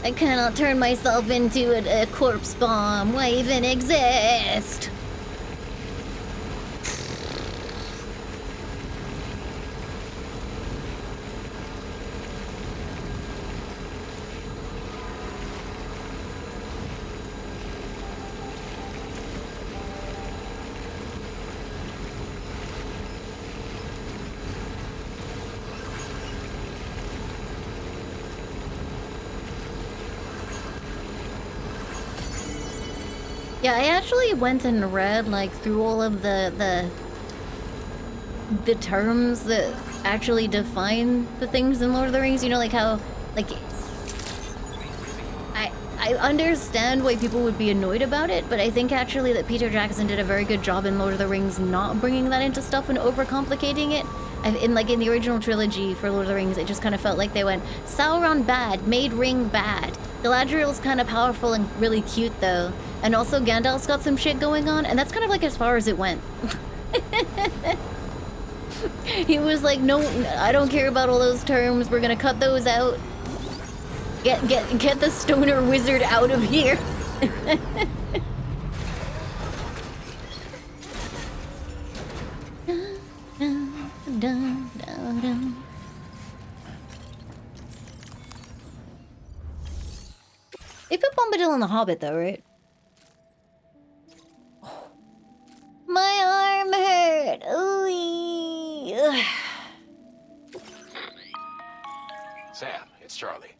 I cannot turn myself into a corpse bomb. Why even exist? Yeah, I actually went and read like through all of the terms that actually define the things in Lord of the Rings. You know, like how like I understand why people would be annoyed about it, but I think actually that Peter Jackson did a very good job in Lord of the Rings not bringing that into stuff and overcomplicating it. In the original trilogy for Lord of the Rings, it just kind of felt like they went, Sauron bad, made ring bad. Galadriel's kind of powerful and really cute though. And also Gandalf's got some shit going on, and that's kind of like as far as it went. He was like, no, I don't care about all those terms, we're gonna cut those out. Get the stoner wizard out of here. They put Bombadil in The Hobbit though, right? My arm hurt. Ooh. Sam, it's Charlie.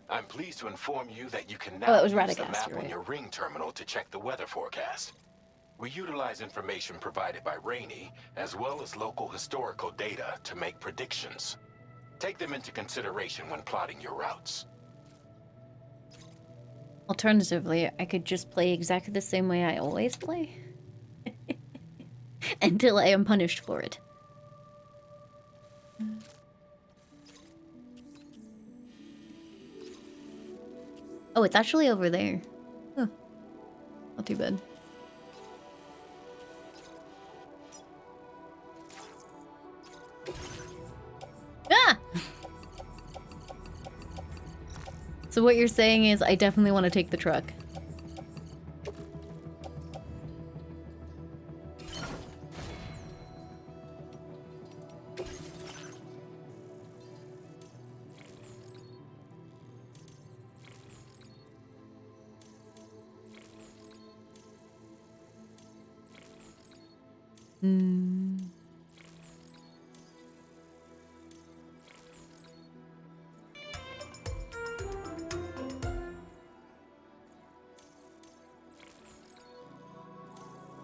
I'm pleased to inform you that you can now that was use Radagast, the map you're on right. your ring terminal to check the weather forecast. We utilize information provided by Rainey, as well as local historical data to make predictions. Take them into consideration when plotting your routes. Alternatively, I could just play exactly the same way I always play. Until I am punished for it. Oh, it's actually over there. Huh. Not too bad. Ah! So what you're saying is I definitely want to take the truck. I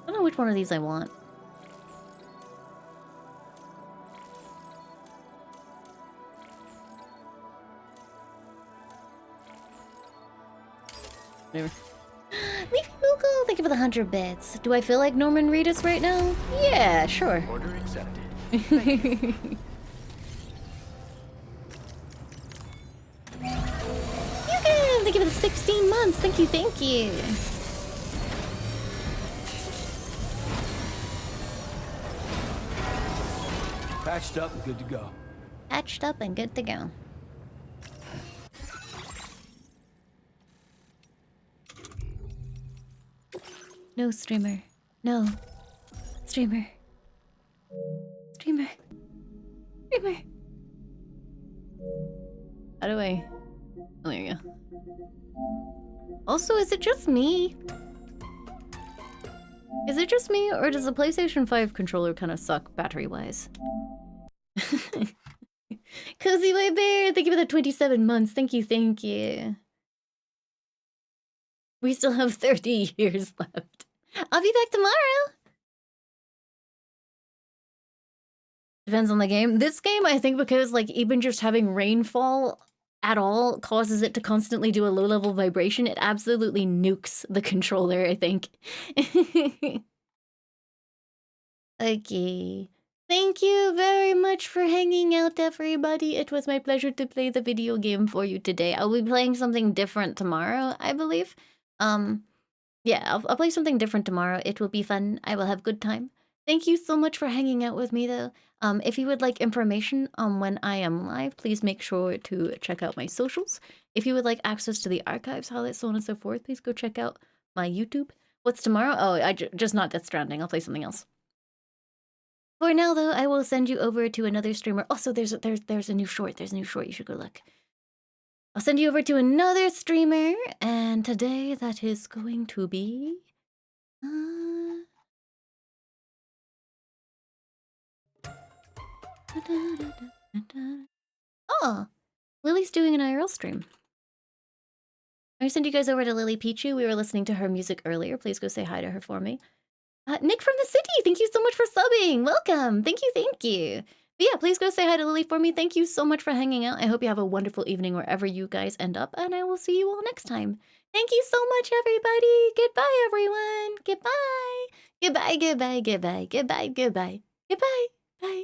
don't know which one of these I want. Whatever. Leafy Moogle, thank you for the 100 bits. Do I feel like Norman Reedus right now? Yeah, sure. Order accepted. Yugen, thank you for the 16 months. Thank you, thank you. Patched up and good to go. Patched up and good to go. No, streamer. No. Streamer. Streamer. Streamer. How do I... Oh, there you go. Also, is it just me? Is it just me, or does the PlayStation 5 controller kind of suck battery-wise? Cozy White Bear, thank you for the 27 months. Thank you, thank you. We still have 30 years left. I'll be back tomorrow. Depends on the game. This game, I think, because like even just having rainfall at all causes it to constantly do a low-level vibration. It absolutely nukes the controller, I think. Okay. Thank you very much for hanging out, everybody. It was my pleasure to play the video game for you today. I'll be playing something different tomorrow, I believe. Yeah, I'll play something different tomorrow. It will be fun. I will have good time. Thank you so much for hanging out with me, though. If you would like information on when I am live, please make sure to check out my socials. If you would like access to the archives, highlights, so on and so forth, please go check out my YouTube. What's tomorrow? Oh, just not Death Stranding. I'll play something else. For now, though, I will send you over to another streamer. Also, there's a new short. There's a new short. You should go look. I'll send you over to another streamer, and today that is going to be... Oh, Lily's doing an IRL stream. I send you guys over to Lily Pichu. We were listening to her music earlier. Please go say hi to her for me. Nick from the city, thank you so much for subbing. Welcome. Thank you, thank you. But yeah, please go say hi to Lily for me. Thank you so much for hanging out. I hope you have a wonderful evening wherever you guys end up, and I will see you all next time. Thank you so much, everybody. Goodbye, everyone. Goodbye. Goodbye, goodbye, goodbye, goodbye, goodbye. Goodbye. Bye.